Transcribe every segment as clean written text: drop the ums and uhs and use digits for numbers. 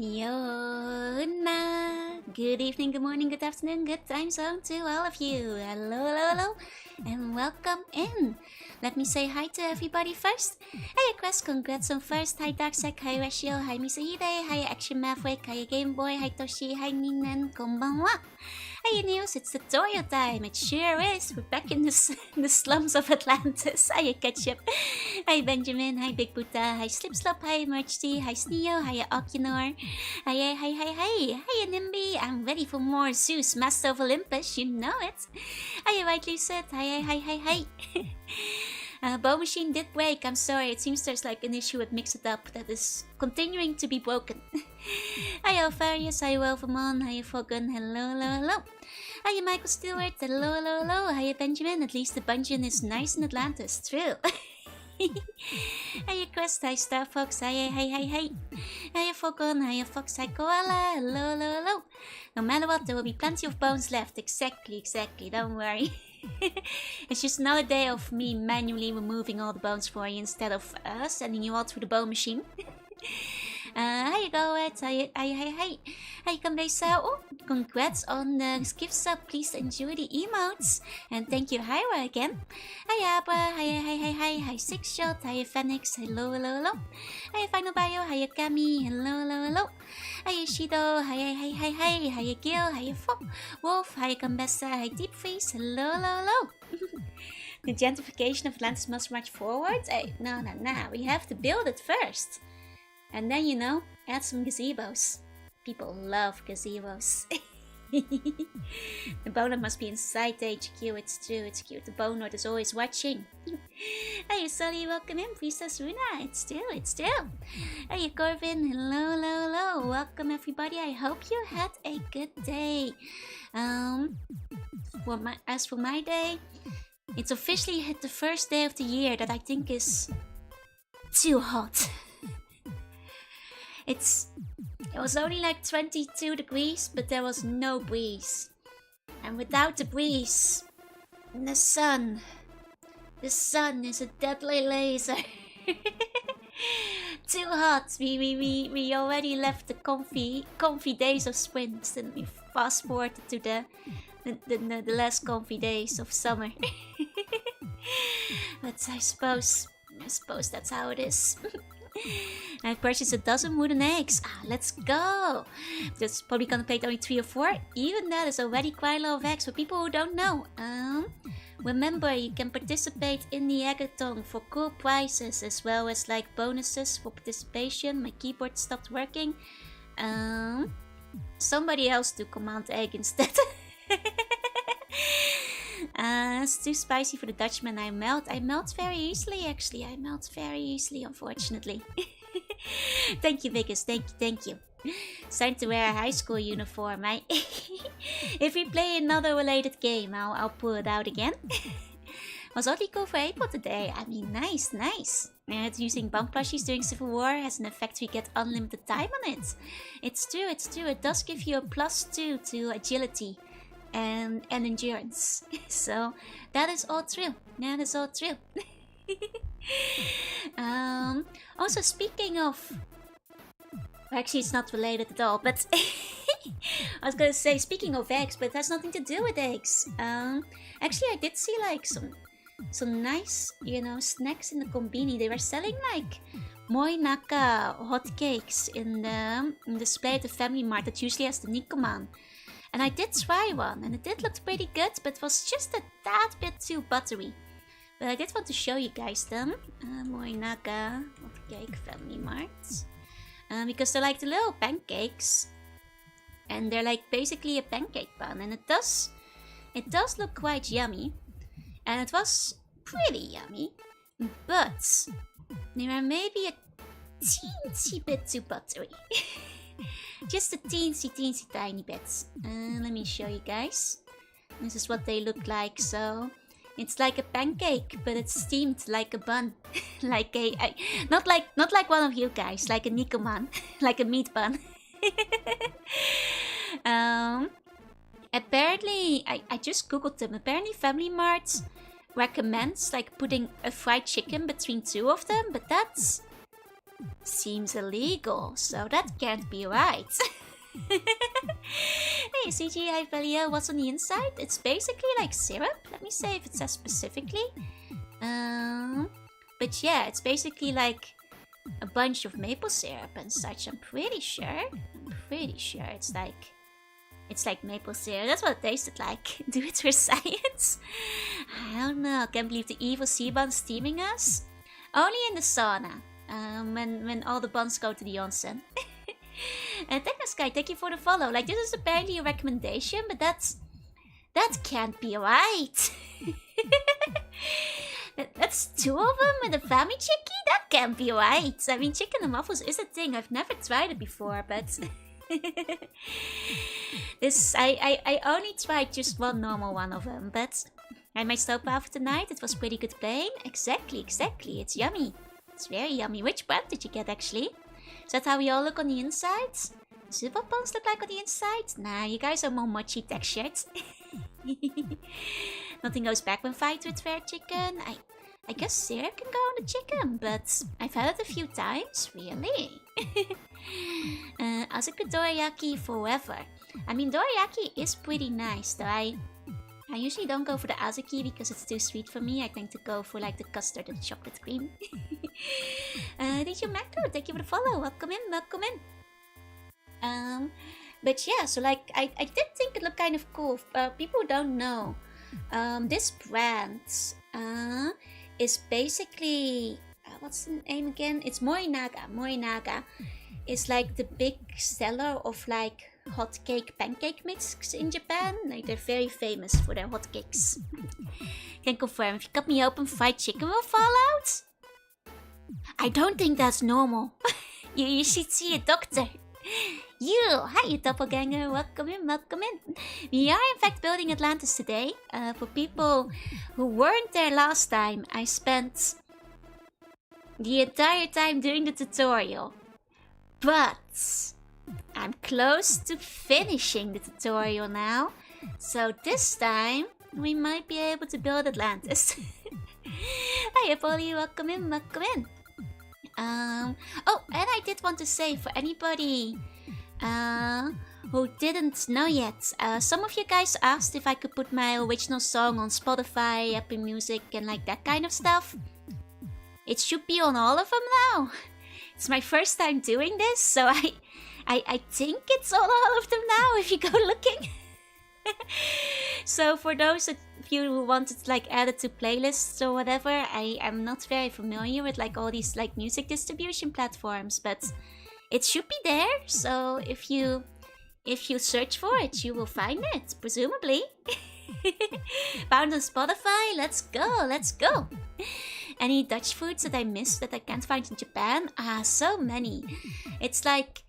Yona. Good evening, good morning, good afternoon, good time zone to all of you. Hello, hello, hello, and welcome in. Let me say hi to everybody first. Hi, Quest, congrats on first. Hi, Darksec, hi, Ratio, hi, Misahide, hi, Action Maverick, hi, Game Boy, hi, Toshi, hi, Ninen, konbanwa. Hey News, it's tutorial time. It sure is. We're back in the slums of Atlantis. Hiya Ketchup. Hi Benjamin. Hi Big Buddha. Hi Slipslop. Hi Merchty. Hi Sneo. Hiya Oculor. Hiya, hi, hi, hi. Hiya Nimby. I'm ready for more Zeus, Master of Olympus. You know it. Hiya White Lucid. Hiya, hi, hi, hi. Bow machine did break. I'm sorry. It seems there's like an issue with Mix It Up that is continuing to be broken. Hi Alpharius, hi Wolvermon, hi Fogun, hello, hello, hello. Hi Michael Stewart, hello, hello, hello. Hi Benjamin, at least the dungeon is nice in Atlantis, true. Hi Quest, hi Star Fox, hi, hi, hi, hi. Hi Fogun, hi Fox, hi Koala, hello, hello, hello. No matter what, there will be plenty of bones left. Exactly, don't worry. It's just another day of me manually removing all the bones for you instead of sending you all through the bone machine. How you going? Hi, Kambesa. Oh, congrats on the gift sub. Please enjoy the emotes. And thank you, Hyra, again. Hi, Abra. Hi, Six Shot. Hi, Phoenix. Hello, hello, hello. Hi, Final Bio. Hi, Kami. Hello, hello, hello. Hi, Shido. Hi, Gil. Hi, Wolf. Hi, Kambesa. Hi, Deep Freeze. Hello, hello, hello. The gentrification of Atlantis must march forward? Hey, no. We have to build it first. And then, you know, add some gazebos. People love gazebos. The boner must be inside the HQ. It's true, it's cute. The boner is always watching. Hey, Sully, welcome in. Priestess Runa. It's true. Hey, Corvin. Hello. Welcome, everybody. I hope you had a good day. As for my day, it's officially hit the first day of the year that I think is too hot. It was only like 22 degrees, but there was no breeze. And without the breeze, the sun is a deadly laser. Too hot. We already left the comfy days of spring, and we fast forwarded to the less comfy days of summer. But I suppose that's how it is. I've purchased a dozen wooden eggs. Let's go! That's probably gonna play only 3 or 4. Even that is already quite a lot of eggs for people who don't know. Remember, you can participate in the eggathon for cool prizes as well as like bonuses for participation. My keyboard stopped working. Somebody else do command egg instead. It's too spicy for the Dutchman. I melt very easily, actually. I melt very easily, unfortunately. Thank you, Vegas. Thank you. It's time to wear a high school uniform. If we play another related game, I'll pull it out again. Was oddly cool for April today. I mean, nice. And using bump plushies during Civil War has an effect we get unlimited time on it. It's true. It does give you a +2 to agility and endurance. So that is all true. Also, speaking of, actually it's not related at all, but I was gonna say speaking of eggs, but it has nothing to do with eggs. Actually I did see like some nice, you know, snacks in the combini. They were selling like Moinaka hotcakes in the display at the Family Mart that usually has the Nikoman. And I did try one, and it did look pretty good, but it was just a tad bit too buttery. But I did want to show you guys them. Moinaka Hotcake Family Mart. Because they're like the little pancakes. And they're like basically a pancake bun. And it does look quite yummy. And it was pretty yummy. But they were maybe a teensy bit too buttery. Just a teensy tiny bit. Let me show you guys. This is what they look like. So it's like a pancake, but it's steamed like a bun. Like not like one of you guys, like a Nikoman, like a meat bun. Apparently, I just googled them. Apparently, Family Mart recommends like putting a fried chicken between 2 of them, but that's Seems illegal, so that can't be right. Hey, CG, hi Velia, what's on the inside? It's basically like syrup. Let me say if it says specifically. But yeah, it's basically like a bunch of maple syrup and such. I'm pretty sure it's like maple syrup. That's what it tasted like. Do it for science. I don't know. Can't believe the evil sea buns steaming us. Only in the sauna. When all the buns go to the onsen. And Technosky, thank you for the follow. Like, this is apparently a recommendation, but that can't be right. That's 2 of them with a family chickie? That can't be right. I mean, chicken and waffles is a thing. I've never tried it before, but I only tried just one normal one of them, but I might stop after tonight. It was pretty good plain. Exactly. It's yummy. It's very yummy. Which brand did you get, actually? Is that how we all look on the inside? Does what buns look like on the inside? Nah, you guys are more mochi textured. Nothing goes back when fried with fair chicken. I guess syrup can go on the chicken, but I've had it a few times, really. Azuki dorayaki forever. I mean, dorayaki is pretty nice, though I usually don't go for the azuki because it's too sweet for me. I tend to go for like the custard and chocolate cream. DJ Macro, thank you for the follow. Welcome in. But yeah, so like I did think it looked kind of cool. People don't know. This brand is basically what's the name again? It's Morinaga is like the big seller of like hot cake pancake mix in Japan. Like, they're very famous for their hot cakes. Can confirm, if you cut me open, fried chicken will fall out? I don't think that's normal. you should see a doctor. Hi doppelganger, welcome in. We are in fact building Atlantis today. For people who weren't there last time, I spent the entire time doing the tutorial. But I'm close to finishing the tutorial now. So this time, we might be able to build Atlantis. Hi Apolly, welcome in. Oh, and I did want to say, for anybody who didn't know yet, some of you guys asked if I could put my original song on Spotify, Apple Music, and like that kind of stuff. It should be on all of them now. It's my first time doing this, so I think it's on all of them now if you go looking. So for those of you who wanted to like add it to playlists or whatever, I am not very familiar with like all these like music distribution platforms, but it should be there. So if you search for it, you will find it, presumably. Found on Spotify. Let's go. Any Dutch foods that I missed that I can't find in Japan? So many. It's like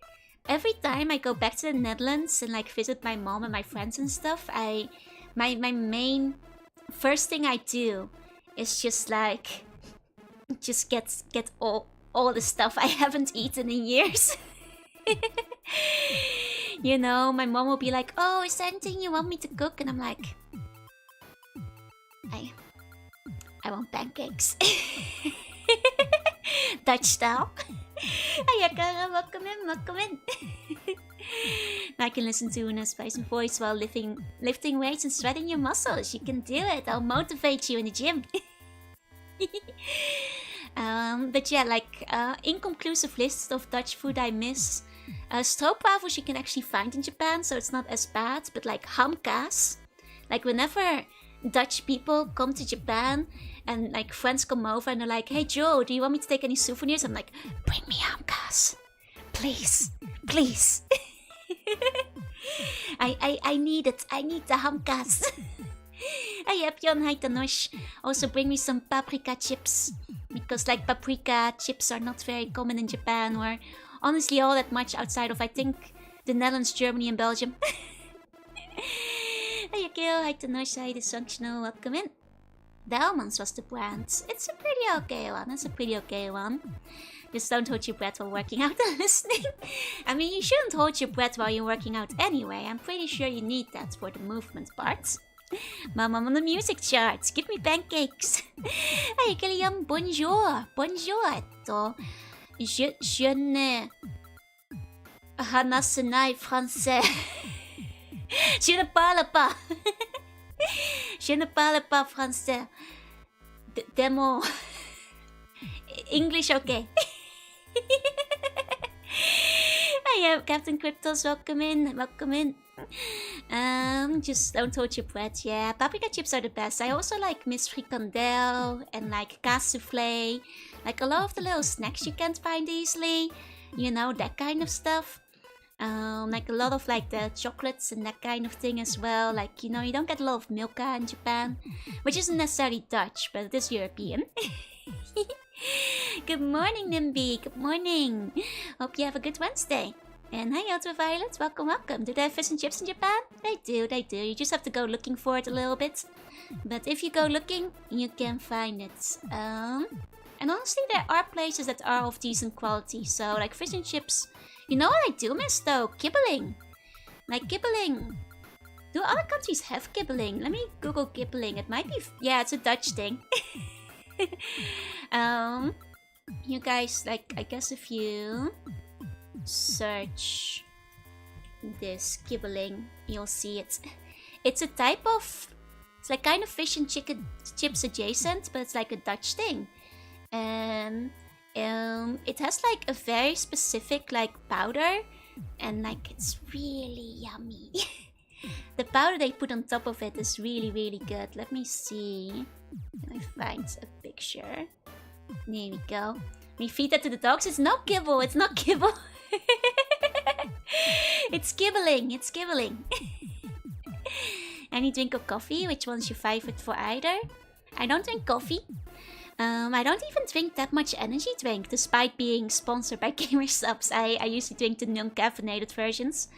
every time I go back to the Netherlands and like visit my mom and my friends and stuff, my main first thing I do is just get all the stuff I haven't eaten in years. You know, my mom will be like, "Oh, is there anything you want me to cook?" And I'm like, I want pancakes. Dutch style. Ayakara, welcome in. I can listen to Una's spicy voice while lifting weights and sweating your muscles. You can do it. I'll motivate you in the gym. But yeah, like inconclusive list of Dutch food I miss. Stroopwafels you can actually find in Japan, so it's not as bad. But like hamkaas, like whenever Dutch people come to Japan and like friends come over and they're like, "Hey Joe, do you want me to take any souvenirs?" I'm like, "Bring me hamkaas, please." I need it. I need the hamkaas. Hey Epyon, hi Tanosh. Also bring me some paprika chips, because like paprika chips are not very common in Japan, or honestly all that much outside of I think the Netherlands, Germany and Belgium. Hey Akio, hi Tanosh, hi Dysfunctional, welcome in. The almonds was the brand. It's a pretty okay one. Just don't hold your breath while working out and listening. I mean, you shouldn't hold your breath while you're working out anyway. I'm pretty sure you need that for the movement parts. Mom, I'm on the music charts. Give me pancakes. Hey, Kiliam, bonjour. Je ne hanassenai français. Je ne parle pas. Je ne parle pas français. Demo. English okay. Hi, Captain Cryptos, welcome in, welcome in. Just don't hold your breath, yeah. Paprika chips are the best. I also like Miss Fricandel and like cassouffle. Like a lot of the little snacks you can't find easily. You know, that kind of stuff. Like a lot of like the chocolates and that kind of thing as well. Like, you know, you don't get a lot of Milka in Japan. Which isn't necessarily Dutch, but it is European. Good morning, Nimby. Good morning. Hope you have a good Wednesday. And hi, Ultraviolet. Welcome, welcome. Do they have fish and chips in Japan? They do, they do. You just have to go looking for it a little bit. But if you go looking, you can find it. And honestly, there are places that are of decent quality. So, like fish and chips. You know what I do miss, though? Kibbeling. Like, kibbeling. Do other countries have kibbeling? Let me Google kibbeling. It might be... Yeah, it's a Dutch thing. You guys, like, I guess if you search this kibbeling, you'll see it. It's a type of, it's like kind of fish and chicken chips adjacent, but it's like a Dutch thing. And it has like a very specific like powder, and like it's really yummy. The powder they put on top of it is really, really good. Let me see. Can I find a picture? There we go. We feed that to the dogs. It's not kibble. It's not kibble. It's kibbeling. It's kibbeling. Any drink of coffee? Which one's your favorite for either? I don't drink coffee. I don't even drink that much energy drink, despite being sponsored by Gamersubs. I usually drink the non-caffeinated versions.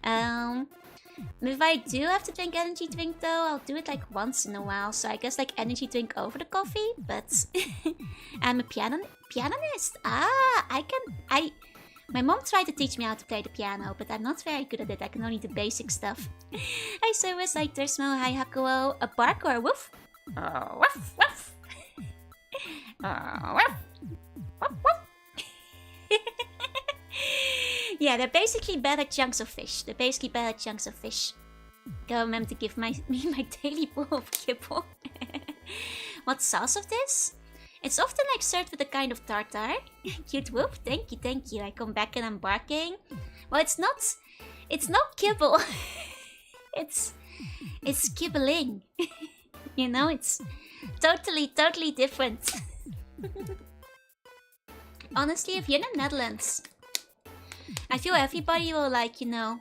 If I do have to drink energy drink though, I'll do it like once in a while. So I guess like energy drink over the coffee, but I'm a pianist. My mom tried to teach me how to play the piano, but I'm not very good at it. I can only do basic stuff. Hi Service, hi Tersmo, hi Hakuo. A bark or a woof? Woof, woof. Woof. Woof, woof. Yeah, they're basically better chunks of fish. Go remember to give me my daily bowl of kibble. What sauce of this? It's often like served with a kind of tartar. Cute whoop, thank you. I come back and I'm barking. Well, it's not kibble. It's kibbling. You know, it's totally different. Honestly, if you're in the Netherlands, I feel everybody will like, you know,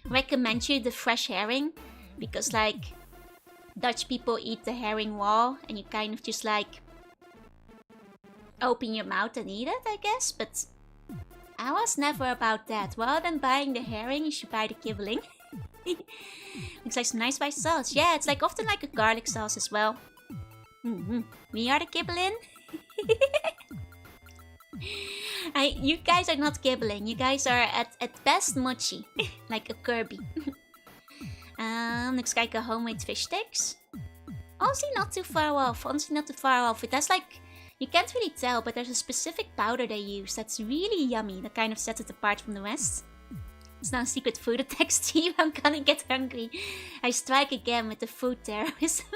recommend you the fresh herring, because like Dutch people eat the herring raw and you kind of just like open your mouth and eat it, I guess. But I was never about that. Rather than buying the herring, you should buy the kibbeling. Looks like some nice white sauce. Yeah, it's like often like a garlic sauce as well. We are the kibbeling. You guys are not kibbling. You guys are at best mochi, like a Kirby. Looks like a homemade fish sticks. Honestly, not too far off. It has like, you can't really tell, but there's a specific powder they use that's really yummy. That kind of sets it apart from the rest. It's not a secret food attack, Steve. I'm gonna get hungry. I strike again with the food terrorism.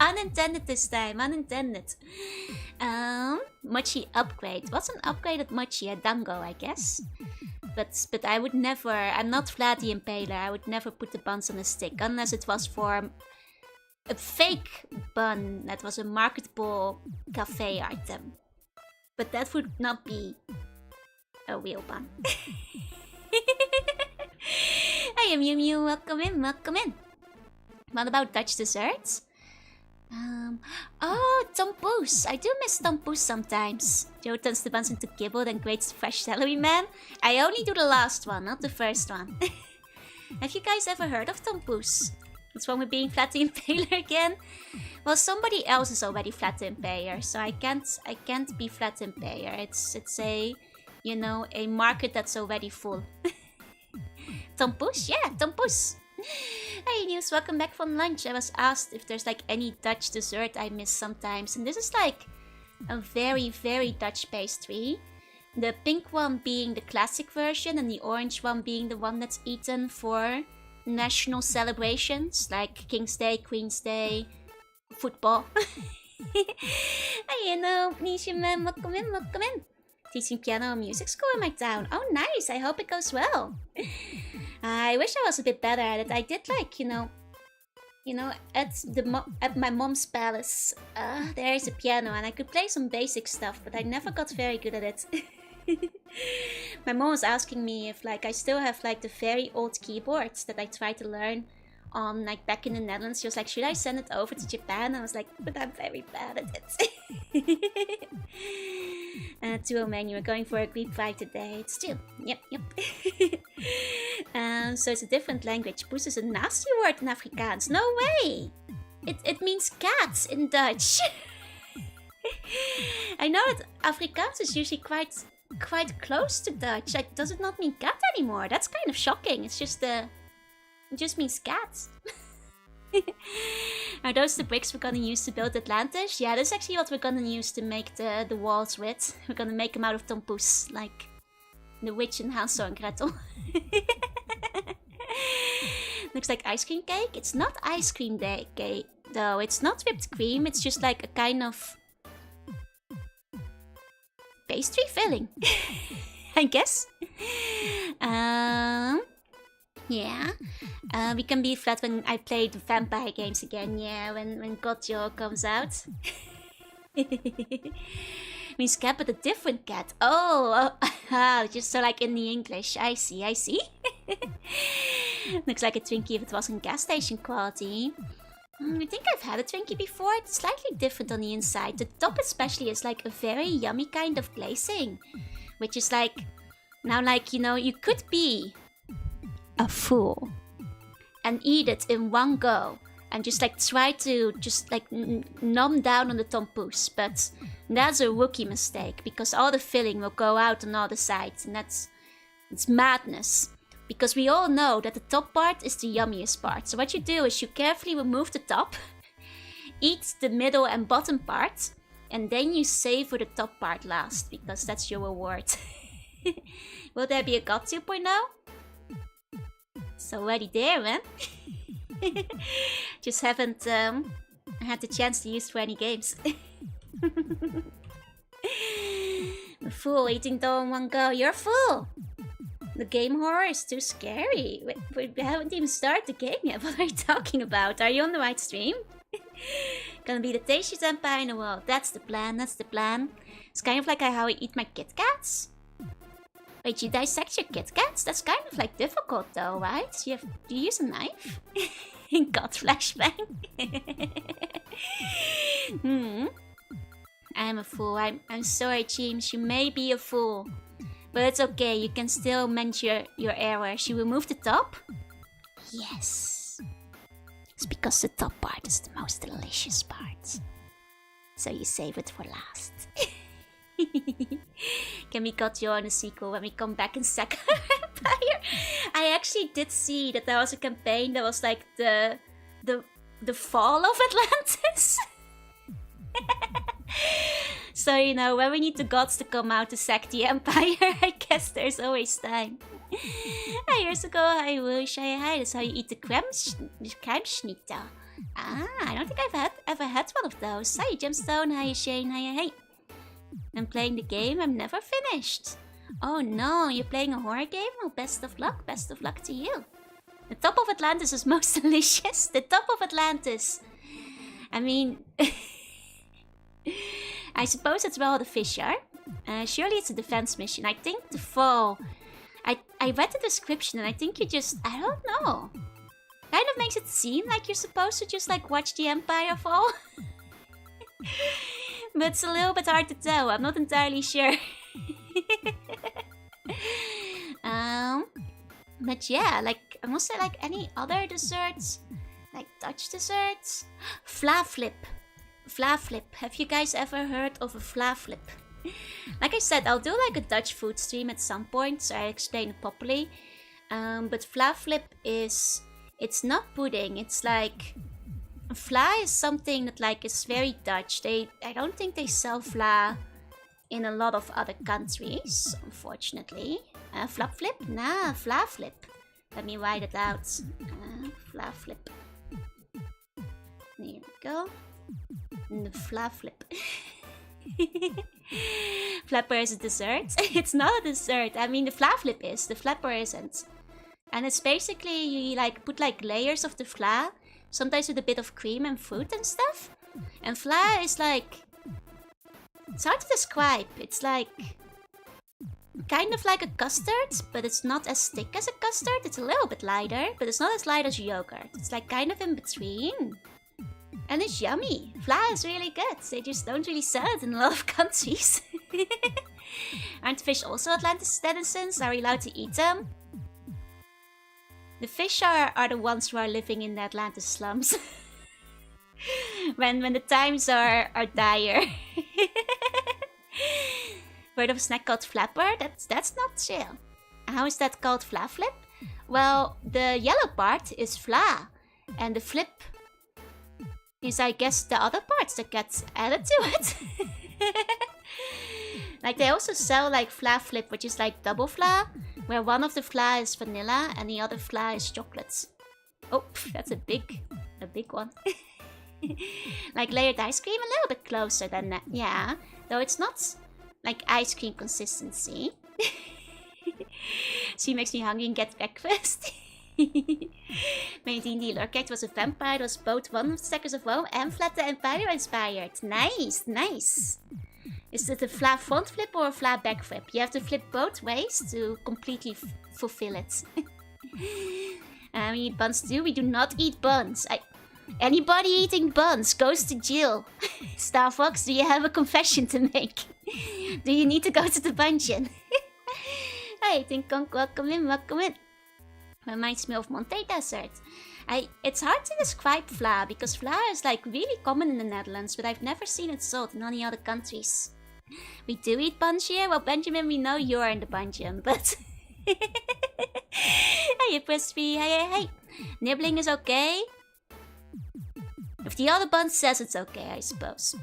Unintended this time, unintended. Mochi upgrade. What's an upgraded mochi? A dango, I guess. But I would never, I'm not Vlad the Impaler. I would never put the buns on a stick unless it was for a fake bun that was a marketable cafe item. But that would not be a real bun. Hi, Mew Mew. Welcome in, welcome in. What about Dutch desserts? Oh, tompoes. I do miss tompoes sometimes. Joe turns the buns into kibble, then grates the fresh celery man. I only do the last one, not the first one. Have you guys ever heard of tompoes? What's wrong with being Vlad the Impaler again? Well, somebody else is already Vlad the Impaler, so I can't be Vlad the Impaler. It's a, you know, a market that's already full. Tompoes? Yeah, tompoes. Hey News, welcome back from lunch. I was asked if there's like any Dutch dessert I miss sometimes, and this is like a very, very Dutch pastry. The pink one being the classic version and the orange one being the one that's eaten for national celebrations like King's Day, Queen's Day, football. Please, man, welcome in, welcome in. Teaching piano and music school in my town. Oh, nice. I hope it goes well. I wish I was a bit better at it. I did like, at my mom's palace, there is a piano and I could play some basic stuff, but I never got very good at it. My mom was asking me if like I still have like the very old keyboards that I tried to learn on like back in the Netherlands. She was like, should I send it over to Japan? I was like, but I'm very bad at it. To Omani, we're going for a Greek fight today. It's true. Yep. So it's a different language. Poes is a nasty word in Afrikaans. No way! It means cat in Dutch. I know that Afrikaans is usually quite close to Dutch. Like, does it not mean cat anymore? That's kind of shocking. It just means cat. Are those the bricks we're gonna use to build Atlantis? Yeah, that's actually what we're gonna use to make the walls with. We're gonna make them out of tompoes, like the witch in Hansel and Gretel. Looks like ice cream cake. It's not ice cream cake though. It's not whipped cream. It's just like a kind of pastry filling, I guess. Yeah. We can be flat when I play the vampire games again. Yeah, when Godjo comes out. Means cat, but a different cat. Just so like in the English. I see. Looks like a Twinkie if it wasn't gas station quality. I think I've had a Twinkie before. It's slightly different on the inside. The top especially is like a very yummy kind of glazing. Which is like, now like, you could be a fool and eat it in one go. And just like try to just like numb down on the tompoes. But that's a rookie mistake. Because all the filling will go out on all the sides. And it's madness. Because we all know that the top part is the yummiest part. So what you do is you carefully remove the top, eat the middle and bottom part, and then you savor the top part last, because that's your reward. Will there be a God 2.0? It's already there, man. Just haven't had the chance to use 20 games. A fool eating dough in one go. You're a fool! The game horror is too scary. We haven't even started the game yet. What are you talking about? Are you on the right stream? Gonna be the tastiest empire in the world. That's the plan. It's kind of like how I eat my Kit Kats. Wait, you dissect your Kit Kats? That's kind of like difficult though, right? Do you use a knife? God flashbang. I'm a fool. I'm sorry, James. You may be a fool. But it's okay, you can still mend your error. She removed the top? Yes. It's because the top part is the most delicious part. So you save it for last. Can we cut you on a sequel when we come back in Second Empire? I actually did see that there was a campaign that was like the fall of Atlantis. So, when we need the gods to come out to sack the empire, I guess there's always time. Hi, years ago, I wish hi. That's how you eat the Kremschnitter. I don't think I've ever had one of those. Hi, Gemstone. Hi, Shane. Hi. I'm playing the game. I'm never finished. Oh no, you're playing a horror game? Well, best of luck. Best of luck to you. The top of Atlantis is most delicious. The top of Atlantis. I mean... I suppose that's where all the fish are. Surely it's a defense mission. I think the fall... I read the description and I think you just... I don't know. Kind of makes it seem like you're supposed to just like watch the Empire fall. But it's a little bit hard to tell. I'm not entirely sure. But yeah, like... I must say like any other desserts. Like Dutch desserts. Vlaaflip. Have you guys ever heard of a vlaaflip? Like I said, I'll do like a Dutch food stream at some point, so I explain it properly. But vlaaflip is... It's not pudding, it's like... Vla is something that like is very Dutch. I don't think they sell vla in a lot of other countries, unfortunately. Flap flip? Nah, vla flip. Let me write it out. Vla flip. There we go. And the vla flip. Flapper is a dessert? It's not a dessert. I mean, the vla flip is. The flapper isn't. And it's basically, you like put like layers of the vla, sometimes with a bit of cream and fruit and stuff. And vla is like, it's hard to describe. It's like kind of like a custard, but it's not as thick as a custard. It's a little bit lighter, but it's not as light as yogurt. It's like kind of in between. And it's yummy. Vla is really good. They just don't really sell it in a lot of countries. Aren't fish also Atlantis denizens? Are we allowed to eat them? The fish are the ones who are living in the Atlantis slums. when the times are dire. Word of a snack called flapper? That's not chill. How is that called vla flip? Well, the yellow part is vla. And the flip is, I guess, the other parts that get added to it. Like, they also sell, like, vla flip, which is like double vla, where one of the vla is vanilla and the other vla is chocolate. Oh, that's a big one. Like layered ice cream, a little bit closer than that. Yeah, though it's not like ice cream consistency. She makes me hungry and get breakfast. Mijn D&D Lurkect was a vampire that was both one of the Stackers of Woe and Flat the Empire inspired. Nice, nice. Is it a vla front flip or a vla back flip? You have to flip both ways to completely fulfill it. We eat buns too. We do not eat buns. Anybody eating buns goes to jail. Star Fox, do you have a confession to make? Do you need to go to the dungeon? Hey, Ting Kong, welcome in, welcome in. Reminds me of Monte Desert. It's hard to describe vla, because vla is like really common in the Netherlands, but I've never seen it sold in any other countries. We do eat buns here? Well, Benjamin, we know you're in the bungeon, but... Hey, Crispy, hey. Nibbling is okay? If the other bun says it's okay, I suppose.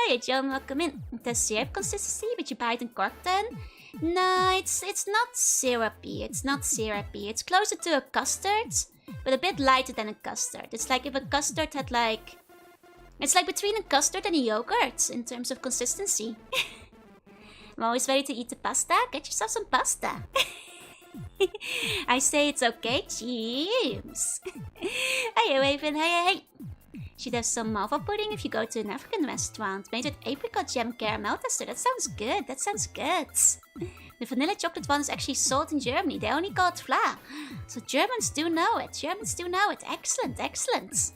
Hey, John, welcome in. It has syrup consistency, but you buy it in cork then? No, it's not syrupy. It's not syrupy. It's closer to a custard, but a bit lighter than a custard. It's like if a custard had like... It's like between a custard and a yogurt in terms of consistency. I'm always ready to eat the pasta. Get yourself some pasta. I say it's okay, James. Hey, Raven, hey. Should have some malva pudding if you go to an African restaurant. Made with apricot jam caramel tester. That sounds good. That sounds good. The vanilla chocolate one is actually sold in Germany. They only call it vla. So Germans do know it. Germans do know it. Excellent, excellent.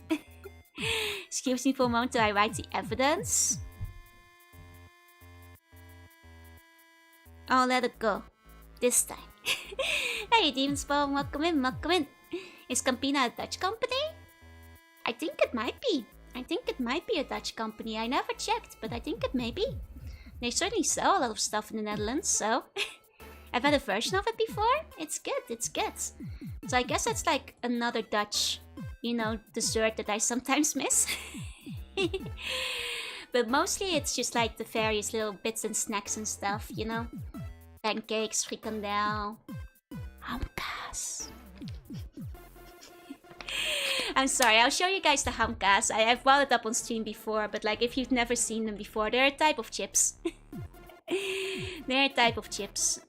Excuse me for a moment till I write the evidence. I'll let it go. This time. Hey, Demon Spawn, welcome in, welcome in. Is Campina a Dutch company? I think it might be. I think it might be a Dutch company. I never checked, but I think it may be. They certainly sell a lot of stuff in the Netherlands, so... I've had a version of it before. It's good, it's good. So I guess that's like another Dutch, dessert that I sometimes miss. But mostly it's just like the various little bits and snacks and stuff, Pancakes, frikandel, hamkaas. I'm sorry, I'll show you guys the hamkaas. I've brought it up on stream before, but like if you've never seen them before, they're a type of chips. They're a type of chips.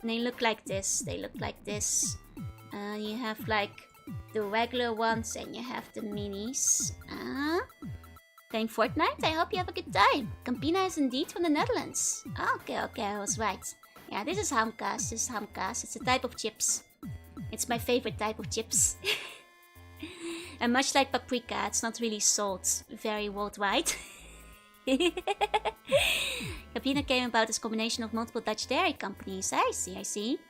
They look like this. They look like this. You have like the regular ones and you have the minis. Playing Fortnite? I hope you have a good time. Campina is indeed from the Netherlands. Okay, I was right. Yeah, this is hamkaas. This is hamkaas. It's a type of chips. It's my favorite type of chips. And much like paprika, it's not really sold very worldwide. Campina came about as a combination of multiple Dutch dairy companies. I see.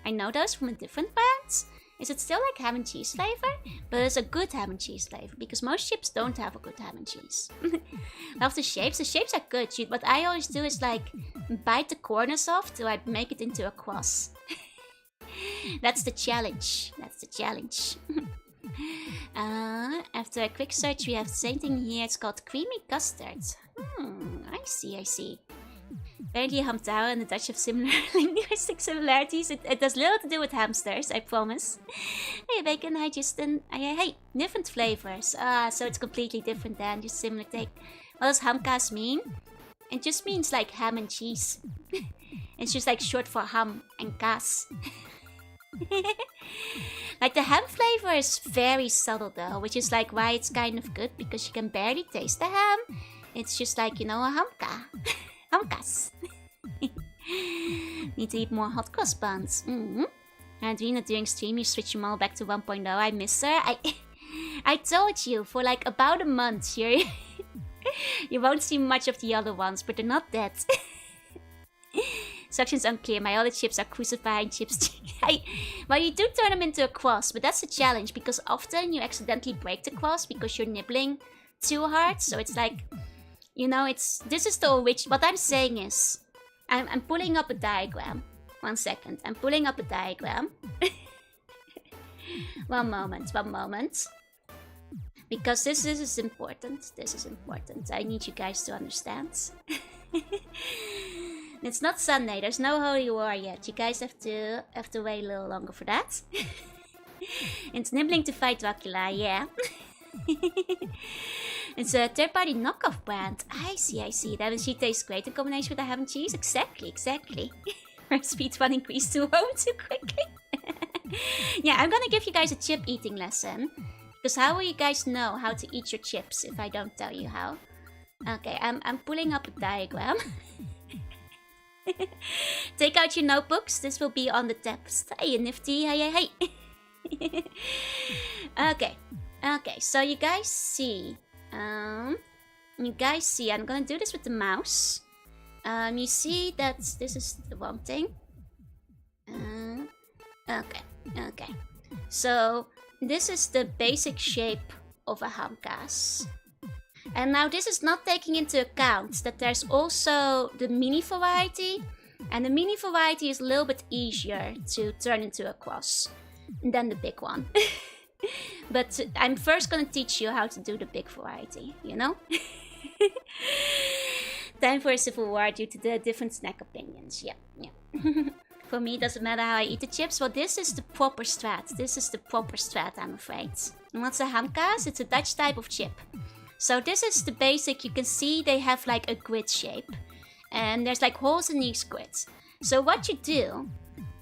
I know those from a different brand. Is it still like ham and cheese flavor? But it's a good ham and cheese flavor, because most chips don't have a good ham and cheese. Love the shapes. The shapes are good. What I always do is like bite the corners off till I make it into a cross. That's the challenge. That's the challenge. After a quick search, we have the same thing here. It's called creamy custard. I see, I see. Apparently, Hamtaro and the Dutch have similar linguistic similarities. It has little to do with hamsters, I promise. Hey, bacon, hi, Justin. Hey, different flavors. So it's completely different than just similar take. What does hamkaas mean? It just means like ham and cheese. It's just like short for ham and kaas. Like the ham flavor is very subtle though, which is like why it's kind of good because you can barely taste the ham. It's just like, you know, a hamka. Hamkaas. Need to eat more hot cross buns. And Rina during stream, you switch them all back to 1.0. I miss her. I told you for like about a month you you won't see much of the other ones, but they're not dead. Instructions unclear. My other chips are crucifying chips. Well, you do turn them into a cross, but that's a challenge because often you accidentally break the cross because you're nibbling too hard. So it's like, you know, this is the original. What I'm saying is, I'm pulling up a diagram. 1 second. I'm pulling up a diagram. One moment. Because this is important. This is important. I need you guys to understand. It's not Sunday. There's no Holy War yet. You guys have to wait a little longer for that. It's nibbling to fight Dracula, yeah. It's a third-party knockoff brand. I see. That and she tastes great in combination with the ham and cheese. Exactly. Her speed run increased too home too quickly. Yeah, I'm gonna give you guys a chip eating lesson. Because how will you guys know how to eat your chips if I don't tell you how? Okay, I'm pulling up a diagram. Take out your notebooks. This will be on the text. Hey, Nifty. Hey. Okay, so you guys see. I'm gonna do this with the mouse. You see that this is the wrong thing. Okay. So this is the basic shape of a hamkaas. And now this is not taking into account that there's also the mini variety. And the mini variety is a little bit easier to turn into a cross than the big one. But I'm first gonna teach you how to do the big variety, you know? Time for a civil war due to the different snack opinions. Yeah. For me, it doesn't matter how I eat the chips. Well, this is the proper strat. I'm afraid. And what's a hamkaas? It's a Dutch type of chip. So this is the basic. You can see they have like a grid shape. And there's like holes in these grids. So what you do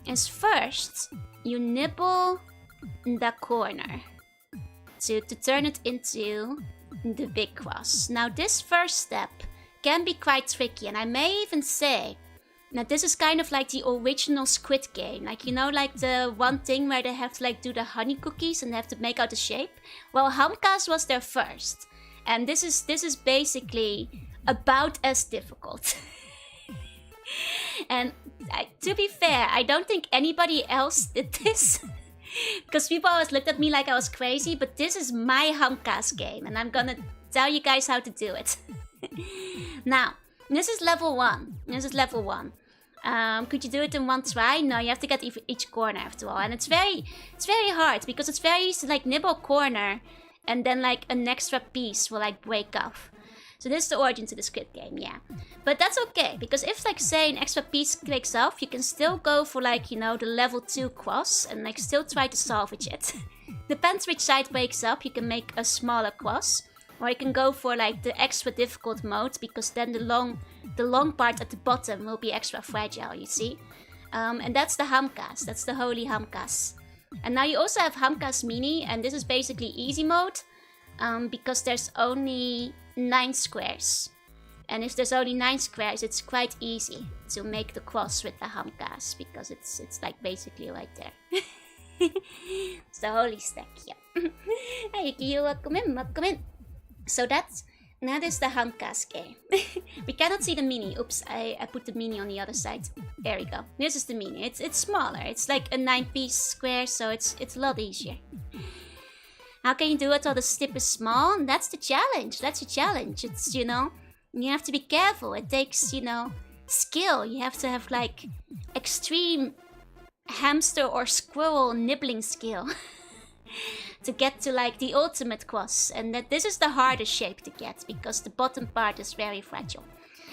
is first, you nibble the corner to turn it into the big cross. Now this first step can be quite tricky, and I may even say that this is kind of like the original Squid Game. Like, you know, like the one thing where they have to like do the honey cookies and they have to make out the shape. Well, hamkaas was there first, and this is basically about as difficult. And to be fair, I don't think anybody else did this. Because people always looked at me like I was crazy, but this is my hamkaas game, and I'm gonna tell you guys how to do it. Now, this is level 1. Could you do it in one try? No, you have to get each corner after all, and it's very hard because it's very easy to like nibble a corner, and then like an extra piece will like break off. So this is the origin to the Squid Game, yeah. But that's okay, because if like say an extra piece breaks off, you can still go for like, you know, the level 2 cross and like still try to salvage it. Depends which side breaks up, you can make a smaller cross. Or you can go for like the extra difficult mode, because then the long part at the bottom will be extra fragile, you see. And that's the hamkaas, that's the holy hamkaas. And now you also have hamkaas mini, and this is basically easy mode. Because there's only 9 squares. And if there's only 9 squares, it's quite easy to make the cross with the hamkaas, because it's like basically right there. It's the holy stack, yeah. Hey, Yuki, welcome in. So that is the hamkaas game. We cannot see the mini. Oops, I put the mini on the other side. There we go. This is the mini. It's smaller. It's like a 9-piece square, so it's a lot easier. How can you do it while the stip is small? That's the challenge. It's, you know, you have to be careful. It takes, you know, skill. You have to have like extreme hamster or squirrel nibbling skill to get to like the ultimate cross, and that this is the hardest shape to get because the bottom part is very fragile.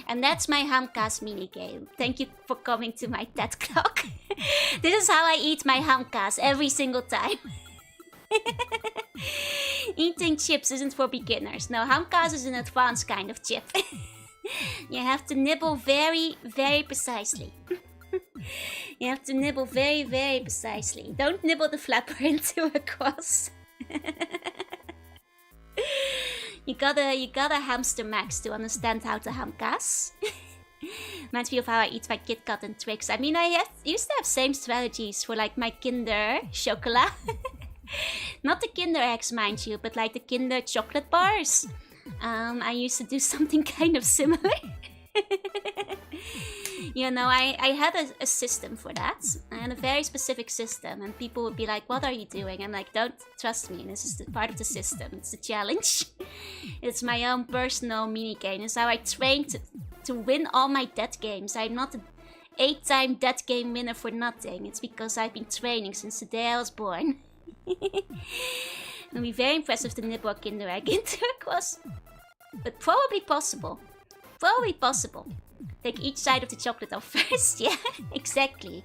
And that's my hamkaas minigame. Thank you for coming to my TED clock. This is how I eat my hamkaas every single time. Eating chips isn't for beginners. No, hamkaas is an advanced kind of chip. You have to nibble very, very precisely. You have to nibble very, very precisely. Don't nibble the flapper into a cross. You gotta hamster max to understand how to hamkaas. Reminds me of how I eat my Kit Kat and Twix. I mean, used to have same strategies for like my Kinder Chocolat. Not the Kinder Eggs, mind you, but like the Kinder chocolate bars. I used to do something kind of similar. You know, I had a system for that. I had a very specific system, and people would be like, what are you doing? I'm like, don't trust me, this is part of the system. It's a challenge. It's my own personal minigame. It's how I trained to win all my dead games. I'm not an 8-time dead game winner for nothing. It's because I've been training since the day I was born. It'll be very impressive to nibble a Kinder Egg into a cross. But probably possible. Probably possible. Take each side of the chocolate off first. Yeah, exactly.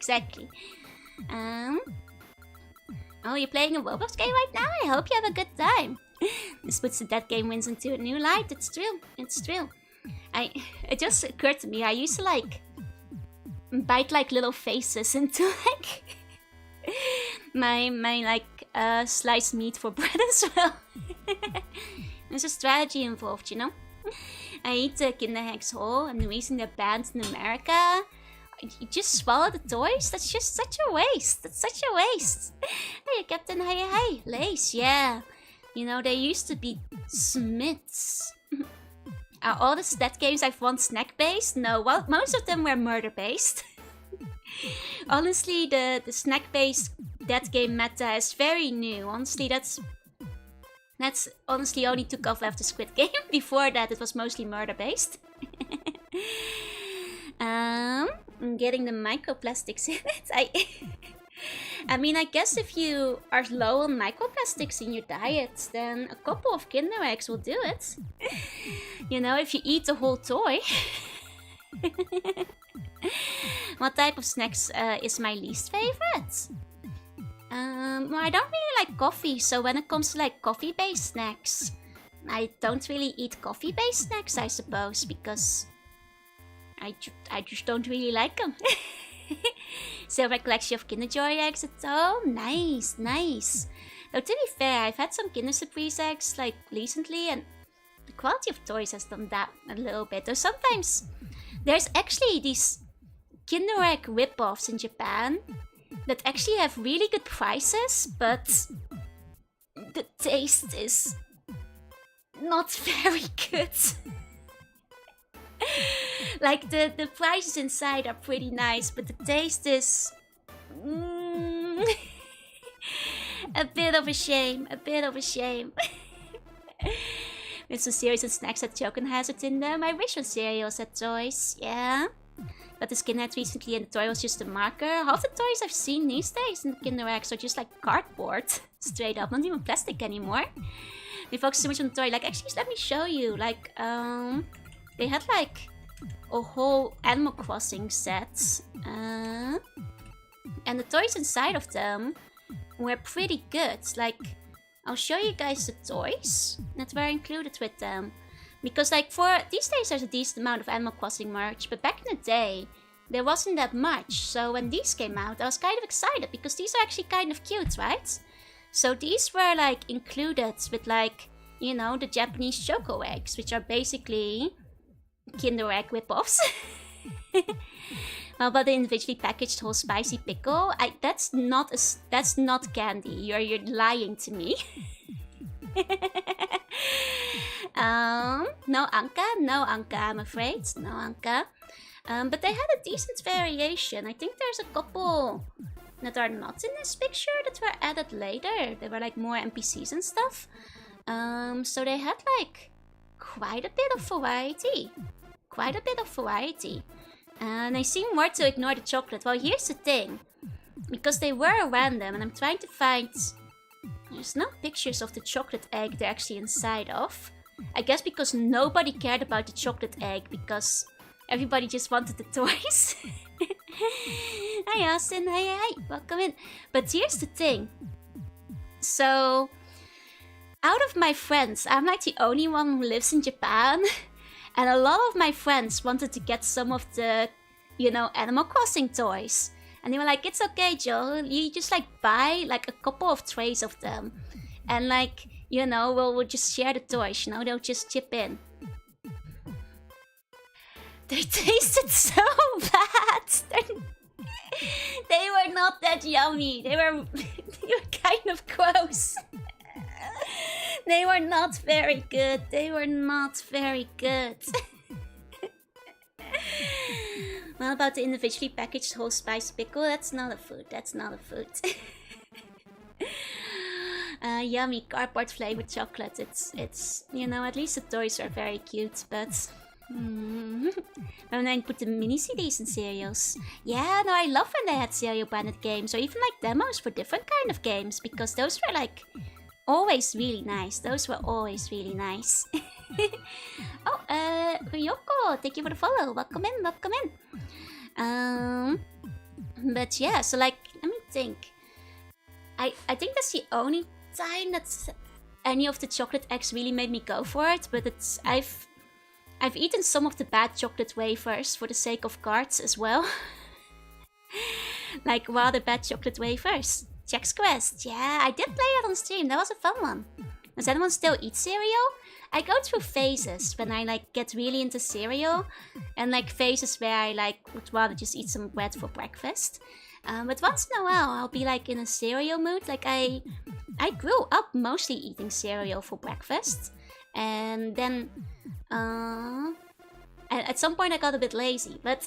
Oh, you're playing a Roblox game right now? I hope you have a good time. This puts the dead game wins into a new light. It's true. It just occurred to me, I used to like bite like little faces into like my like sliced meat for bread as well. There's a strategy involved, you know? I eat the Kinder Eggs whole, and the reason they're banned in America, you just swallow the toys? That's just such a waste. That's such a waste. Hey, Captain, hey, Lace, yeah. You know, they used to be Smiths. Are all the stat games I've won snack-based? No, well, most of them were murder-based. Honestly, the snack-based dead game meta is very new. Honestly, that's honestly only took off after Squid Game. Before that, it was mostly murder-based. I'm getting the microplastics in it. I mean, I guess if you are low on microplastics in your diet, then a couple of Kinder Eggs will do it. You know, if you eat the whole toy. What type of snacks is my least favorite? Well, I don't really like coffee, so when it comes to like coffee-based snacks, I don't really eat coffee-based snacks, I suppose, because I just don't really like them. So my collection of Kinder Joy eggs, it's oh nice. Though to be fair, I've had some Kinder Surprise eggs like recently, and the quality of toys has done that a little bit. Though sometimes there's actually these Kinder Egg rip-offs in Japan that actually have really good prices, but the taste is not very good. Like the prices inside are pretty nice, but the taste is a bit of a shame. With some cereals and snacks that Chokin hazards in them. I wish on cereals had toys, yeah. But the skinhead recently and the toy was just a marker. Half the toys I've seen these days in the Kinder Eggs are just like cardboard. Straight up, not even plastic anymore. They focus too much on the toy. Like, actually, let me show you. Like, they had like a whole Animal Crossing set. And the toys inside of them were pretty good. Like, I'll show you guys the toys that were included with them. Because like for these days there's a decent amount of Animal Crossing merch, but back in the day there wasn't that much. So when these came out I was kind of excited because these are actually kind of cute, right? So these were like included with like, you know, the Japanese Choco Eggs, which are basically Kinder Egg rip-offs. How about the individually packaged whole spicy pickle? That's not candy. You're lying to me. No Anka, I'm afraid. No Anka. But they had a decent variation. I think there's a couple that are not in this picture that were added later. They were like more NPCs and stuff. So they had like quite a bit of variety. And I seem more to ignore the chocolate. Well, here's the thing. because they were random, and I'm trying to find... There's no pictures of the chocolate egg they're actually inside of. I guess because nobody cared about the chocolate egg, because everybody just wanted the toys. Hi Austin, hi, welcome in. But here's the thing. So, out of my friends, I'm like the only one who lives in Japan. And a lot of my friends wanted to get some of the, you know, Animal Crossing toys. And they were like, it's okay, Joe, you just like buy like a couple of trays of them. And like, you know, we'll just share the toys, you know, they'll just chip in. They tasted so bad. They were not that yummy. They were kind of gross. They were not very good. They were not very good. What about the individually packaged whole spice pickle? That's not a food. That's not a food. Yummy cardboard flavored chocolate. It's you know, at least the toys are very cute, but when I put the mini CDs in cereals. Yeah, no, I love when they had cereal branded games, or even like demos for different kind of games, because those were like always really nice. Those were always really nice. Oh, Ryoko, thank you for the follow. Welcome in, welcome in. But yeah, so like, let me think. I think that's the only time that any of the chocolate eggs really made me go for it. But it's I've eaten some of the bad chocolate wafers for the sake of cards as well. Like rather bad chocolate wafers. Jack's Quest, yeah, I did play that on stream. That was a fun one. Does anyone still eat cereal? I go through phases when I like get really into cereal, and like phases where I like would rather just eat some bread for breakfast. But once in a while I'll be like in a cereal mood. Like I grew up mostly eating cereal for breakfast, and then at some point I got a bit lazy. But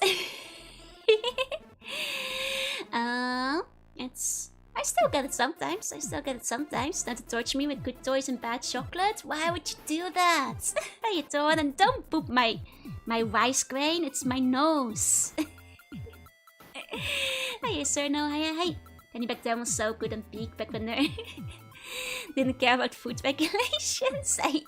I still get it sometimes. I still get it sometimes. Not to torture me with good toys and bad chocolate. Why would you do that? Hey, Dawn, and don't poop my rice grain. It's my nose. Hey, sir, no, hi. Kenny back then was so good and peak back when they didn't care about food regulations. I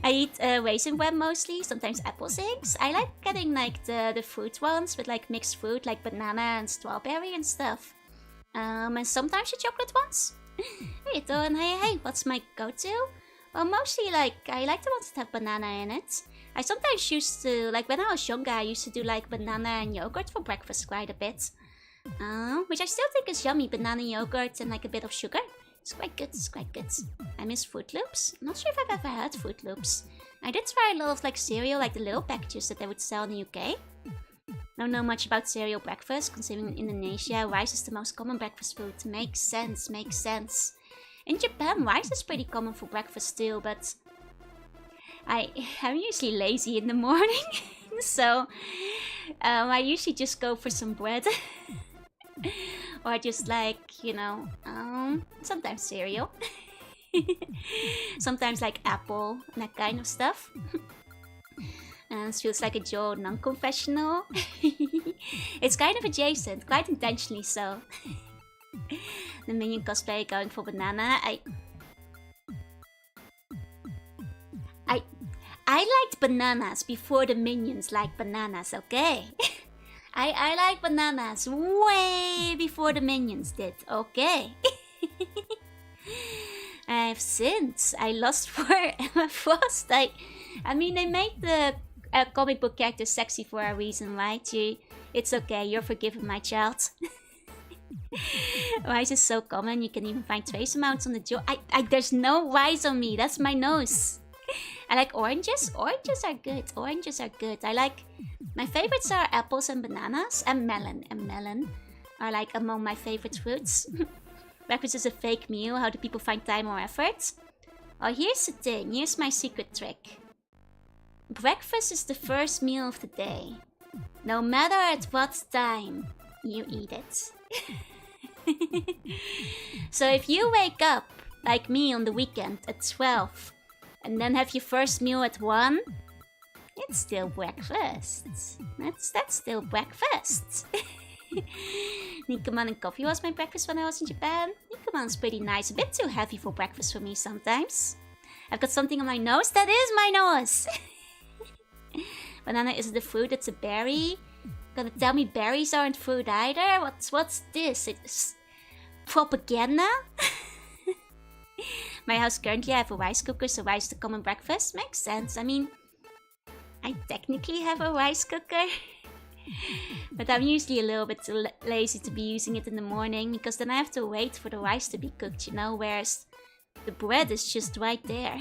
eat raisin bread mostly, sometimes apple things. I like getting like the fruit ones with like mixed fruit, like banana and strawberry and stuff. And sometimes the chocolate ones. Hey Dawn, hey, what's my go-to? Well, mostly like, I like the ones that have banana in it. I sometimes used to, like when I was younger, I used to do like banana and yogurt for breakfast quite a bit. Which I still think is yummy, banana yogurt and like a bit of sugar. It's quite good, it's quite good. I miss Fruit Loops. I'm not sure if I've ever had Fruit Loops. I did try a lot of like cereal, like the little packages that they would sell in the UK. Don't know much about cereal breakfast, considering in Indonesia, rice is the most common breakfast food. Makes sense, makes sense. In Japan, rice is pretty common for breakfast too, but I'm usually lazy in the morning, so I usually just go for some bread. Or just like, you know, sometimes cereal. Sometimes like apple, and that kind of stuff. And it feels like a Joe non-confessional. It's kind of adjacent, quite intentionally so. The Minion cosplay going for banana. I liked bananas before the Minions liked bananas, okay? I like bananas way before the Minions did, okay? I've sinned. I lost for Emma Frost. I mean, they made the comic book character sexy for a reason, right? It's okay, you're forgiven, my child. Rice is so common, you can even find trace amounts on the jaw. There's no rice on me, that's my nose. I like oranges. Oranges are good. Oranges are good. My favorites are apples and bananas and melon. And melon are like among my favorite fruits. Breakfast is a fake meal. How do people find time or effort? Oh, here's the thing. Here's my secret trick. Breakfast is the first meal of the day. No matter at what time you eat it. So if you wake up, like me on the weekend, at 12, and then have your first meal at 1, it's still breakfast. That's still breakfast. Nikuman and coffee was my breakfast when I was in Japan. Nikuman's pretty nice. A bit too heavy for breakfast for me sometimes. I've got something on my nose. That is my nose! Banana isn't a fruit, it's a berry. Gonna tell me berries aren't fruit either? What's this? It's propaganda? My house currently I have a rice cooker, so rice is the common breakfast. Makes sense. I mean, I technically have a rice cooker. But I'm usually a little bit too lazy to be using it in the morning, because then I have to wait for the rice to be cooked, you know, whereas the bread is just right there.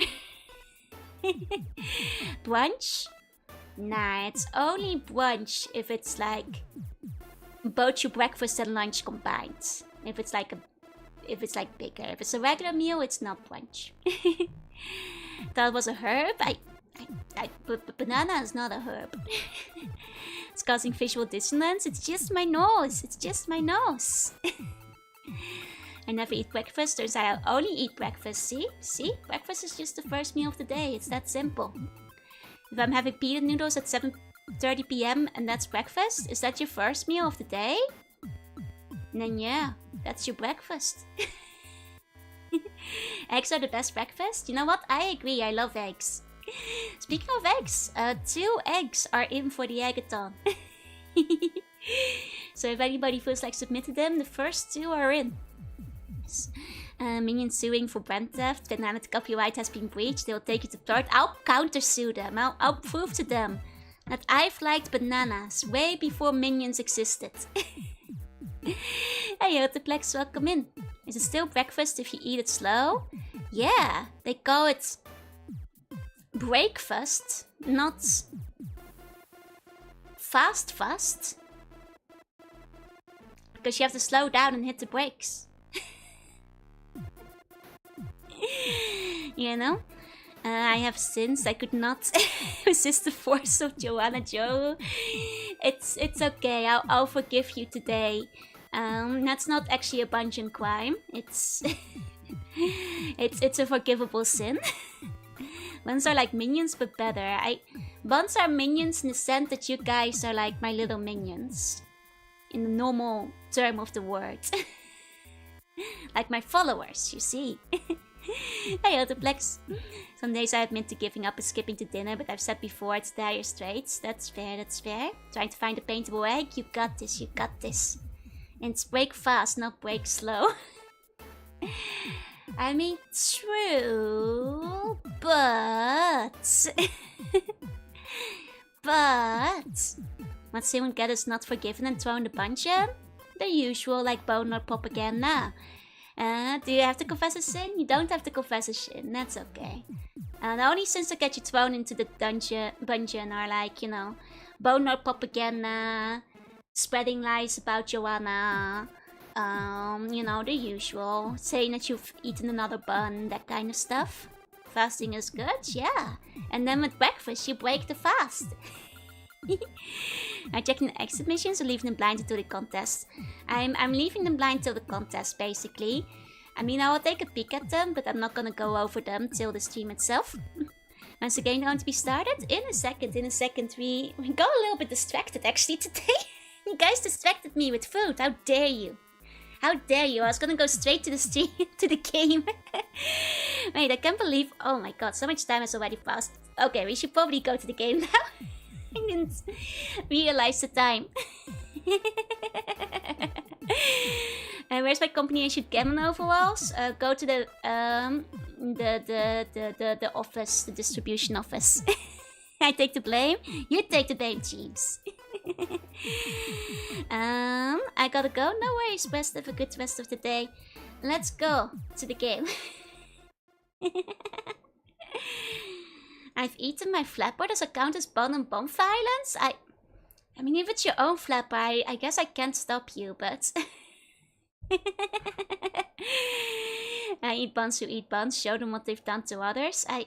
Brunch? Nah, it's only brunch if it's like both your breakfast and lunch combined. If it's like bigger. If it's a regular meal, it's not brunch. That was a herb. But banana is not a herb. It's causing visual dissonance. It's just my nose. It's just my nose. I never eat breakfast. Turns out I only eat breakfast. See? Breakfast is just the first meal of the day. It's that simple. If I'm having pita noodles at 7:30 p.m. and that's breakfast, is that your first meal of the day? And then yeah, that's your breakfast. Eggs are the best breakfast? You know what? I agree. I love eggs. Speaking of eggs, 2 eggs are in for the eggathon. So if anybody feels like submitting them, the first 2 are in. Minions suing for brand theft. Banana copyright has been breached. They'll take you to court. I'll counter-sue them. I'll prove to them that I've liked bananas way before Minions existed. Hey, Hoteplex, welcome in. Is it still breakfast if you eat it slow? Yeah, they call it breakfast, not fast. Because you have to slow down and hit the brakes. You know? I have sins. I could not resist the force of Joanna Joe. It's okay. I'll forgive you today. That's not actually a bungeon crime. It's it's a forgivable sin. Buns are like minions, but better. Buns are minions in the sense that you guys are like my little minions, in the normal term of the word. Like my followers, you see. Hey, Autoplex. Some days I admit to giving up and skipping to dinner, but I've said before it's dire straits. That's fair. Trying to find a paintable egg. You got this. And it's break fast, not break slow. I mean, true, but... Matsui get is not forgiven and thrown the bungeon? The usual, like bone or propaganda. Do you have to confess a sin? You don't have to confess a sin, that's okay. The only sins that get you thrown into the bungeon are like, you know, bone or propaganda, spreading lies about Joanna, you know, the usual, saying that you've eaten another bun, that kind of stuff. Fasting is good, yeah. And then with breakfast, you break the fast. I'm checking the exit missions or leaving them blind until the contest. I'm leaving them blind till the contest, basically. I mean, I will take a peek at them, but I'm not gonna go over them till the stream itself. Once again, going to be started in a second. We got a little bit distracted actually today. You guys distracted me with food. How dare you? How dare you? I was gonna go straight to the stream, to the game. Wait, I can't believe... Oh my god, so much time has already passed. Okay, we should probably go to the game now. I didn't realize the time. Where's my company? I should gammon overalls. Go to the office, the distribution office. I take the blame. You take the blame, James. I gotta go. No worries. Best of a good rest of the day. Let's go to the game. I've eaten my flapper. Does it count as bun and bomb violence? I mean, if it's your own flapper, I guess I can't stop you, but... I eat buns who eat buns. Show them what they've done to others. I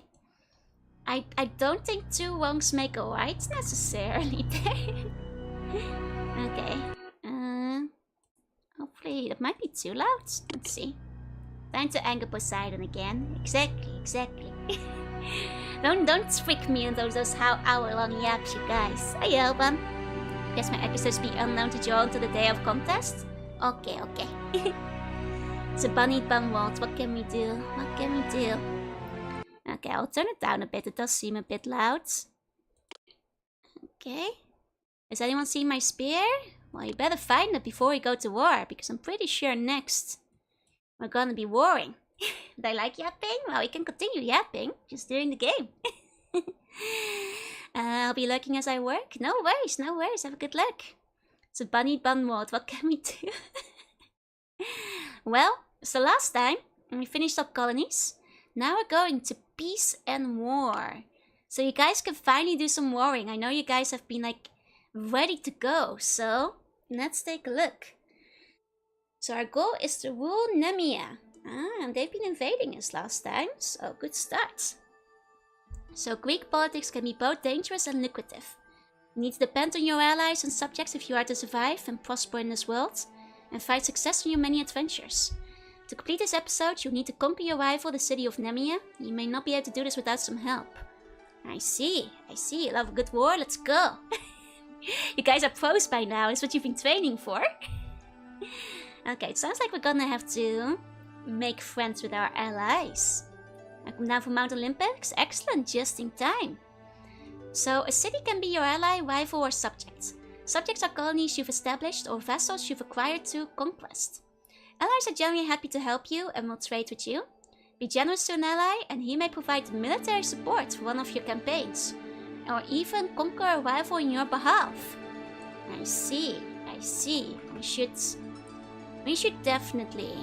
don't think 2 wrongs make a right necessarily there. Okay. Hopefully that might be too loud. Let's see. Time to anger Poseidon again. Exactly. Don't freak me in those hour-long yaps, you guys. Hey, Elban. Guess my accusers be unknown to Joe until the day of contest? Okay. It's a bunny bum world. What can we do? Okay, I'll turn it down a bit. It does seem a bit loud. Okay. Does anyone see my spear? Well, you better find it before we go to war, because I'm pretty sure next we're gonna be warring. Do I like yapping? Well, we can continue yapping, just during the game. I'll be lurking as I work. No worries. Have a good look. It's a bunny bun mode. What can we do? Well, it's the last time we finished up colonies. Now we're going to peace and war. So you guys can finally do some warring. I know you guys have been like ready to go. So let's take a look. So our goal is to rule Nemea. And they've been invading us last time. So good start. So Greek politics can be both dangerous and lucrative. You need to depend on your allies and subjects if you are to survive and prosper in this world, and find success in your many adventures. To complete this episode, you'll need to conquer your rival, the city of Nemea. You may not be able to do this without some help. I see. You love a good war, let's go. You guys are pros by now, it's what you've been training for. Okay, it sounds like we're gonna have to make friends with our allies. I come down from Mount Olympus. Excellent, just in time. So, a city can be your ally, rival, or subject. Subjects are colonies you've established or vassals you've acquired through conquest. Allies are generally happy to help you and will trade with you. Be generous to an ally and he may provide military support for one of your campaigns. Or even conquer a rival in your behalf. I see. We should definitely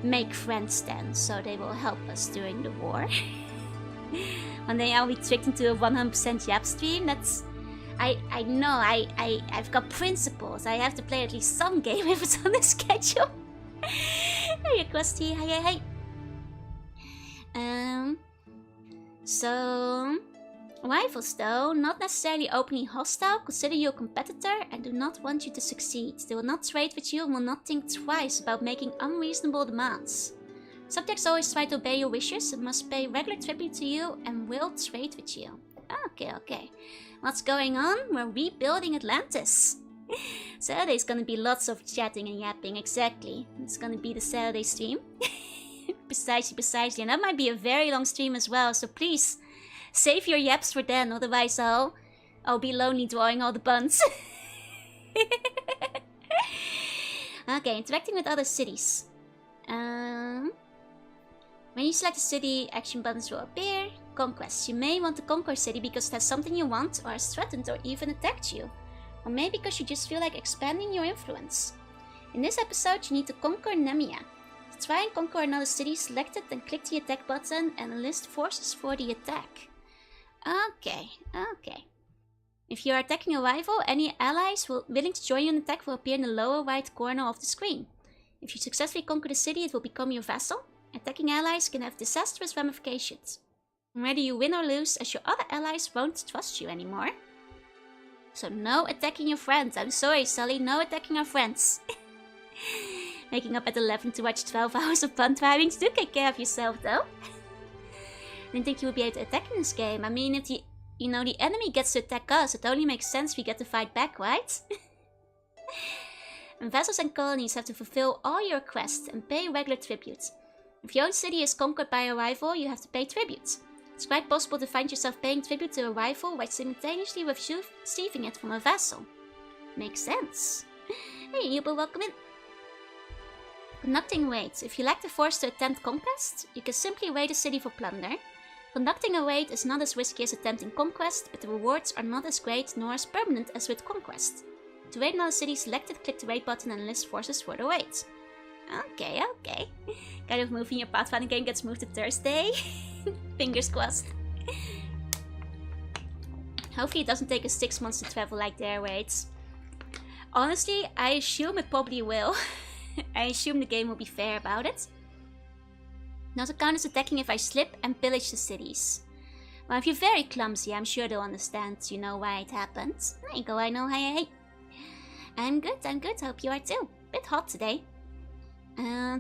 make friends then, so they will help us during the war. One day I'll be tricked into a 100% Yap stream. That's... I know, I've got principles. I have to play at least some game if it's on the schedule. Hey, Krusty, hey. So... Rivals though, not necessarily openly hostile, consider you a competitor and do not want you to succeed. They will not trade with you and will not think twice about making unreasonable demands. Subjects always try to obey your wishes and must pay regular tribute to you and will trade with you. Okay. What's going on? We're rebuilding Atlantis. Saturday's gonna be lots of chatting and yapping, exactly. It's gonna be the Saturday stream. Precisely. And that might be a very long stream as well, so please... save your yaps for then, otherwise I'll be lonely drawing all the buns. Okay, interacting with other cities. When you select a city, action buttons will appear. Conquest. You may want to conquer a city because it has something you want, or has threatened or even attacked you. Or maybe because you just feel like expanding your influence. In this episode, you need to conquer Nemea. To try and conquer another city, select it and click the attack button and enlist forces for the attack. Okay. If you are attacking a rival, any allies willing to join you in attack will appear in the lower right corner of the screen. If you successfully conquer the city, it will become your vassal. Attacking allies can have disastrous ramifications. Whether you win or lose, as your other allies won't trust you anymore. So no attacking your friends. I'm sorry, Sully, no attacking our friends. Waking up at 11 to watch 12 hours of fun driving. Do take care of yourself, though. I didn't think you would be able to attack in this game. I mean, if the enemy gets to attack us, it only makes sense we get to fight back, right? And vassals and colonies have to fulfill all your quests and pay regular tribute. If your own city is conquered by a rival, you have to pay tribute. It's quite possible to find yourself paying tribute to a rival while simultaneously receiving it from a vassal. Makes sense. Hey, you'll be welcome in. Conducting raids. If you lack the force to attempt conquest, you can simply raid a city for plunder. Conducting a raid is not as risky as attempting conquest, but the rewards are not as great nor as permanent as with conquest. To raid another city, select it, click the raid button and enlist forces for the raid. Okay. Kind of moving your Pathfinder game gets moved to Thursday. Fingers crossed. Hopefully it doesn't take us 6 months to travel like their raids. Honestly, I assume it probably will. I assume the game will be fair about it. Not to count as attacking if I slip and pillage the cities. Well, if you're very clumsy, I'm sure they'll understand, you know why it happened. There you go, I know, hey. I'm good, hope you are too. Bit hot today.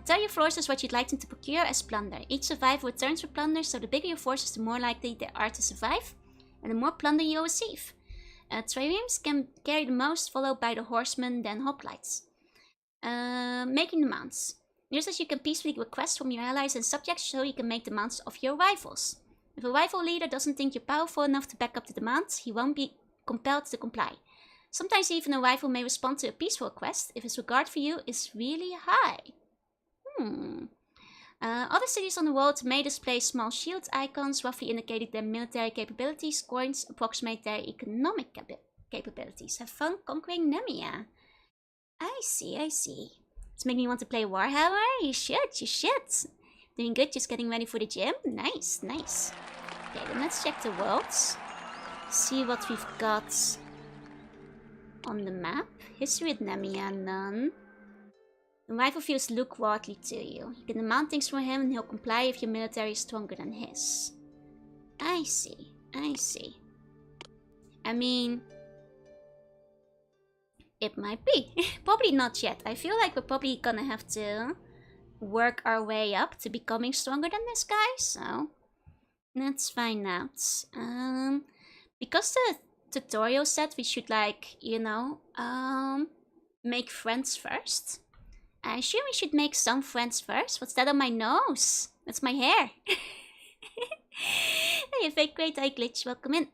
Tell your forces what you'd like them to procure as plunder. Each survivor returns for plunder, so the bigger your forces, the more likely they are to survive, and the more plunder you'll receive. Triremes can carry the most, followed by the horsemen, then hoplites. Making the mounts. Just as you can peacefully request from your allies and subjects, so you can make the mounts of your rivals. If a rival leader doesn't think you're powerful enough to back up the demands, he won't be compelled to comply. Sometimes even a rival may respond to a peaceful request if his regard for you is really high. Other cities on the world may display small shield icons, roughly indicating their military capabilities. Coins approximate their economic capabilities. Have fun conquering Nemia. I see. It's making me want to play Warhammer? You should. Doing good, just getting ready for the gym? Nice. Okay, then let's check the worlds. See what we've got on the map. History with Nemia, none. The rival feels lukewarmly to you. You can demand things from him and he'll comply if your military is stronger than his. I see. I mean, it might be. Probably not yet. I feel like we're probably gonna have to work our way up to becoming stronger than this guy, so let's find out. Because the tutorial said we should, like, you know, make friends first. I assume we should make some friends first. What's that on my nose? That's my hair. Hey, fake great eye glitch. Welcome in.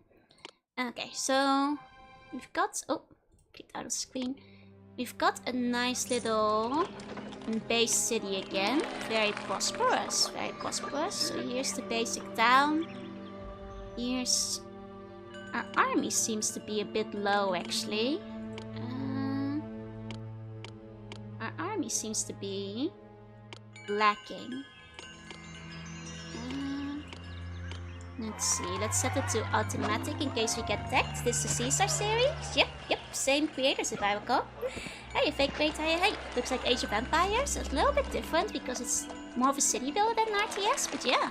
Okay, so we've got... Oh, clicked out of the screen. We've got a nice little base city again. Very prosperous. So here's the basic town. Here's... Our army seems to be a bit low, actually. Our army seems to be lacking. Let's see. Let's set it to automatic in case we get attacked. This is the Caesar series. Yep. Same creators, if I recall. Hey, fake great. Hey. Looks like Age of Empires. It's a little bit different because it's more of a city builder than RTS, but yeah.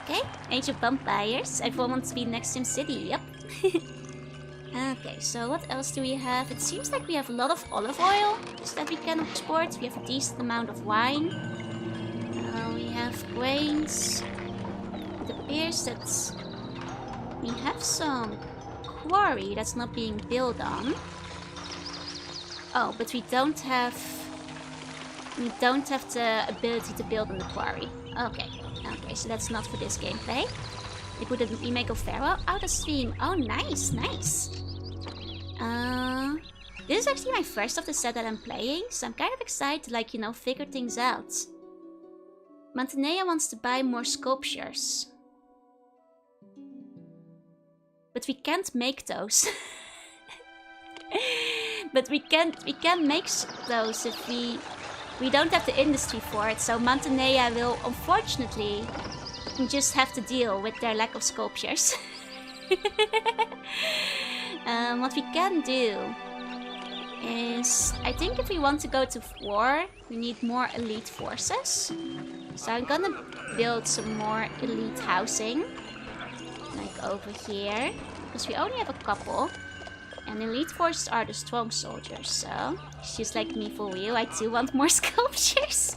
Okay, Age of Vampires. Everyone wants to be next Sim City, yep. Okay, so what else do we have? It seems like we have a lot of olive oil that we can export. We have a decent amount of wine. We have grains. It appears that we have some quarry that's not being built on. Oh, but we don't have the ability to build on the quarry. Okay, so that's not for this gameplay. They put a remake of Pharaoh out of Steam. Oh, nice. This is actually my first of the set that I'm playing, so I'm kind of excited to, like, you know, figure things out. Mantinea wants to buy more sculptures. But we can't make those. But we can't make those if we don't have the industry for it, so Mantinea will unfortunately just have to deal with their lack of sculptures. What we can do is, I think if we want to go to war, we need more elite forces. So I'm gonna build some more elite housing, like over here, because we only have a couple. And elite forces are the strong soldiers, so it's just like me for real. I do want more sculptures.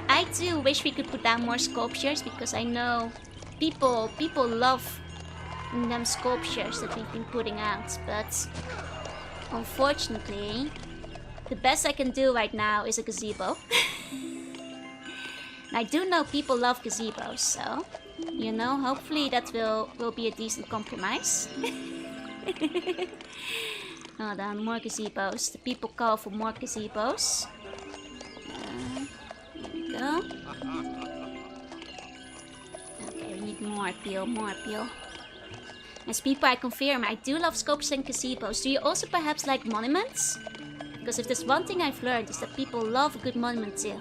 I do wish we could put down more sculptures, because I know people love them sculptures that we've been putting out. But unfortunately, the best I can do right now is a gazebo. I do know people love gazebos, so you know, hopefully that will be a decent compromise. Hold on, more gazebos. The people call for more gazebos. Here we go. Okay, we need more appeal. As people, I confirm, I do love sculptures and gazebos. Do you also perhaps like monuments? Because if there's one thing I've learned, is that people love a good monument too.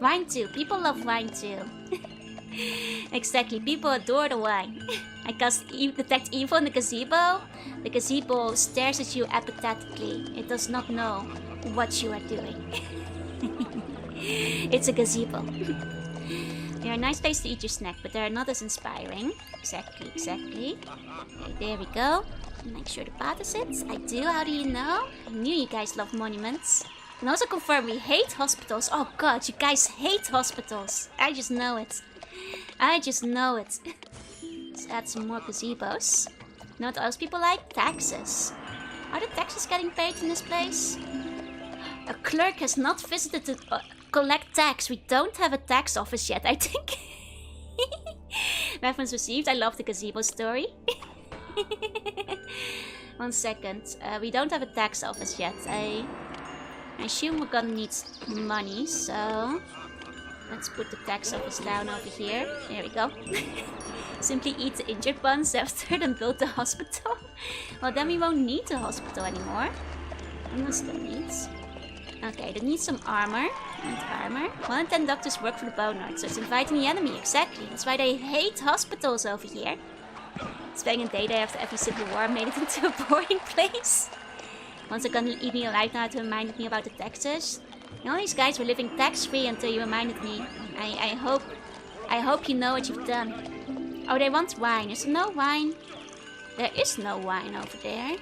Wine too. People love wine too. Exactly, people adore the wine. I cast detect evil in the gazebo. The gazebo stares at you apathetically. It does not know what you are doing. It's a gazebo. They're a nice place to eat your snack, but they're not as inspiring. Exactly. Okay, there we go. Make sure the path is it. I do, how do you know? I knew you guys love monuments. And also confirm we hate hospitals. Oh god, you guys hate hospitals. I just know it. Let's add some more gazebos. You know what else people like? Taxes. Are the taxes getting paid in this place? A clerk has not visited to collect tax. We don't have a tax office yet, I think. Reference received. I love the gazebo story. 1 second. We don't have a tax office yet. I assume we're gonna need money, so let's put the tax office down over here. There we go. Simply eat the injured ones after, then build the hospital. Well, then we won't need the hospital anymore. We still need. Okay, they need some armor. Armor. 1 in 10 doctors work for the Bone Lord, so it's inviting the enemy. Exactly. That's why they hate hospitals over here. Spending a day there after every civil war made it into a boring place. Once they're gonna eat me alive now to remind me about the taxes. And all these guys were living tax-free until you reminded me. I hope you know what you've done. Oh, they want wine. Is there no wine? There is no wine over there.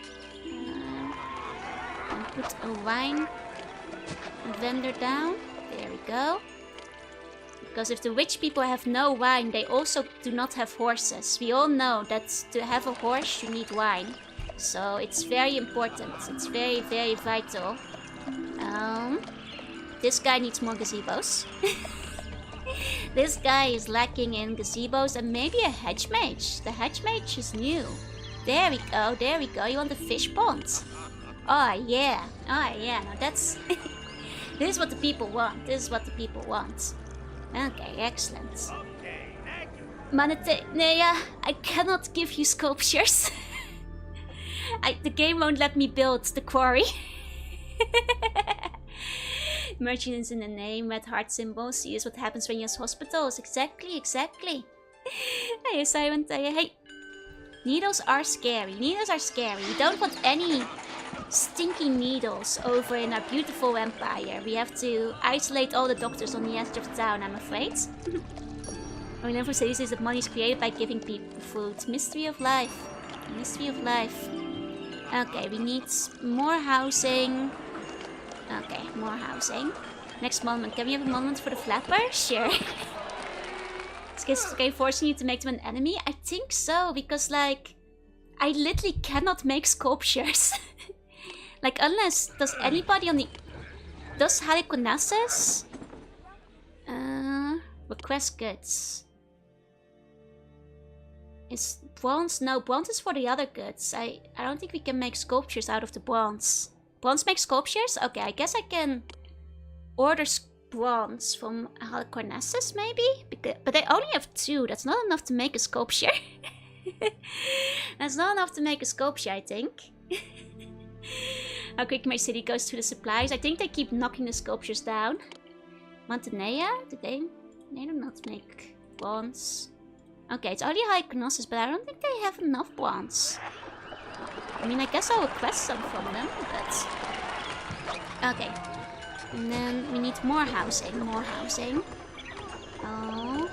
And put a wine vendor down. There we go. Because if the rich people have no wine, they also do not have horses. We all know that to have a horse, you need wine. So it's very important. It's very, very vital. This guy needs more gazebos. This guy is lacking in gazebos and maybe a hedge mage. The hedge mage is new. There we go, there we go. You want the fish pond? Oh yeah, oh yeah. Now that's... This is what the people want. This is what the people want. Okay, excellent. Manetneya, I cannot give you sculptures. The game won't let me build the quarry. Merchants in the name, red heart symbols. See, is what happens when you use hospitals. Exactly, exactly. Hey, Simon, hey. Needles are scary. Needles are scary. We don't want any stinky needles over in our beautiful empire. We have to isolate all the doctors on the edge of town, I'm afraid. Our never says is that money is created by giving people food. Mystery of life. Mystery of life. Okay, we need more housing. Okay, more housing. Next monument. Can we have a monument for the flapper? Sure. Is this game forcing you to make them an enemy? I think so, because like... I literally cannot make sculptures. Like, unless... Does anybody on the... Does Haliconassus? Request goods. Is bronze? No, bronze is for the other goods. I don't think we can make sculptures out of the bronze. Bronze makes sculptures? Okay, I guess I can order bronze from Haliconassus, maybe? But I only have 2. That's not enough to make a sculpture. That's not enough to make a sculpture, I think. How quick my city goes to the supplies. I think they keep knocking the sculptures down. Montenea? They do not make bronze. Okay, it's only Haliconassus, but I don't think they have enough bronze. I mean, I guess I'll request some from them, but... Okay. And then we need more housing, more housing. Oh.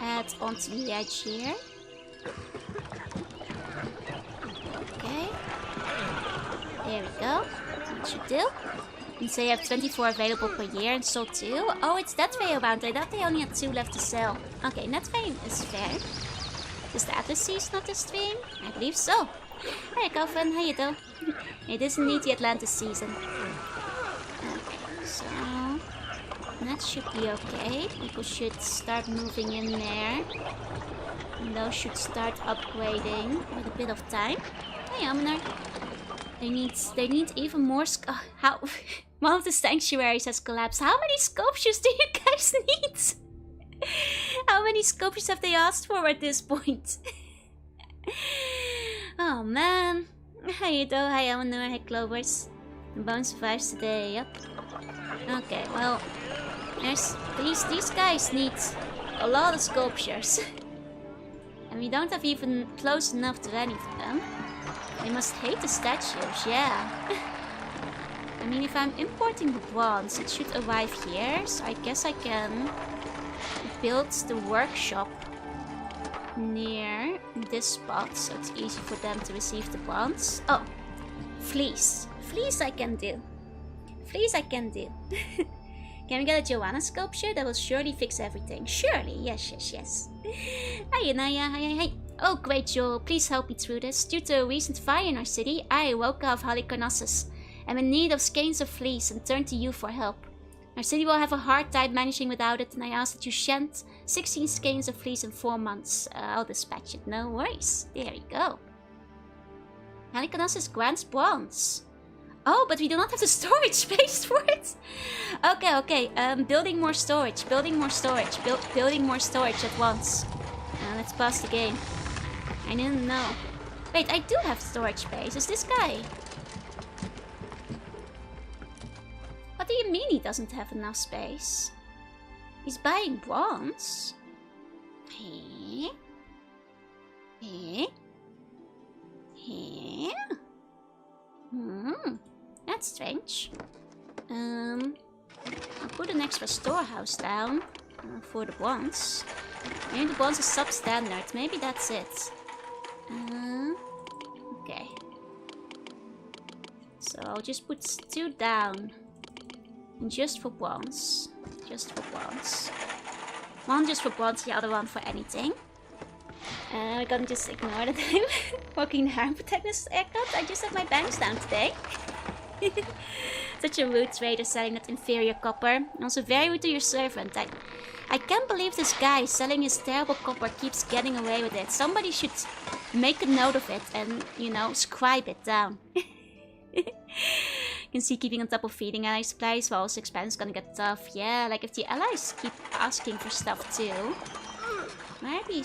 Add onto the edge here. Okay. There we go. That should do. And so you have 24 available per year and sold 2. Oh, it's that way around. I thought they only had 2 left to sell. Okay, that way is fair. Is the Atlas season not this stream? I believe so. Hey, girlfriend, how you doing? It is indeed the Atlantis season. Okay, so... That should be okay. People should start moving in there. And those should start upgrading with a bit of time. Hey, Amner. They need even more how... One of the sanctuaries has collapsed. How many sculptures do you guys need? How many sculptures have they asked for at this point? Oh man. How you doing? Hi Amner, hi Clovers. The bone survives today, yep. Okay, well... There's... These guys need a lot of sculptures. And we don't have even close enough to any of them. They must hate the statues, yeah. I mean, if I'm importing the bronze, it should arrive here. So I guess I can build the workshop near this spot. So it's easy for them to receive the bronze. Oh, fleece. Fleece I can do. Fleece I can do. Can we get a Joanna sculpture? That will surely fix everything. Surely, yes. Hi, Anaya, hi. Oh, great, Joel. Please help me through this. Due to a recent fire in our city, I, Woka of Halicarnassus, am in need of skeins of fleece and turn to you for help. Our city will have a hard time managing without it, and I ask that you shant 16 skeins of fleece in 4 months. I'll dispatch it, no worries. There we go. Halicarnassus grants bronze. Oh, but we do not have the storage space for it. Okay. Building more storage. Building more storage at once. Let's pause the game. I didn't know. Wait, I do have storage space. Is this guy? What do you mean he doesn't have enough space? He's buying bronze? Hey? That's strange. I'll put an extra storehouse down for the bronze. Maybe the bronze is substandard. Maybe that's it. Okay. So I'll just put 2 down. Just for bronze. One just for bronze, the other one for anything. We're gonna just ignore that I'm walking the harm protagonist haircut. I just had my bangs down today. Such a rude trader selling that inferior copper. Also very rude to your servant. I can't believe this guy selling his terrible copper keeps getting away with it. Somebody should make a note of it and, you know, scribe it down. You can see keeping on top of feeding ally supplies while also expansion's gonna get tough. Yeah, like if the allies keep asking for stuff too. Maybe...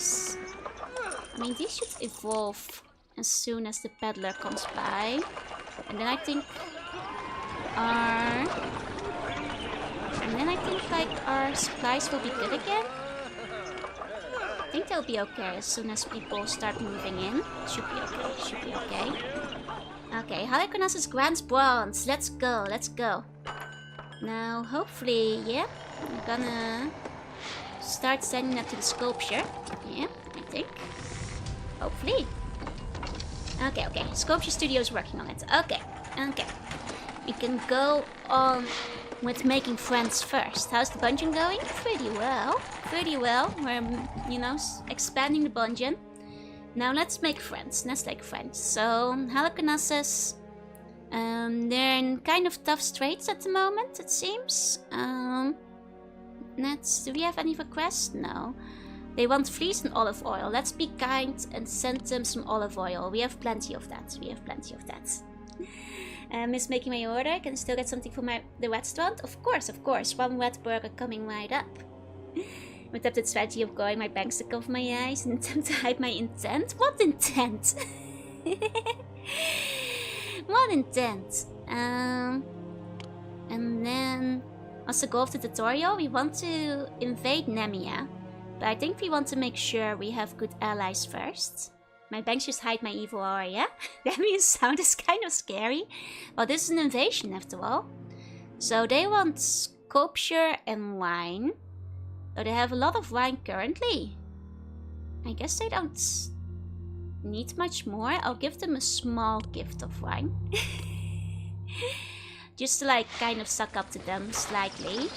I mean, these should evolve as soon as the peddler comes by. And then I think our supplies will be good again. I think they'll be okay as soon as people start moving in. Should be okay. Okay, Halicarnassus grants bronze. Let's go. Now, hopefully, yeah, I'm gonna start sending that to the sculpture. Yeah, I think. Hopefully. Okay. Sculpture Studio is working on it. Okay. We can go on with making friends first. How's the dungeon going? Pretty well. We're, you know, expanding the dungeon. Now let's make friends. So, Halicarnassus, they're in kind of tough straits at the moment, it seems. Do we have any requests? No. They want fleece and olive oil. Let's be kind and send them some olive oil. We have plenty of that. Miss making my order. Can I still get something for the restaurant? Of course. 1 wet burger coming right up. With the strategy of growing my bangs to cover my eyes and attempt to hide my intent. What intent? What intent? And then, as a goal of the tutorial, we want to invade Nemia. But I think we want to make sure we have good allies first. My bangs just hide my evil aura, yeah? Nemia's sound is kind of scary. Well, this is an invasion after all. So they want sculpture and wine. So they have a lot of wine currently. I guess they don't need much more. I'll give them a small gift of wine. Just to like kind of suck up to them slightly.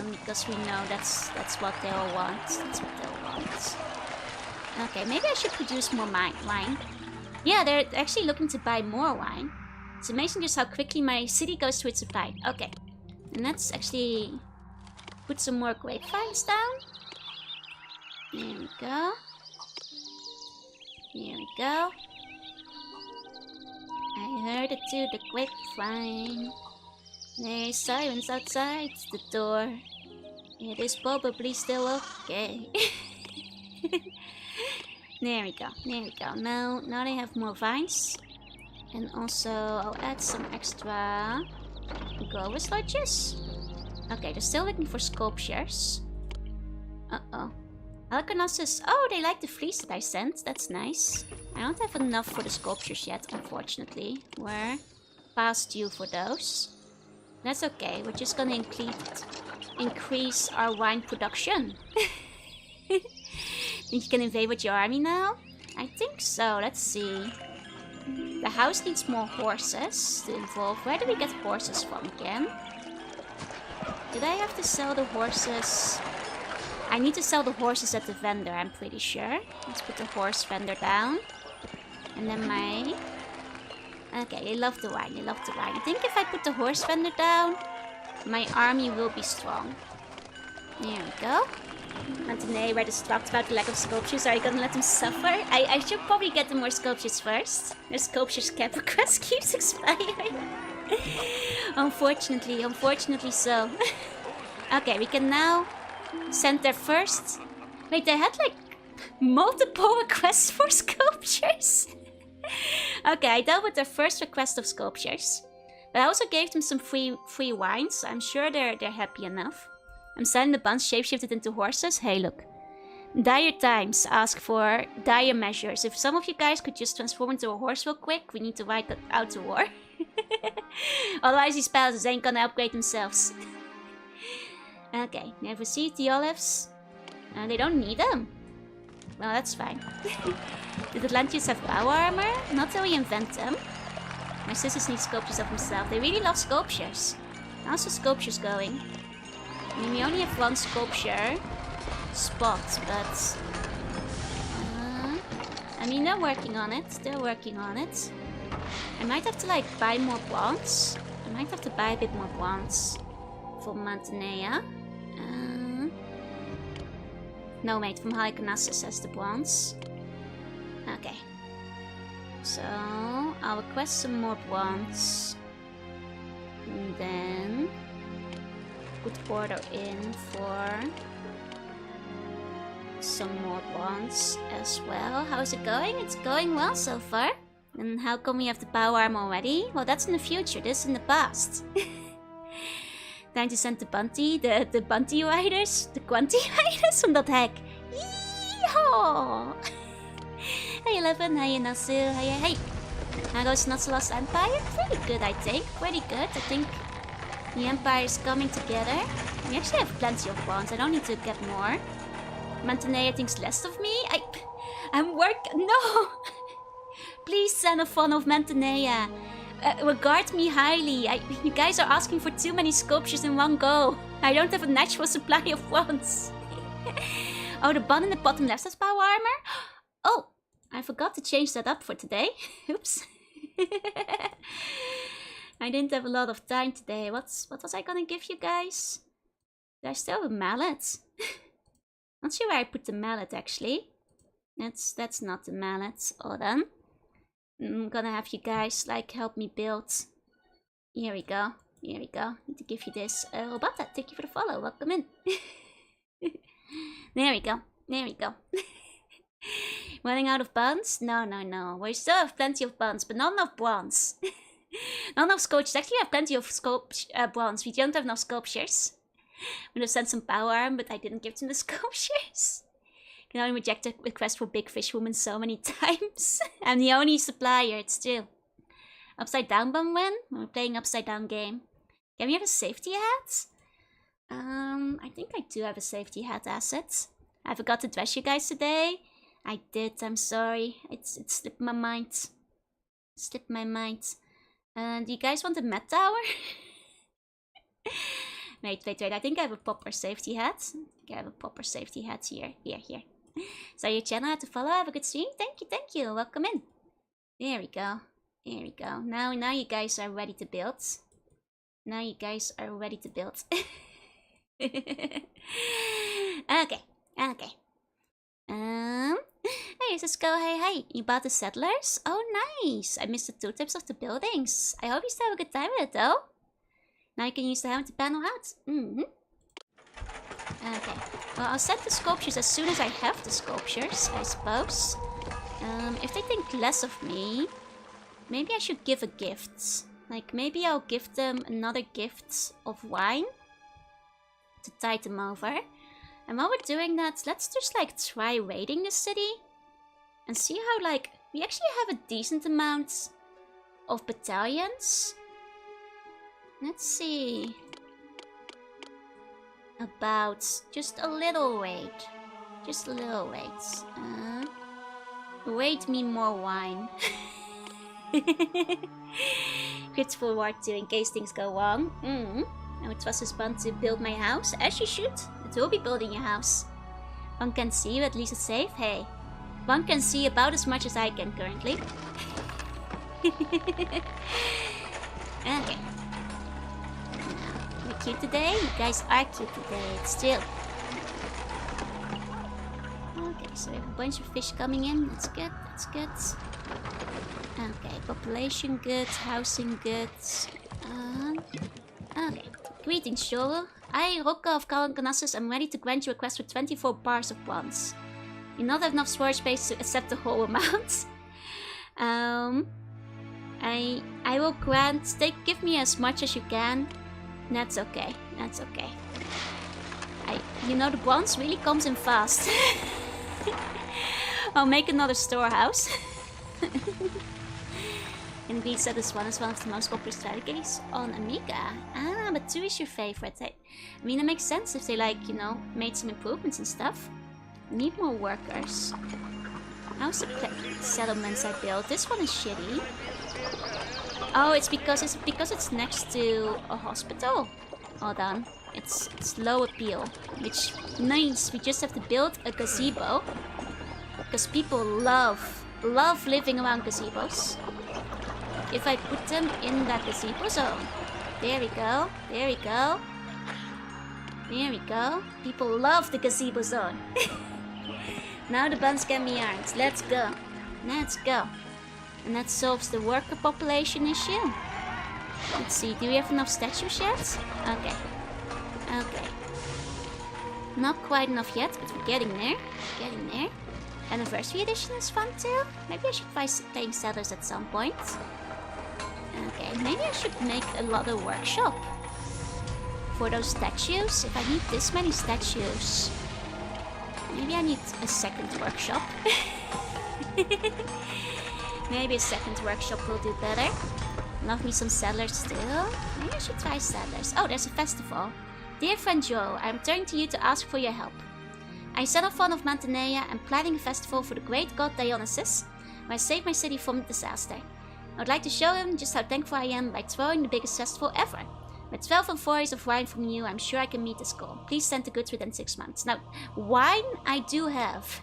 Because we know that's what they'll want. Okay, maybe I should produce more wine. Yeah, they're actually looking to buy more wine. It's amazing just how quickly my city goes through its supply. Okay, and let's actually put some more grapevines down. There we go. I heard it through the grapevine. There's sirens outside the door. It is probably still okay. There we go. Now they have more vines. And also, I'll add some extra grower sludges. Okay, they're still looking for sculptures. Uh-oh. Halicarnassus. Oh, they like the fleece that I sent. That's nice. I don't have enough for the sculptures yet, unfortunately. We're past due for those. That's okay. We're just gonna increase our wine production. Think you can invade with your army now? I think so. Let's see. The house needs more horses to involve. Where do we get horses from again? Did I have to sell the horses? I need to sell the horses at the vendor, I'm pretty sure. Let's put the horse vendor down. And then my... Okay, they love the wine, they love the wine. I think if I put the horse vendor down, my army will be strong. There we go. Montenay were distraught about the lack of sculptures. Are you gonna let them suffer? I should probably get them more sculptures first. Their sculptures cap request keeps expiring. Unfortunately so. Okay, we can now send their first... Wait, they had like multiple requests for sculptures. Okay, I dealt with their first request of sculptures. But I also gave them some free wines, so I'm sure they're happy enough. I'm sending the bunch shapeshifted into horses. Hey, look. Dire times ask for dire measures. If some of you guys could just transform into a horse real quick, we need to ride out to war. Otherwise these palaces ain't gonna upgrade themselves. Okay, they've received the olives. They don't need them. Well, that's fine. Did Atlantis have power armor? Not till we invent them. My sisters need sculptures of themselves. They really love sculptures. How's the sculptures going? I mean, we only have one sculpture spot, but... I mean, they're working on it. They're working on it. I might have to, like, buy more bronze. I might have to buy a bit more bronze for Mantinea. No, mate, from Halicarnassus has the bronze. Okay. So, I'll request some more bronze. And then... put order in for... some more bronze as well. How's it going? It's going well so far. And how come we have the power armor already? Well, that's in the future. This is in the past. Time to send the Bunty, the Bunty riders, the Quanti riders from that heck. Yeehaw! Hey Eleven, hey Nasu, hey. How goes Not So Lost Empire? Pretty good, I think. Pretty good. I think the Empire is coming together. We actually have plenty of bonds. I don't need to get more. Mantinea thinks less of me. I'm no. Please, Xenophon of Mantinea. Regard me highly. You guys are asking for too many sculptures in one go. I don't have a natural supply of wands. Oh, the bun in the bottom left has power armor? Oh, I forgot to change that up for today. Oops. I didn't have a lot of time today. What was I gonna give you guys? Do I still have a mallet? Not sure where I put the mallet actually. That's not the mallet. Hold on. I'm gonna have you guys like help me build. Here we go. Here we go. Need to give you this. Robata, thank you for the follow. Welcome in. There we go. There we go. Running out of buns? No. We still have plenty of buns, but not enough bronze. Not enough sculptures. Actually, we have plenty of bronze. We don't have enough sculptures. I'm gonna send some power arm, but I didn't give them the sculptures. Can only reject a request for Big Fish Woman so many times. I'm the only supplier, it's true. Upside down bum when? We're playing upside down game. Can we have a safety hat? I think I do have a safety hat asset. I forgot to dress you guys today. I did, I'm sorry. It slipped my mind. Slipped my mind. Do you guys want a Met Tower? Wait. I think I have a proper safety hat. I have a proper safety hat here. Here. So your channel had to follow. Have a good stream. Thank you. Welcome in. There we go. Now you guys are ready to build. Okay. Hey, Cisco, hey. You bought the settlers? Oh, nice. I missed the two tips of the buildings. I hope you still have a good time with it, though. Now you can use the hammer to panel out. Okay. Well, I'll set the sculptures as soon as I have the sculptures, I suppose. If they think less of me, maybe I should give a gift. Like, maybe I'll give them another gift of wine to tide them over. And while we're doing that, let's just, like, try raiding the city. And see how, like, we actually have a decent amount of battalions. Let's see. About just a little raid. Just a little raid. Raid me more wine. Crits for war too, in case things go wrong. I would trust this one to build my house, as you should. It will be building your house. One can see you, at least it's safe. Hey, one can see about as much as I can currently. Okay. We're cute today? You guys are cute today. It's chill. Okay, so we have a bunch of fish coming in. That's good. That's good. Okay, population good. Housing good. Okay. Greetings, Shoro. I, Rocca of Kalkanassus, am ready to grant your request for 24 bars of bronze. You not have enough storage space to accept the whole amount. I will grant. Give me as much as you can. That's okay. That's okay. You know, the bronze really comes in fast. I'll make another storehouse. Indeed, said this one is one of the most popular strategies on Amiga. Ah, but 2 is your favorite. I mean, it makes sense if they, like, you know, made some improvements and stuff. Need more workers. How's the settlements I built? This one is shitty. Oh, it's because it's next to a hospital. Hold on. It's low appeal, which means we just have to build a gazebo. Because people love living around gazebos. If I put them in that gazebo zone. There we go. There we go. There we go. People love the gazebo zone. Now the buns can be earned. Let's go. Let's go. And that solves the worker population issue. Let's see. Do we have enough statues yet? Okay. Okay. Not quite enough yet, but we're getting there. Getting there. Anniversary edition is fun too. Maybe I should try playing settlers at some point. Okay, maybe I should make a lot of workshop for those statues. If I need this many statues, maybe I need a second workshop. Maybe a second workshop will do better. Love me some settlers too. Maybe I should try settlers. Oh, there's a festival. Dear friend Joe, I'm turning to you to ask for your help. I set off one of Mantinea and planning a festival for the great god Dionysus, where I saved my city from disaster. I would like to show him just how thankful I am by throwing the biggest festival ever. With 12 amphoras of wine from you, I'm sure I can meet this goal. Please send the goods within 6 months. Now, wine I do have.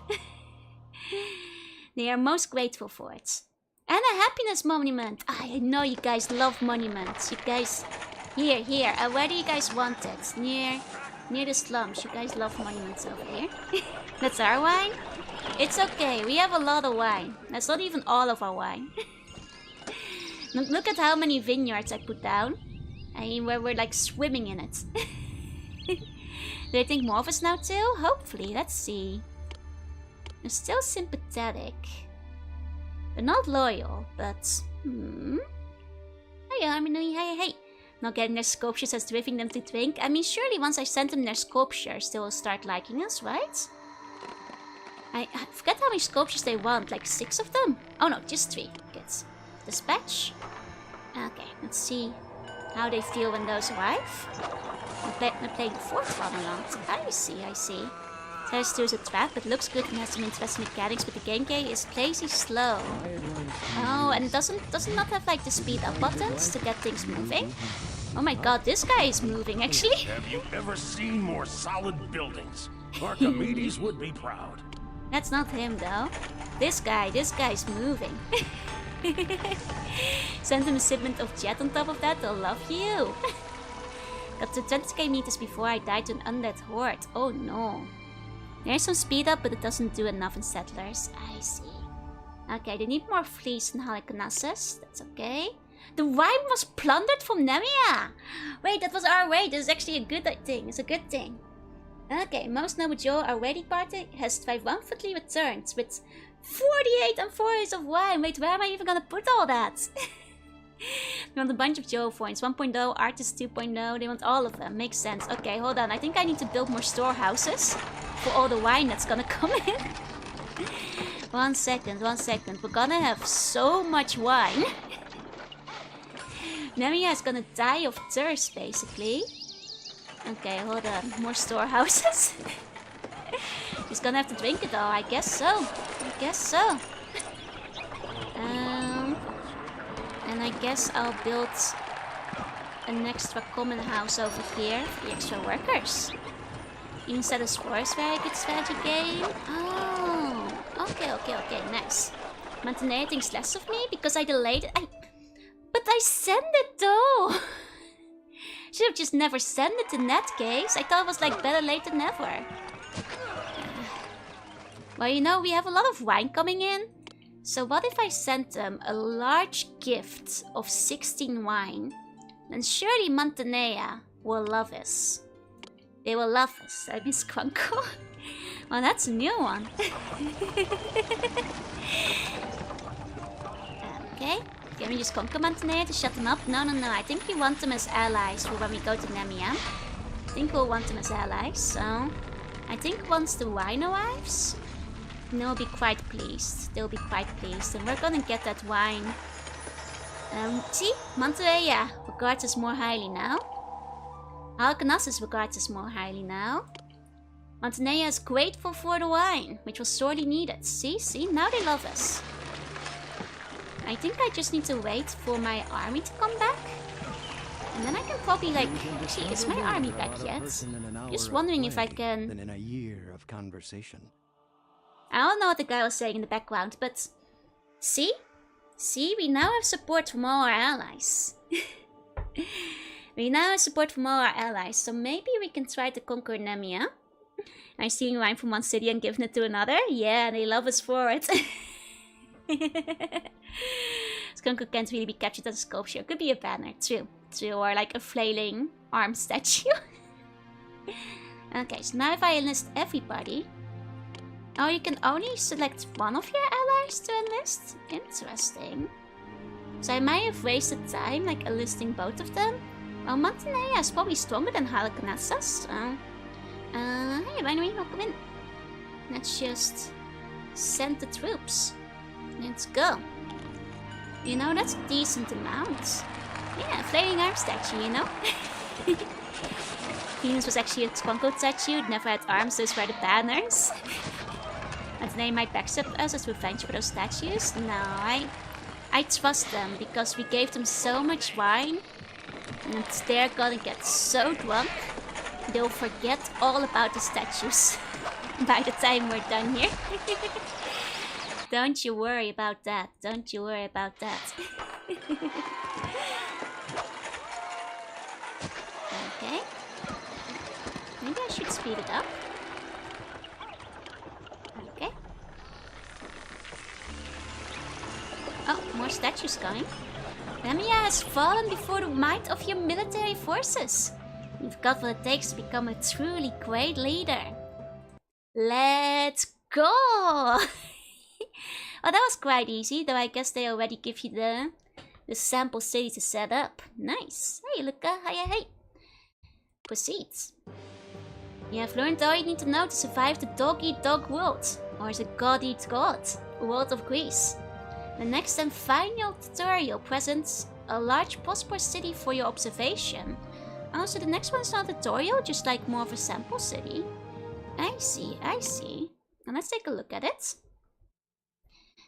They are most grateful for it. And a happiness monument. I know you guys love monuments. You guys... Here. Where do you guys want it? Near the slums. You guys love monuments over here. That's our wine? It's okay. We have a lot of wine. That's not even all of our wine. Look at how many vineyards I put down. I mean, where we're like swimming in it. Do they think more of us now too? Hopefully. Let's see. They're still sympathetic. They're not loyal, but... Hey, Harmony. Hey. Not getting their sculptures as driving them to drink. I mean, surely once I send them their sculptures, they will start liking us, right? I forget how many sculptures they want. Like 6 of them? Oh no, just 3. Good. Dispatch. Okay, let's see how they feel when those arrive. I'm playing the 4th one along. I see. Terrace 2 is a trap. It looks good and has some interesting mechanics, but the gameplay is crazy slow. Oh, and doesn't not have like the speed up buttons to get things moving? Oh my god, this guy is moving actually. Have you ever seen more solid buildings? Archimedes would be proud. That's not him though. This guy's moving. Send him a shipment of jet on top of that, they'll love you. Got to 20k meters before I died to an undead horde. Oh no. There's some speed up, but it doesn't do enough in settlers. I see. Okay, they need more fleas in Halicarnassus. That's okay. The wine was plundered from Nemia! Wait, that was our way. This is actually a good thing. It's a good thing. Okay, most noble Joe, our wedding party, has triumphantly returned with 48 amphoras of wine. Wait, where am I even gonna put all that? They want a bunch of Joe points. 1.0, Artist 2.0. They want all of them. Makes sense. Okay, hold on. I think I need to build more storehouses for all the wine that's gonna come in. 1 second. We're gonna have so much wine. Nemia is gonna die of thirst, basically. Okay, hold on. More storehouses. He's gonna have to drink it all. I guess so. And I guess I'll build an extra common house over here for the extra workers. Instead of spores, very good strategy game. Oh, okay, nice. Mantenea thinks less of me because I delayed it. But I sent it though! Should have just never sent it in that case. I thought it was like better late than never. Well, you know, we have a lot of wine coming in. So what if I sent them a large gift of 16 wine? Then surely Mantenea will love us. They will love us. I miss Quanko. Well, that's a new one. Okay. Can we just conquer Mantenea to shut them up? No. I think we want them as allies for when we go to Nemia. I think we'll want them as allies. So, I think once the wine arrives, they'll be quite pleased. And we're gonna get that wine. See? Mantenea regards us more highly now. Alcanassus regards us more highly now. Mantenea is grateful for the wine, which was sorely needed. See? Now they love us. I think I just need to wait for my army to come back. And then I can probably like... Actually, is my army back yet? Just wondering if I can... In a year of conversation. I don't know what the guy was saying in the background, but... See? We now have support from all our allies. So maybe we can try to conquer Nemia. I'm stealing wine from one city and giving it to another. Yeah, they love us for it. Skunko can't really be captured as a sculpture. Could be a banner, true. Or like a flailing arm statue. Okay, so now if I enlist everybody... Oh, you can only select one of your allies to enlist? Interesting. So I might have wasted time, like, enlisting both of them. Well, Mantenea is probably stronger than Halicarnassus, so... Hey, Binary, welcome in. Let's just... send the troops. Let's go. You know, that's a decent amount. Yeah, flailing arm statue, you know? Venus was actually a Squonko statue, never had arms, those were the banners. And they might backstep us as revenge for those statues. No, I trust them because we gave them so much wine. And they're gonna get so drunk, they'll forget all about the statues by the time we're done here. Don't you worry about that. Okay. Maybe I should speed it up. Okay. Oh, more statues coming. Nemia has fallen before the might of your military forces. You've got what it takes to become a truly great leader. Let's go! Oh, that was quite easy, though I guess they already give you the sample city to set up. Nice. Hey, Luca. Hey. Proceed. You have learned all you need to know to survive the dog-eat-dog world. Or is it God-eat-God? World of Greece. The next and final tutorial presents a large prosperous city for your observation. Oh, so the next one's not a tutorial, just like more of a sample city. I see. Now let's take a look at it.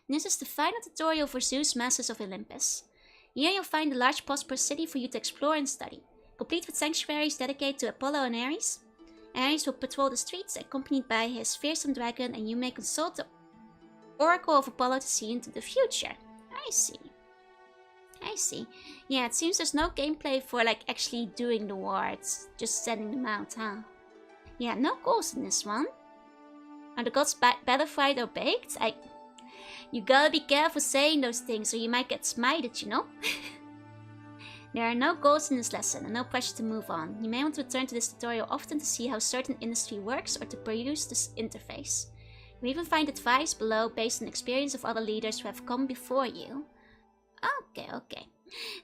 This is the final tutorial for Zeus Masters of Olympus. Here you'll find a large prosperous city for you to explore and study, complete with sanctuaries dedicated to Apollo and Ares. Ares will patrol the streets accompanied by his fearsome dragon, and you may consult the Oracle of Apollo to see into the future. I see. Yeah, it seems there's no gameplay for like actually doing the war, it's just sending them out, huh? Yeah, no goals in this one. Are the gods better fried or baked? You gotta be careful saying those things or you might get smited, you know? There are no goals in this lesson and no pressure to move on. You may want to return to this tutorial often to see how certain industry works or to peruse this interface. You even find advice below based on experience of other leaders who have come before you. Okay.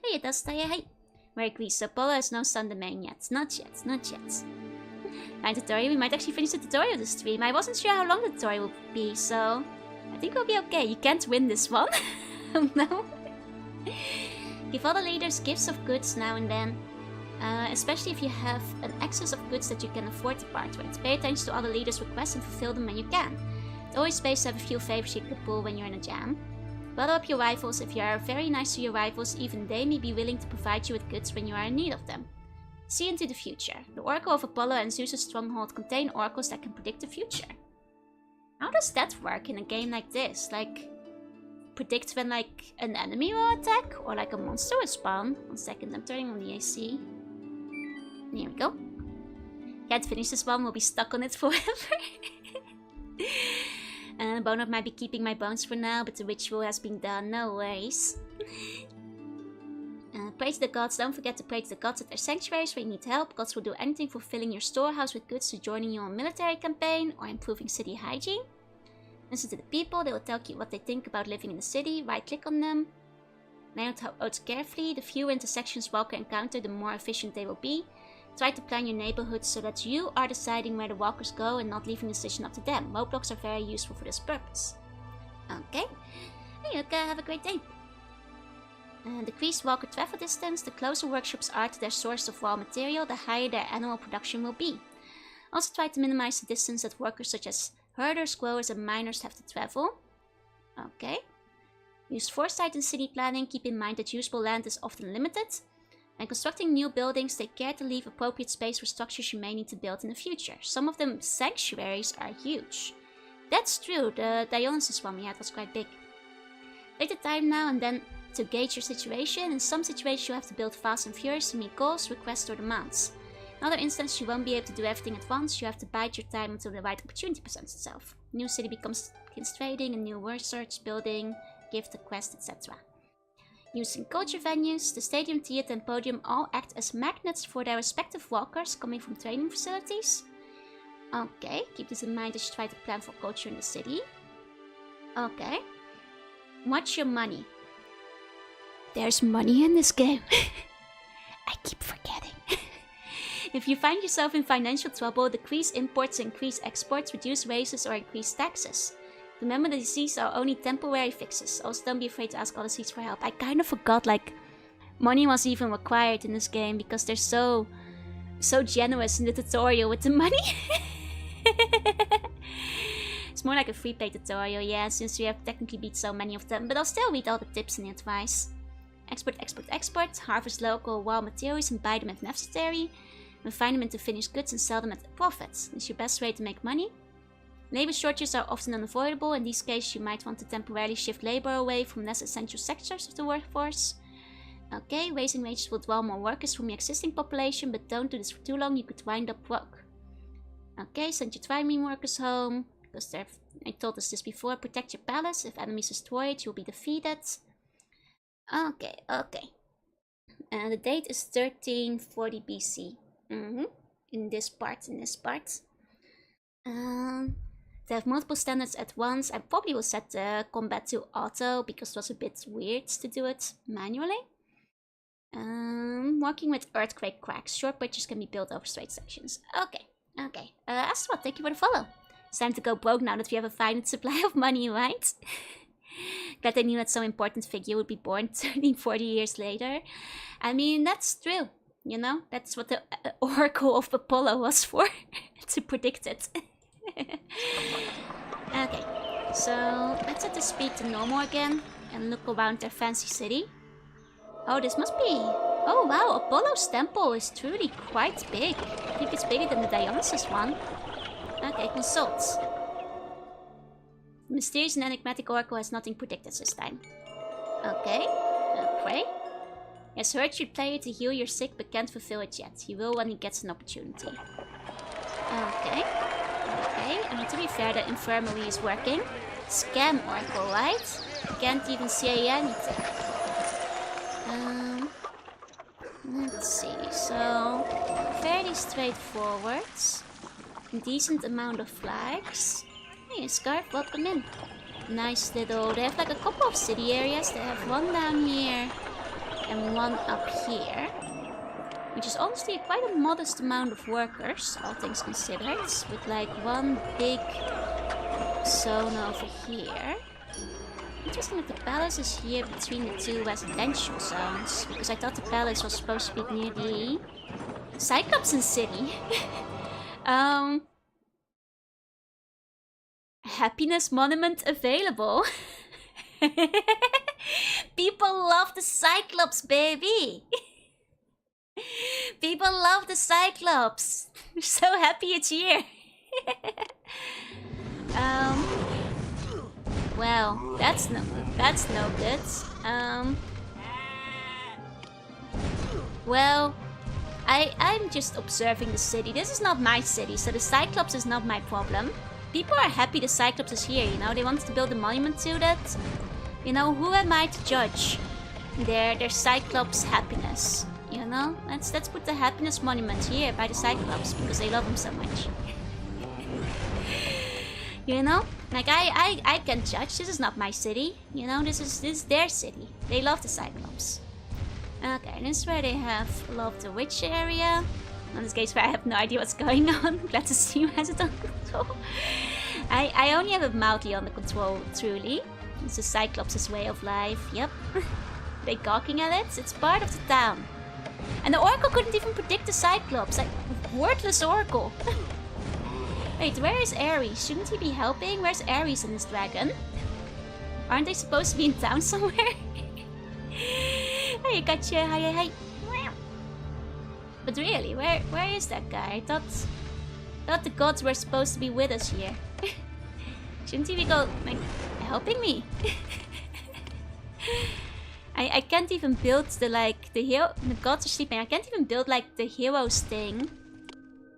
Hey, it does hey. Very Greece, so Apollo has no sun domain yet. Not yet. Fine tutorial, we might actually finish the tutorial this stream. I wasn't sure how long the tutorial would be, so I think we'll be okay. You can't win this one. Oh no. Give other leaders gifts of goods now and then. Especially if you have an excess of goods that you can afford to part with. Pay attention to other leaders' requests and fulfill them when you can. It always pays to have a few favors you can pull when you're in a jam. Butter up your rivals. If you are very nice to your rivals, even they may be willing to provide you with goods when you are in need of them. See into the future. The Oracle of Apollo and Zeus' stronghold contain oracles that can predict the future. How does that work in a game like this? Like, predict when like an enemy will attack or like a monster will spawn? 1 second, I'm turning on the AC. Here we go. Can't finish this one, we'll be stuck on it forever. Boner might be keeping my bones for now, but the ritual has been done, no worries. Pray to the gods. Don't forget to pray to the gods at their sanctuaries where you need help. Gods will do anything from filling your storehouse with goods to joining you on a military campaign or improving city hygiene. Listen to the people. They will tell you what they think about living in the city. Right click on them. Layout oats carefully. The fewer intersections walker encounter, the more efficient they will be. Try to plan your neighborhood so that you are deciding where the walkers go and not leaving the decision up to them. Roadblocks are very useful for this purpose. Okay. Hey, okay, have a great day. Decrease walker travel distance. The closer workshops are to their source of raw material, the higher their annual production will be. Also try to minimize the distance that workers such as herders, growers and miners have to travel. Okay. Use foresight in city planning. Keep in mind that usable land is often limited. And constructing new buildings, take care to leave appropriate space for structures you may need to build in the future. Some of them sanctuaries are huge. That's true, the Dionysus one we had was quite big. Take the time now and then to gauge your situation. In some situations you have to build fast and furious to meet goals, requests or demands. In other instances you won't be able to do everything at once. You have to bide your time until the right opportunity presents itself. New city begins trading, a new research, building, gift, a quest, etc. Using culture venues, the stadium, theatre and podium all act as magnets for their respective walkers coming from training facilities. Okay, keep this in mind as you try to plan for culture in the city. Okay. Watch your money. There's money in this game. I keep forgetting. If you find yourself in financial trouble, decrease imports, increase exports, reduce wages or increase taxes. Remember that these are only temporary fixes. Also don't be afraid to ask other seats for help. I kind of forgot like money was even required in this game because they're so generous in the tutorial with the money. It's more like a free play tutorial, yeah, since we have technically beat so many of them, but I'll still read all the tips and advice. Export, export, export. Harvest local raw materials and buy them if necessary. Refine them into finished goods and sell them at a profit. This is your best way to make money. Labor shortages are often unavoidable. In these cases, you might want to temporarily shift labor away from less essential sectors of the workforce. Okay, raising wages will draw more workers from your existing population, but don't do this for too long, you could wind up broke. Okay, send your trimene workers home, because I told us this before. Protect your palace. If enemies destroy it, you'll be defeated. Okay, okay. And the date is 1340 BC. In this part. They have multiple standards at once. I probably will set the combat to auto because it was a bit weird to do it manually. Working with earthquake cracks. Short bridges can be built over straight sections. Okay, okay. Astro, thank you for the follow. It's time to go broke now that we have a finite supply of money, right? Glad I knew that some important figure would be born 40 years later. I mean, that's true. You know, that's what the Oracle of Apollo was for. To predict it. Okay, so let's set the speed to normal again and look around their fancy city. Oh, this must be... Oh wow, Apollo's temple is truly quite big. I think it's bigger than the Dionysus one. Okay, consult. The mysterious and enigmatic oracle has nothing predicted this time. Okay, pray. He has heard your player to heal your sick but can't fulfill it yet. He will when he gets an opportunity. Okay. Okay, I mean to be fair, the infirmary is working. Scam oracle, right? Can't even say anything. Let's see, so fairly straightforward. Decent amount of flags. Hey, Scarf, welcome in. Nice little, they have like a couple of city areas. They have one down here and one up here. Which is honestly quite a modest amount of workers, all things considered. With like one big zone over here. Interesting that the palace is here between the two residential zones. Because I thought the palace was supposed to be near the Cyclopsan city. Happiness monument available. People love the Cyclops, baby. People love the Cyclops. So happy it's here. Well, that's no good. Well, I'm just observing the city. This is not my city, so the Cyclops is not my problem. People are happy the Cyclops is here, you know, they want to build a monument to that. You know, who am I to judge their Cyclops happiness? You know, let's put the happiness monument here by the Cyclops because they love him so much. You know, like I can judge. This is not my city. You know, this is their city. They love the Cyclops. Okay, this is where they have love the witch area. In this case, where I have no idea what's going on. Glad to see you has it under control. I only have it mildly under control, truly. It's the Cyclops' way of life. Yep. They gawking at it. It's part of the town. And the Oracle couldn't even predict the Cyclops. Like, worthless Oracle. Wait, where is Ares? Shouldn't he be helping? Where's Ares and his dragon? Aren't they supposed to be in town somewhere? Hey, gotcha. Hi. But really, where is that guy? I thought the gods were supposed to be with us here. Shouldn't he be like helping me? I can't even build the hero. The gods are sleeping. I can't even build like the heroes thing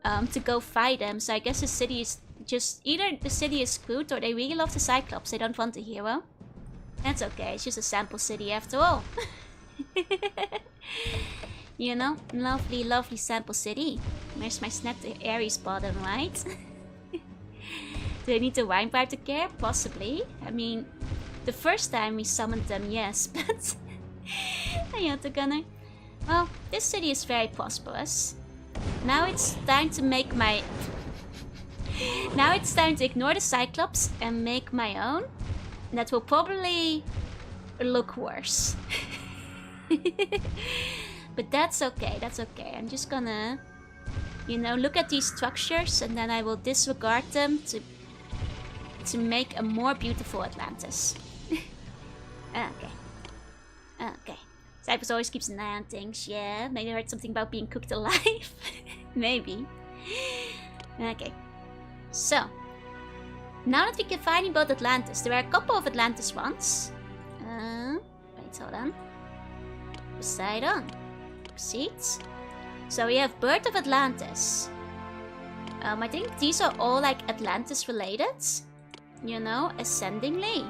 to go fight them. So I guess the city is just either the city is screwed or they really love the Cyclops. They don't want a hero. That's okay. It's just a sample city after all. You know, lovely, lovely sample city. Where's my snap to Ares bottom, right? Do they need the wine pipe to care? Possibly. I mean, the first time we summoned them, yes, but well, this city is very prosperous. Now it's time to make my... Now it's time to ignore the Cyclops and make my own. That will probably look worse. But that's okay, that's okay. I'm just gonna, you know, look at these structures and then I will disregard them to make a more beautiful Atlantis. Okay. Cypress always keeps an eye on things, yeah. Maybe I heard something about being cooked alive. Maybe. Okay. So, now that we can finally build Atlantis, there are a couple of Atlantis ones. Wait, hold on. Poseidon. Seeds. So we have Birth of Atlantis. I think these are all like Atlantis related. You know, ascendingly.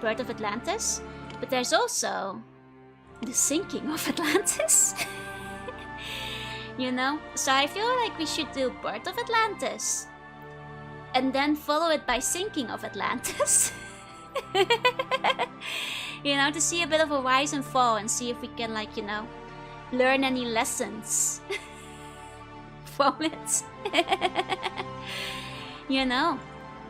Birth of Atlantis. But there's also the sinking of Atlantis. You know? So I feel like we should do Birth of Atlantis. And then follow it by sinking of Atlantis. You know, to see a bit of a rise and fall and see if we can, like, you know, learn any lessons from it. You know,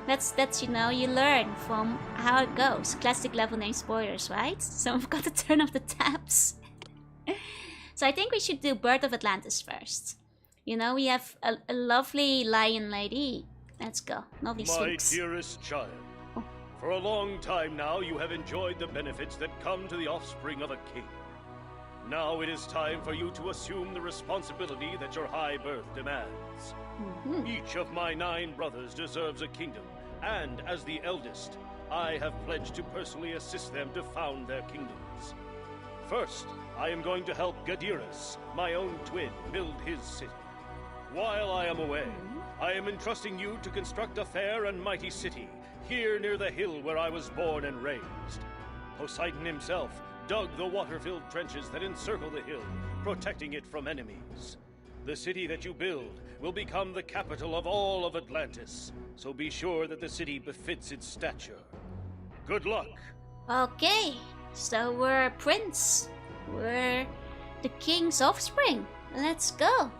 that's you know, you learn from how it goes. Classic level name spoilers, right? So I've got to turn off the tabs. So I think we should do Birth of Atlantis first. You know, we have a lovely lion lady. Let's go. Lovely Sphinx. My dearest child. For a long time now, you have enjoyed the benefits that come to the offspring of a king. Now it is time for you to assume the responsibility that your high birth demands. Each of my 9 brothers deserves a kingdom, and as the eldest, I have pledged to personally assist them to found their kingdoms. First, I am going to help Gadiras, my own twin, build his city. While I am away, I am entrusting you to construct a fair and mighty city, here near the hill where I was born and raised. Poseidon himself dug the water-filled trenches that encircle the hill, protecting it from enemies. The city that you build will become the capital of all of Atlantis, so be sure that the city befits its stature. Good luck! Okay, so we're a prince. We're the king's offspring. Let's go.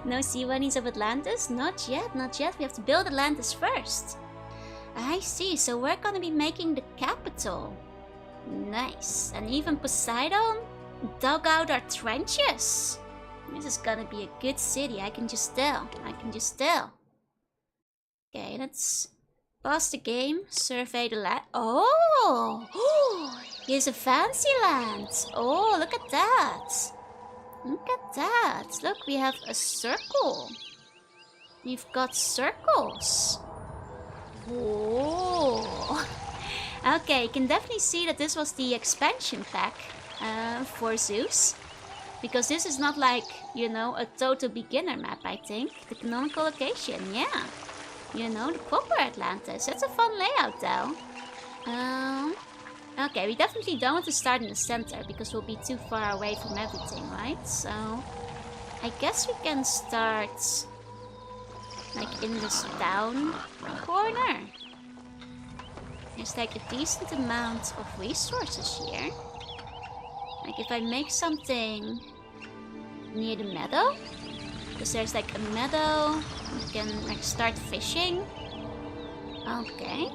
No sea bunnies of Atlantis? Not yet, not yet. We have to build Atlantis first. I see, so we're gonna be making the capital. Nice. And even Poseidon dug out our trenches. This is gonna be a good city, I can just tell. Okay, let's Pause the game, survey the land. Oh! Here's a fancy land. Oh, look at that. Look at that. Look, we have a circle. We've got circles. Oh. Okay, you can definitely see that this was the expansion pack for Zeus. Because this is not like, you know, a total beginner map, I think. The canonical location, yeah. You know, the proper Atlantis. It's a fun layout, though. Okay, we definitely don't want to start in the center because we'll be too far away from everything, right? So, I guess we can start like in this down corner. There's like a decent amount of resources here. Like if I make something near the meadow, because there's like a meadow, you can like start fishing. Okay.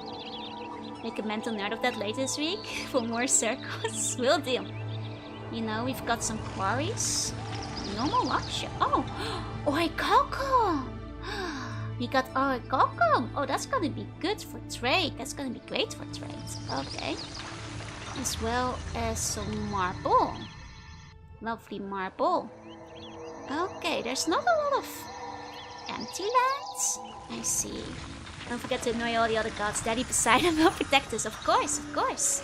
Make a mental note of that later this week for more circles. Will do. You know, we've got some quarries. Normal option. Oh, orichalcum. We got orichalcum. Oh, that's gonna be good for trade. That's gonna be great for trade. Okay. As well as some marble. Lovely marble. Okay, there's not a lot of empty lands. I see. Don't forget to annoy all the other gods. Daddy Poseidon will protect us. Of course, of course.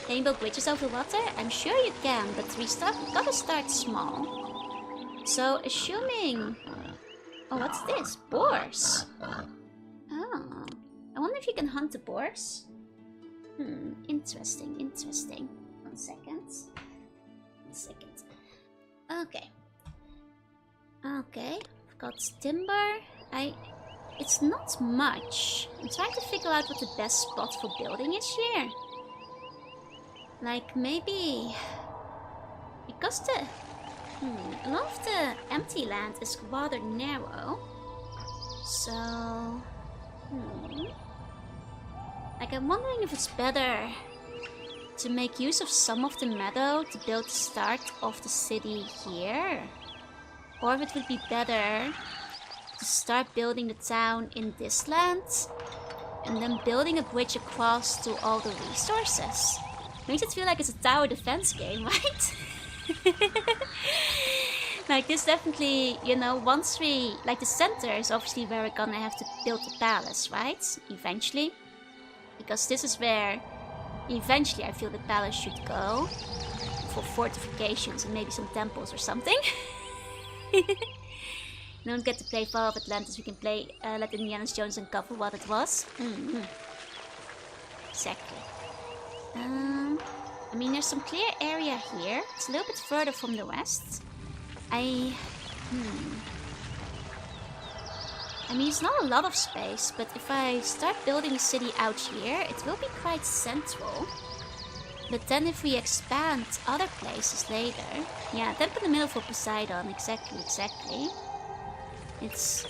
Can you build bridges over water? I'm sure you can, but we gotta start small. So, assuming... Oh, what's this? Boars. Oh. I wonder if you can hunt the boars. Interesting, interesting. 1 second. 1 second. Okay. Okay. I've got timber. It's not much. I'm trying to figure out what the best spot for building is here. Like, maybe... Because a lot of the empty land is rather narrow. So... Like, I'm wondering if it's better to make use of some of the meadow to build the start of the city here. Or if it would be better to start building the town in this land and then building a bridge across to all the resources. Makes it feel like it's a tower defense game, right? Like this definitely, you know, once we... Like the center is obviously where we're gonna have to build the palace, right? Eventually. Because this is where eventually I feel the palace should go. For fortifications and maybe some temples or something. Don't get to play Fall of Atlantis, we can play let Indiana Jones uncover what it was. Exactly. I mean, there's some clear area here. It's a little bit further from the west. I mean, it's not a lot of space, but if I start building a city out here, it will be quite central. But then if we expand other places later... Yeah, temp in the middle for Poseidon, exactly. It's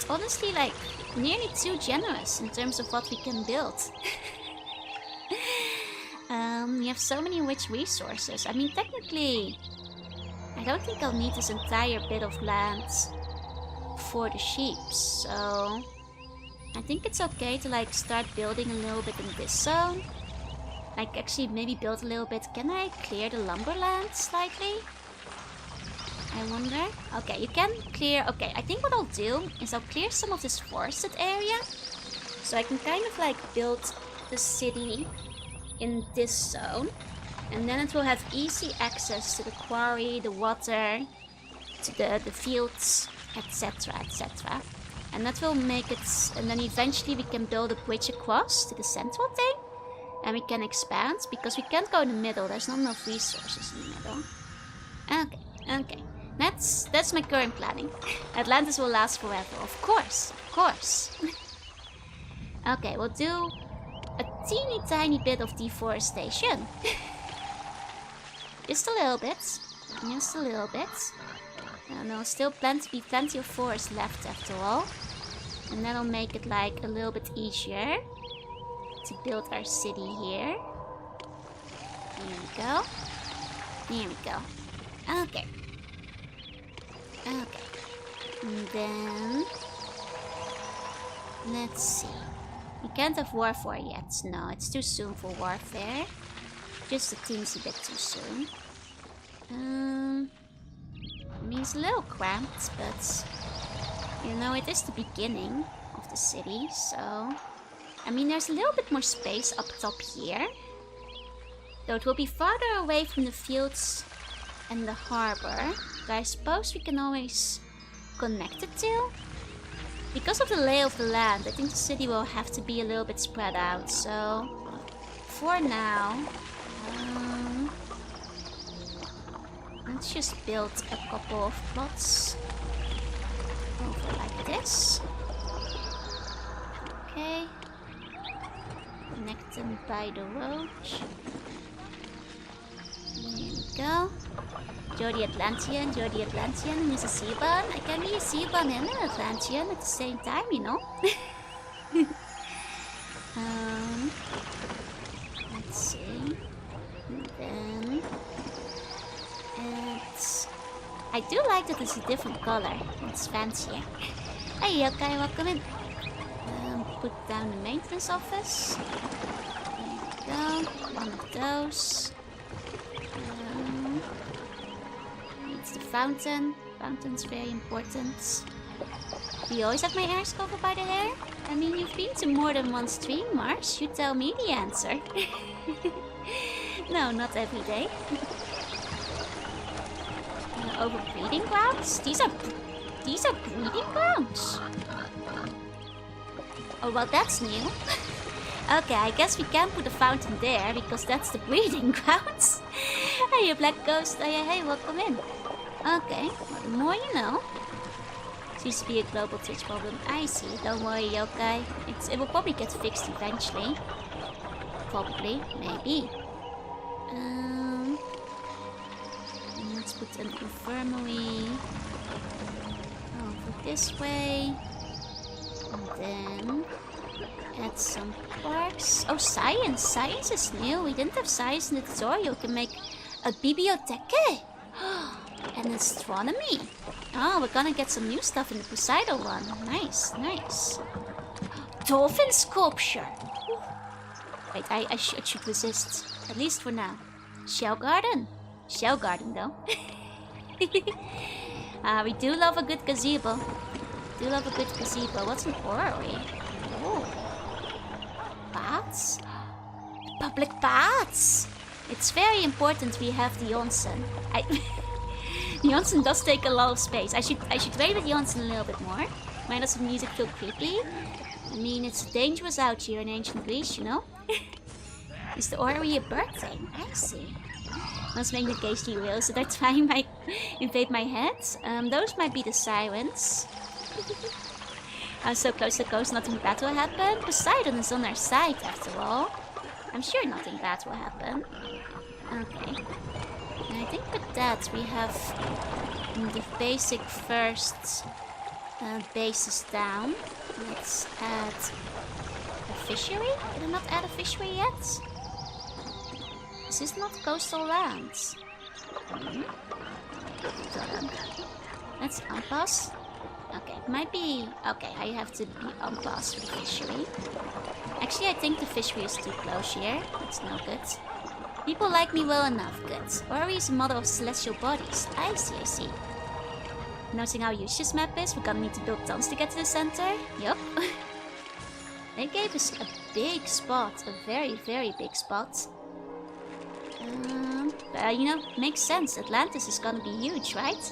honestly like nearly too generous in terms of what we can build. We have so many rich resources. I mean, technically, I don't think I'll need this entire bit of land for the sheep, so I think it's okay to like start building a little bit in this zone. Like actually maybe build a little bit. Can I clear the lumberland slightly? I wonder. Okay, you can clear. Okay, I think what I'll do is I'll clear some of this forested area. So I can kind of like build the city in this zone. And then it will have easy access to the quarry, the water, to the fields, etc, etc. And that will make it... And then eventually we can build a bridge across to the central thing. And we can expand, because we can't go in the middle. There's not enough resources in the middle. Okay. That's my current planning. Atlantis will last forever, of course. Okay, we'll do a teeny tiny bit of deforestation. Just a little bit. There'll still be plenty of forest left after all. And that'll make it like a little bit easier to build our city here. There we go. Okay. And then let's see. We can't have warfare yet. No, it's too soon for warfare. Just a teensy bit too soon. I mean, it's a little cramped, but you know, it is the beginning of the city, so I mean, there's a little bit more space up top here. Though it will be farther away from the fields and the harbor. But I suppose we can always connect the two. Because of the lay of the land, I think the city will have to be a little bit spread out. So, for now, let's just build a couple of plots over like this. Okay. Connect them by the road. Here we go. You're the Atlantean, you're the Atlantean, who's a Seaborn. I can be a Seaborn and an Atlantean at the same time, you know? Let's see. And then... I do like that it's a different color. It's fancier. Hey, okay, welcome in. Put down the maintenance office. There we go. One of those. It's the fountain. Fountain's very important. Do you always have my ears covered by the hair? I mean, you've been to more than one stream, Mars. You tell me the answer. No, not every day. Overbreeding grounds? These are breeding grounds. Oh, well, that's new. Okay, I guess we can't put a fountain there because that's the breeding grounds. Hey, you black ghost. Hey, welcome in. Okay, well, the more you know. Seems to be a global Twitch problem. I see. Don't worry, yokai. It will probably get fixed eventually. Probably, maybe. Let's put an infirmary over this way. And then add some parks. Oh, science! Science is new. We didn't have science in the tutorial. You can make a bibliotheque and astronomy. Oh, we're gonna get some new stuff in the Poseidon one. Nice, nice. Dolphin sculpture. Wait, I should resist. At least for now. Shell garden. Shell garden, though. We do love a good gazebo. What's an orrery? Oh. Baths? Public baths! It's very important we have the onsen. The onsen does take a lot of space. I should wait with the onsen a little bit more. Why does the music feel creepy? I mean, it's dangerous out here in ancient Greece, you know? Is the orrery a bird thing? I see. Must make the case real so that time might invade my head. Those might be the sirens. I'm so close to the coast, nothing bad will happen. Poseidon is on our side after all. I'm sure nothing bad will happen. Okay. And I think with that we have the basic first bases down. Let's add a fishery. Did I not add a fishery yet? Is this not coastal lands? Let's unpass. Okay, it might be... Okay, I have to be unpassed for the fishery. Actually, I think the fishery is too close here. It's no good. People like me well enough, good. Ori is a mother of celestial bodies. I see. Noticing how huge this map is, we're gonna need to build tons to get to the center. Yup. They gave us a big spot. A very, very big spot. But, you know, makes sense. Atlantis is gonna be huge, right?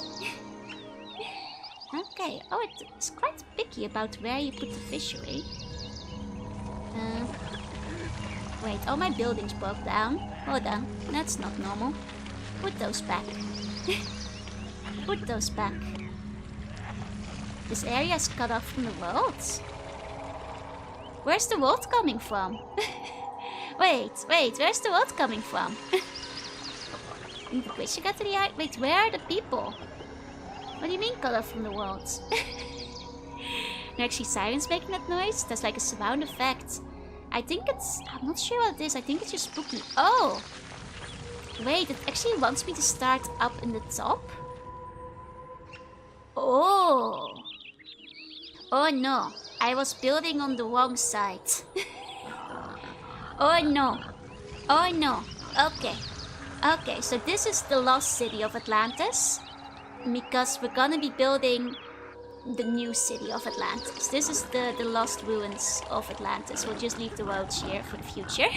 Okay. Oh, it's quite picky about where you put the fishery. Wait, all my buildings broke down. Hold on. That's not normal. Put those back. Put those back. This area is cut off from the world. Where's the world coming from? Wait, where's the world coming from? In the place you got to the eye. Wait, where are the people? What do you mean cut off from the world? Are actually sirens making that noise? That's like a sound effect. I think it's... I'm not sure what it is. I think it's just spooky. Oh! Wait, it actually wants me to start up in the top? Oh! Oh no. I was building on the wrong side. Oh no. Oh no. Okay. Okay, so this is the lost city of Atlantis. Because we're gonna be building the new city of Atlantis. This is the lost ruins of Atlantis. We'll just leave the roads here for the future.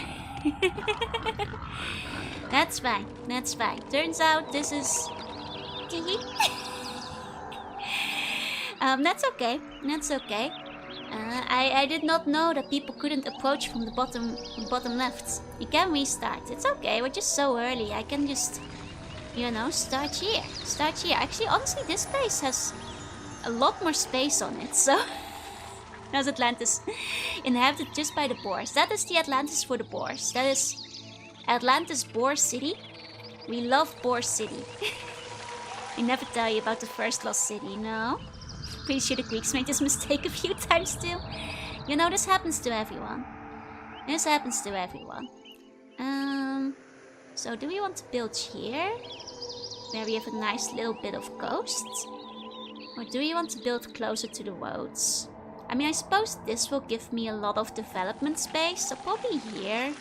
That's fine. That's fine. Turns out this is... that's okay. That's okay. I did not know that people couldn't approach from the bottom left. You can restart. It's okay. We're just so early. I can just, you know, start here. Start here. Actually, honestly, this place has a lot more space on it. So, there's Atlantis inhabited just by the boars. That is the Atlantis for the boars. That is Atlantis Boar City. We love Boar City. I never tell you about the first lost city, no? Pretty sure the Greeks made this mistake a few times too. You know, this happens to everyone. This happens to everyone. So do we want to build here? Where we have a nice little bit of coast? Or do we want to build closer to the roads? I mean, I suppose this will give me a lot of development space, so probably here.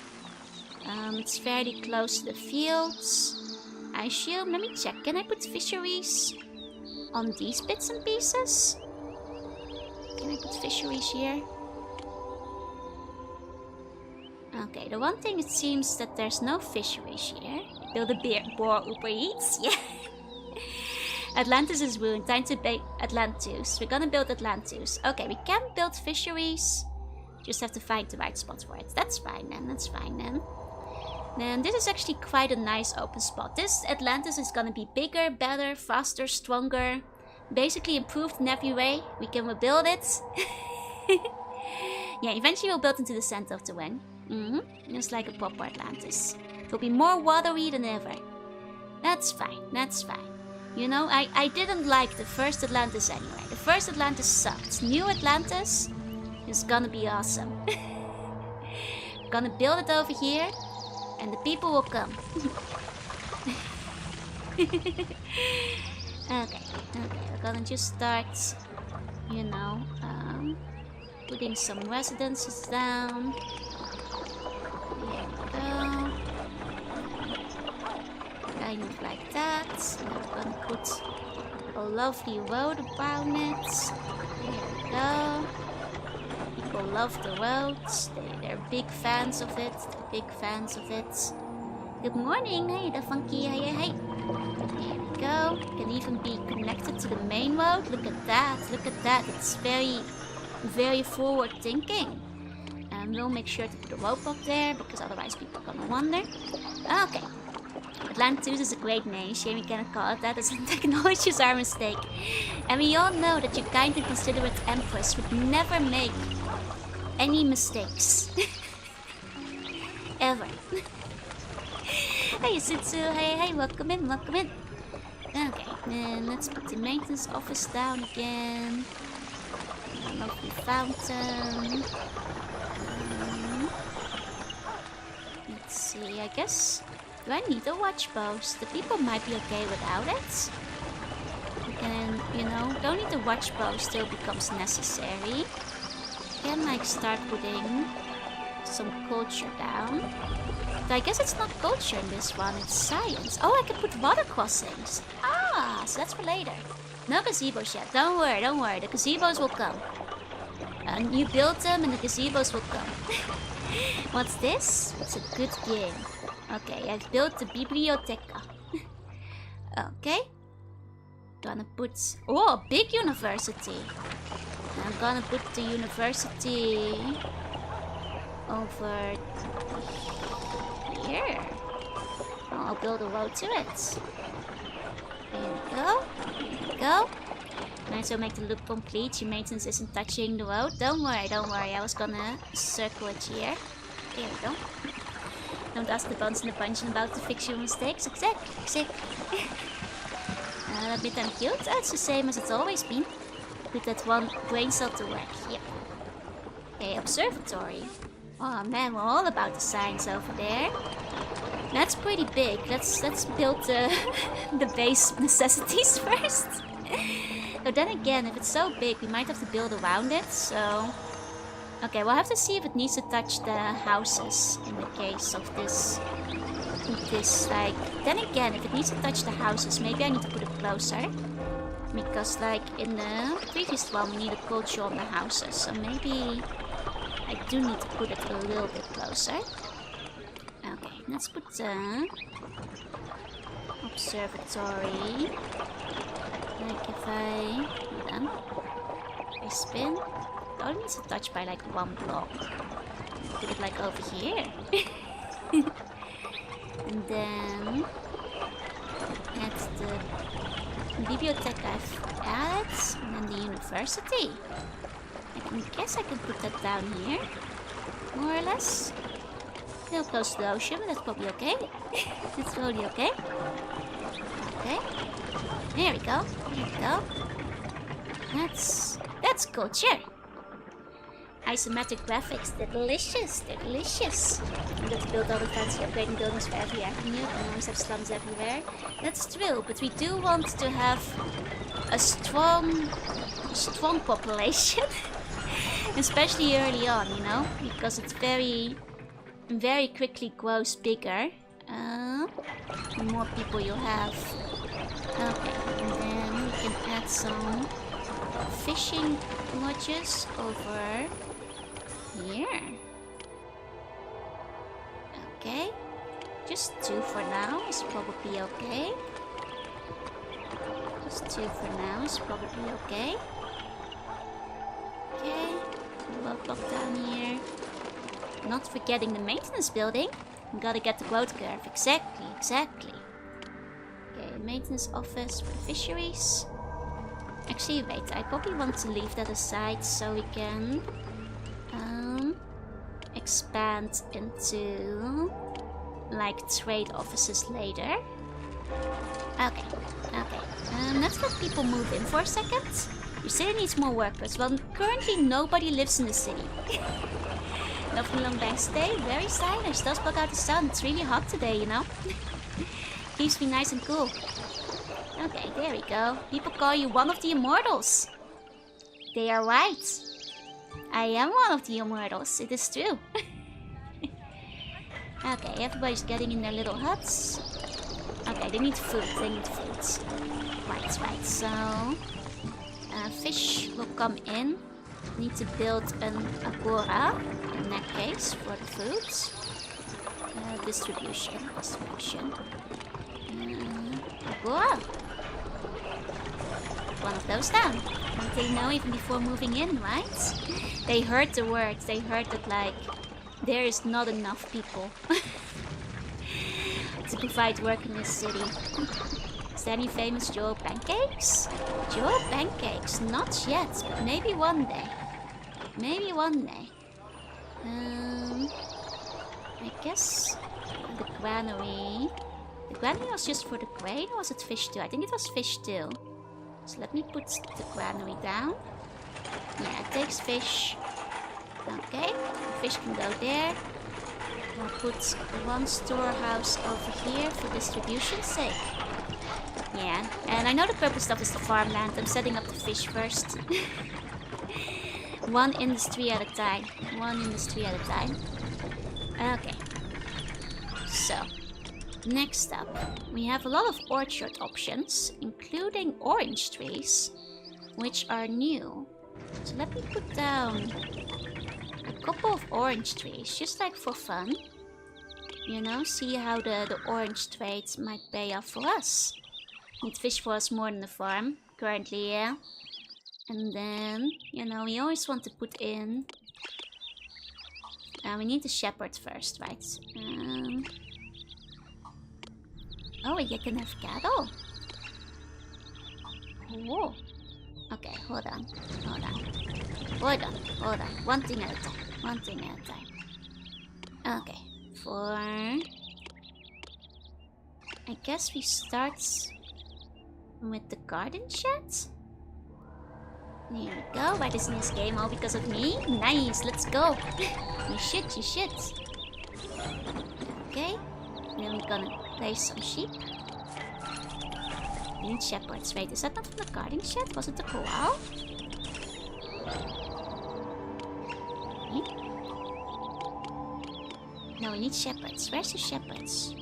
It's fairly close to the fields. I assume, let me check, can I put fisheries on these bits and pieces? Can I put fisheries here? Okay, the one thing, it seems that there's no fisheries here. Build a boar Uber Eats, yeah. Atlantis is ruined, time to build Atlantis. We're gonna build Atlantis. Okay, we can build fisheries. Just have to find the right spot for it. That's fine then, that's fine then. Then this is actually quite a nice open spot. This Atlantis is gonna be bigger, better, faster, stronger. Basically improved in every way. We can rebuild it. Yeah, eventually we'll build into the center of the ring. Just like a proper Atlantis. It'll be more watery than ever. That's fine, that's fine. You know, I didn't like the first Atlantis anyway. The first Atlantis sucked. New Atlantis is gonna be awesome. Gonna build it over here. And the people will come. Okay, we're gonna just start, you know, putting some residences down. There we go. Kind of like that. And we're gonna put a lovely road around it. There we go. People love the roads. They're big fans of it. They're big fans of it. Good morning. Hey, the funky. Hey. There we go. Can even be connected to the main road. Look at that. Look at that. It's very, very forward thinking. And we'll make sure to put a roadblock there because otherwise people are gonna wonder. Okay. Atlantis is a great name. Shame we cannot call it that. As acknowledges our mistake. And we all know that your kind and considerate empress would never make any mistakes. Ever. Hey, Sitsu. Hey, welcome in, welcome in. Okay, then let's put the maintenance office down again. Lovely fountain. Let's see, I guess. Do I need a watch post? The people might be okay without it. We can, you know, don't need a watch post till it becomes necessary. Can like start putting some culture down. But I guess it's not culture in this one, it's science. Oh, I can put water crossings. Ah, so that's for later. No gazebos yet. Don't worry. The gazebos will come. You build them and the gazebos will come. What's this? It's a good game. Okay, I've built the biblioteca. Okay. Gonna put... Oh, a big university. I'm gonna put the university over here. I'll build a road to it. There we go. There we go. Nice, so make the loop complete. Your maintenance isn't touching the road. Don't worry. I was gonna circle it here. There we go. Don't ask the buns in the dungeon about to fix your mistakes. Exactly. A bit I'm cute. It's the same as it's always been. Put that one brain cell to work. Yep. Okay, observatory. Oh man, we're all about the science over there. That's pretty big. Let's build the base necessities first. But then again, if it's so big, we might have to build around it, so... Okay, we'll have to see if it needs to touch the houses in the case of this, like... Then again, if it needs to touch the houses, maybe I need to put it closer. Because, like, in the previous one, we needed culture on the houses, so maybe I do need to put it a little bit closer. Okay, let's put the observatory. Like if I... Hold on. If I spin... It only needs to touch by like one block. Put it like over here. And then... That's the bibliothèque I've added. And then the university. I guess I can put that down here. More or less. Still close to the ocean, but that's probably okay. That's totally okay. Okay. There we go. There we go. That's culture. Isometric graphics, they're delicious. They're delicious. I'm going to build all the fancy upgrading buildings for every avenue. We always have slums everywhere. That's true, but we do want to have a strong population. Especially early on, you know, because it's very quickly grows bigger. The more people you have. Okay, and then we can add some fishing lodges over here. Okay, just 2 for now is probably okay. Just 2 for now is probably okay. Okay, we'll block down here. Not forgetting the maintenance building. We gotta get the growth curve. Exactly. Okay, maintenance office for fisheries. Actually, wait. I probably want to leave that aside so we can expand into like trade offices later. Okay. Let's let people move in for a second. Your city needs more workers. Well, currently nobody lives in the city. Lovely long bank stay, very stylish. Does block out the sun. It's really hot today, you know. Keeps me nice and cool. Okay, there we go. People call you one of the immortals. They are right. I am one of the immortals. It is true. Okay, everybody's getting in their little huts. Okay, they need food. Right. So, fish will come in. Need to build an agora in that case for the foods. Distribution. Agora. One of those down. Don't they know even before moving in, right? They heard the words. They heard that like there is not enough people to provide work in this city. Is there any famous Joe pancakes? Joe pancakes? Not yet, but maybe one day. I guess the granary. The granary was just for the grain, or was it fish too? I think it was fish too. So let me put the granary down. Yeah, it takes fish. Okay, the fish can go there. I'll put one storehouse over here for distribution's sake. Yeah, and I know the purple stuff is the farmland. I'm setting up the fish first. One industry at a time. Okay. So, next up, we have a lot of orchard options, including orange trees, which are new. So let me put down a couple of orange trees, just like for fun. You know, see how the orange trades might pay off for us. Need fish for us more than the farm, currently, yeah. And then, you know, we always want to put in... we need the shepherd first, right? Oh, you can have cattle. Oh. Okay, hold on. One thing at a time. Okay, for... I guess we start with the garden shed. Here we go. Why doesn't this game all because of me? Nice, let's go. You should. Okay. Then we're gonna place some sheep. We need shepherds. Wait, is that not from the guarding shed? Was it the corral? No, we need shepherds. Where's the shepherds?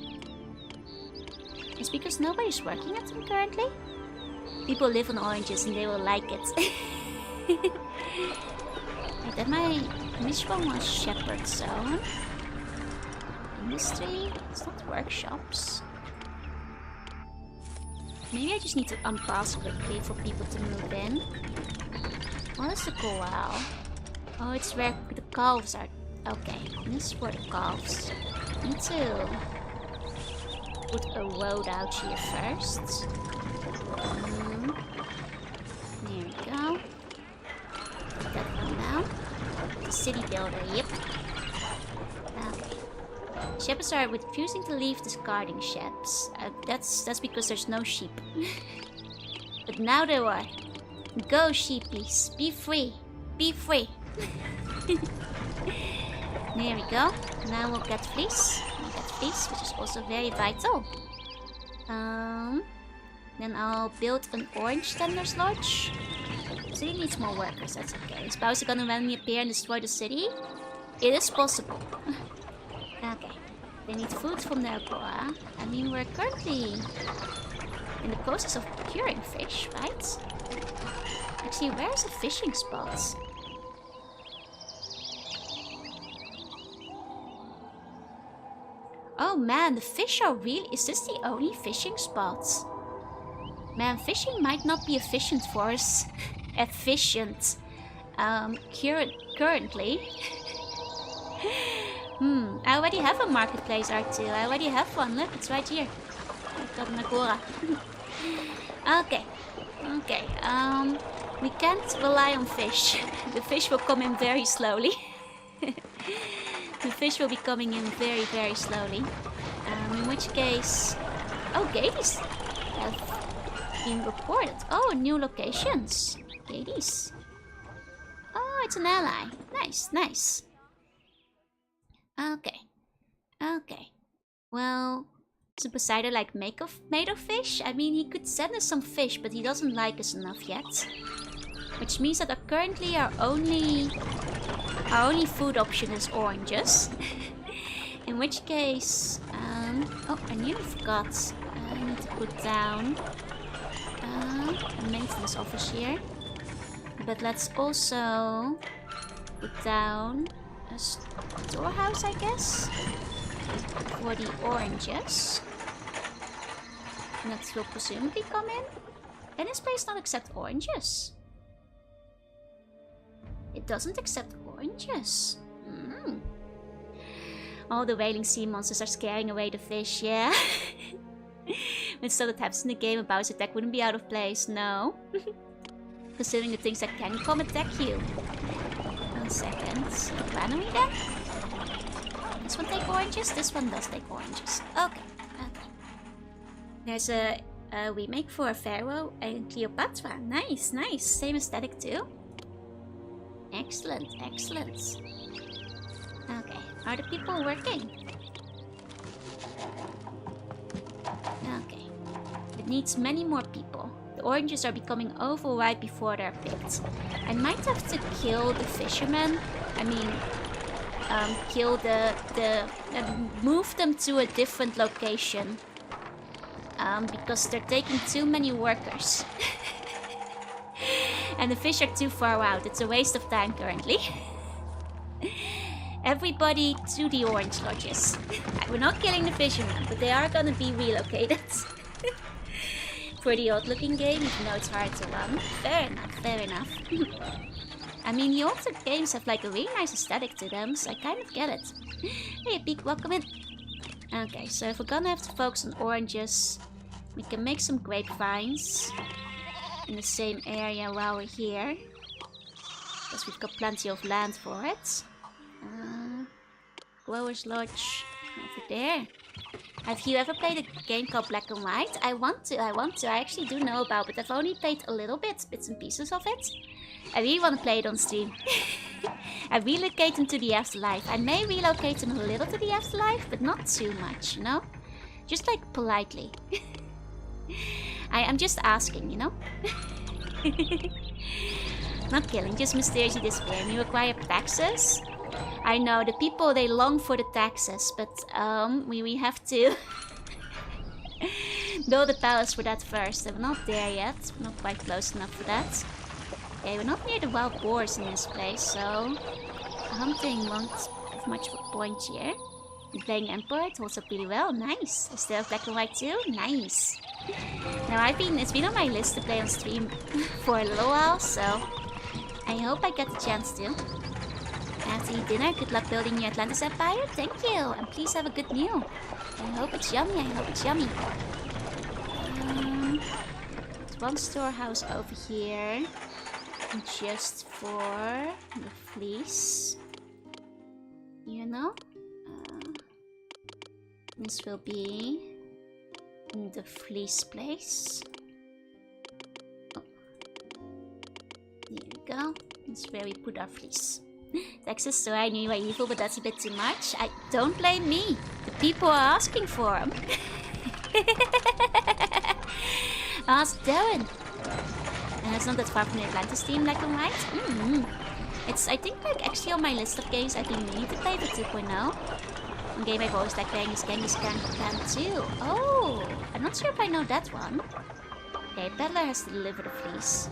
It's because nobody's working at them currently. People live on oranges and they will like it. Wait, that which one was shepherd zone? Industry? It's not workshops. Maybe I just need to unpause quickly for people to move in. What is the corral? Oh, it's where the calves are. Okay, this is for the calves. Need to put a road out here first. There we go. Put that one down. The city builder, yep. Okay. Shepherds are refusing to leave the guarding sheds. That's because there's no sheep. But now there are. Go, sheepies. Be free. Be free. There we go. Now we'll get fleece. We'll get fleece, which is also very vital. Then I'll build an orange tender's lodge. City needs more workers, that's okay. Is Bowser gonna randomly appear and destroy the city? It is possible. Okay. They need food from their boa. I mean, we're currently in the process of procuring fish, right? Actually, where's the fishing spot? Oh man, the fish are really... Is this the only fishing spot? Man, fishing might not be efficient for us. Efficient. Currently. I already have a marketplace R2. I already have one. Look, it's right here. I've got an Agora. Okay. Okay. We can't rely on fish. The fish will come in very slowly. The fish will be coming in very, very slowly. In which case... Oh, Gadies have been reported. Oh, new locations. Gadies. Oh, it's an ally. Nice, nice. Okay. Okay. Well, is Poseidon like made of fish? I mean, he could send us some fish, but he doesn't like us enough yet. Which means that currently our only food option is oranges. In which case, oh, I nearly forgot. I need to put down a maintenance office here. But let's also put down a storehouse, I guess, for the oranges. And that will presumably come in. Can this place not accept oranges? It doesn't accept oranges. All the wailing sea monsters are scaring away the fish, yeah. When stuff that happens in the game, a Bowser attack wouldn't be out of place, no. Considering the things that can come attack you. 1 second. Run away then? This one take oranges? This one does take oranges. Okay. Okay. There's a remake for Pharaoh and Cleopatra. Nice, nice. Same aesthetic too. Excellent, excellent. Okay, are the people working? Okay. It needs many more people. The oranges are becoming overripe before they're picked. I might have to kill the fishermen. I mean, kill move them to a different location. Because they're taking too many workers. And the fish are too far out. It's a waste of time currently. Everybody to the orange lodges. We're not killing the fishermen, but they are gonna be relocated. Pretty odd looking game, even though it's hard to run. Fair enough, fair enough. I mean, the older games have like a really nice aesthetic to them, so I kind of get it. Hey, Peak, welcome in. Okay, so if we're gonna have to focus on oranges, we can make some grapevines in the same area while we're here, because we've got plenty of land for it. Growers Lodge over there. Have you ever played a game called Black and White? I want to. I actually do know about it. I've only played a little bit, bits and pieces of it. I really want to play it on stream. I relocate him to the afterlife. I may relocate him a little to the afterlife, but not too much, you know? Just like politely. I'm just asking, you know? Not killing, just mysteriously disappearing. We require taxes. I know, the people, they long for the taxes, but we have to build a palace for that first. And we're not there yet. We're not quite close enough for that. Okay, we're not near the wild boars in this place, so hunting won't have much of a point here. And playing Emperor, it holds up really well. Nice. I still have black and white too. Nice. Now it's been on my list to play on stream for a little while, so I hope I get the chance to. I have to eat dinner. Good luck building your Atlantis Empire. Thank you. And please have a good meal. I hope it's yummy. I hope it's yummy. There's one storehouse over here. Just for the fleece. You know? This will be in the fleece place. Oh. There we go. That's where we put our fleece. Texas, so I knew you were evil, but that's a bit too much. Don't blame me. The people are asking for them. Ask Darren. And it's not that far from the Atlantis team, black and white. It's, I think, like actually on my list of games I think we need to play the 2.0. One game I've always liked playing is Genghis Khan 2. Oh, I'm not sure if I know that one. Okay, Peddler has to deliver the fleece.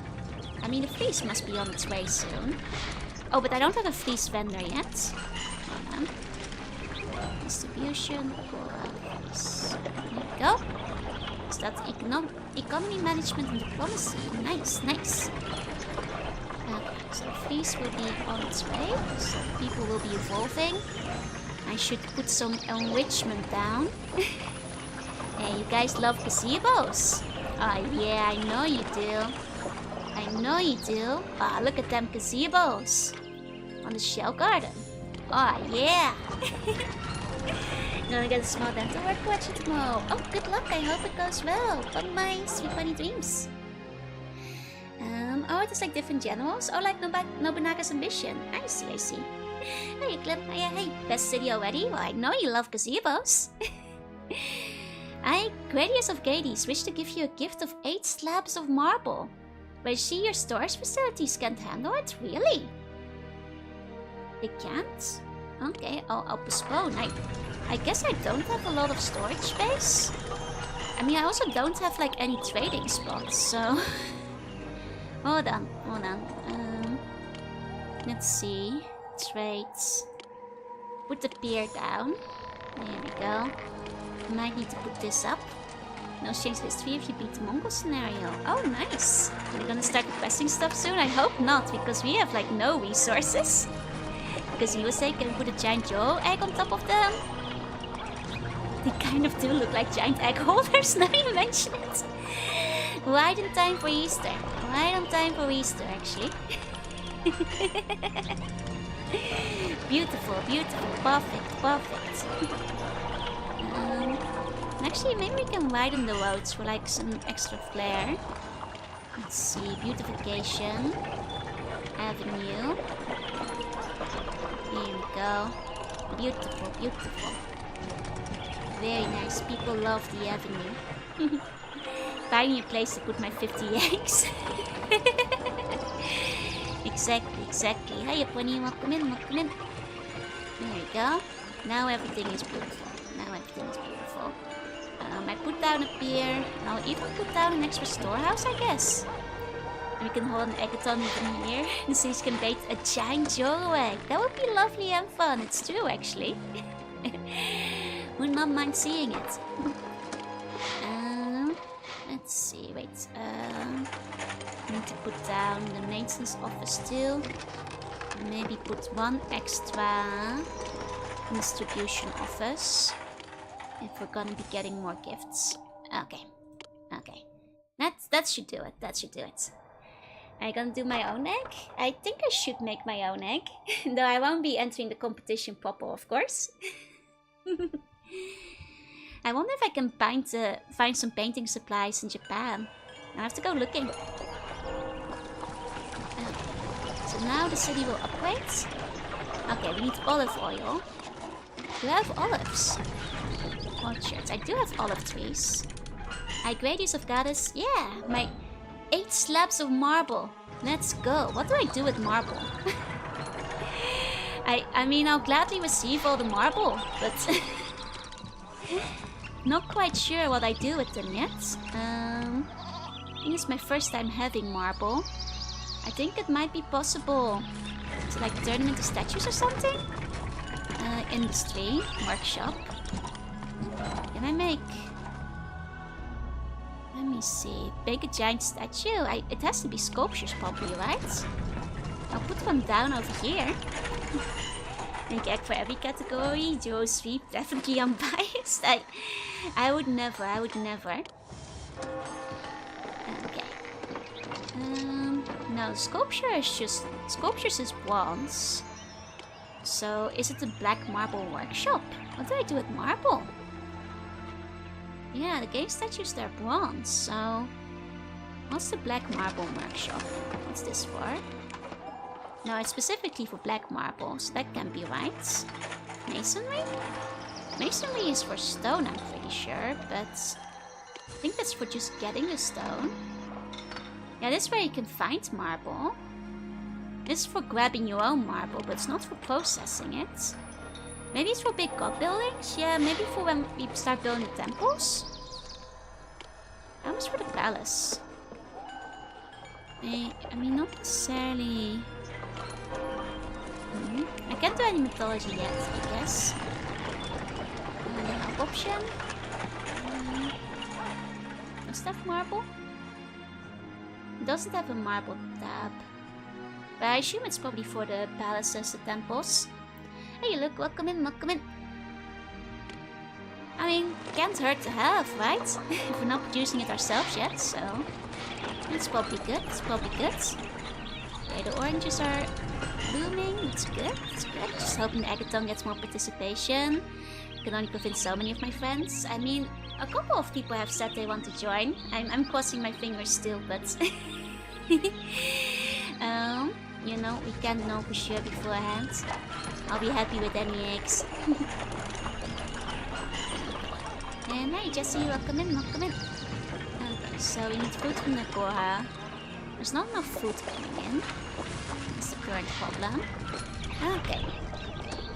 I mean, the fleece must be on its way soon. Oh, but I don't have a fleece vendor yet. Hold on. Distribution for fleece. There we go. Is that economy management and diplomacy? Nice, nice. Okay, so fleece will be on its way. So people will be evolving. I should put some enrichment down. Hey, you guys love gazebos. Oh yeah, I know you do. I know you do. Ah, look at them gazebos. On the shell garden. Oh yeah. Gonna get a small dental work watching tomorrow. Oh, good luck. I hope it goes well. Fun my sweet bunny dreams. Oh, it's like different generals. Oh, like Nobunaga's ambition. I see, I see. Hey, Clem. Hey. Best city already? Well, I know you love gazebos. I, Gradius of Gades, wish to give you a gift of 8 slabs of marble. But I see your storage facilities can't handle it? Really? They can't? Okay, I'll postpone. I guess I don't have a lot of storage space. I mean, I also don't have like any trading spots, so... hold on. Let's see. Trades. Put the pier down. There we go. Might need to put this up. No change history if you beat the Mongol scenario. Oh, nice. Are we gonna start requesting stuff soon? I hope not, because we have like no resources. Because USA can put a giant Joe egg on top of them. They kind of do look like giant egg holders, now you mention it. Right in time for Easter. Right on time for Easter, actually. Beautiful, beautiful. Perfect, perfect. Actually, maybe we can widen the roads for like some extra flair. Let's see. Beautification. Avenue. Here we go. Beautiful, beautiful. Very nice. People love the avenue. Finding a place to put my 50 eggs. Exactly. Hey, Pony, welcome in. There we go. Now everything is beautiful. I put down a pier. I'll even put down an extra storehouse, I guess. And we can hold an eggathon even here. The Siege can bait a giant Joro egg. That would be lovely and fun. It's true, actually. Would not mind seeing it. Let's see. Wait. I need to put down the maintenance office too. Maybe put one extra distribution office. If we're gonna be getting more gifts. Okay. That should do it. Are you gonna do my own egg? I think I should make my own egg. Though I won't be entering the competition proper, of course. I wonder if I can find some painting supplies in Japan. I have to go looking. So now the city will upgrade. Okay, we need olive oil. Do I have olives? Orchards. I do have olive trees. High gradius of goddess. Yeah, my 8 slabs of marble. Let's go. What do I do with marble? I mean, I'll gladly receive all the marble, but not quite sure what I do with them yet. I think it's my first time having marble. I think it might be possible to like turn them into statues or something. Industry, workshop. Can I make... Let me see. Make a giant statue. It has to be sculptures probably, right? I'll put one down over here. Make egg for every category. Duo sweep. Definitely unbiased. I would never. Okay. No, sculptures is bronze. So is it the black marble workshop? What do I do with marble? Yeah, the game statues, they're bronze, so... What's the black marble workshop? What's this for? No, it's specifically for black marble, so that can be right. Masonry? Masonry is for stone, I'm pretty sure, but... I think that's for just getting the stone. Yeah, this is where you can find marble. This is for grabbing your own marble, but it's not for processing it. Maybe it's for big god buildings? Yeah, maybe for when we start building the temples. That was for the palace. I mean, not necessarily... I can't do any mythology yet, I guess. Help option. Does it have marble? It doesn't have a marble tab. But I assume it's probably for the palaces, the temples. Hey, look, welcome in, welcome in. I mean, can't hurt to have, right? If we're not producing it ourselves yet, so... It's probably good, it's probably good. Okay, the oranges are blooming, it's good, it's good. Just hoping the Agathon gets more participation. I can only convince so many of my friends. I mean, a couple of people have said they want to join. I'm crossing my fingers still, but... you know, we can't know for sure beforehand. I'll be happy with any eggs. And hey, Jesse, welcome in, welcome in. Okay, so we need food from Nagora. There's not enough food coming in. That's the current problem. Okay.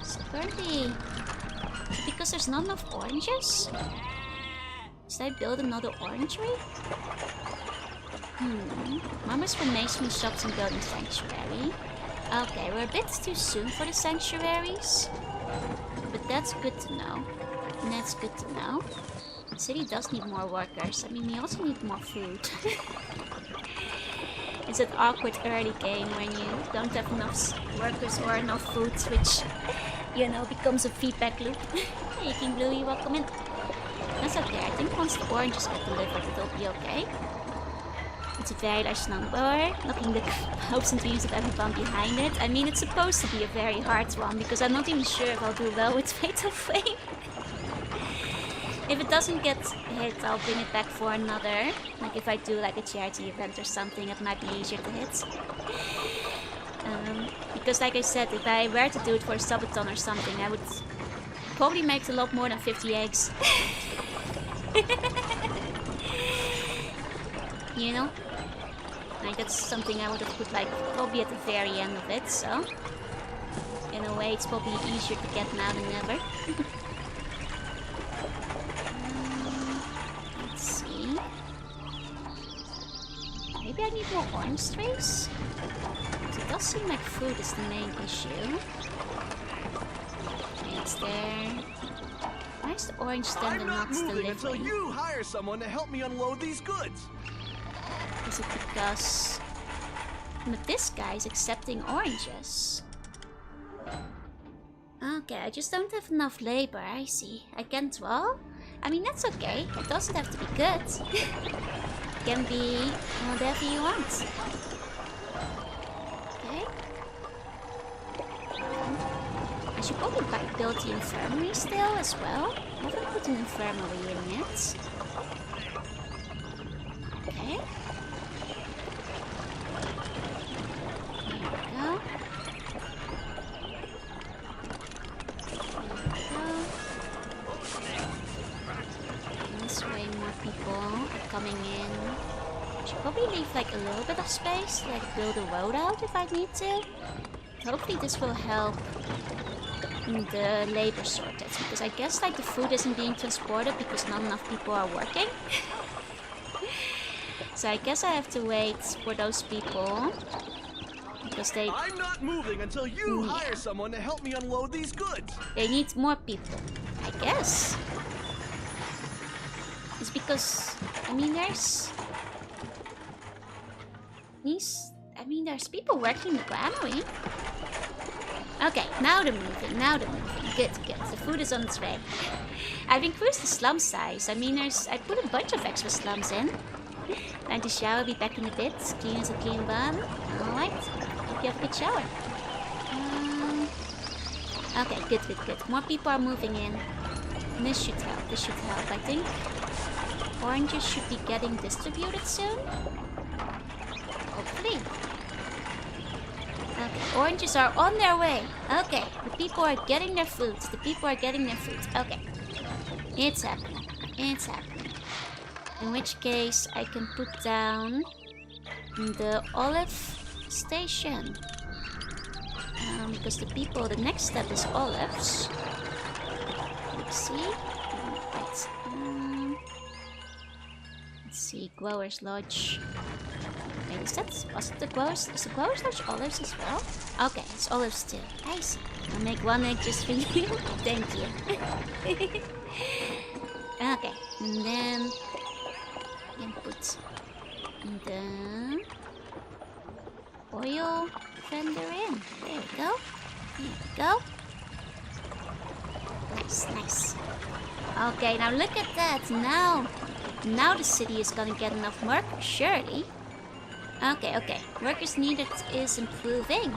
So currently... Because there's not enough oranges? Should I build another orangery? Mama's for masonry shops and building sanctuary. Okay, we're a bit too soon for the sanctuaries. But that's good to know. And that's good to know. The city does need more workers. I mean, we also need more food. It's an awkward early game when you don't have enough workers or enough food, which, you know, becomes a feedback loop. Hey, King Bluey, welcome in. That's okay. I think once the oranges get delivered, it'll be okay. It's a very large number. Looking the hopes and dreams of everyone behind it. I mean, it's supposed to be a very hard one because I'm not even sure if I'll do well with Fatal Flame. If it doesn't get hit, I'll bring it back for another. Like if I do like a charity event or something, it might be easier to hit. Because like I said, if I were to do it for a subathon or something, I would probably make a lot more than 50 eggs. You know? Like that's something I would have put like probably at the very end of it, so... In a way, it's probably easier to get now than ever. Let's see... Maybe I need more orange trees? It does seem like food is the main issue. Okay, it's there. Why is the orange stand not delivering? Until you hire someone to help me unload these goods. Is it because... But this guy is accepting oranges. Okay, I just don't have enough labor, I see. I can't well? I mean, that's okay. It doesn't have to be good. It can be whatever you want. Okay. I should probably build the infirmary still as well. I haven't put an infirmary in yet. Okay. This way, more people. coming in. I should probably leave like a little bit of space, like build a road out if I need to. Hopefully this will help the labor shortage, because I guess like the food isn't being transported because not enough people are working. So I guess I have to wait for those people because I'm not moving until you hire someone to help me unload these goods. They need more people, I guess. It's because I mean there's people working the granary. Okay, now they're moving, Good. The food is on its way. I've increased the slum size. I mean, I put a bunch of extra slums in. Time to shower, be back in a bit. Clean as a clean bun. Alright, hope you have a good shower. Okay, good. More people are moving in. This should help, I think. Oranges should be getting distributed soon. Hopefully. Okay, oranges are on their way. Okay, the people are getting their food. Okay. It's happening. In which case, I can put down the olive station. Because the next step is olives. Let's see. Right. Let's see, Growers Lodge. Wait, is the Growers Lodge olives as well? Okay, it's olives too. I see. I'll make one egg just for you. Thank you. Okay, and then I can put the oil vendor in. There we go. Nice. Okay, now look at that. Now the city is gonna get enough workers, surely. Okay. Workers needed is improving.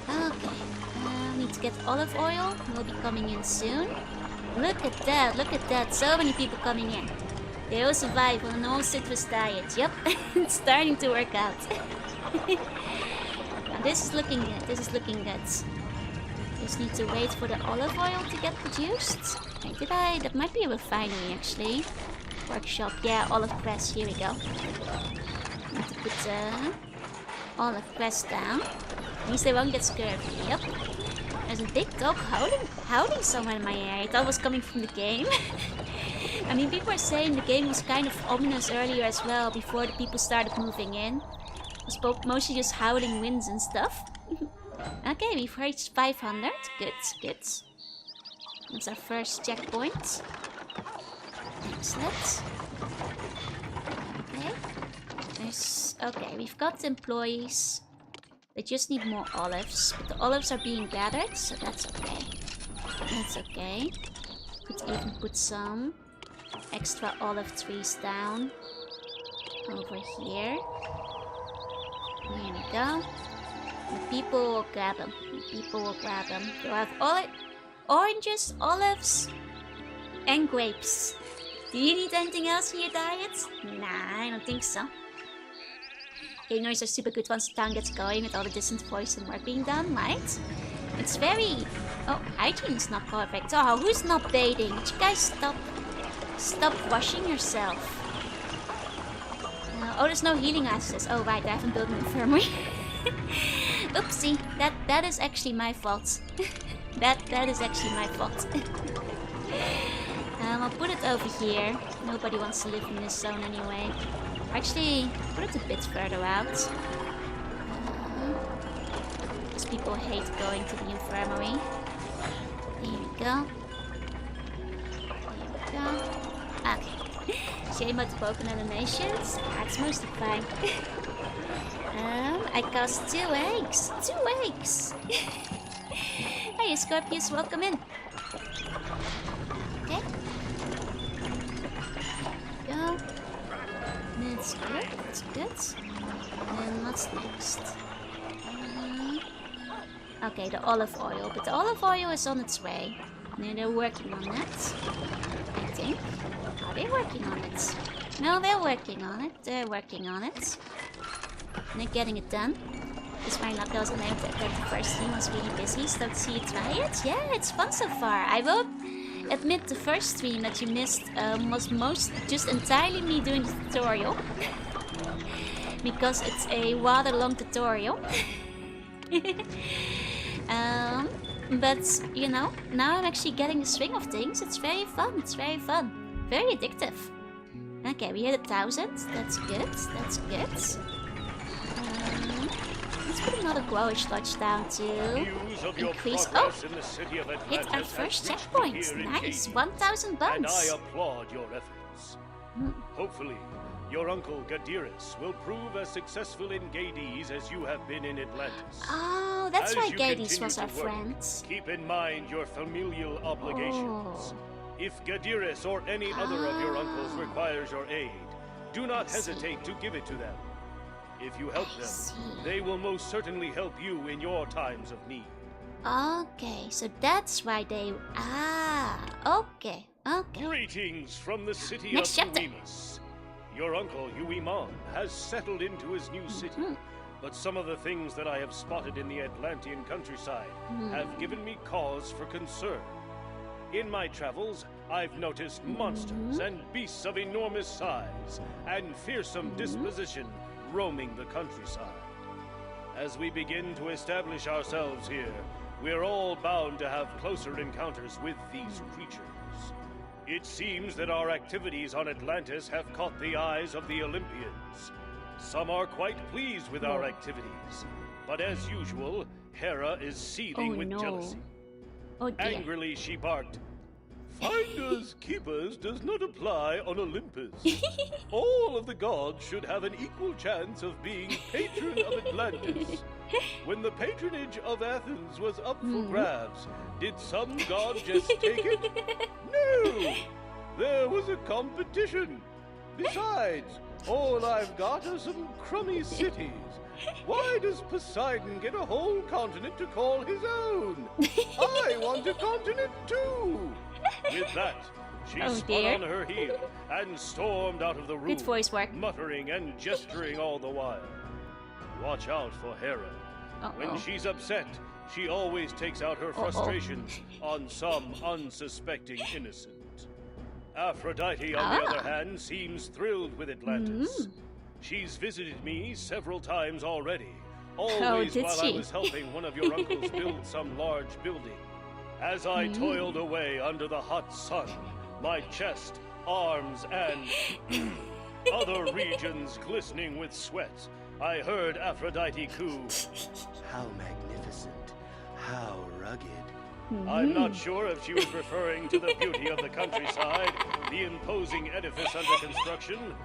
Okay. Need to get olive oil. Will be coming in soon. Look at that. So many people coming in. They all survive on an all citrus diet. Yep, it's starting to work out. Now this is looking good. Just need to wait for the olive oil to get produced. Wait, that might be a refinery actually. Workshop, yeah, olive press, here we go. Need to put olive press down. At least they won't get scurvy, yep. There's a big dog howling somewhere in my area. I thought it was coming from the game. I mean, people are saying the game was kind of ominous earlier as well, before the people started moving in. It was mostly just howling winds and stuff. Okay, we've reached 500. Good. That's our first checkpoint. Excellent. Okay, we've got employees. They just need more olives, but the olives are being gathered, so that's okay. Could even put some extra olive trees down over here. Here we go. The people will grab them. They'll have oranges, olives, and grapes. Do you need anything else in your diet? Nah, I don't think so. Gamers are super good once the town gets going with all the distant voice and work being done, right? It's very... Oh, hygiene's not perfect. Oh, who's not bathing? Would you guys stop washing yourself? Oh, there's no healing access. Oh, right, I haven't built an infirmary. Oopsie, that is actually my fault. that is actually my fault. I'll put it over here. Nobody wants to live in this zone anyway. Actually, put it a bit further out. Because people hate going to the infirmary. Here we go. Okay. Shame about the broken animations. That's mostly fine. I cast 2 eggs. 2 eggs! Hey, Scorpius, welcome in. Okay. Go. That's good. And what's next? Okay, the olive oil. But the olive oil is on its way. No, they're working on that. I think. Are they working on it? No, they're working on it. They're getting it done. This might not go as named that the first team was really busy, so to see you try it. Yeah, it's fun so far. I admit the first stream that you missed was just entirely me doing the tutorial. Because it's a rather long tutorial. But, you know, now I'm actually getting the swing of things. It's very fun. It's very fun. Very addictive. Okay, we hit 1,000. That's good. That's good. Let's put another growage sludge down to increase. Oh! Hit our first checkpoint. Nice. 1,000 bones. And I applaud your efforts. Hopefully, your uncle Gadirus will prove as successful in Gades as you have been in Atlantis. Oh, that's why As you Gades continue was to our work, friend. Keep in mind your familial obligations. If Gadirus or any other of your uncles requires your aid, do not hesitate to give it to them. If you help them, they will most certainly help you in your times of need. Okay, so that's why they... Ah, okay, okay. Greetings from the city Next of chapter. Uemus. Your uncle, Ueman, has settled into his new city, but some of the things that I have spotted in the Atlantean countryside have given me cause for concern. In my travels, I've noticed monsters and beasts of enormous size and fearsome disposition roaming the countryside. As we begin to establish ourselves here, we're all bound to have closer encounters with these creatures. It seems that our activities on Atlantis have caught the eyes of the Olympians. Some are quite pleased with our activities, but as usual, Hera is seething with jealousy. Oh dear. Angrily, she barked, "Finders keepers does not apply on Olympus. All of the gods should have an equal chance of being patron of Atlantis. When the patronage of Athens was up for grabs, did some god just take it? No! There was a competition. Besides, all I've got are some crummy cities. Why does Poseidon get a whole continent to call his own? I want a continent too!" With that, she spun on her heel and stormed out of the room, Good voice work. muttering and gesturing all the while. Watch out for Hera. When she's upset, she always takes out her frustrations on some unsuspecting innocent. Aphrodite, on the other hand, seems thrilled with Atlantis. She's visited me several times already, always while I was helping one of your uncles build some large building. As I toiled away under the hot sun, my chest, arms, and other regions glistening with sweat, I heard Aphrodite coo, How magnificent. How rugged. I'm not sure if she was referring to the beauty of the countryside, the imposing edifice under construction,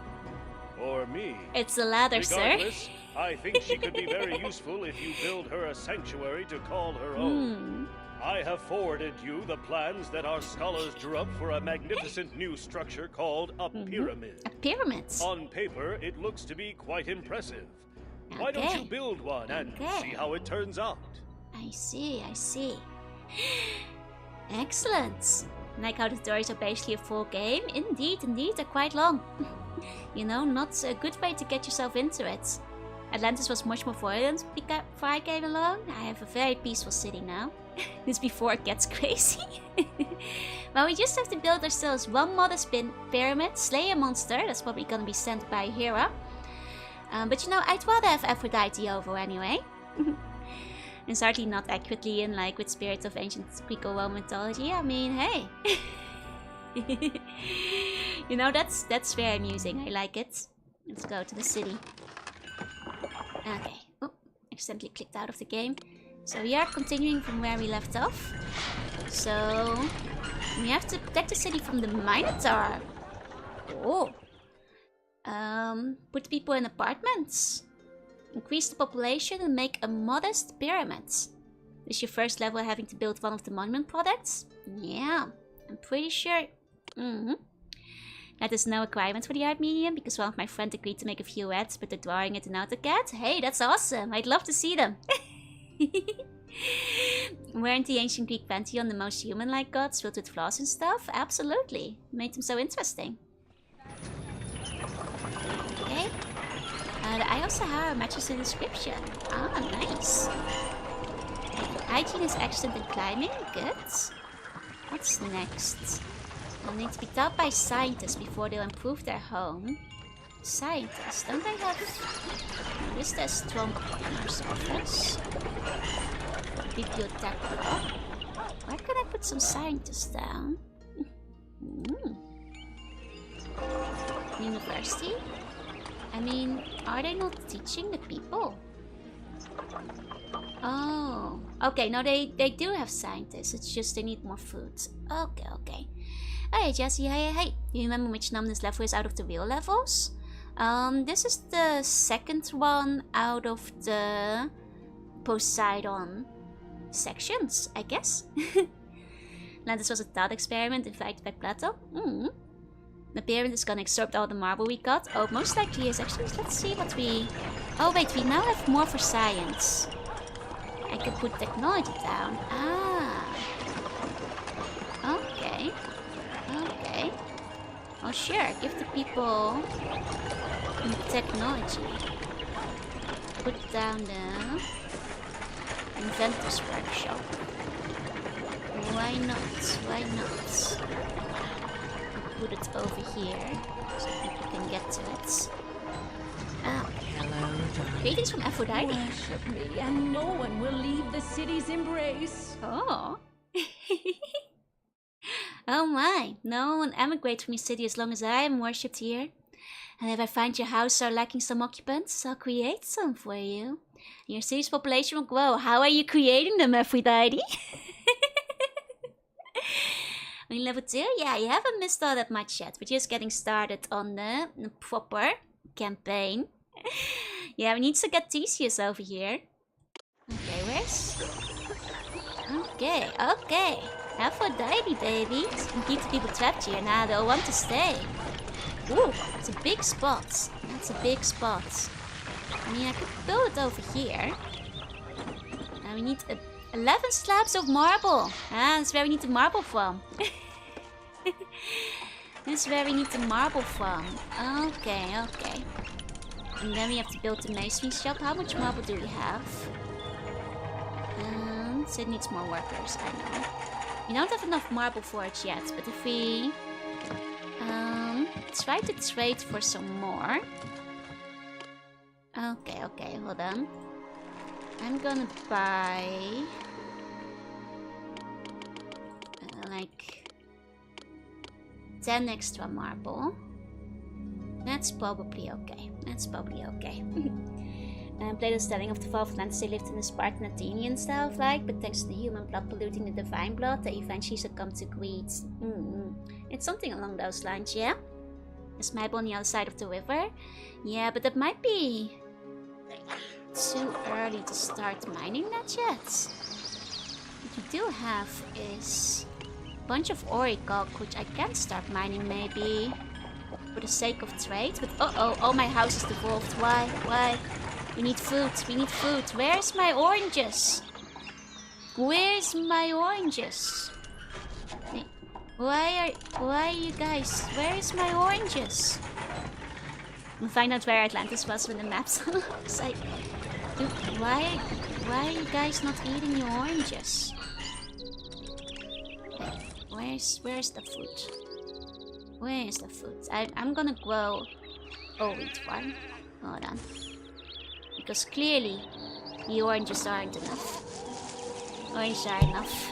or me. It's the latter, sir. Regardless, I think she could be very useful if you build her a sanctuary to call her own. I have forwarded you the plans that our scholars drew up for a magnificent new structure called a pyramid. A pyramid? On paper, it looks to be quite impressive. Why don't you build one and see how it turns out? I see, I see. Excellent. Like how the tutorials are basically a full game. Indeed, they're quite long. You know, not a good way to get yourself into it. Atlantis was much more violent before I came along. I have a very peaceful city now. This before it gets crazy. Well, we just have to build ourselves one modest pyramid, slay a monster. That's probably gonna be sent by Hera. But you know, I'd rather have Aphrodite over anyway. And certainly not accurately in like with spirits of ancient Greek or Roman mythology. I mean, hey. You know, that's very amusing. I like it. Let's go to the city. Okay. Oh, accidentally clicked out of the game. So we are continuing from where we left off. So we have to protect the city from the Minotaur. Oh. Put people in apartments. Increase the population and make a modest pyramid. Is your first level having to build one of the monument products? Yeah, I'm pretty sure. That is no requirement for the art medium because one of my friends agreed to make a few ads, but they're drawing it in AutoCAD. Hey, that's awesome. I'd love to see them. Weren't the ancient Greek pantheon the most human-like gods filled with flaws and stuff? Absolutely. Made them so interesting. Okay. The I also have matches the description. Ah, nice. Hygiene is excellent in climbing. Good. What's next? They'll need to be taught by scientists before they'll improve their home. Scientists, don't they have... This is their strong commerce office. Biblioteca. Where can I put some scientists down? University? I mean, are they not teaching the people? Oh, okay, no, they do have scientists, it's just they need more food. Okay, okay. Hey Jesse, hey. Do you remember which number this level is out of the real levels? This is the second one out of the Poseidon sections, I guess. Atlantis was a thought experiment invited by Plato. The pyramid is gonna absorb all the marble we got. Oh, most likely is actually. Let's see what we... Oh wait, we now have more for science. I could put technology down. Ah. Okay. Okay. Oh sure, give the people technology. Put down the inventor's workshop. Why not? Why not? Put it over here so people can get to it. Ah. Hello, darling. Greetings from Aphrodite. Worship me, and no one will leave the city's embrace. Oh. Oh my, no one will emigrate from your city as long as I am worshipped here. And if I find your house are lacking some occupants, I'll create some for you. And your city's population will grow. How are you creating them, Aphrodite? On level 2? Yeah, you haven't missed all that much yet. We're just getting started on the proper campaign. Yeah, we need to get Theseus over here. Okay, where's... Okay, okay. Aphrodite, baby. Keep the people trapped here. Now they'll want to stay. Ooh, it's a big spot. That's a big spot. I mean, I could build it over here. Now we need 11 slabs of marble. Ah, that's where we need the marble from. That's where we need the marble from. Okay, okay. And then we have to build the masonry shop. How much marble do we have? So it needs more workers, I know. We don't have enough marble for it yet, but if we try to trade for some more. Okay, okay, hold on. I'm gonna buy like 10 extra marble. That's probably okay. That's probably okay. Played the telling of the fall of Atlantis. They lived in a Spartan Athenian style of life, but thanks to the human blood polluting the divine blood, they eventually succumbed to greed. It's something along those lines, yeah? There's marble on the other side of the river. Yeah, but that might be too early to start mining that yet. What we do have is a bunch of Oricock, which I can start mining maybe for the sake of trade. But oh, my house is devolved. Why? We need food. We need food. Where's my oranges? Where's my oranges? Why are you guys? Where is my oranges? We'll find out where Atlantis was when the maps looks like. Dude, why are you guys not eating your oranges? Okay, where's the food? Where is the food? I'm gonna grow wheat farm. Hold on. Because clearly the oranges aren't enough. Oranges are enough.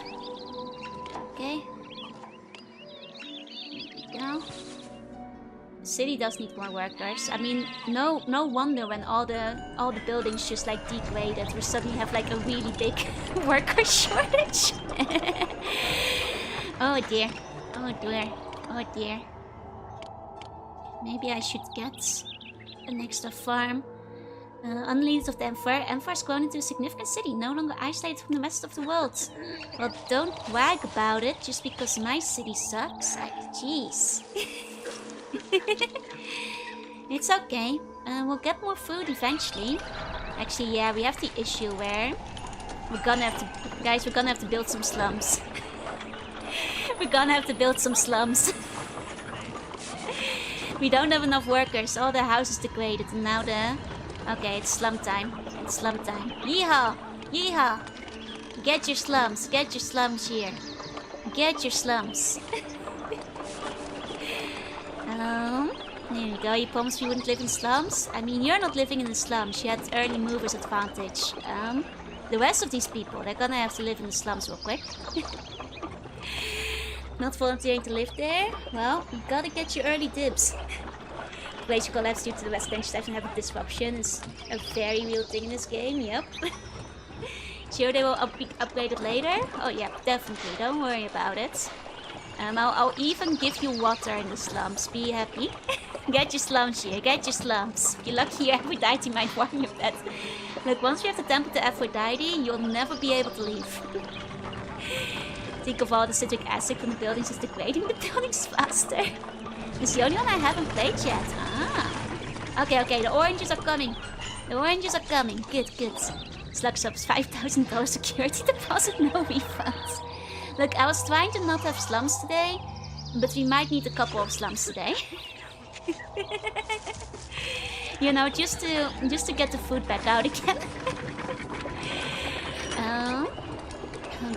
Okay. Now, the city does need more workers. I mean, no wonder when all the buildings just like degraded, we suddenly have like a really big worker shortage. Oh dear. Oh dear. Oh dear. Maybe I should get an extra farm. Unleashed of the Emperor. Emperor has grown into a significant city, no longer isolated from the rest of the world. Well, don't brag about it just because my city sucks. Like, jeez. It's okay. We'll get more food eventually. Actually, yeah, we have the issue where we're gonna have to, guys, we're gonna have to build some slums. We're gonna have to build some slums. We don't have enough workers. All the houses degraded, and now the... Okay, it's slum time. It's slum time. Yeehaw! Yeehaw! Get your slums. Get your slums here. Get your slums. There you go. You promised we wouldn't live in slums. I mean, you're not living in the slums. You had early movers advantage. The rest of these people, they're gonna have to live in the slums real quick. Not volunteering to live there? Well, you gotta get your early dibs. Glacier collapse due to the residential life and having disruption is a very real thing in this game, yep. Sure they will be upgraded later? Oh yeah, definitely, don't worry about it. I'll even give you water in the slums, be happy. Get your slums here, get your slums. If you're lucky, Aphrodite might warn you of that. Look, once we have the temple to Aphrodite, you'll never be able to leave. Think of all the citric acid from the buildings is degrading the buildings faster. It's the only one I haven't played yet. Ah. Okay, the oranges are coming. The oranges are coming. Good. Slugshop's $5,000 security deposit, no refunds. Look, I was trying to not have slums today, but we might need a couple of slums today. You know, just to get the food back out again.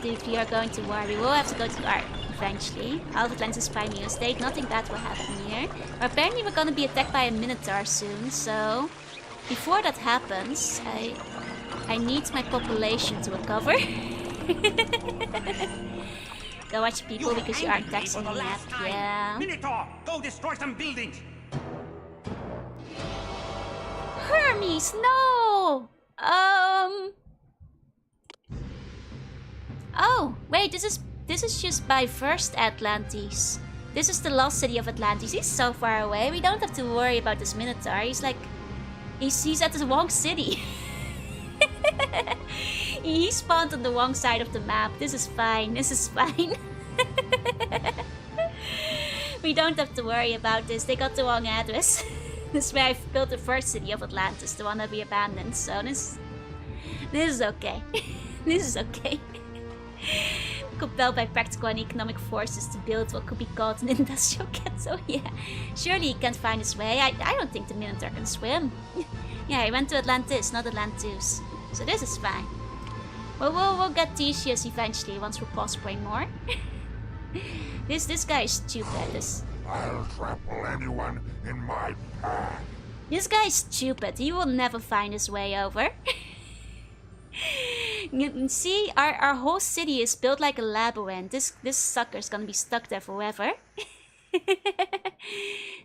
If we are going to war, we will have to go to war eventually. Out of Atlantis Primeval State, nothing bad will happen here. But apparently we're gonna be attacked by a Minotaur soon, so before that happens, I need my population to recover. Go watch people because you aren't taxing me yet. Yeah. Minotaur, go destroy some buildings. Hermes, no! Oh, wait, this is just by first Atlantis. This is the lost city of Atlantis. He's so far away. We don't have to worry about this Minotaur. He's like, he's at the wrong city. He spawned on the wrong side of the map. This is fine. We don't have to worry about this. They got the wrong address. This is where I built the first city of Atlantis, the one that we abandoned. So this is okay. This is okay. Compelled by practical and economic forces to build what could be called an industrial ghetto. Yeah, surely he can't find his way. I don't think the Minotaur can swim. Yeah, he went to Atlantis, not Atlantis. So this is fine. Well, we'll get Theseus eventually once we're prospering more. This guy is stupid. I'll trample anyone in my path. This guy is stupid. He will never find his way over. You can see, our whole city is built like a labyrinth. This sucker's gonna be stuck there forever.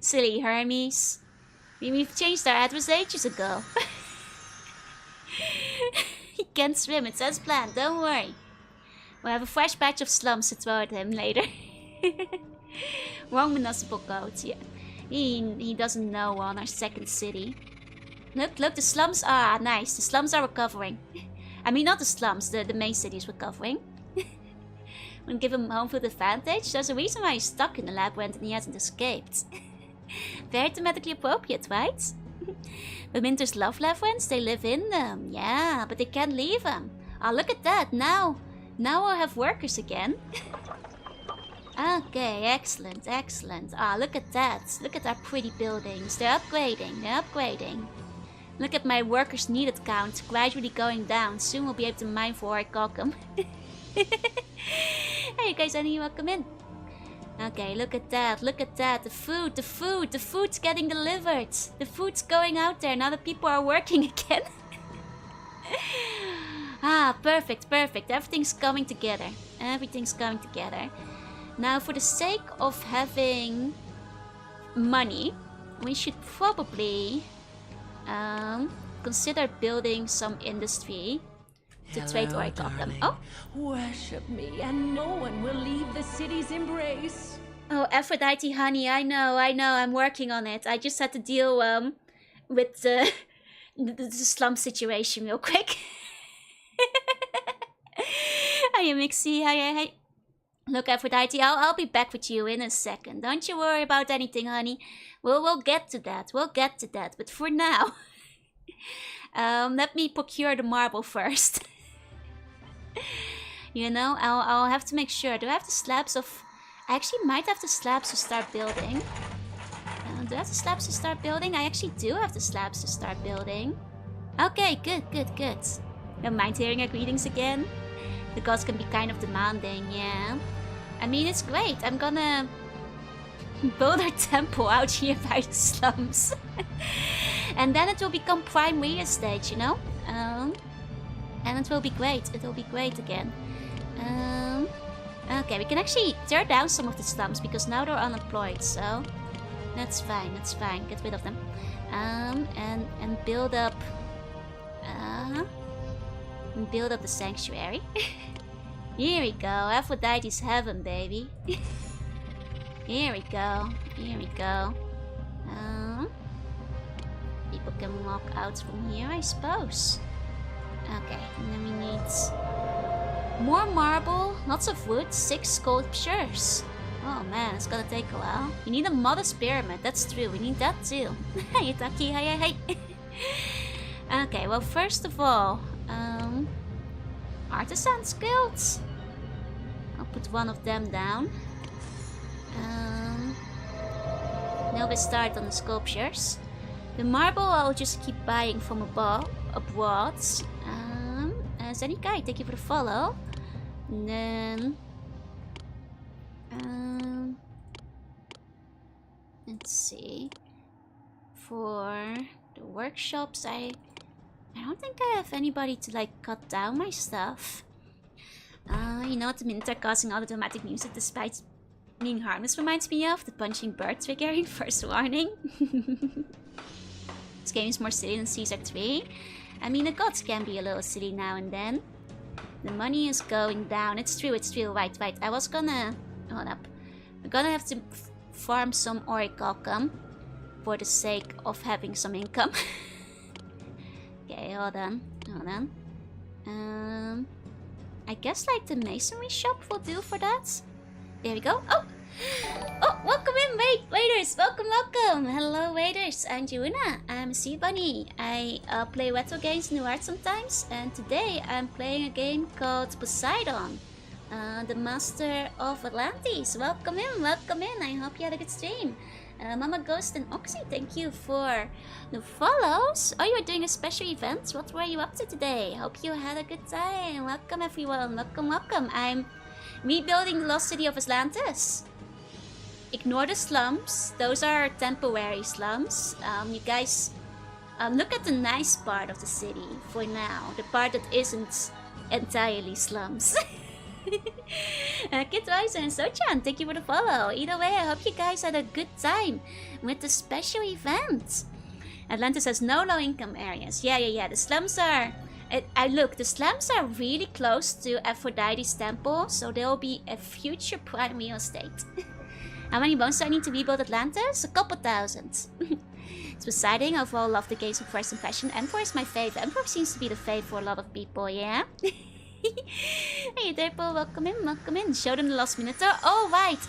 Silly Hermes. We've changed our address ages ago. He can't swim, it's as planned, don't worry. We'll have a fresh batch of slums to throw at him later. Wrong municipal codes, yeah. He doesn't know we're on our second city. Look, the slums are nice. The slums are recovering. I mean, not the slums, the main city is recovering. We'll give him home field advantage. There's a reason why he's stuck in the labyrinth and he hasn't escaped. Very thematically appropriate, right? The Winters love labyrinths, they live in them. Yeah, but they can't leave them. Oh, look at that. Now we'll have workers again. Okay, excellent. Ah, look at that. Look at our pretty buildings. They're upgrading. Look at my workers needed count gradually going down. Soon we'll be able to mine for Orichalcum. Hey, you guys, I need you welcome in. Okay, look at that. The food's getting delivered. The food's going out there now that people are working again. Ah, perfect. Everything's coming together. Now, for the sake of having money, we should probably consider building some industry to trade Orichalcum. Oh! Worship me, and no one will leave the city's embrace. Oh, Aphrodite, honey, I know, I'm working on it. I just had to deal with the slum situation real quick. Hiya, Mixie, hi. Look, Aphrodite, I'll be back with you in a second. Don't you worry about anything, honey. We'll get to that. But for now, let me procure the marble first. You know, I'll have to make sure. Do I have the slabs of... I actually might have the slabs to start building. Do I have the slabs to start building? I actually do have the slabs to start building. Okay, good. Don't mind hearing our greetings again. The gods can be kind of demanding, yeah. I mean, it's great. I'm gonna build a temple out here by the slums. And then it will become prime real estate, you know? And it will be great. It will be great again. Okay, we can actually tear down some of the slums because now they're unemployed, so that's fine, that's fine. Get rid of them. And build up the sanctuary. Here we go. Aphrodite's heaven, baby. Here we go. Here we go. People can walk out from here, I suppose. Okay, and then we need more marble, lots of wood, 6 sculptures. Oh man, it's gonna take a while. We need a modest pyramid, that's true, we need that too. Hey, Taki, hey. Okay, well, first of all, Artisans Guild. I'll put one of them down. Now we start on the sculptures. The marble I'll just keep buying from abroad. Zenikai, thank you for the follow. And then let's see. For the workshops, I don't think I have anybody to like cut down my stuff. You know what the Minotaur causing all the dramatic music despite being harmless reminds me of? The punching bird triggering, first warning. This game is more silly than Caesar 3. I mean, the gods can be a little silly now and then. The money is going down. It's true, right. I was gonna... Hold up. We're gonna have to farm some orichalcum for the sake of having some income. Okay, hold on. I guess like the masonry shop will do for that. There we go. Oh, welcome in, waiters. Welcome. Hello, waiters. I'm Juna. I'm a sea bunny. I play retro games in the art sometimes, and today I'm playing a game called Poseidon, the master of Atlantis. Welcome in. I hope you had a good stream. Mama Ghost and Oxy, thank you for the follows. Oh, you were doing a special event? What were you up to today? Hope you had a good time. Welcome, everyone. Welcome. I'm rebuilding the lost city of Atlantis. Ignore the slums. Those are temporary slums. You guys look at the nice part of the city for now. The part that isn't entirely slums. Kid Riser and Sochan, thank you for the follow. Either way, I hope you guys had a good time with the special event. Atlantis has no low-income areas. Yeah. The slums are... the slums are really close to Aphrodite's temple, so there will be a future prime real estate. How many bones do I need to rebuild Atlantis? A couple thousand. It's Poseidon. Overall, love the games of first impression. Emperor is my favorite. Emperor seems to be the fave for a lot of people, yeah? Hey, Derpo, welcome in. Show them the Lost Minotaur. Oh, right.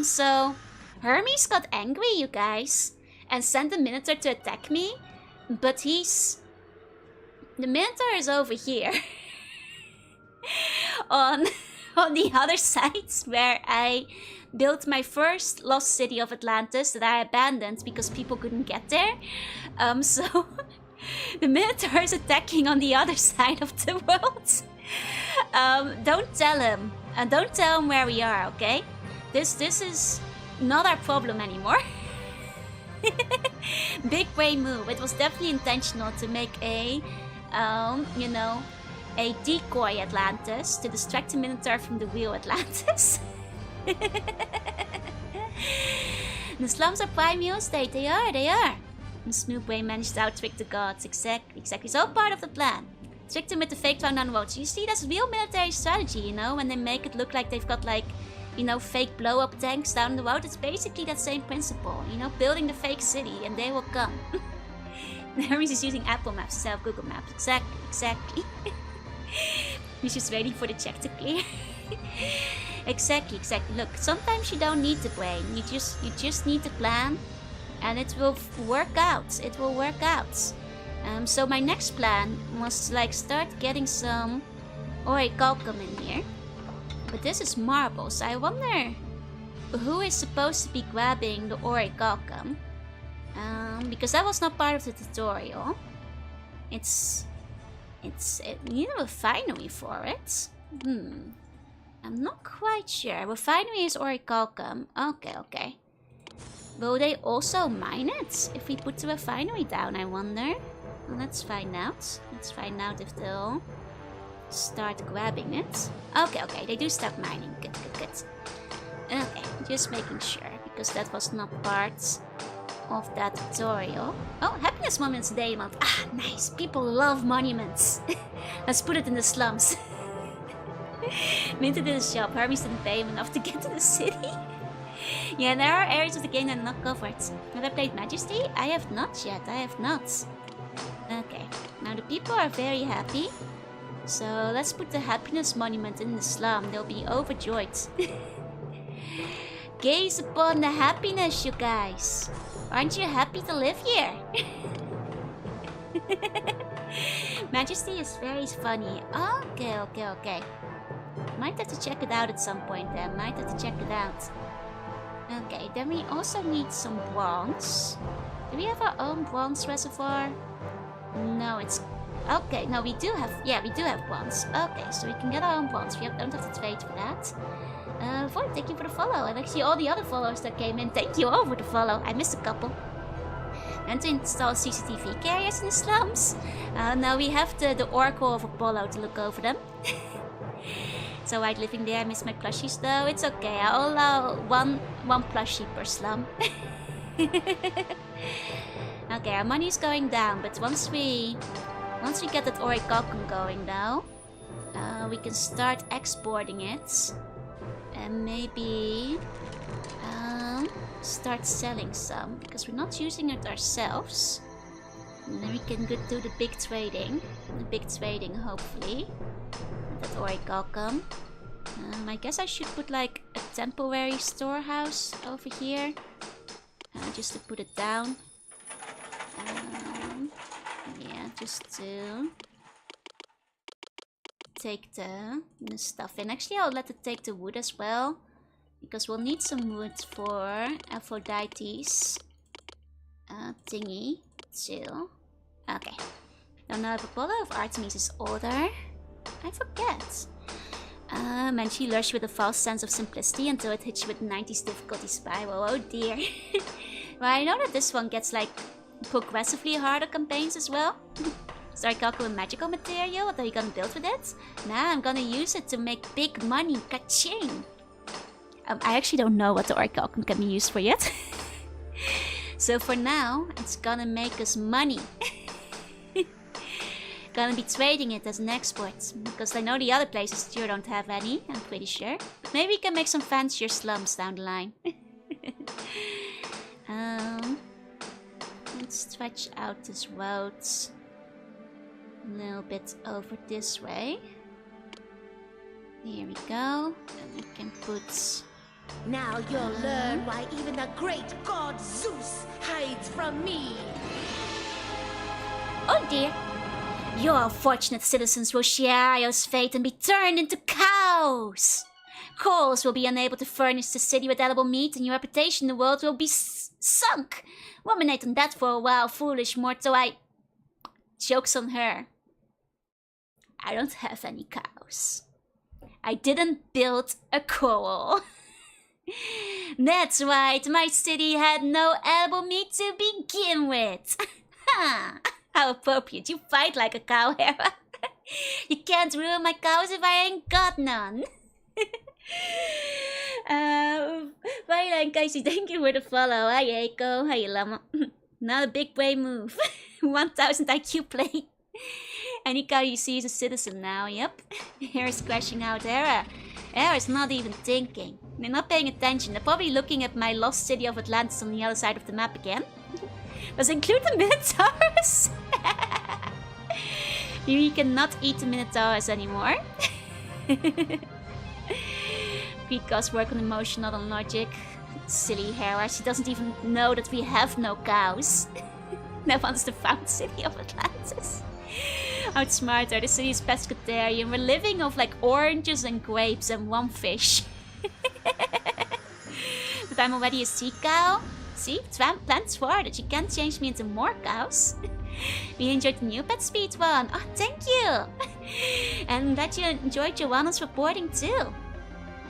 So Hermes got angry, you guys, and sent the Minotaur to attack me. But the Minotaur is over here. on the other side where I built my first lost city of Atlantis that I abandoned because people couldn't get there. So the Minotaur is attacking on the other side of the world. Don't tell him. Don't tell him where we are, okay? This is not our problem anymore. Big brain move. It was definitely intentional to make a decoy Atlantis to distract the Minotaur from the real Atlantis. The slums are prime real estate. They are. And Snoop Brain managed to out-trick the gods. Exactly. It's all part of the plan. Trick them with the fake countdown roads. You see, that's real military strategy, you know, when they make it look like they've got like, you know, fake blow-up tanks down the road. It's basically that same principle, you know, building the fake city and they will come. Hermes is using Apple Maps instead of Google Maps. Exactly. He's just waiting for the check to clear. Exactly. Look, sometimes you don't need the brain. You just need to plan, and it will work out. So my next plan was to like start getting some orichalcum in here. But this is marble, so I wonder who is supposed to be grabbing the orichalcum. Because that was not part of the tutorial. You need a refinery for it. I'm not quite sure. Refinery is orichalcum. Okay. Will they also mine it if we put the refinery down, I wonder? Well, let's find out. Let's find out if they'll start grabbing it. Okay, they do start mining. Good. Okay, just making sure, because that was not part of that tutorial. Oh, happiness monuments day month. Ah, nice. People love monuments. Let's put it in the slums. Minted in the shop. Hermes didn't pay him enough to get to the city. Yeah, there are areas of the game that are not covered. Have I played Majesty? I have not yet. I have not. Okay, now the people are very happy. So let's put the happiness monument in the slum. They'll be overjoyed. Gaze upon the happiness, you guys. Aren't you happy to live here? Majesty is very funny. Okay. Might have to check it out at some point then. Okay, then we also need some bronze. Do we have our own bronze reservoir? No, it's... Okay, no, we do have bronze. Okay, so we can get our own bronze. We don't have to trade for that. Void, thank you for the follow. And actually all the other followers that came in, thank you all for the follow. I missed a couple. And to install CCTV carriers in the slums. Now we have the Oracle of Apollo to look over them. So while living there, I miss my plushies though. It's okay, I'll allow one plushie per slum. Okay, our money's going down, but once we get that orichalcum going now, we can start exporting it. And maybe start selling some, because we're not using it ourselves. And then we can go do the big trading. Hopefully. That orichalcum. I guess I should put like a temporary storehouse over here. Just to put it down. Yeah, just to take the stuff in. Actually, I'll let it take the wood as well, because we'll need some wood for Aphrodite's thingy too. Okay. Now, if Apollo of Artemis is older, I forget. And she lures you with a false sense of simplicity until it hits you with 90s difficulty spiral. Oh dear. Well, I know that this one gets like progressively harder campaigns as well. Start calculating magical material. What are you gonna build with it? Nah, I'm gonna use it to make big money. Ka-ching! I actually don't know what the orichalcum can be used for yet. So for now, it's gonna make us money. Gonna be trading it as an export, because I know the other places still don't have any, I'm pretty sure. Maybe we can make some fancier slums down the line. Let's stretch out this road a little bit over this way. Here we go. And we can put... Now you'll learn why even the great god Zeus hides from me. Oh dear. Your unfortunate citizens will share Io's fate and be turned into cows. Coals will be unable to furnish the city with edible meat, and your reputation in the world will be sunk. Ruminate on that for a while, foolish mortal. Joke's on her. I don't have any cows. I didn't build a coal. That's right, my city had no edible meat to begin with. Ha! How appropriate, you fight like a cow, Hera. You can't ruin my cows if I ain't got none. Viola and Casey, thank you for the follow. Hi Eiko, hi Llama. Not a big brain move. 1000 IQ play. Any cow you see is a citizen now, yep. Hera's crashing out Hera. Hera's not even thinking. They're not paying attention. They're probably looking at my lost city of Atlantis on the other side of the map again. Does it include the Minotaurs? You cannot eat the Minotaurs anymore. Greek gods work on emotion, not on logic. Silly Hera, she doesn't even know that we have no cows. That one's the found city of Atlantis. Outsmarter, the city is pescatarian. We're living off like oranges and grapes and one fish. But I'm already a sea cow. See, plans for that. You can't change me into more cows. We enjoyed the new pet speed one. Oh, thank you. And glad you enjoyed Joanna's reporting too.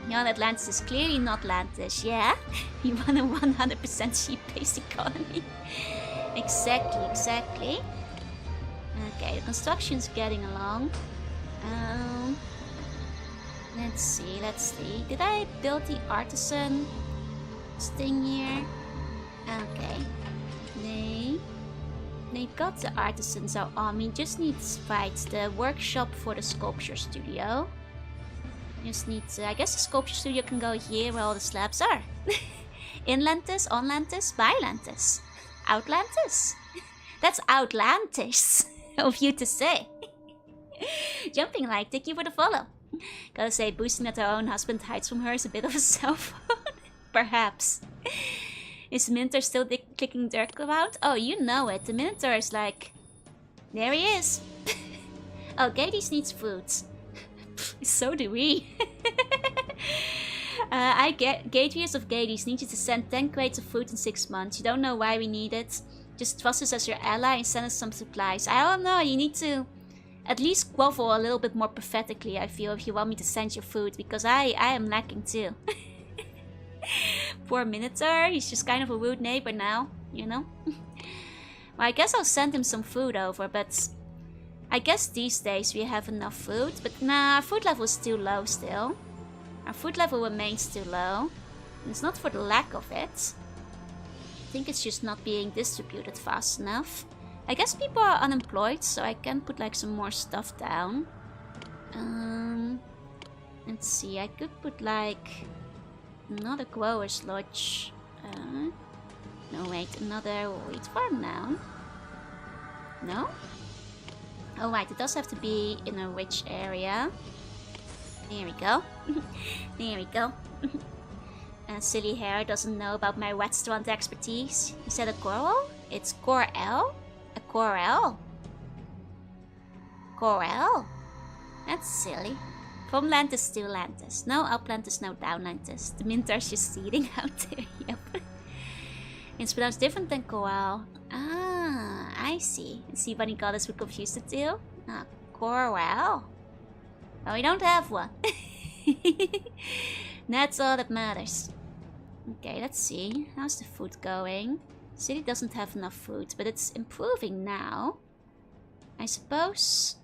Young Atlantis is clearly not Atlantis, yeah? You want a 100% sheep-based economy. Exactly. Okay, the construction's getting along. Let's see. Did I build the artisan thing here? Okay. They got the artisan, so army just needs the workshop for the sculpture studio. Just needs, I guess the sculpture studio can go here where all the slabs are. Inlantis, Onlantis, Bylantis, Outlantis. That's outlandish of you to say. Jumping like, thank you for the follow. Gotta say, boosting that her own husband hides from her is a bit of a cell phone. Perhaps. Is Minotaur still clicking Dirk around? Oh, you know it. The Minotaur is like... There he is. Oh, Gades needs food. So do we. Gateways of Gades need you to send 10 crates of food in 6 months. You don't know why we need it. Just trust us as your ally and send us some supplies. I don't know, you need to at least grovel a little bit more pathetically, I feel, if you want me to send you food, because I am lacking too. Poor Minotaur, he's just kind of a rude neighbor now, you know? Well, I guess I'll send him some food over, but I guess these days we have enough food. But nah, our food level is too low still. Our food level remains too low. And it's not for the lack of it. I think it's just not being distributed fast enough. I guess people are unemployed, so I can put like some more stuff down. Let's see, I could put like another grower's lodge. No, wait, another wheat farm now. No? Oh, right, it does have to be in a rich area. There we go. There we go. Silly hair doesn't know about my restaurant expertise. You said a coral? It's Corel? A Corel? Corel? That's silly. From Lantis to Lantis. No Uplantis, no Downlantis. The Minotaur's just seeding out there. Yep. It's pronounced different than Coral. Ah, I see. See, Bunny Goddess would confuse the two? Ah, Corel. Oh, we don't have one. That's all that matters. Okay, let's see. How's the food going? City doesn't have enough food, but it's improving now. I suppose...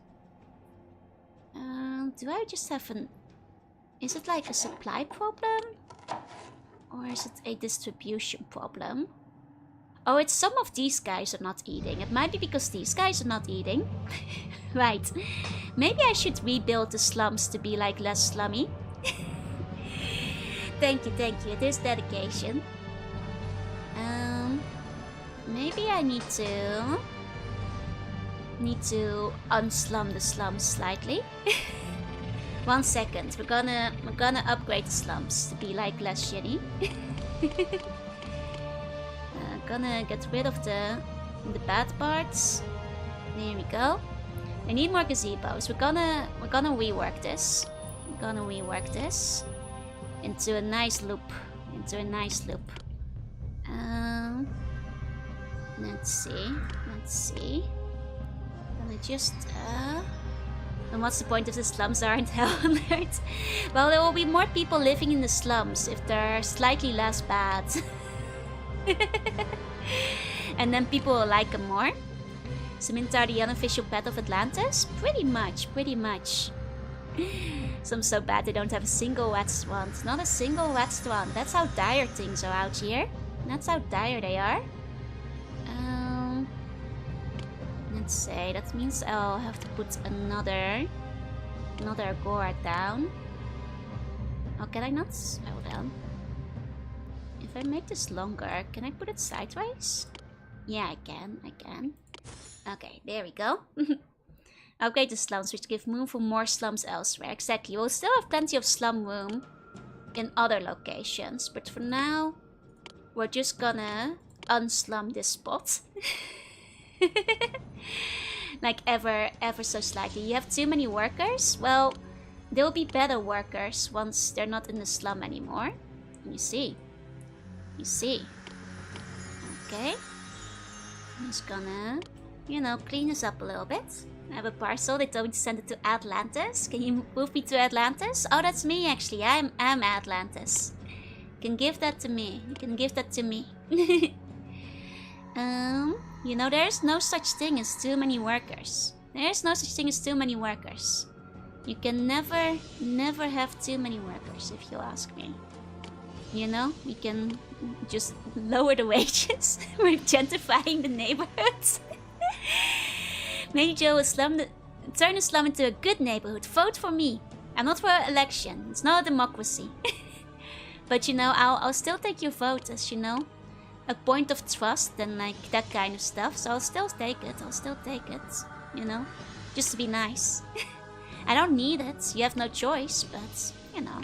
do I just have an... Is it like a supply problem? Or is it a distribution problem? Oh, it's some of these guys are not eating. It might be because these guys are not eating. Right. Maybe I should rebuild the slums to be like less slummy. Thank you, thank you. There's dedication. Maybe I need to unslum the slums slightly. 1 second. We're gonna upgrade the slums to be like less shitty. Gonna get rid of the bad parts. There we go. I need more gazebos. We're gonna rework this. We're gonna rework this into a nice loop. Let's see. Gonna just and what's the point if the slums aren't hell on earth? Well, there will be more people living in the slums if they're slightly less bad. And then people will like them more. Minotaur the unofficial pet of Atlantis? Pretty much. Some so bad they don't have a single restaurant. Not a single restaurant. That's how dire things are out here. That's how dire they are. Let's say that means I'll have to put another agora down. Oh, can I not? Hold on. If I make this longer, can I put it sideways? Yeah, I can. Okay, there we go. Upgrade the slums, which give room for more slums elsewhere. Exactly, we'll still have plenty of slum room in other locations. But for now, we're just gonna unslum this spot. Like ever so slightly. You have too many workers? Well, they'll be better workers once they're not in the slum anymore. You see. Okay. I'm just gonna you know, clean us up a little bit. I have a parcel. They told me to send it to Atlantis. Can you move me to Atlantis? Oh, that's me actually. I'm Atlantis. You can give that to me. You can give that to me. You know, there's no such thing as too many workers. There's no such thing as too many workers. You can never have too many workers, if you ask me. You know, we can just lower the wages. We're gentrifying the neighborhoods. Maybe Joe will turn the slum into a good neighborhood. Vote for me. I'm not for an election. It's not a democracy. But you know, I'll still take your vote as, you know, a point of trust and like that kind of stuff. So I'll still take it. I'll still take it. You know, just to be nice. I don't need it. You have no choice. But you know,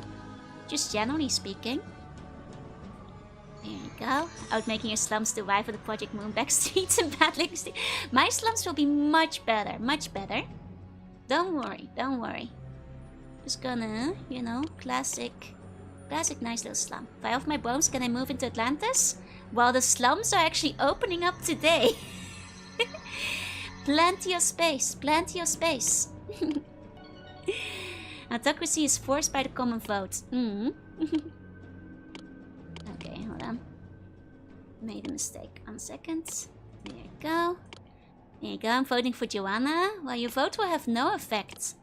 just generally speaking. There you go. Out making your slums survive for the Project Moonback streets and Badling Street. My slums will be much better. Much better. Don't worry. Don't worry. Just gonna, you know, classic nice little slum. If I have my bones, can I move into Atlantis? Well, the slums are actually opening up today. Plenty of space. Plenty of space. Autocracy is forced by the common vote. Okay, hold on. Made a mistake. 1 second. There you go. There you go. I'm voting for Joanna. Well, your vote will have no effect.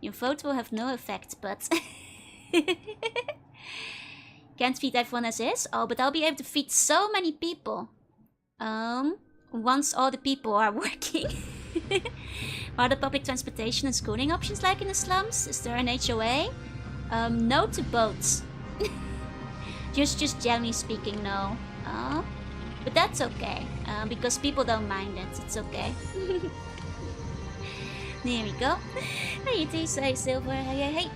Your vote will have no effect, but... Can't feed everyone as is. Oh, but I'll be able to feed so many people. Once all the people are working. What are the public transportation and schooling options like in the slums? Is there an HOA? No to boats. Just generally speaking, no. But that's okay. Because people don't mind it. It's okay. There we go. Hey, say Silver. Hey.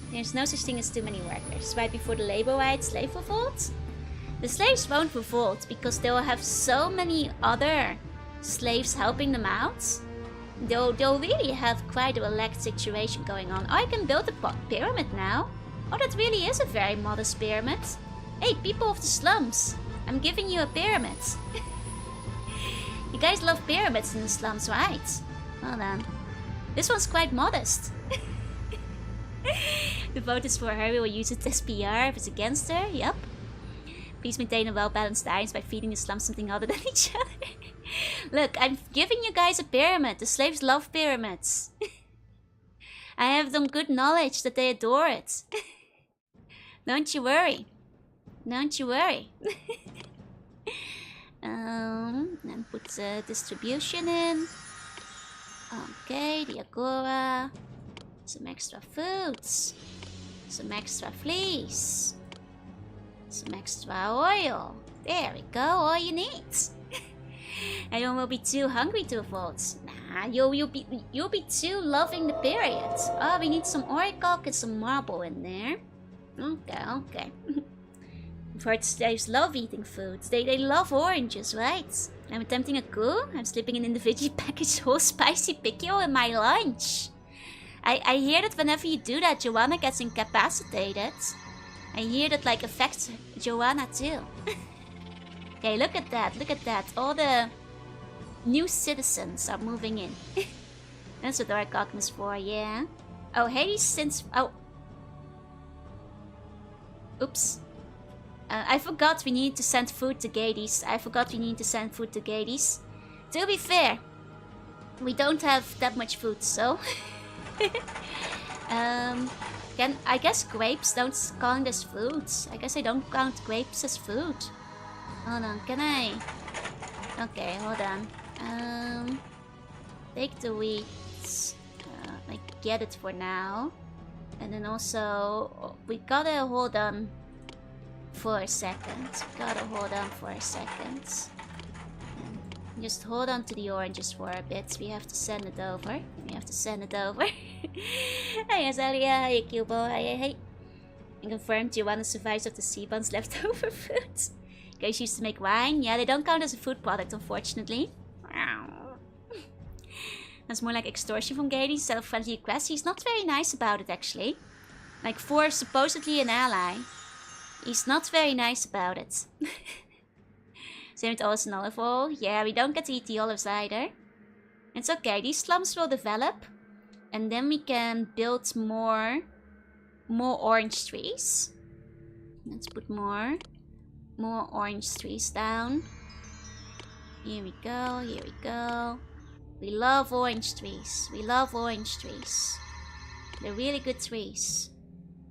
There's no such thing as too many workers. Right before the labor-wide slave revolt? The slaves won't revolt because they'll have so many other slaves helping them out. They'll really have quite a relaxed situation going on. Oh, I can build a pyramid now. Oh, that really is a very modest pyramid. Hey, people of the slums. I'm giving you a pyramid. You guys love pyramids in the slums, right? Hold on. This one's quite modest. The vote is for her. We will use it as PR if it's against her. Yep. Please maintain a well-balanced diet by feeding the slums something other than each other. Look, I'm giving you guys a pyramid. The slaves love pyramids. I have them good knowledge that they adore it. Don't you worry. Don't you worry. And put the distribution in. Okay, the agora. Some extra foods. Some extra fleece. Some extra oil. There we go, all you need. Everyone will be too hungry to vote. Nah, you'll be too loving the period. Oh, we need some oracle and some marble in there. Okay. For slaves love eating food. They love oranges, right? I'm attempting a coup. I'm slipping an individually packaged whole spicy pickle in my lunch. I hear that whenever you do that, Joanna gets incapacitated. I hear that like affects Joanna too. Okay, look at that. All the new citizens are moving in. That's what Dark Alchemist is for, yeah. Oh, Hades since... Oh. Oops. I forgot we need to send food to Gades. To be fair, we don't have that much food, so... I guess grapes don't count as food. I guess I don't count grapes as food. Hold on, can I? Okay, hold on. Take the wheat. I get it for now. And then also, we gotta hold on for a second. Just hold on to the oranges for a bit. We have to send it over. Hi Azalia, hi Cubo, hi. And confirmed Joanna survives off the sea buns leftover food. Guys used to make wine. Yeah, they don't count as a food product, unfortunately. That's more like extortion from Gady. Self-friendly request. He's not very nice about it, actually. Like, for supposedly an ally, he's not very nice about it. Same with olives and olive oil. Yeah, we don't get to eat the olives either. It's okay. These slums will develop. And then we can build more orange trees. Let's put more orange trees down. Here we go, here we go. We love orange trees. We love orange trees. They're really good trees.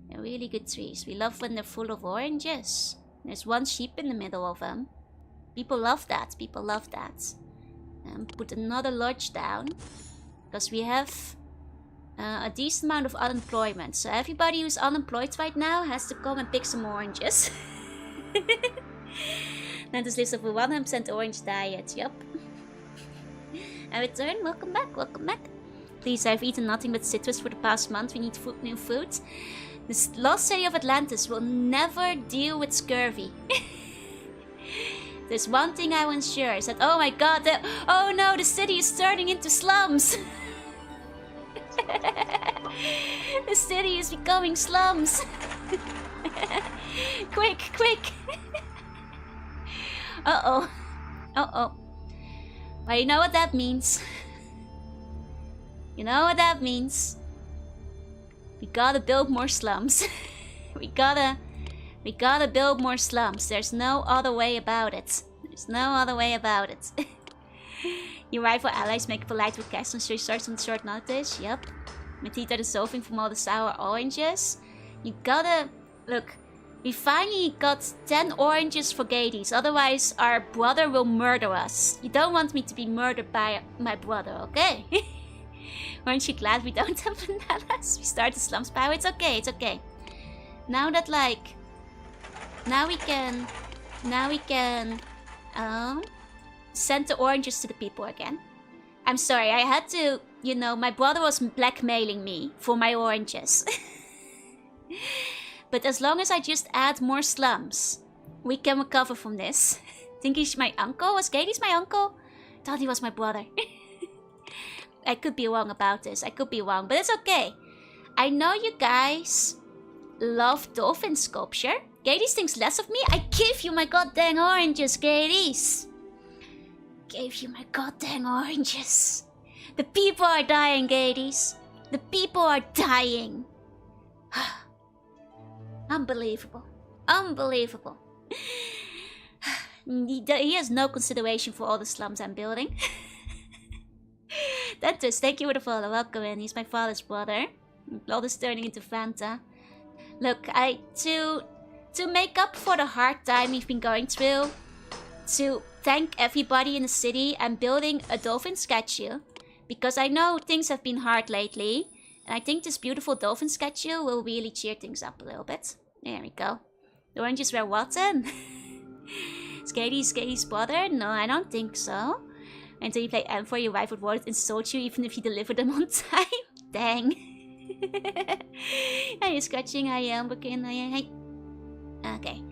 They're really good trees. We love when they're full of oranges. There's one sheep in the middle of them. People love that. People love that. Put another lodge down. Because we have a decent amount of unemployment. So everybody who's unemployed right now has to come and pick some oranges. Atlantis lives off a 100% orange diet. Yup. And return. Welcome back. Welcome back. Please, I've eaten nothing but citrus for the past month. We need food, new food. This lost city of Atlantis will never deal with scurvy. There's one thing I was sure is that, oh my god, oh no, the city is turning into slums. The city is becoming slums. Quick, quick. Uh-oh. Uh-oh. Well, you know what that means. You know what that means. We gotta build more slums. We gotta build more slums. There's no other way about it. There's no other way about it. Your rival allies make polite requests on starts on short notice. Yep. My teeth are dissolving from all the sour oranges. You gotta... Look, we finally got 10 oranges for Gades. Otherwise, our brother will murder us. You don't want me to be murdered by my brother, okay? Aren't you glad we don't have bananas? We started slums power. It's okay, it's okay. Now that, like... Now we can send the oranges to the people again. I'm sorry, I had to, you know, my brother was blackmailing me for my oranges. But as long as I just add more slums, we can recover from this. Think he's my uncle? Was Gades my uncle? Thought he was my brother. I could be wrong about this. I could be wrong, but it's okay. I know you guys love dolphin sculpture. Gades thinks less of me. I give you my goddamn oranges, Gades. Gave you my goddamn oranges. The people are dying, Gades. The people are dying. Unbelievable. Unbelievable. He has no consideration for all the slums I'm building. Atlantis, thank you for the follow. Welcome in. He's my father's brother. Blood is turning into Fanta. Look, to make up for the hard time we've been going through, to thank everybody in the city, I'm building a dolphin statue. Because I know things have been hard lately. And I think this beautiful dolphin statue will really cheer things up a little bit. There we go. The oranges were rotten. Skady's brother? No, I don't think so. Until you play M4, your wife would want to insult you even if you deliver them on time. Dang. Are you scratching? I am looking. Hey. Okay.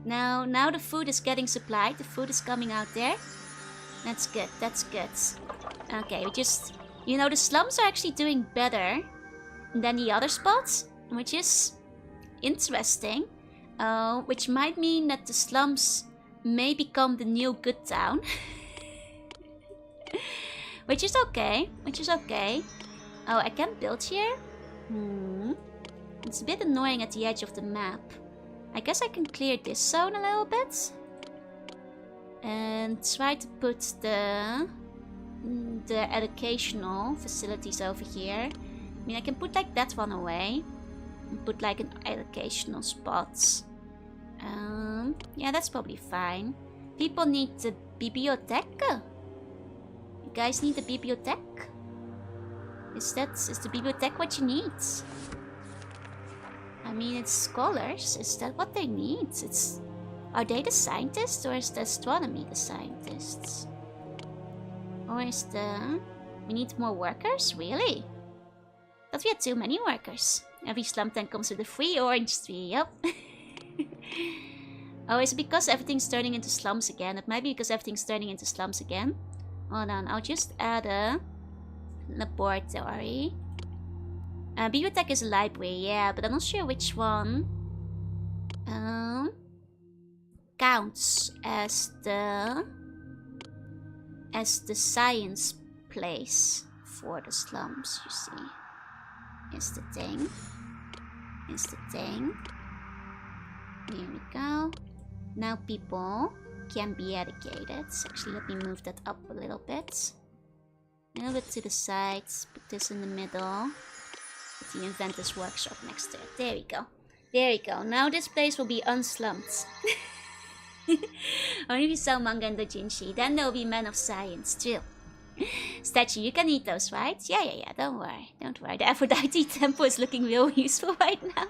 Now the food is getting supplied. The food is coming out there. That's good. That's good. Okay, we just... You know, the slums are actually doing better than the other spots, which is interesting. Which might mean that the slums may become the new good town. Which is okay. Which is okay. Oh, I can't build here? It's a bit annoying at the edge of the map. I guess I can clear this zone a little bit. And try to put the educational facilities over here. I mean, I can put like that one away. And put like an educational spot. Yeah, that's probably fine. People need the bibliotheca. You guys need the bibliotheque? Is the bibliotheque what you need? I mean, it's scholars. Is that what they need? Are they the scientists, or is the astronomy the scientists? Or is we need more workers? Really? Thought we had too many workers. Every slum then comes with a free orange tree. Yep. Oh, is it because everything's turning into slums again? It might be because everything's turning into slums again. Hold on, I'll just add a laboratory. Bibliotech is a library, yeah, but I'm not sure which one. counts as the science place for the slums, you see. Is the thing. Here we go. Now people can be educated. Actually, let me move that up a little bit. A little bit to the sides. Put this in the middle. Put the inventor's workshop next to it. There we go. There we go. Now this place will be unslumped. Only if you sell manga and doujinshi, then there will be men of science too. Statue, you can eat those, right? Yeah. Don't worry. The Aphrodite temple is looking real useful right now.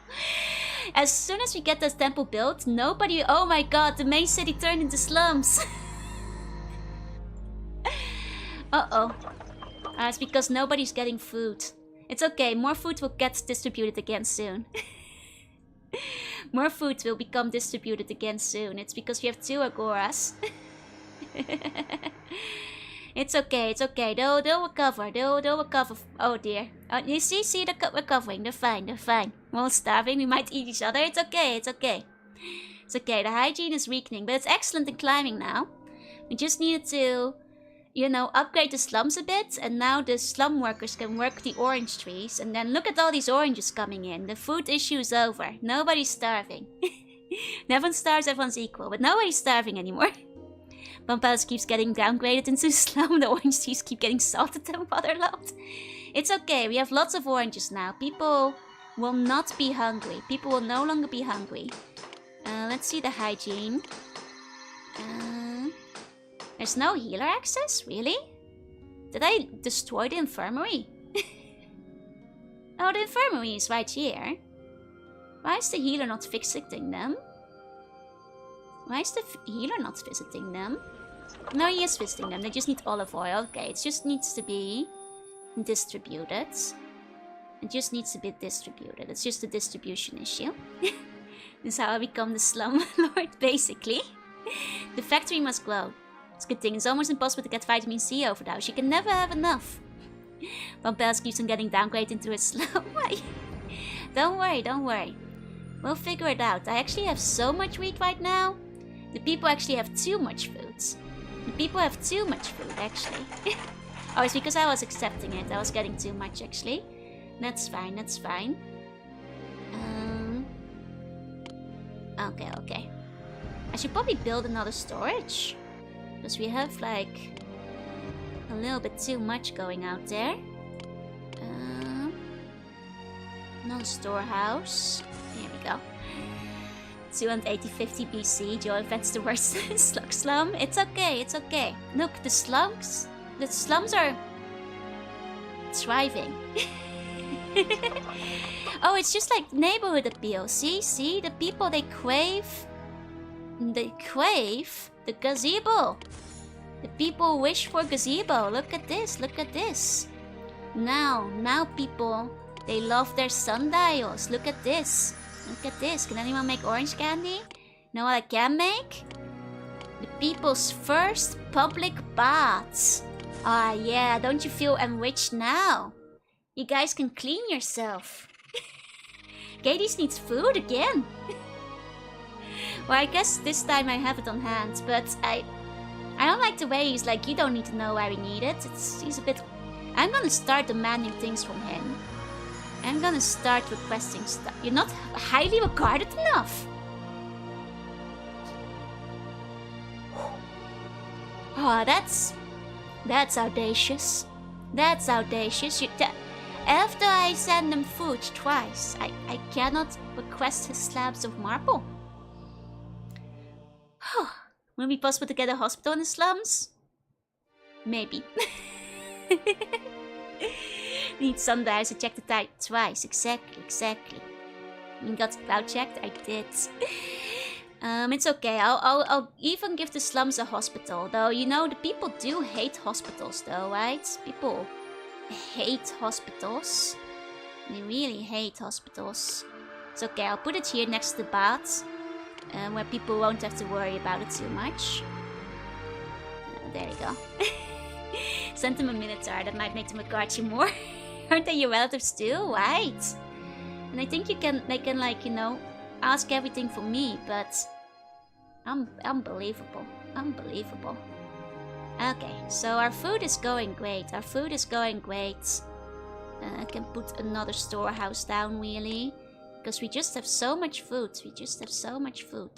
As soon as we get this temple built, nobody... Oh my god, the main city turned into slums. Uh-oh. It's because nobody's getting food. It's okay, more food will get distributed again soon. More food will become distributed again soon. It's because we have 2 agoras. It's okay. They'll recover. They'll recover. Oh dear. You see, they're recovering. They're fine. We're all starving. We might eat each other. It's okay. The hygiene is weakening, but it's excellent in climbing now. We just needed to, upgrade the slums a bit, and now the slum workers can work the orange trees. And then look at all these oranges coming in. The food issue is over. Nobody's starving. Everyone starves, everyone's equal, but nobody's starving anymore. Palace keeps getting downgraded into slum. The orange trees keep getting salted and waterlogged. It's okay, we have lots of oranges now. People will not be hungry. People will no longer be hungry. Let's see the hygiene. There's no healer access? Really? Did I destroy the infirmary? Oh, the infirmary is right here. Why is the healer not visiting them? No, he is visiting them. They just need olive oil. Okay, it just needs to be distributed. It's just a distribution issue. This is how I become the slum lord, basically. The factory must grow. It's a good thing. It's almost impossible to get vitamin C over the house. You can never have enough. Palace keeps on getting downgraded into a slum. Don't worry. We'll figure it out. I actually have so much wheat right now. The people actually have too much food. Actually. Oh, it's because I was accepting it. I was getting too much, actually. That's fine. Okay. I should probably build another storage. Because we have, like, a little bit too much going out there. Another storehouse. Here we go. 250 BC, Joe invents the worst slum. It's okay. Look, the slums are thriving. Oh, it's just like neighborhood appeal. See, the people, they crave the gazebo. The people wish for gazebo. Look at this. Now people, they love their sundials. Look at this. Can anyone make orange candy? Know what I can make? The people's first public baths. Ah, yeah, don't you feel enriched now? You guys can clean yourself. Gades needs food again. Well, I guess this time I have it on hand, but I don't like the way he's like, you don't need to know why we need it. He's a bit... I'm gonna start demanding things from him. I'm gonna start requesting stuff. You're not highly regarded enough. Oh, that's audacious. After I send them food twice, I cannot request his slabs of marble. Will it be possible to get a hospital in the slums? Maybe. Need sundials to check the type twice. Exactly. You got cloud checked? I did. It's okay. I'll even give the slums a hospital. Though, the people do hate hospitals though, right? People hate hospitals. They really hate hospitals. It's okay. I'll put it here next to the baths. Where people won't have to worry about it too much. There you go. Send them a Minotaur. That might make them regard you more. Aren't they your relatives too? Right. And I think they can like, ask everything from me, but Unbelievable. Unbelievable. Okay, so our food is going great. Our food is going great. I can put another storehouse down, really. Because we just have so much food. We just have so much food.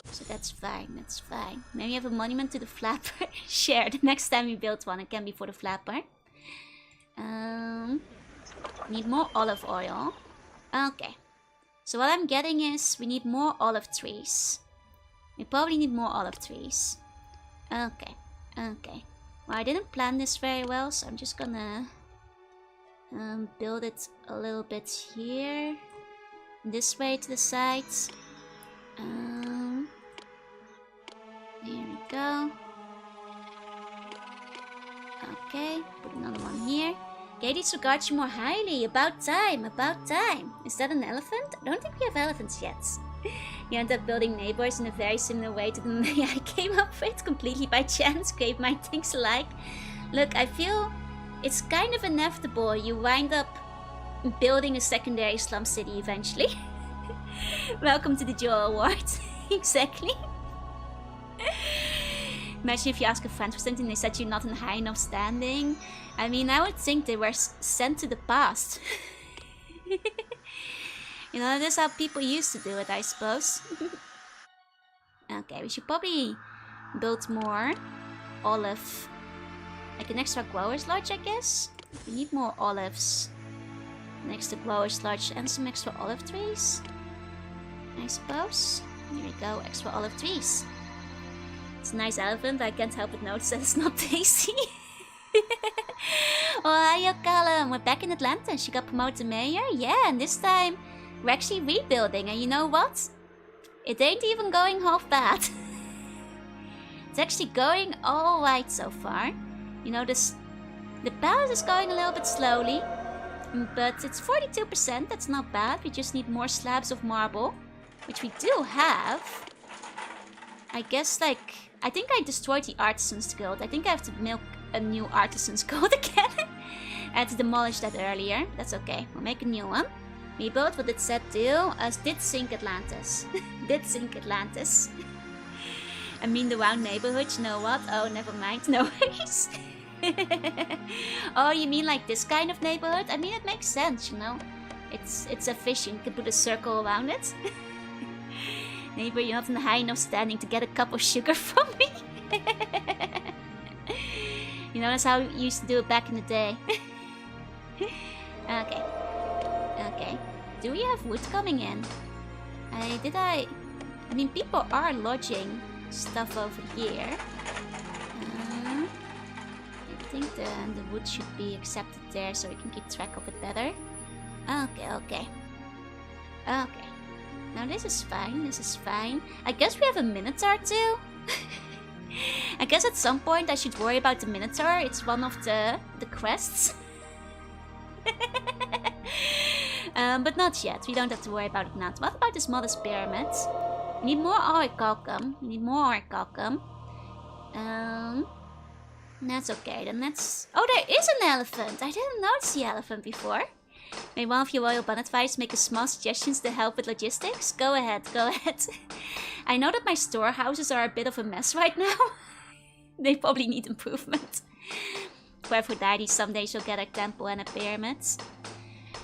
So that's fine, that's fine. Maybe have a monument to the flapper. Share. The next time we build one, it can be for the flapper. Need more olive oil. Okay. So what I'm getting is we need more olive trees. We probably need more olive trees. Okay. Okay. Well, I didn't plan this very well, so I'm just gonna build it a little bit here. This way to the sides. Here we go. Okay, put another one here. Katie's regards you more highly. About time, about time. Is that an elephant? I don't think we have elephants yet. You end up building neighbors in a very similar way to the way I came up with, completely by chance. Great mind thinks alike. Look, I feel it's kind of inevitable. You wind up building a secondary slum city eventually. Welcome to the Joe Awards. Exactly. Imagine if you ask a friend for something, they said you're not in high enough standing. I mean, I would think they were sent to the past. You know, that's how people used to do it, I suppose. Okay, we should probably build more olive. Like an extra grower's lodge, I guess. We need more olives. An extra grower's lodge and some extra olive trees, I suppose. Here we go, extra olive trees. It's a nice elephant, I can't help but notice that it's not tasty. Oh, hiya Callum, we're back in Atlantis. She got promoted to mayor? Yeah, and this time we're actually rebuilding, and you know what? It ain't even going half bad. It's actually going alright so far. You know, the palace is going a little bit slowly, but it's 42%, that's not bad. We just need more slabs of marble, which we do have. I guess, like, I think I destroyed the Artisans Guild. I think I have to milk a new Artisans Guild again. I had to demolish that earlier. That's okay. We'll make a new one. Rebuild, what did Seth do? Did sink Atlantis. Did sink Atlantis. I mean the round neighborhood, you know what? Oh, never mind. No worries. Oh, you mean like this kind of neighborhood? I mean, it makes sense, you know? It's efficient. You can put a circle around it. Neighbor, you're not in high enough standing to get a cup of sugar from me. You know, that's how we used to do it back in the day. Okay. Okay. Do we have wood coming in? I mean, people are lodging stuff over here. I think the wood should be accepted there so we can keep track of it better. Okay, okay. Okay. Now this is fine, this is fine. I guess we have a Minotaur too. I guess at some point I should worry about the Minotaur. It's one of the quests. But not yet. We don't have to worry about it now. What about this modest pyramid? We need more orichalcum. We need more orichalcum. That's okay. Then that's... Oh, there is an elephant! I didn't notice the elephant before. May one of your royal bonfires make a small suggestions to help with logistics? Go ahead, go ahead. I know that my storehouses are a bit of a mess right now. They probably need improvement. For Aphrodite, someday she'll get a temple and a pyramid.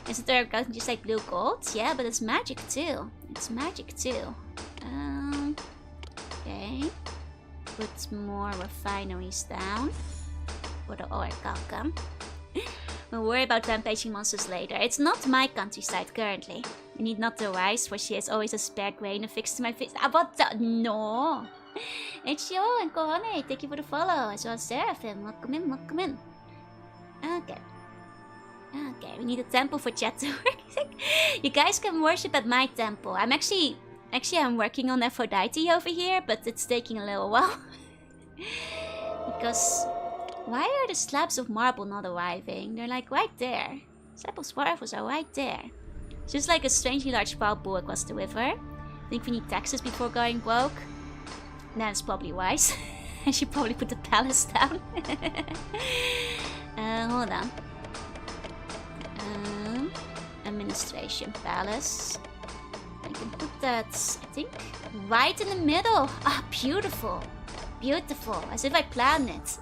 Isn't there a just like blue gold? Yeah, but it's magic too. It's magic too. Okay. Put more refineries down. For the orichalcum. We'll worry about rampaging monsters later. It's not my countryside currently. We need not to rise, for she has always a spare grain affixed to my face. What the? No! HGO and Kohane, thank you for the follow. As well as Seraphim. Welcome in, welcome in. Okay. Okay, we need a temple for chat to work. You guys can worship at my temple. I'm working on Aphrodite over here, but it's taking a little while. Because... why are the slabs of marble not arriving? They're like right there. Slabs of marble are right there. It's just like a strangely large pile bull across the river. Think we need taxes before going broke? That's probably wise. I should probably put the palace down. Hold on. Administration palace. Like can put that, I think, right in the middle. Ah, beautiful. Beautiful. As if I planned it.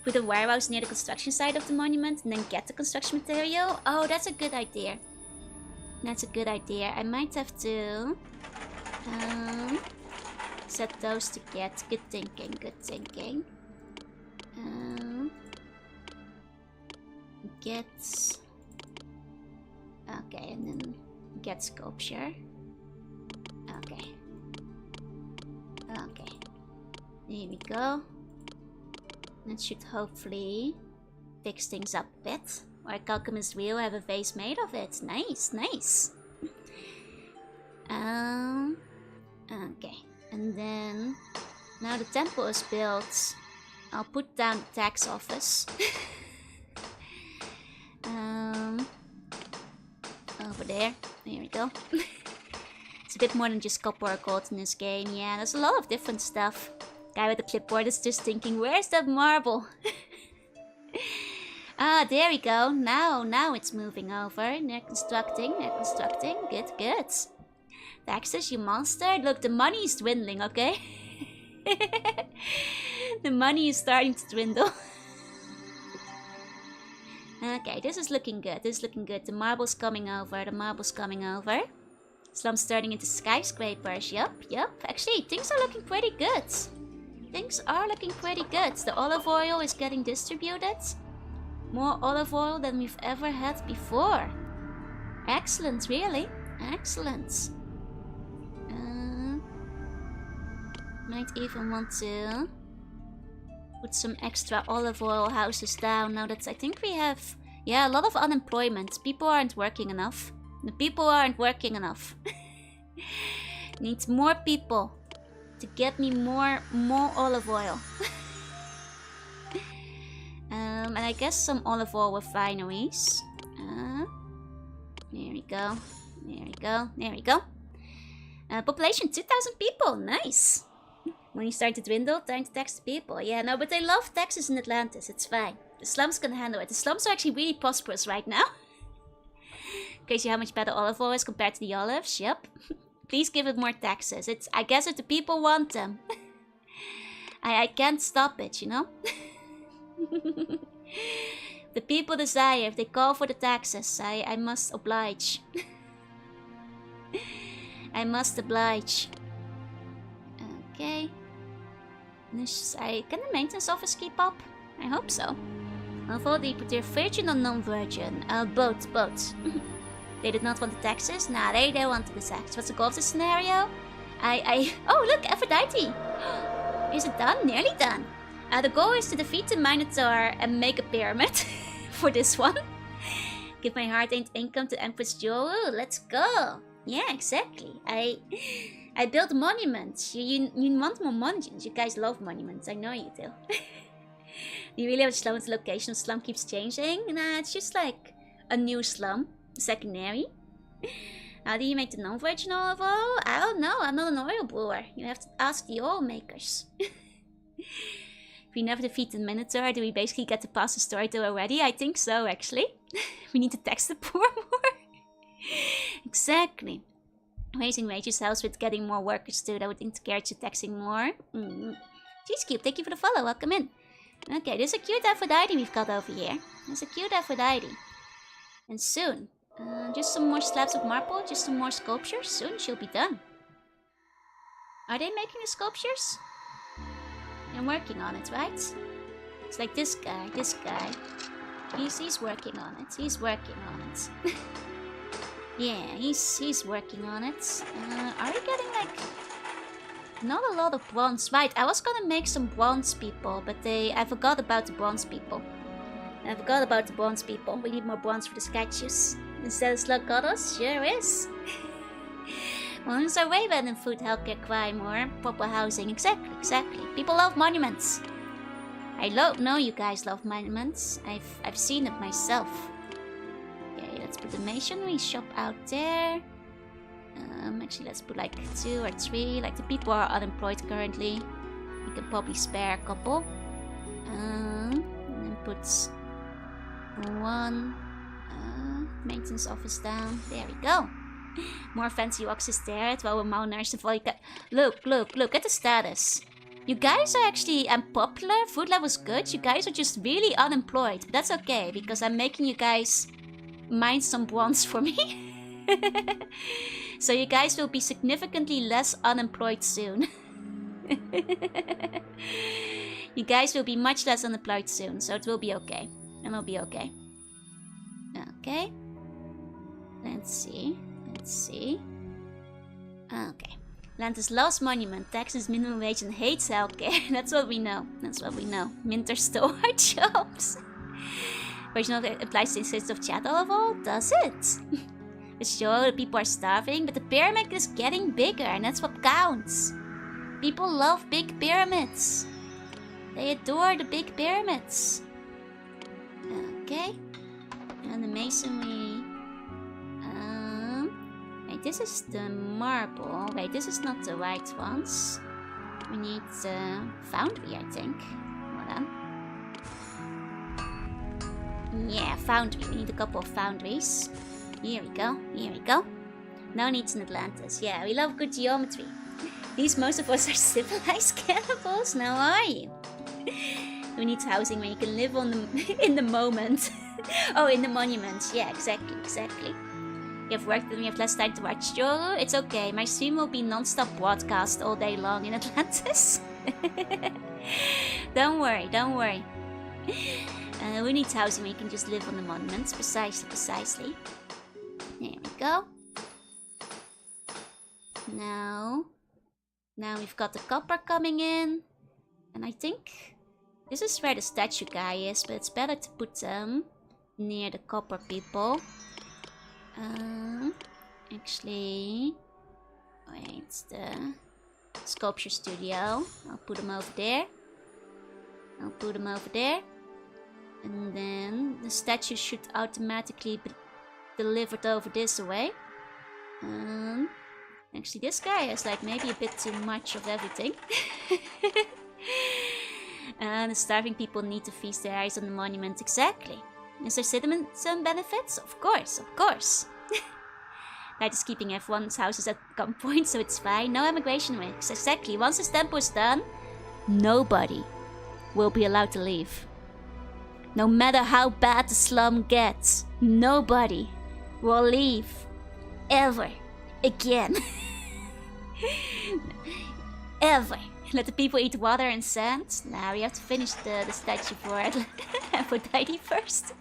Put a warehouse near the construction site of the monument and then get the construction material. Oh, that's a good idea. That's a good idea. I might have to set those to get. Good thinking, good thinking. Get... Okay, and then get sculpture. Okay. Okay. There we go. That should hopefully fix things up a bit. Or Calcumus Wheel, have a vase made of it. Nice, nice. Okay. And then, now the temple is built, I'll put down the tax office. Over there. There we go. It's a bit more than just copper or gold in this game. Yeah, there's a lot of different stuff. Guy with the clipboard is just thinking, where's that marble? Ah, there we go. Now it's moving over. They're constructing. Good, good. Taxes, you monster. Look, the money is dwindling, okay? The money is starting to dwindle. Okay, this is looking good. This is looking good. The marble's coming over. The marble's coming over. Slums turning into skyscrapers. Yup. Actually, things are looking pretty good. Things are looking pretty good. The olive oil is getting distributed. More olive oil than we've ever had before. Excellent, really. Excellent. Might even want to put some extra olive oil houses down now that I think we have, yeah, a lot of unemployment. People aren't working enough. The people aren't working enough. Needs more people to get me more olive oil. And I guess some olive oil refineries. There we go. There we go. There we go. Population 2,000 people. Nice. When you start to dwindle, time to tax the people. Yeah, no, but they love taxes in Atlantis. It's fine. The slums can handle it. The slums are actually really prosperous right now. Okay, see how much better olive oil is compared to the olives? Yep. Please give it more taxes. I guess if the people want them. I can't stop it, you know? The people desire, if they call for the taxes, I must oblige. I must oblige. Okay. Can the maintenance office keep up? I hope so. Although they put their virgin or non-virgin? Both. They did not want the taxes? Nah, they wanted the tax. What's the goal of the scenario? Oh, look, Aphrodite! Is it done? Nearly done. The goal is to defeat the Minotaur and make a pyramid for this one. Give my hard-earned income to Empress Jewel. Let's go. Yeah, exactly. I built monuments. You want more monuments. You guys love monuments. I know you do. You really have a slum. The location of the slum keeps changing. Nah, it's just like a new slum. Secondary. How do you make the non-virgin olive oil? I don't know. I'm not an oil brewer. You have to ask the oil makers. If we never defeat the Minotaur, do we basically get to pass the story to already? I think so, actually. We need to tax the poor more. Exactly. Raising wages helps with getting more workers too. That would encourage you taxing more. Jeez, Cube, thank you for the follow. Welcome in. Okay, there's a cute Aphrodite we've got over here. There's a cute Aphrodite. And soon, just some more slabs of marble, just some more sculptures. Soon she'll be done. Are they making the sculptures? I'm working on it, right? It's like this guy. He's working on it. He's working on it. Yeah, he's working on it. Are we getting like not a lot of bronze? Right, I was gonna make some bronze people, but I forgot about the bronze people. We need more bronze for the statues. Instead of slug goddess, sure is. Monuments are way better than food, healthcare, crime, or proper housing. Exactly. People love monuments. I know you guys love monuments. I've seen it myself. Okay, let's put the masonry shop out there. Actually, let's put like 2 or 3. Like the people are unemployed currently. We can probably spare a couple. And then put 1 maintenance office down. There we go. More fancy boxes there. 12 mauners. Look at the status. You guys are actually unpopular. Food level's good. You guys are just really unemployed. But that's okay, because I'm making you guys mine some bronze for me. So you guys will be significantly less unemployed soon. You guys will be much less unemployed soon, so it will be okay. It'll be okay. Okay. Let's see. Okay. Atlantis loves monument, taxes minimum wage, and hates healthcare. That's what we know. Minter stole our jobs. Original applies to the system of chat level? Does it? Sure, the people are starving, but the pyramid is getting bigger, and that's what counts. People love big pyramids. They adore the big pyramids. Okay. And the masonry. Wait, this is the marble. Wait, this is not the right ones. We need foundry, I think. Hold on. Yeah, foundry. We need a couple of foundries. Here we go. No needs in Atlantis. Yeah, we love good geometry. These most of us are civilized cannibals. Now are you? Who needs housing when you can live on the in the moment? Oh, in the monuments. Yeah, exactly. You have work and we have less time to watch Joro. It's okay. My stream will be non-stop broadcast all day long in Atlantis. Don't worry. Who needs housing when you can just live on the monuments? Precisely. There we go. Now we've got the copper coming in. And I think this is where the statue guy is, but it's better to put them near the copper people. Actually, wait, the sculpture studio. I'll put them over there. And then the statue should automatically be delivered over this way. Actually, this guy has like maybe a bit too much of everything. The starving people need to feast their eyes on the monument. Exactly. Is there citizen benefits? Of course. That is keeping everyone's houses at gunpoint, so it's fine. No immigration risks. Exactly. Once this temple is done, nobody will be allowed to leave. No matter how bad the slum gets, nobody will leave. Ever. Again. Ever. Let the people eat water and sand. Now we have to finish the statue for Aphrodite first.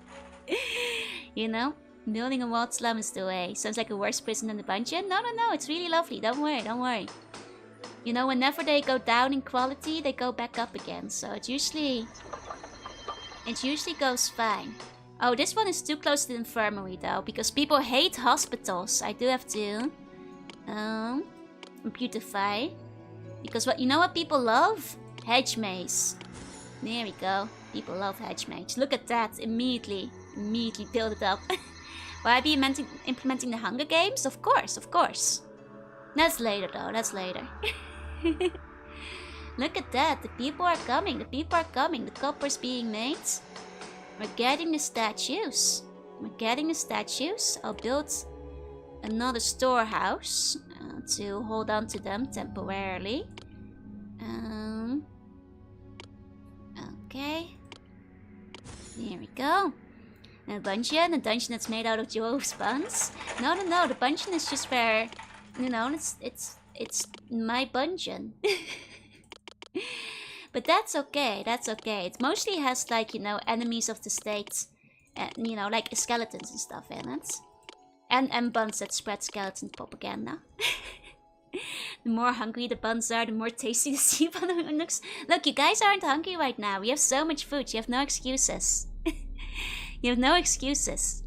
You know? Building a walled slum is the way. Sounds like a worse prison than the dungeon. No, it's really lovely. Don't worry. You know, whenever they go down in quality, they go back up again. So it usually goes fine. Oh, this one is too close to the infirmary though, because people hate hospitals. I do have to beautify. Because you know what people love? Hedge maze. There we go. People love hedge maze. Look at that. Immediately build it up. Will I be implementing the Hunger Games? Of course. That's later though, Look at that, the people are coming, the copper's being made. We're getting the statues. I'll build another storehouse to hold on to them temporarily. Okay. There we go. A dungeon that's made out of Joe's buns. No, the dungeon is just where, you know, it's my dungeon. But that's okay. It mostly has like, you know, enemies of the state, you know, like skeletons and stuff in it, and buns that spread skeleton propaganda. The more hungry the buns are, the more tasty the sea bun looks. Look, you guys aren't hungry right now. We have so much food. You have no excuses. You have no excuses.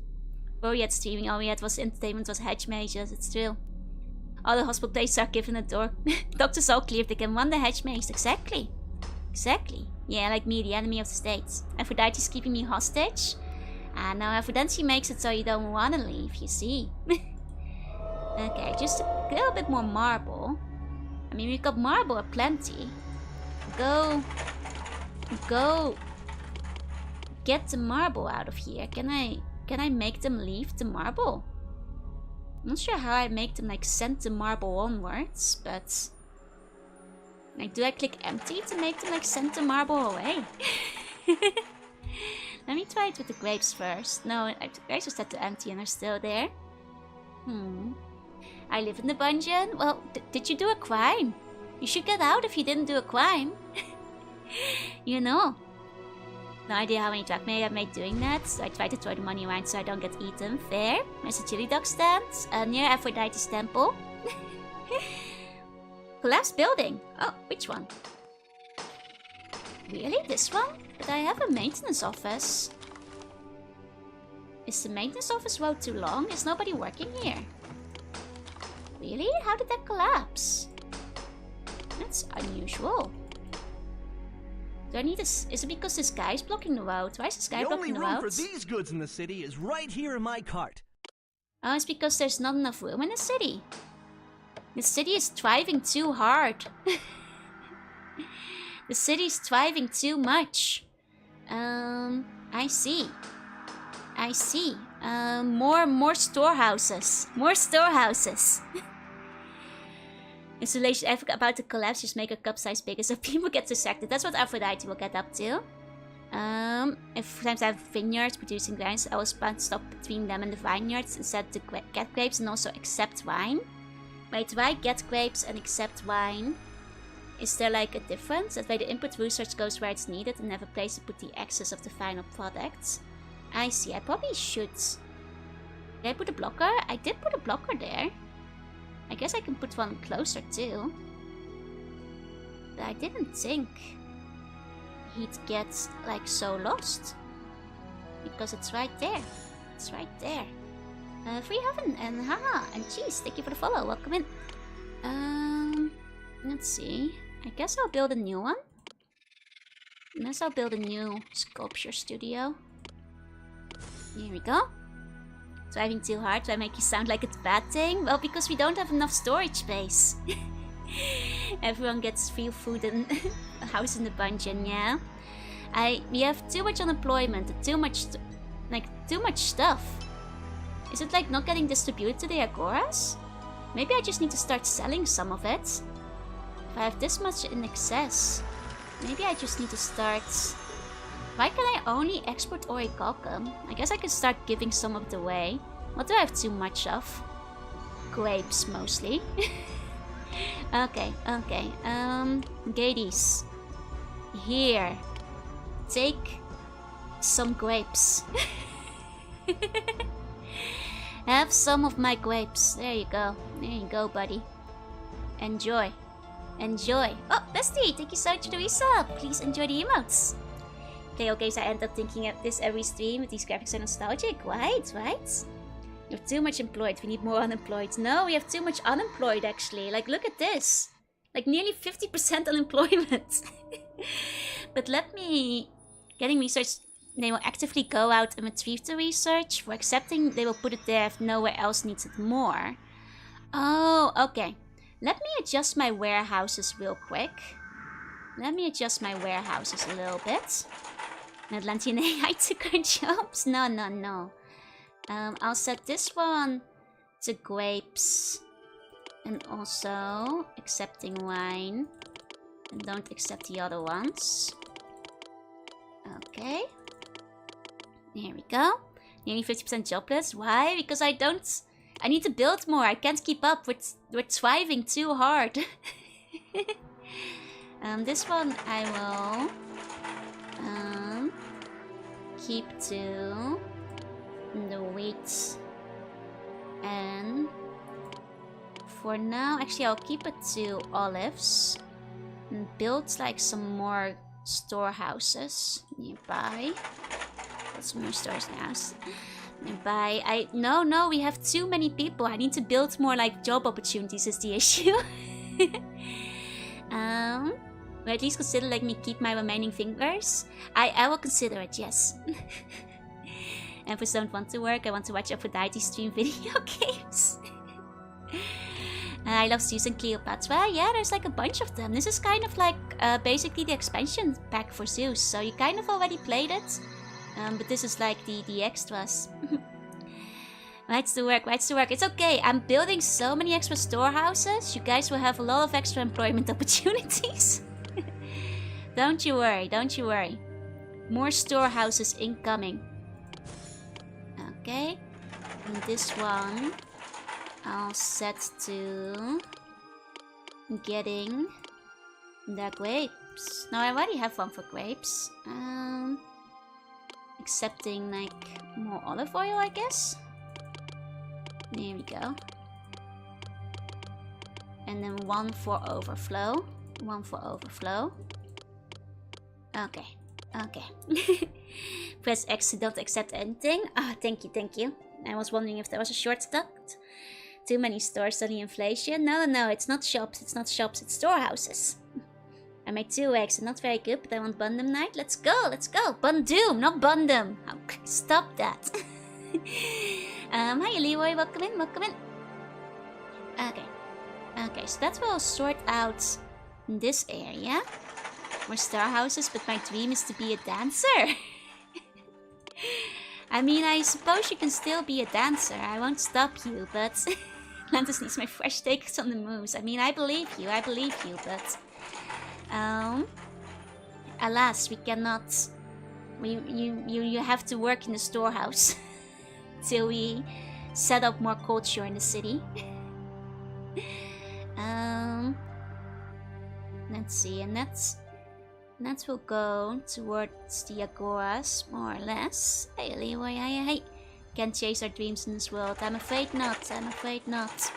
Before we had streaming, all we had was entertainment, was hedge mages. It's true. All the hospital places are given a door. Doctors all clear if they can run the hedge maze. Exactly. Yeah, like me, the enemy of the state. Aphrodite's keeping me hostage. And now Aphrodite makes it so you don't want to leave, you see. Okay, just a little bit more marble. I mean, we've got marble aplenty. Go get the marble out of here. Can I make them leave the marble? I'm not sure how I make them like send the marble onwards, but like, do I click empty to make them like send the marble away? Let me try it with the grapes first. No, I just set to empty and they're still there. I live in the dungeon. Well, did you do a crime? You should get out if you didn't do a crime. You know. No idea how many drachma I've made doing that. So I try to throw the money around so I don't get eaten. Fair. There's a chili dog stand near Aphrodite's temple. Collapsed building. Oh, which one? Really? This one? But I have a maintenance office. Is the maintenance office road too long? Is nobody working here? Really? How did that collapse? That's unusual. Do I need this? Is it because this guy is blocking the road? Why is this guy blocking the road? The only room for these goods in the city is right here in my cart. Oh, it's because there's not enough room in the city. The city is thriving too hard. The city is thriving too much. I see. I see. More storehouses. More storehouses. Installation about to collapse, just make a cup size bigger so people get distracted. That's what Aphrodite will get up to. If times I have vineyards producing grapes, I will stop between them and the vineyards instead to get grapes and also accept wine. Wait, do I get grapes and accept wine? Is there like a difference? That way the input research goes where it's needed and never place to put the excess of the final product. I see, I probably should. Did I put a blocker? I did put a blocker there. I guess I can put one closer too. But I didn't think he'd get like so lost. Because it's right there. It's right there. Free heaven and haha and cheese. Thank you for the follow. Welcome in. Let's see. I guess I'll build a new one. Unless I'll build a new sculpture studio. Here we go. Driving too hard, do I make you sound like it's a bad thing? Well, because we don't have enough storage space. Everyone gets free food and a house in the dungeon, yeah? We have too much unemployment, too much stuff. Is it like not getting distributed to the agoras? Maybe I just need to start selling some of it. If I have this much in excess, maybe I just need to start... Why can I only export orichalcum? I guess I can start giving some of it away. What do I have too much of? Grapes, mostly. Okay. Gades. Here. Take some grapes. Have some of my grapes. There you go. There you go, buddy. Enjoy. Enjoy. Oh, Bestie, thank you so much for the resub. Please enjoy the emotes. Okay, so I end up thinking of this every stream, but these graphics are nostalgic, right? You have too much employed, we need more unemployed. No, we have too much unemployed actually. Like, look at this. Like, nearly 50% unemployment. But getting research, they will actively go out and retrieve the research. For accepting, they will put it there if nowhere else needs it more. Oh, okay. Let me adjust my warehouses real quick. Let me adjust my warehouses a little bit. Atlantean AI took our jobs? No. I'll set this one to grapes. And also accepting wine. And don't accept the other ones. Okay. There we go. Nearly 50% jobless. Why? Because I need to build more. I can't keep up. We're thriving too hard. This one I will keep to the wheat, and for now, actually, I'll keep it to olives and build like some more storehouses nearby. Put some more storehouses nearby. No, we have too many people. I need to build more like job opportunities is the issue. Or at least consider letting me keep my remaining fingers. I will consider it, yes. Empress don't want to work. I want to watch Aphrodite stream video games. I love Zeus and Cleopatra. Yeah, there's like a bunch of them. This is kind of like basically the expansion pack for Zeus. So you kind of already played it. But this is like the extras. Rights to work, rights to work. It's okay. I'm building so many extra storehouses. You guys will have a lot of extra employment opportunities. Don't you worry, don't you worry. More storehouses incoming. Okay. And this one I'll set to getting the grapes. No, I already have one for grapes. Accepting like more olive oil, I guess. There we go. And then one for overflow. One for overflow. Okay. Okay. Press X to don't accept anything. Ah, thank you, thank you. I was wondering if there was a shortcut. Too many stores, only inflation. No, no, no, it's not shops, it's not shops, it's storehouses. I made 2 eggs, and not very good, but I want Bundum Night. Let's go, let's go. Bundum, not Bundum. Oh, stop that. Hi Leroy, welcome in, welcome in. Okay. Okay, so that will sort out this area. More storehouses, but my dream is to be a dancer. I mean, I suppose you can still be a dancer. I won't stop you, but Atlantis needs my fresh takes on the moves. I mean, I believe you, but alas, we cannot. You have to work in the storehouse till we set up more culture in the city. Let's see, and that will go towards the agoras, more or less. Hey, Leroy, hey. Can't chase our dreams in this world. I'm afraid not, I'm afraid not.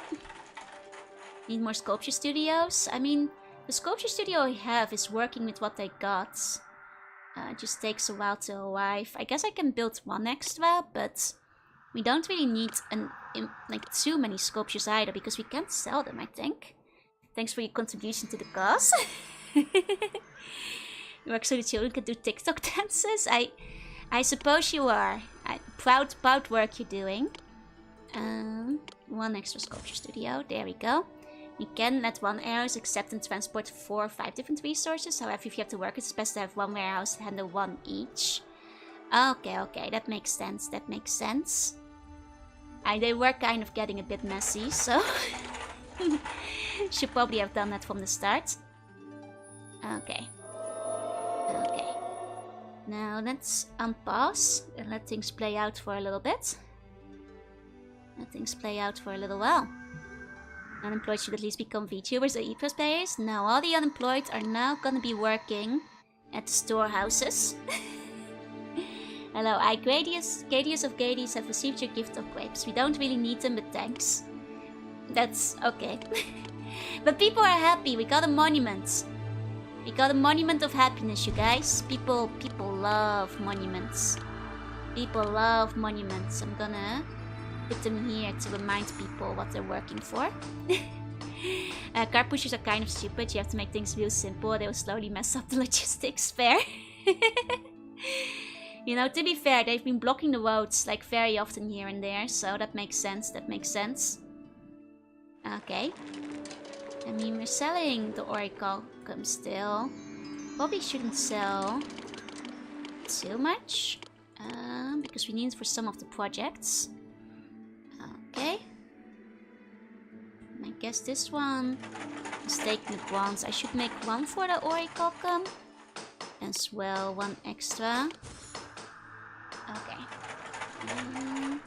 Need more sculpture studios? I mean, the sculpture studio I have is working with what I got. It just takes a while to arrive. I guess I can build one extra, but we don't really need like too many sculptures either, because we can't sell them, I think. Thanks for your contribution to the cause. You work so the children can do TikTok dances? I suppose you are. Proud work you're doing. One extra sculpture studio. There we go. You can let one warehouse accept and transport 4 or 5 different resources. However, if you have to work, it's best to have one warehouse handle one each. Okay, okay, that makes sense. That makes sense. They were kind of getting a bit messy, so should probably have done that from the start. Okay. Okay. Now let's unpause and let things play out for a little bit. Let things play out for a little while. Unemployed should at least become VTubers or e-plus players. Now all the unemployed are now gonna be working at the storehouses. Hello, Gradius of Gades have received your gift of grapes. We don't really need them, but thanks. That's okay. But people are happy. We got a monument. We got a monument of happiness, you guys. People love monuments. People love monuments. I'm gonna put them here to remind people what they're working for. Car pushers are kind of stupid. You have to make things real simple. They will slowly mess up the logistics. Fair. You know, to be fair, they've been blocking the roads like very often here and there, so that makes sense. That makes sense. Okay. I mean, we're selling the orichalcum still. Probably shouldn't sell too much, because we need it for some of the projects. Okay. I guess this one is taking the bronze. I should make one for the orichalcum as well, one extra. Okay. There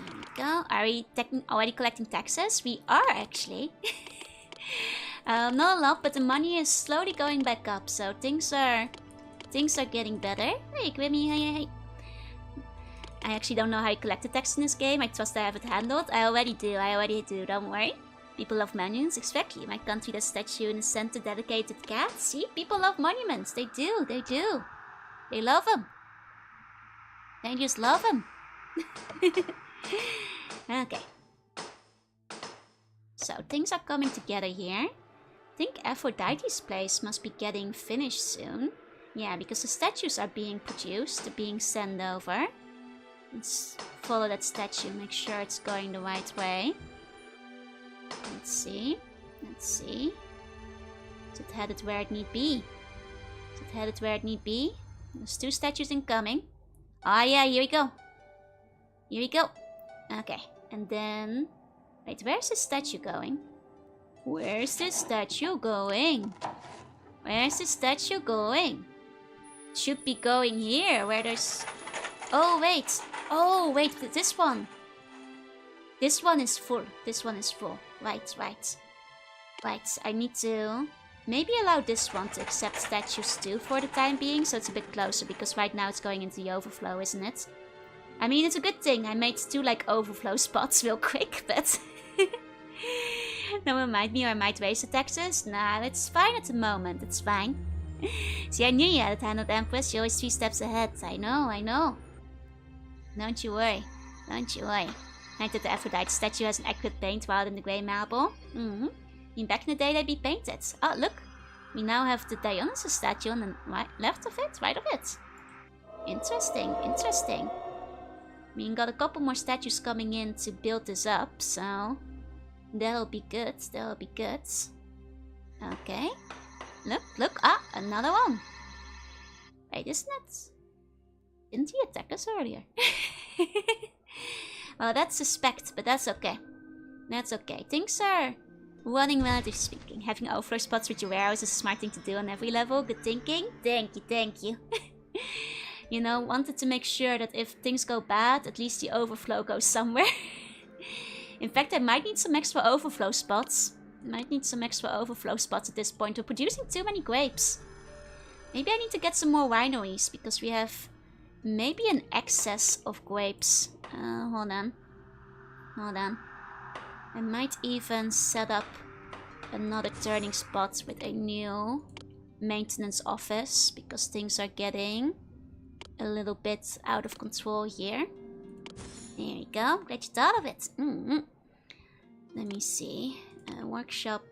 we go. Are we already collecting taxes? We are actually. Not a lot, but the money is slowly going back up, so things are getting better. Hey, Grimmy, hey. I actually don't know how you collect the tax in this game. I trust I have it handled. I already do, don't worry. People love monuments, exactly. My country does statue in the center dedicated to cats. See, people love monuments. They do. They love them. They just love them. Okay. So things are coming together here. I think Aphrodite's place must be getting finished soon. Yeah, because the statues are being produced, they're being sent over. Let's follow that statue, make sure it's going the right way. Let's see. Is it headed where it need be? There's 2 statues incoming. Ah, yeah, here we go. Here we go. Okay, and then... Wait, where's the statue going? Where's the statue going? Where's the statue going? Should be going here, where there's... Oh, wait. Oh, wait, this one. This one is full. This one is full. Right. Right, I need to... Maybe allow this one to accept statues too for the time being, so it's a bit closer, because right now it's going into the overflow, isn't it? I mean, it's a good thing I made 2 like overflow spots real quick, but... No one mind me or I might waste the taxes. Nah, it's fine at the moment, it's fine. See, I knew you had a hand on Empress, you're always 3 steps ahead. I know. Don't you worry. Night that the Aphrodite statue has an accurate paint while in the grey marble. I mean, back in the day they'd be painted. Oh, look. We now have the Dionysus statue on the right of it. Interesting. I mean, got a couple more statues coming in to build this up, so... That'll be good. Okay. Look. Ah, another one. Wait, isn't it? Didn't he attack us earlier? Well, that's suspect, but that's okay. Things are running relatively speaking. Having overflow spots with your warehouse is a smart thing to do on every level. Good thinking. Thank you. You know, wanted to make sure that if things go bad, at least the overflow goes somewhere. In fact, I might need some extra overflow spots. At this point. We're producing too many grapes. Maybe I need to get some more wineries, because we have maybe an excess of grapes. Hold on. I might even set up another turning spot with a new maintenance office, because things are getting a little bit out of control here. There we go. Glad you thought of it. Let me see. Workshop.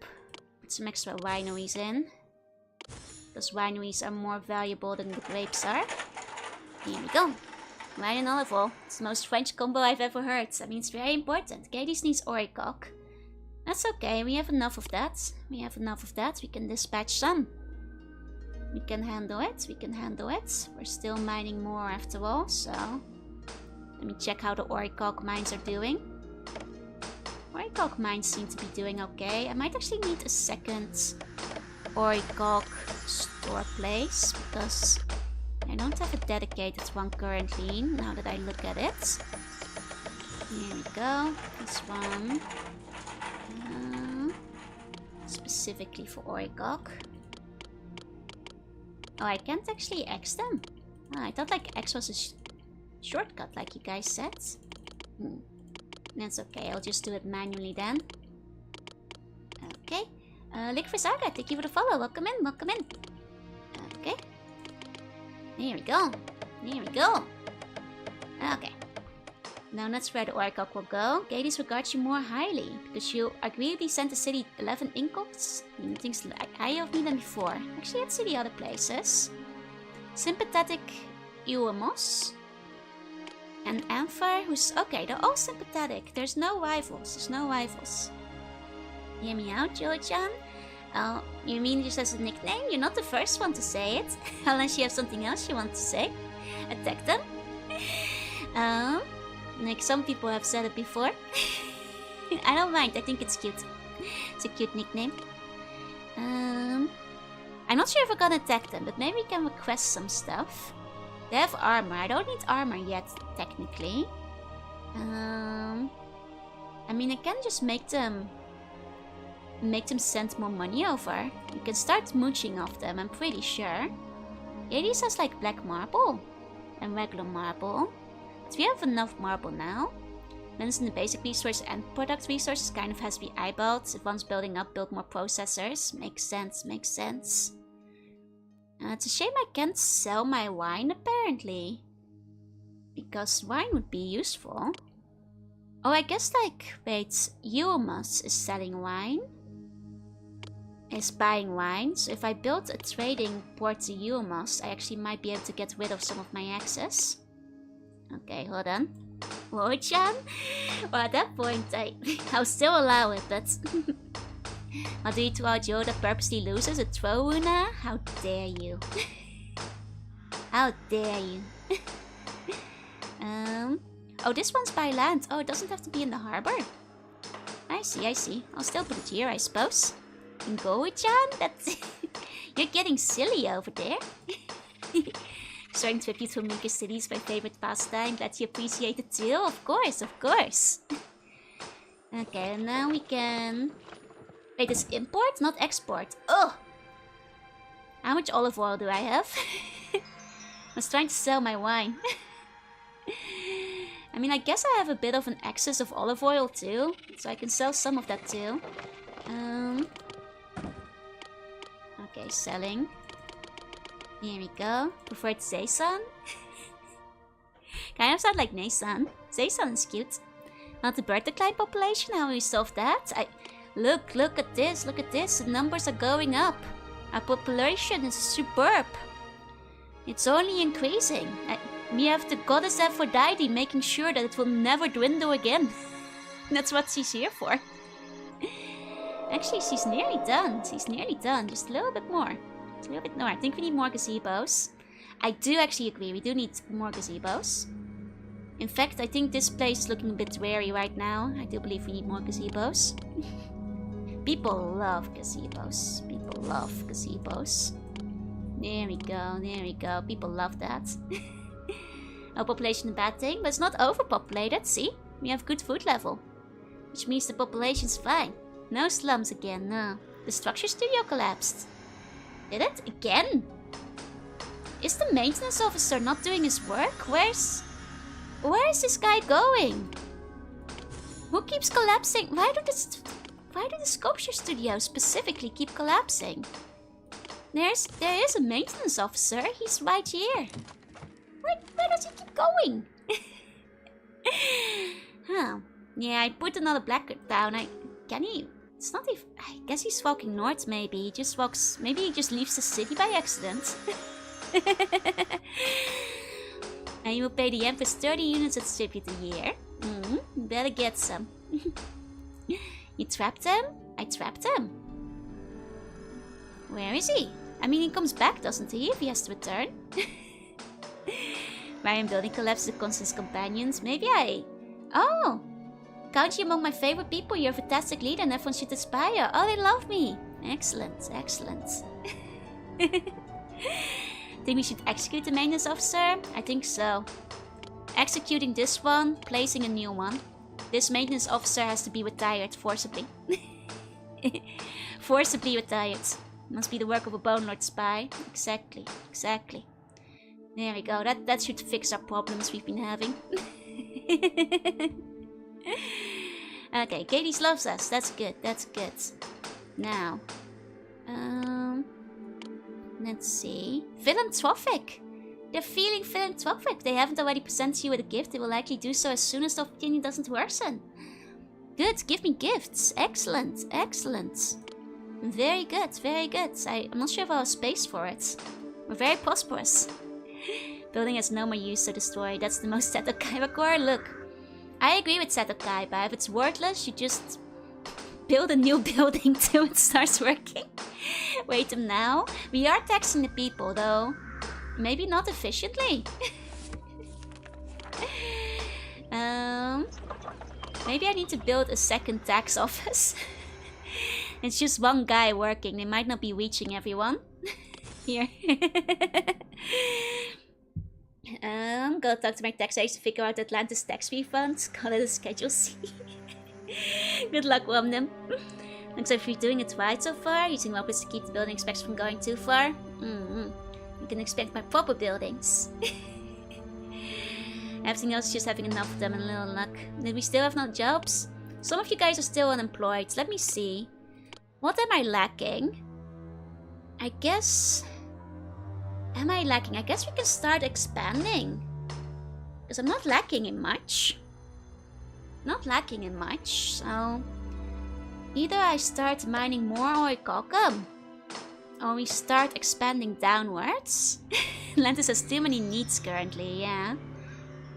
Put some extra wineries in. Because wineries are more valuable than the grapes are. Here we go. Wine and olive oil. It's the most French combo I've ever heard. I mean, it's very important. Gades needs oricock. That's okay. We have enough of that. We can dispatch some. We can handle it. We're still mining more after all, so... Let me check how the oricock mines are doing. Oricock mines seem to be doing okay. I might actually need a second oricock store place, because I don't have a dedicated one currently, now that I look at it. Here we go. This one. Specifically for oricock. Oh, I can't actually X them. Oh, I thought like X was a shortcut, like you guys said. That's okay, I'll just do it manually then. Okay. Liquor Saga, thank you for the follow. Welcome in. Okay. There we go. Okay. Now that's where the oricock will go. Gades regards you more highly, because you agreeably sent the city 11 ingots. Things like higher of me than before. Actually, let's see the other places. Sympathetic Uamos. And Amphar, who's... Okay, they're all sympathetic. There's no rivals. Hear me out, Joe-chan? Oh, you mean just as a nickname? You're not the first one to say it. Unless you have something else you want to say. Attack them. Like some people have said it before. I don't mind, I think it's cute. It's a cute nickname. I'm not sure if we're gonna attack them, but maybe we can request some stuff. They have armor. I don't need armor yet, technically. I mean, I can just make them send more money over. You can start mooching off them, I'm pretty sure. Hades has like black marble and regular marble. But we have enough marble now. Balance in the basic resource and product resources kind of has to be eyeballed. If one's building up, build more processors. Makes sense. It's a shame I can't sell my wine, apparently. Because wine would be useful. Oh, I guess like... Wait, Eumas is selling wine. Is buying wine. So if I build a trading port to Eumas, I actually might be able to get rid of some of my access. Okay, hold on. Whoa-chan? Well, at that point, I'll still allow it, but... I'll do it to our Joe that purposely loses a throw, Una? How dare you? How dare you? Oh, this one's by land. Oh, it doesn't have to be in the harbor. I see, I see. I'll still put it here, I suppose. Go-chan? That's... You're getting silly over there. Showing tribute to Mika City is my favorite pastime. Glad you appreciate it too. Of course, of course. Okay, and now we can... Wait, it's import, not export. Ugh! How much olive oil do I have? I was trying to sell my wine. I mean, I guess I have a bit of an excess of olive oil too. So I can sell some of that too. Okay, selling. Here we go. Preferred Zaysan. Kind of sound like Nason. Zaysan is cute. Not the bird decline population, how we solve that? Look at this, look at this. The numbers are going up. Our population is superb. It's only increasing. We have the goddess Aphrodite making sure that it will never dwindle again. That's what she's here for. Actually, she's nearly done. She's nearly done. Just a little bit more. Just a little bit more. I think we need more gazebos. I do actually agree. We do need more gazebos. In fact, I think this place is looking a bit weary right now. I do believe we need more gazebos. People love gazebos. People love gazebos. There we go. There we go. People love that. No population a bad thing, but it's not overpopulated. See? We have good food level. Which means the population's fine. No slums again, no. The structure studio collapsed. Did it? Again? Is the maintenance officer not doing his work? Where is this guy going? Who keeps collapsing? Why do the sculpture studios specifically keep collapsing? There is a maintenance officer. He's right here. Where does he keep going? Huh. Yeah, I put another blackguard down. Can he? It's not even... I guess he's walking north, maybe. He just walks... Maybe he just leaves the city by accident. And you will pay the Empress 30 units as tribute a year. Better get some. You trapped him? I trapped him. Where is he? I mean, he comes back, doesn't he, if he has to return? Marian building collapses the Constance companions. Maybe I... Oh! Count you among my favorite people. You're a fantastic leader and everyone should aspire. Oh, they love me. Excellent, excellent. Think we should execute the maintenance officer? I think so. Executing this one, placing a new one. This maintenance officer has to be retired forcibly. Forcibly retired. Must be the work of a Bone Lord spy. Exactly, exactly. There we go. That should fix our problems we've been having. Okay, Gades loves us. That's good. That's good. Now, let's see. Philanthropic. They're feeling philanthropic. They haven't already presented you with a gift. They will likely do so as soon as the opportunity doesn't worsen. Good. Give me gifts. Excellent. Excellent. Very good. Very good. I'm not sure if I have space for it. We're very prosperous. Building has no more use to destroy. That's the most Setokai record. Look. I agree with Setokai, but if it's worthless, you just build a new building till it starts working. Wait them now. We are taxing the people, though. Maybe not efficiently. Maybe I need to build a second tax office. It's just one guy working. They might not be reaching everyone. Here. Go talk to my tax agent to figure out the Atlantis tax refund. Call it a Schedule C. Good luck, Womnum. Looks like we're doing it right so far. Using weapons to keep the building specs from going too far. You can expect my proper buildings. Everything else is just having enough of them and a little luck. Did we still have no jobs? Some of you guys are still unemployed. Let me see. What am I lacking? I guess... Am I lacking? I guess we can start expanding. Because I'm not lacking in much. Not lacking in much, so... Either I start mining more Oikokam. Or we start expanding downwards. Atlantis has too many needs currently, yeah.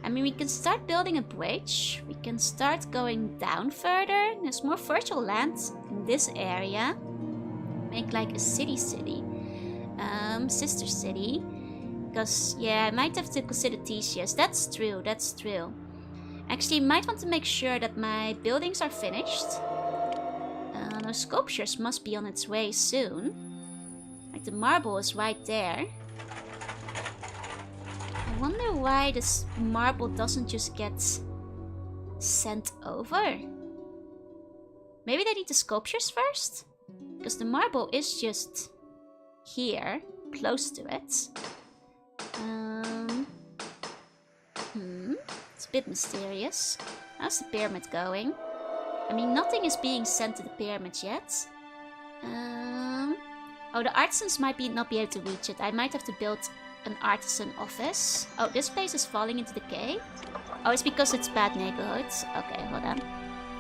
I mean, we can start building a bridge. We can start going down further. There's more fertile land in this area. Make like a city. Sister city. Because, yeah, I might have to consider Theseus. That's true, that's true. Actually, might want to make sure that my buildings are finished. Those sculptures must be on its way soon. Like the marble is right there. I wonder why this marble doesn't just get sent over. Maybe they need the sculptures first? Because the marble is just here, close to it. It's a bit mysterious. How's the pyramid going? I mean, nothing is being sent to the pyramid yet. Oh, the artisans might not be able to reach it. I might have to build an artisan office. Oh, this place is falling into decay. Oh, it's because it's bad neighborhoods. Okay, hold on.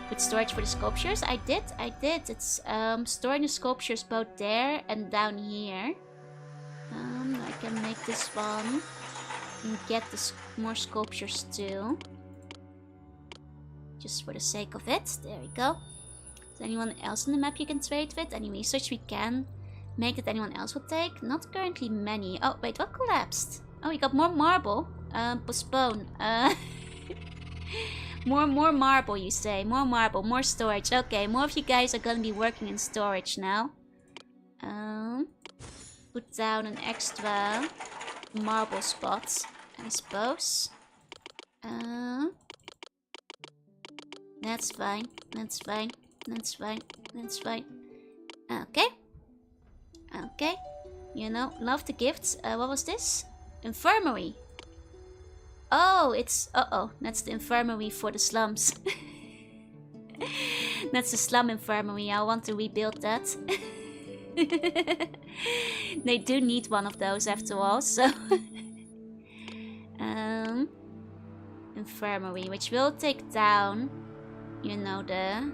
With storage for the sculptures? I did. It's storing the sculptures both there and down here. I can make this one and get more sculptures too. Just for the sake of it. There we go. Is there anyone else on the map you can trade with? Any research we can make that anyone else would take? Not currently many. Oh, wait, what collapsed? Oh, we got more marble. Postpone. More marble, you say. More marble, more storage. Okay, more of you guys are gonna be working in storage now. Put down an extra marble spot, I suppose. That's fine. That's fine. That's fine. That's fine. Okay. Okay. You know, love the gifts. What was this? Infirmary. Oh, it's... Uh-oh. That's the infirmary for the slums. That's the slum infirmary. I want to rebuild that. They do need one of those after all, so... Infirmary, which will take down, you know, the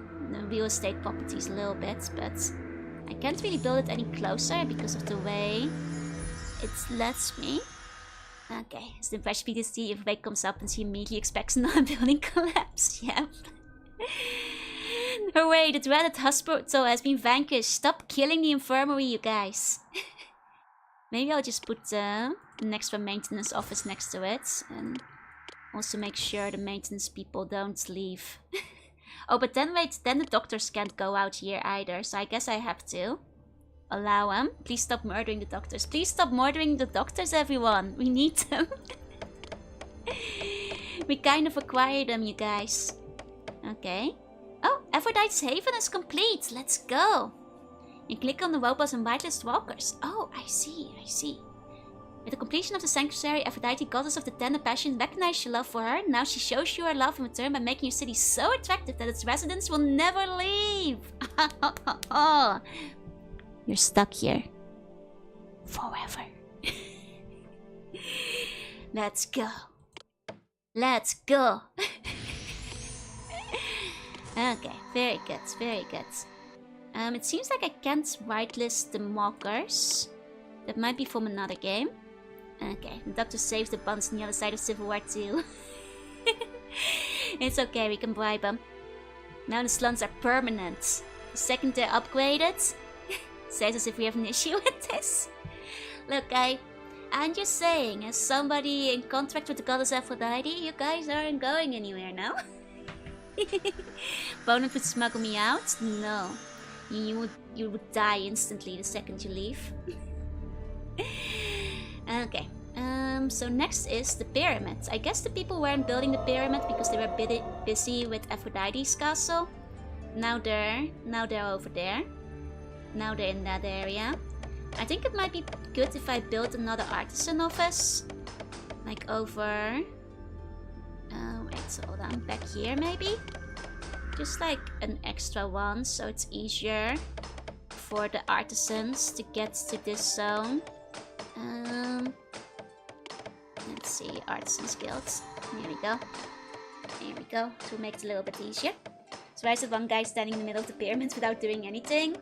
real estate properties a little bit, but I can't really build it any closer because of the way it lets me. Okay, it's the fresh PTC. If Wake comes up and she immediately expects another building collapse. Yep. Hooray, the dreaded hospital has been vanquished. Stop killing the infirmary, you guys. Maybe I'll just put an extra maintenance office next to it. And also make sure the maintenance people don't leave. Oh, but then wait, then the doctors can't go out here either. So I guess I have to allow them. Please stop murdering the doctors. Please stop murdering the doctors, everyone. We need them. We kind of acquire them, you guys. Okay. Oh, Aphrodite's Haven is complete. Let's go. You click on the robots and whitelist walkers. Oh, I see, I see. With the completion of the sanctuary, Aphrodite, goddess of the tender passion, recognized your love for her. Now she shows you her love in return by making your city so attractive that its residents will never leave. You're stuck here. Forever. Let's go. Let's go. Okay, very good, very good. It seems like I can't whitelist the mockers. That might be from another game. Okay, the doctor saves the bonds on the other side of Civil War 2. It's okay, we can bribe them. Now the slums are permanent. The second they're upgraded, says as if we have an issue with this. Look, I'm just saying, as somebody in contract with the goddess Aphrodite, you guys aren't going anywhere now. Bonus would smuggle me out? No. You would die instantly the second you leave. Okay. So next is the pyramid. I guess the people weren't building the pyramid because they were busy with Aphrodite's castle. Now they're over there. Now they're in that area. I think it might be good if I build another artisan office. Like over... wait, hold on. Back here, maybe? Just like an extra one, so it's easier for the artisans to get to this zone. Let's see, Artisans Guilds. Here we go. Here we go, to make it a little bit easier. So why is the one guy standing in the middle of the pyramid without doing anything?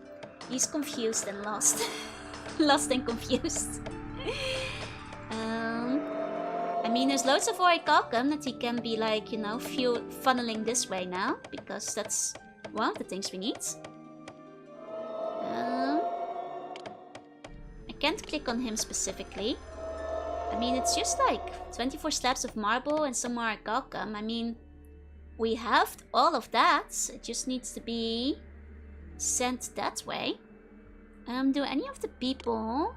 He's confused and lost. Lost and confused. I mean, there's loads of orichalcum that he can be like, you know, funneling this way now. Because that's one of the things we need. I can't click on him specifically. I mean, it's just like 24 slabs of marble and some more orichalcum. I mean, we have all of that. It just needs to be sent that way. Do any of the people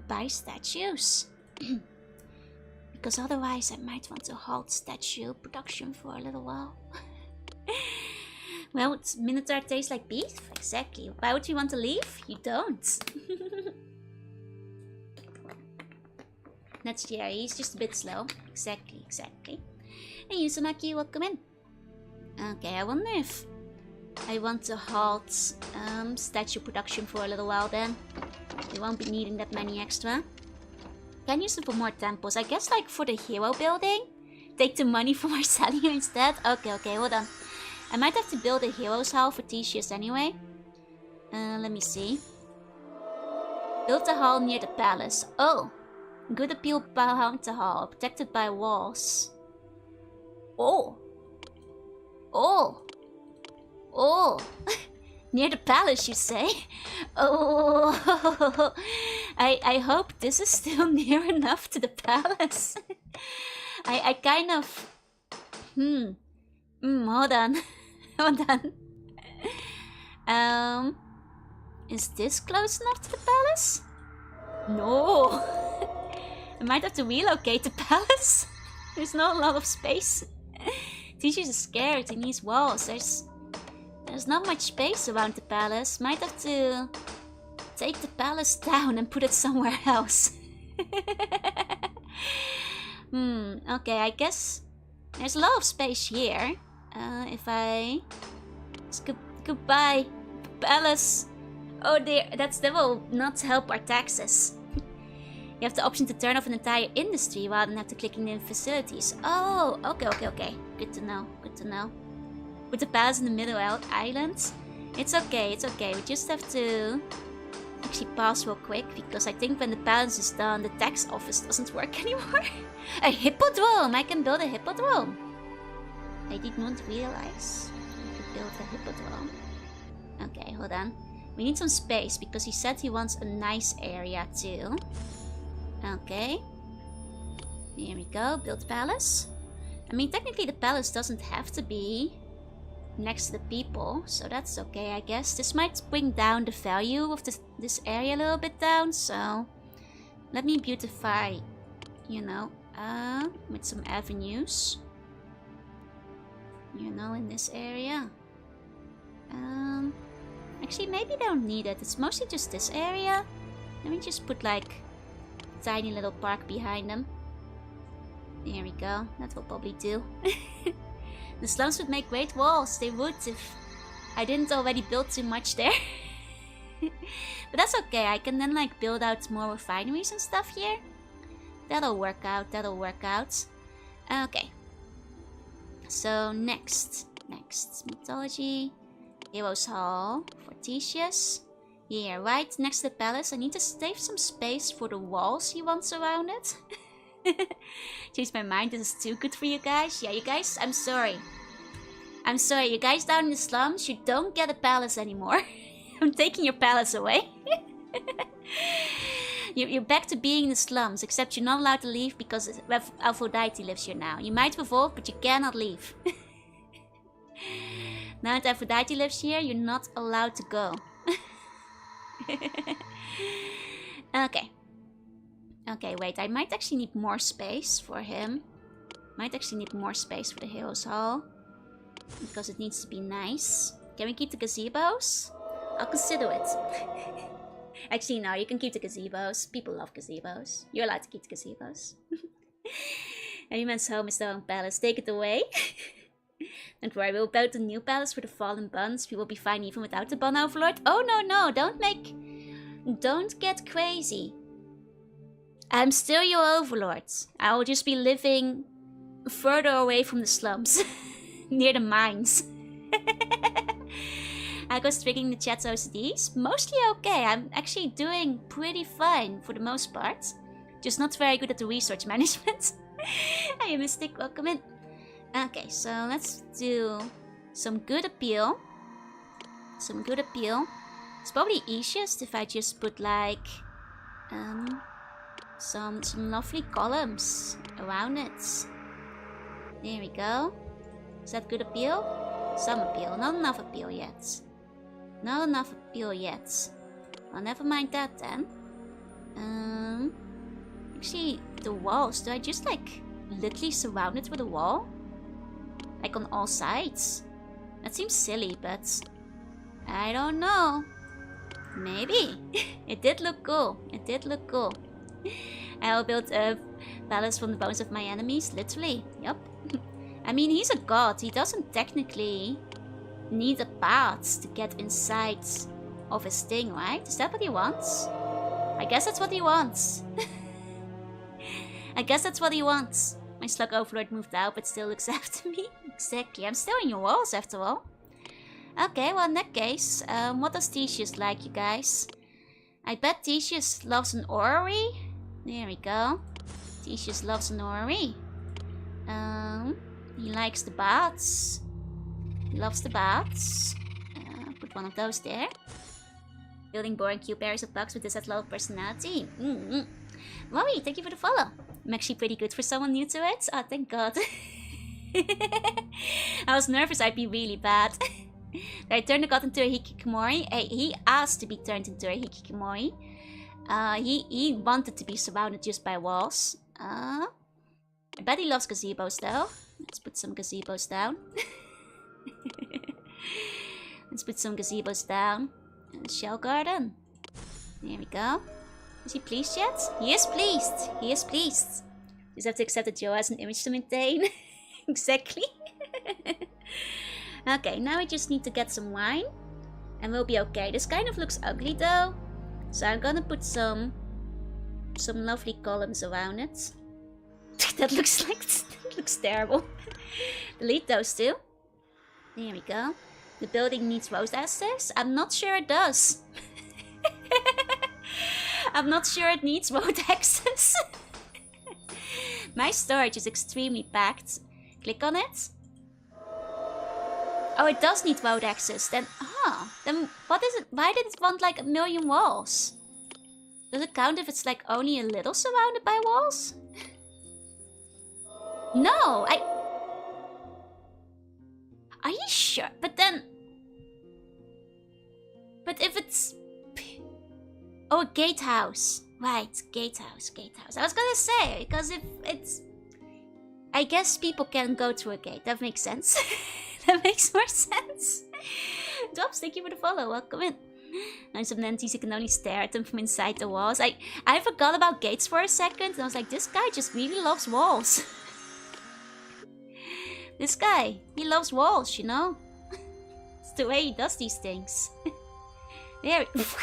buy statues? Because otherwise I might want to halt statue production for a little while. Well, Minotaur tastes like beef? Exactly. Why would you want to leave? You don't. That's Jerry, he's just a bit slow. Exactly, exactly. Hey Uzumaki, welcome in. Okay, I wonder if I want to halt statue production for a little while then. We won't be needing that many extra. Can use them for more temples. I guess like for the hero building. Take the money from Marcellia instead. Okay, hold on. I might have to build a hero's hall for Theseus anyway. Let me see. Build a hall near the palace. Oh. Good appeal behind the hall. Protected by walls. Oh. Near the palace, you say? Oh. I hope this is still near enough to the palace. I kind of... hold on. Hold on. Is this close enough to the palace? No. I might have to relocate the palace. There's not a lot of space. Theseus is scared in these walls. There's not much space around the palace. Might have to take the palace down and put it somewhere else. Okay, I guess there's a lot of space here. If I... Goodbye, palace. Oh dear, that will not help our taxes. You have the option to turn off an entire industry rather than have to click in facilities. Oh, okay. Good to know, With the palace in the middle island, it's okay. We just have to actually pause real quick because I think when the palace is done, the tax office doesn't work anymore. A hippodrome! I can build a hippodrome. I did not realize I could build a hippodrome. Okay, hold on. We need some space because he said he wants a nice area too. Okay. Here we go. Build palace. I mean, technically the palace doesn't have to be next to the people, so that's okay, I guess. This might bring down the value of this area a little bit down, so let me beautify, you know, with some avenues, you know, in this area. Actually, maybe they don't need it. It's mostly just this area. Let me just put like a tiny little park behind them. There we go. That will probably do. The slums would make great walls. They would if I didn't already build too much there. But that's okay. I can then like build out more refineries and stuff here. That'll work out. Okay. So next mythology. Heroes Hall for Theseus. Yeah, right next to the palace. I need to save some space for the walls he wants around it. Changed my mind. This is too good for you guys. Yeah, you guys, I'm sorry. You guys down in the slums, you don't get a palace anymore. I'm taking your palace away. You're back to being in the slums, except you're not allowed to leave because Aphrodite lives here now. You might revolt, but you cannot leave. Now that Aphrodite lives here, you're not allowed to go. Okay, wait, I might actually need more space for him. Might actually need more space for the Heroes Hall. Because it needs to be nice. Can we keep the gazebos? I'll consider it. Actually, no, you can keep the gazebos. People love gazebos. You're allowed to keep the gazebos. Every man's home is their own palace. Take it away. Don't worry, we'll build a new palace for the fallen buns. We will be fine even without the bun overlord. Oh, no, don't get crazy. I'm still your overlord. I will just be living further away from the slums. Near the mines. I was tricking the chat's OCDs. Mostly okay. I'm actually doing pretty fine for the most part. Just not very good at the resource management. Hey, Mystic, welcome in. Okay, so let's do some good appeal. It's probably easiest if I just put like some lovely columns around it. There we go. Is that good appeal? Some appeal. Not enough appeal yet. Not enough appeal yet. Well, never mind that then. Actually, the walls. Do I just like literally surround it with a wall? Like on all sides? That seems silly, but I don't know. Maybe. It did look cool. It did look cool. I'll build a palace from the bones of my enemies. Literally. Yup. I mean, he's a god. He doesn't technically need a path to get inside of his thing, right? Is that what he wants? I guess that's what he wants. I guess that's what he wants. My slug overlord moved out, but still looks after me. Exactly. I'm still in your walls, after all. Okay, well, in that case, what does Theseus like, you guys? I bet Theseus loves an orrery. There we go. Theseus loves an orrery. He likes the baths. He loves the baths. Put one of those there. Building boring cube areas of bugs with this at low personality. Rory, thank you for the follow. I'm actually pretty good for someone new to it. Oh, thank God. I was nervous I'd be really bad. I turned the god into a hikikomori. He asked to be turned into a hikikomori. He wanted to be surrounded just by walls. I bet he loves gazebos though. Let's put some gazebos down. Let's put some gazebos down. And a shell garden. There we go. Is he pleased yet? He is pleased. He is pleased. Just have to accept that Joe has an image to maintain. Exactly. Okay, now we just need to get some wine. And we'll be okay. This kind of looks ugly though. So I'm gonna put some lovely columns around it. That looks like... that looks terrible. Delete those two. There we go. The building needs rose asters? I'm not sure it does. I'm not sure it needs road access. My storage is extremely packed. Click on it. Oh, it does need road access. Then what is it? Why did it want like 1 million walls? Does it count if it's like only a little surrounded by walls? No, Are you sure? But if it's... Oh, a gatehouse. Right, gatehouse. I was gonna say, because if it's... I guess people can go through a gate. That makes sense. That makes more sense. Drops, thank you for the follow. Welcome in. I'm some nanties who can only stare at them from inside the walls. I forgot about gates for a second. And I was like, this guy just really loves walls. This guy, he loves walls, you know? It's the way he does these things. There. This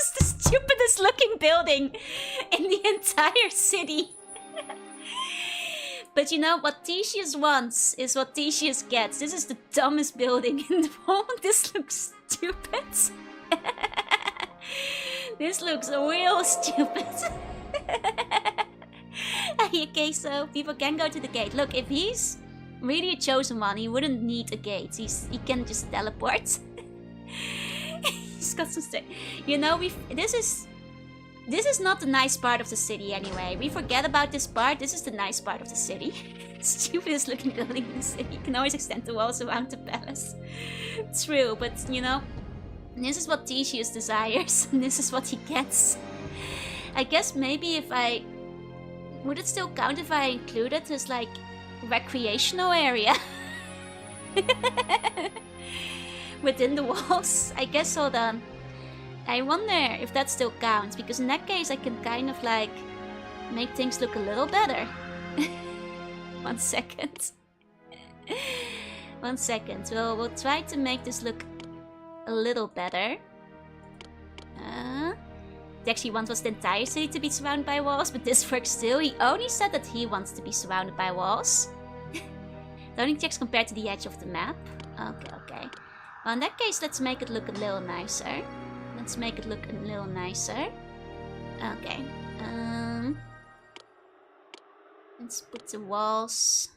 is the stupidest looking building in the entire city. But you know, what Theseus wants is what Theseus gets. This is the dumbest building in the world. This looks stupid. This looks real stupid. Okay, so people can go to the gate. Look, if he's really a chosen one, he wouldn't need a gate. He can just teleport. He's got some stuff. You know, this is not the nice part of the city anyway. We forget about this part. This is the nice part of the city. Stupidest looking building in the city. You can always extend the walls around the palace. True, but you know, this is what Theseus desires, and this is what he gets. I guess maybe if I... Would it still count if I included his, like, recreational area? Within the walls? I guess, hold on. I wonder if that still counts, because in that case I can kind of, like, make things look a little better. 1 second. 1 second. We'll try to make this look a little better. He actually wants the entire city to be surrounded by walls, but this works too. He only said that he wants to be surrounded by walls. The only checks compared to the edge of the map. Okay. Well, in that case, let's make it look a little nicer. Okay. Let's put the walls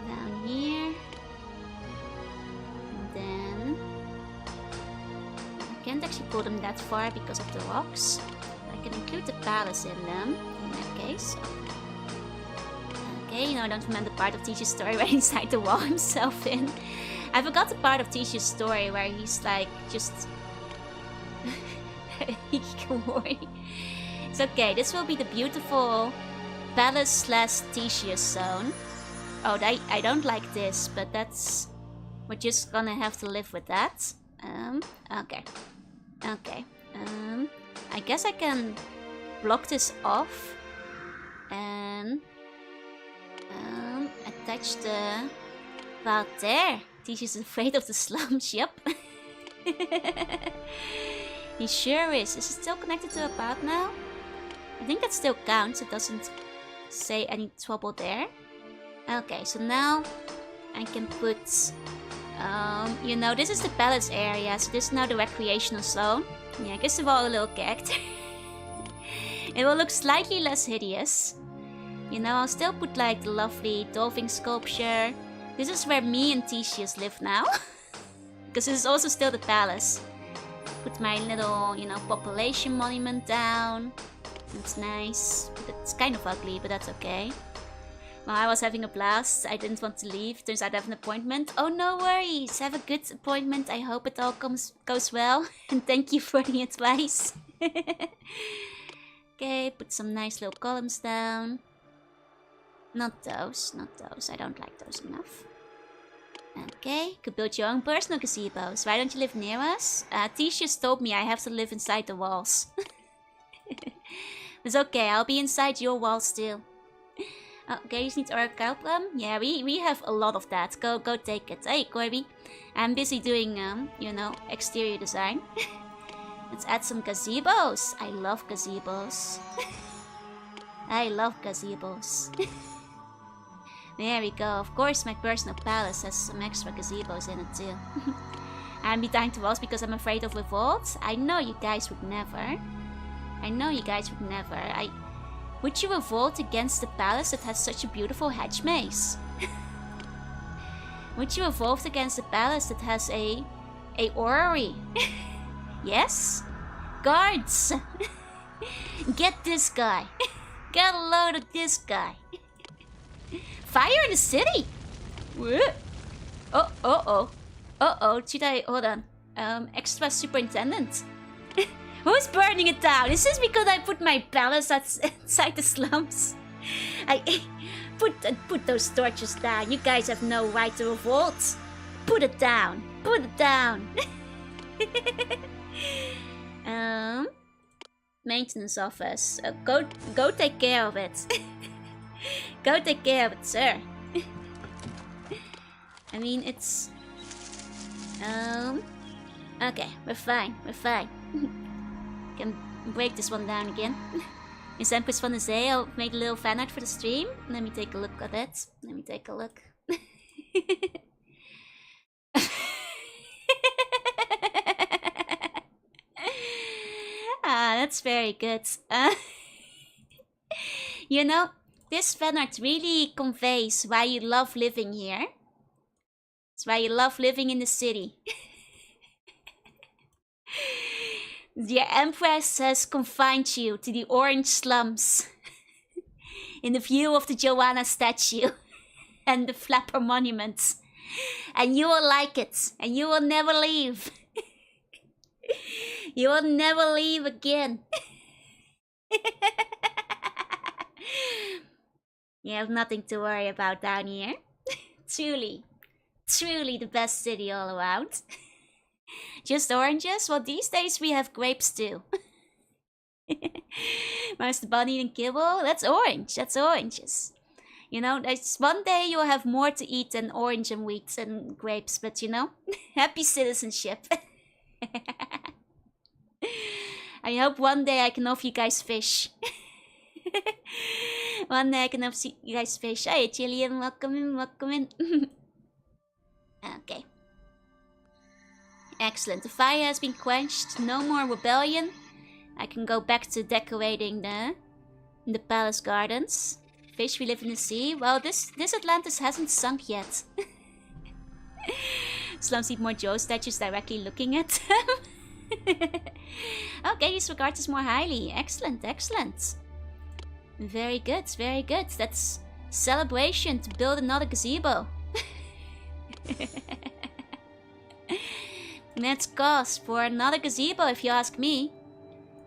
down here. And then I can't actually pull them that far because of the rocks. I can include the palace in them in that case. Okay, you know, I don't remember the part of Tisha's story where he's inside the wall himself in. I forgot the part of Tisha's story where he's like just hikikomori. It's okay, this will be the beautiful palace slash Tisha zone. Oh, I don't like this, but that's... We're just gonna have to live with that. Okay. Okay. I guess I can block this off. And... attach the... Well, there! Tisha's afraid of the slums, yep. He sure is. Is it still connected to a path now? I think that still counts. It doesn't say any trouble there. Okay, so now I can put... you know, this is the palace area, so this is now the recreational zone. Yeah, I guess they're all a little character. It will look slightly less hideous. You know, I'll still put like the lovely dolphin sculpture. This is where me and Theseus live now. Because this is also still the palace. Put my little, you know, population monument down. It's nice. It's kind of ugly, but that's okay. Well, I was having a blast. I didn't want to leave. Turns out I have an appointment. Oh, no worries. Have a good appointment. I hope it all goes well. And thank you for the advice. Okay, put some nice little columns down. Not those. Not those. I don't like those enough. Okay, you could build your own personal gazebos. Why don't you live near us? Theseus told me I have to live inside the walls. It's okay, I'll be inside your walls too. Okay, you need orichalcum? Yeah, we have a lot of that. Go take it. Hey, Corby. I'm busy doing, you know, exterior design. Let's add some gazebos. I love gazebos. I love gazebos. There we go. Of course, my personal palace has some extra gazebos in it too. I'm behind the walls because I'm afraid of revolt. I know you guys would never. I know you guys would never. Would you revolt against the palace that has such a beautiful hedge maze? Would you revolt against the palace that has a orrery? Yes? Guards! Get this guy! Get a load of this guy! Fire in the city! What? Oh. Should I... Hold on. Extra superintendent. Who's burning it down? Is this because I put my palace outside the slums? I put those torches down. You guys have no right to revolt. Put it down. Put it down. Maintenance office. Go take care of it. Go take care of it, sir. I mean, it's... Okay, we're fine. We're fine. Can break this one down again. In Semper's Fun to say, I'll make a little fan art for the stream. Let me take a look at it. Let me take a look. That's very good. You know, this fan art really conveys why you love living here. It's why you love living in the city. The Empress has confined you to the orange slums. In the view of the Joanna statue and the Flapper monuments. And you will like it. And you will never leave. You will never leave again. You have nothing to worry about down here. Truly the best city all around. Just oranges? Well, these days we have grapes too. Master Bunny and Kibble? That's orange. That's oranges. You know, one day you'll have more to eat than orange and wheat and grapes. But you know, happy citizenship. I hope one day I can offer you guys fish. One day I can offer you guys fish. Hey, Jillian, welcome in, welcome in. Okay. Excellent. The fire has been quenched. No more rebellion. I can go back to decorating the palace gardens. Fish, we live in the sea. Well, this Atlantis hasn't sunk yet. Slums need more Joe statues directly looking at them. Okay, these regards us more highly. Excellent, excellent. Very good, very good. That's celebration to build another gazebo. Let's cause for another gazebo if you ask me.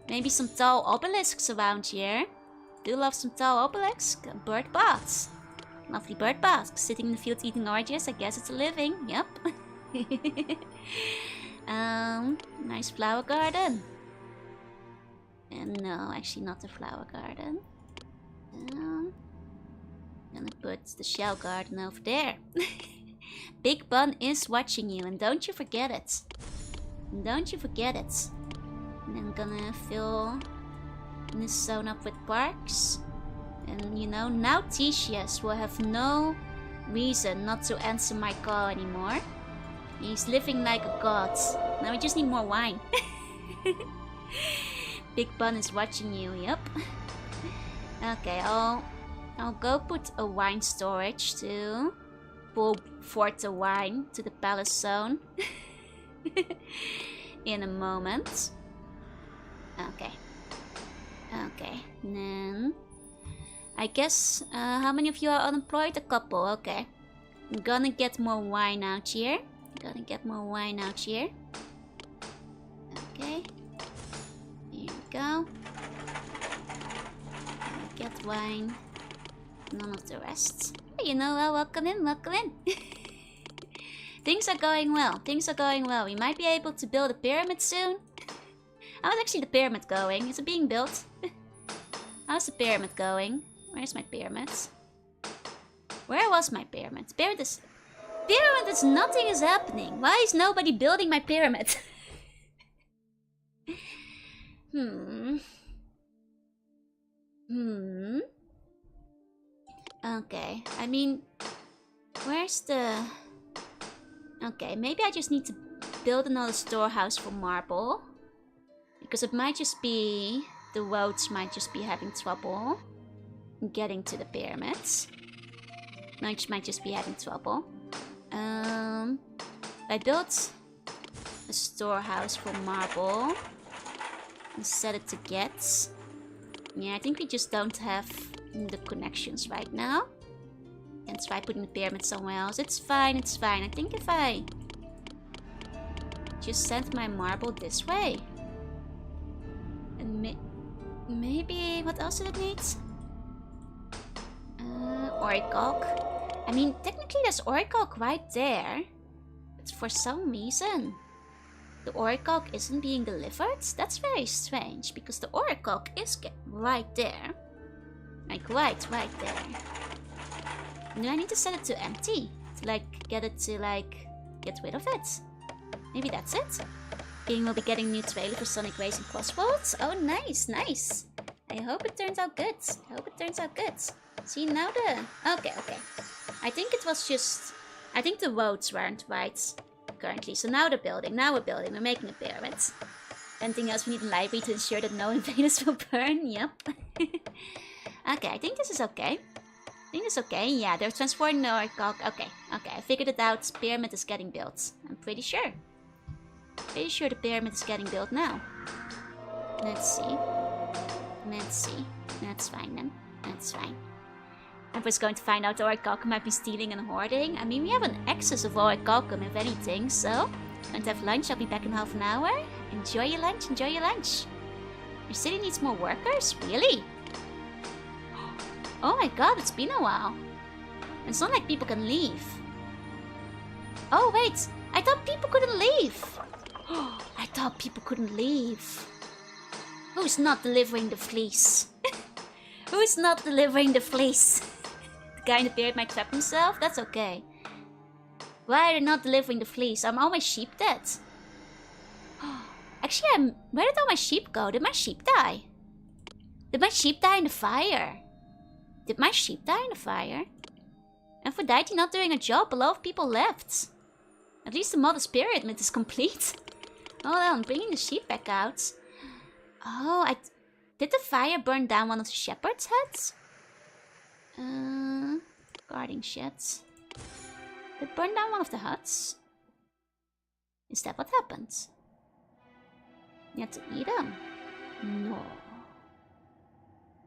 Maybe some tall obelisks around here. Do love some tall obelisks. Bird baths. Lovely bird baths. Sitting in the fields eating oranges. I guess it's a living. Yep. Nice flower garden. And no, actually not the flower garden. Gonna put the shell garden over there. Big Bun is watching you, and don't you forget it. Don't you forget it. And I'm gonna fill this zone up with parks. And you know, now Theseus will have no reason not to answer my call anymore. He's living like a god. Now we just need more wine. Big Bun is watching you, yep. Okay, I'll go put a wine storage to pull forth the wine to the palace zone. In a moment. Okay. Okay, then I guess, how many of you are unemployed? A couple, okay. I'm gonna get more wine out here. Okay. Here we go. Get wine. None of the rest. You know, welcome in. Things are going well. We might be able to build a pyramid soon. How's actually the pyramid going? Is it being built? How's the pyramid going? Where's my pyramids? Where was my pyramid? Pyramid is nothing is happening. Why is nobody building my pyramid? Okay, I mean, where's the... Okay, maybe I just need to build another storehouse for marble. Because it might just be... The roads might just be having trouble getting to the pyramids. Might just be having trouble. I built a storehouse for marble and set it to get. Yeah, I think we just don't have the connections right now. Can try putting the pyramid somewhere else. It's fine. I think if I just send my marble this way. And maybe, what else did it need? Orichalk. I mean, technically there's Orichalk right there. But for some reason, the Orichalk isn't being delivered. That's very strange, because the Orichalk is right there. Like, right there. Do I need to set it to empty? To, like, get rid of it? Maybe that's it? King will be getting a new trailer for Sonic Racing Crossroads. Oh, nice. I hope it turns out good. See, now Okay. I think it was just... I think the roads weren't right currently. So now we're building. We're making a pyramid. Anything else? We need a library to ensure that no invaders will burn. Yep. Okay, I think this is okay. Yeah, they're transporting the Orichalk. Okay. I figured it out. Pyramid is getting built. I'm pretty sure. The pyramid is getting built now. Let's see. That's fine then. Everyone's going to find out the Orichalcum might be stealing and hoarding. I mean, we have an excess of Orichalcum, if anything, so... Going to have lunch. I'll be back in half an hour. Enjoy your lunch. Your city needs more workers? Really? Oh my god, it's been a while. It's not like people can leave. Oh wait, I thought people couldn't leave. Who's not delivering the fleece? The guy in the beard might trap himself? That's okay. Why are they not delivering the fleece? Are all my sheep dead? Actually, where did all my sheep go? Did my sheep die? Did my sheep die in the fire? Aphrodite not doing a job, a lot of people left. At least the mother's pyramid is complete. Hold on, bringing the sheep back out. Oh, did the fire burn down one of the shepherd's huts? Guarding sheds. Did it burn down one of the huts? Is that what happened? You had to eat them?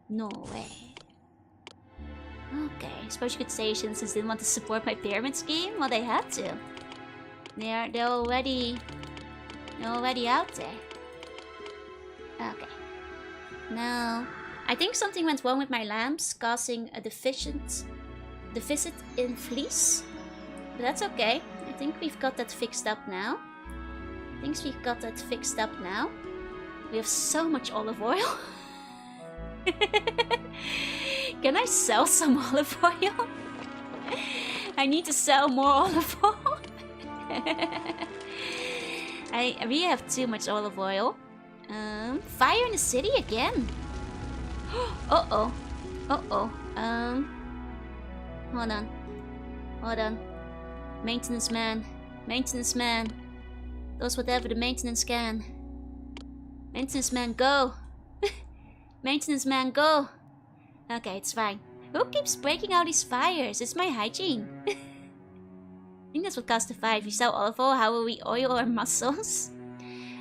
No way. Okay, I suppose you could say since didn't want to support my pyramid scheme, well they had to. They're already out there. Okay. Now I think something went wrong with my lamps, causing a deficit in fleece. But that's okay. I think we've got that fixed up now. We have so much olive oil. Can I sell some olive oil? I need to sell more olive oil. We have too much olive oil. Fire in the city again. Uh-oh. Hold on. Maintenance man. Does whatever the maintenance can. Maintenance man, go. Maintenance man, go. Okay, it's fine. Who keeps breaking out these fires? It's my hygiene. I think that's what costs the 5. We sell olive oil, how will we oil our muscles?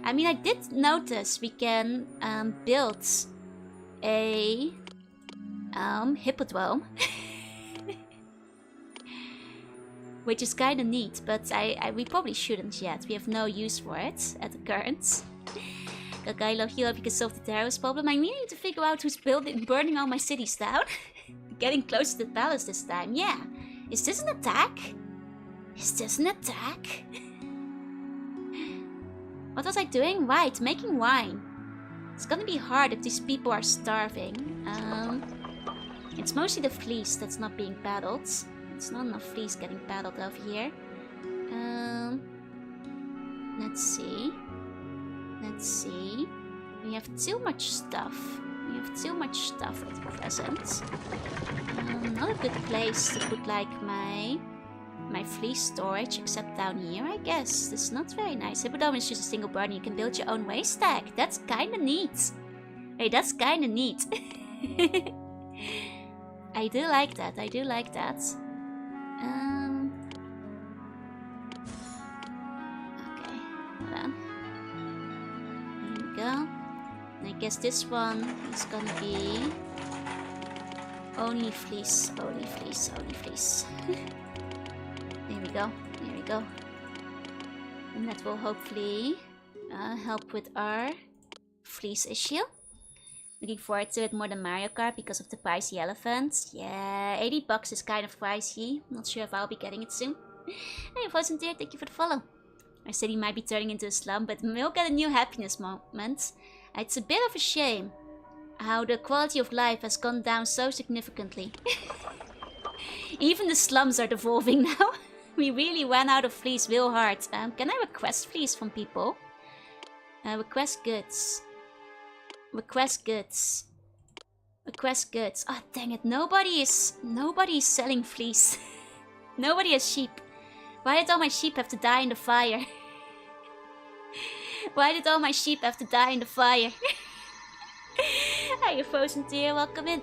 I mean, I did notice we can build a hippodrome. Which is kinda neat, but we probably shouldn't yet. We have no use for it at the current. Okay, I love you. Hope you can solve the terrorist problem. I need to figure out who's burning all my cities down. Getting close to the palace this time. Yeah. Is this an attack? What was I doing? Right, making wine. It's gonna be hard if these people are starving. It's mostly the fleece that's not being paddled. It's not enough fleece getting paddled over here. Let's see. We have too much stuff. At present. Not a good place to put like my fleece storage, except down here, I guess. This is not very nice. Hippodrome is just a single burner. You can build your own waste stack. That's kinda neat. Hey, that's kinda neat. I do like that. Okay, hold on. There we go. And I guess this one is gonna be only fleece. There we go. And that will hopefully help with our fleece issue. Looking forward to it more than Mario Kart because of the pricey elephant. Yeah, $80 is kind of pricey. Not sure if I'll be getting it soon. Hey, Frozen Deer, thank you for the follow. Our city might be turning into a slum, but we'll get a new happiness moment. It's a bit of a shame how the quality of life has gone down so significantly. Even the slums are devolving now. We really ran out of fleece real hard. Can I request fleece from people? Request goods. Oh dang it! Nobody is selling fleece. Nobody has sheep. Why did all my sheep have to die in the fire? Hi, you Frozen Deer, welcome in.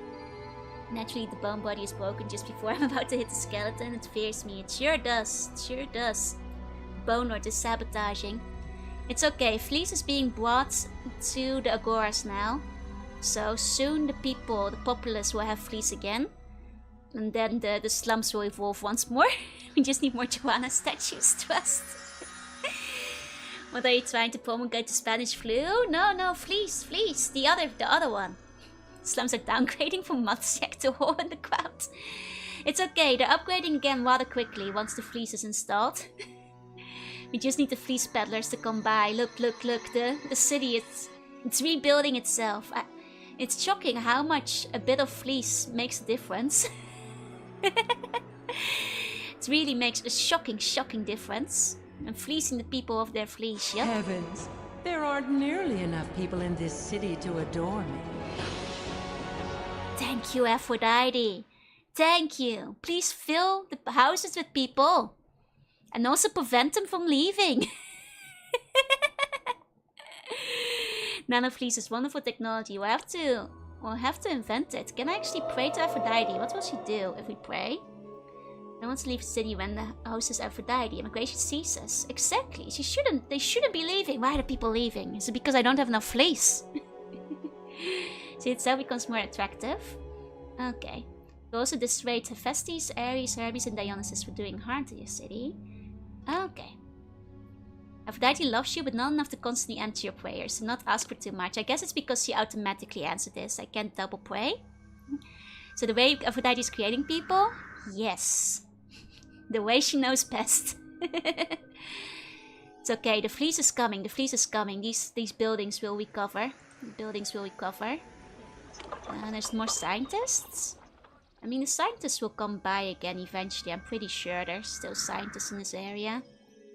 Naturally, the bone body is broken just before I'm about to hit the skeleton. It fears me. It sure does. Bone Lord is sabotaging. It's okay. Fleece is being brought to the Agoras now. So soon the populace will have fleece again. And then the slums will evolve once more. We just need more Joanna statues, trust. What are you trying to promulgate the Spanish flu? No, fleece. The other one. Slums are downgrading from Matsiek to hole in the ground. It's okay, they're upgrading again rather quickly once the fleece is installed. We just need the fleece peddlers to come by. Look, the city, it's rebuilding itself. It's shocking how much a bit of fleece makes a difference. It really makes a shocking difference. And fleecing the people of their fleece, yep. Heavens, there aren't nearly enough people in this city to adore me. Thank you, Aphrodite. Thank you. Please fill the houses with people. And also prevent them from leaving. Nanofleece is wonderful technology. We'll have to invent it. Can I actually pray to Aphrodite? What will she do if we pray? No one to leave the city when the host is Aphrodite. Immigration ceases. Exactly. They shouldn't be leaving. Why are the people leaving? Is it because I don't have enough fleece? See, itself becomes more attractive. Okay. We also destroyed Hephaestus, Ares, Hermes, and Dionysus for doing harm to your city. Okay. Aphrodite loves you, but not enough to constantly answer your prayers. Do not ask for too much. I guess it's because she automatically answered this. I can't double pray. So the way Aphrodite is creating people? Yes. The way she knows best. It's okay, the fleece is coming, the fleece is coming. These buildings will recover. The buildings will recover. And there's more scientists. I mean, the scientists will come by again eventually. I'm pretty sure there's still scientists in this area.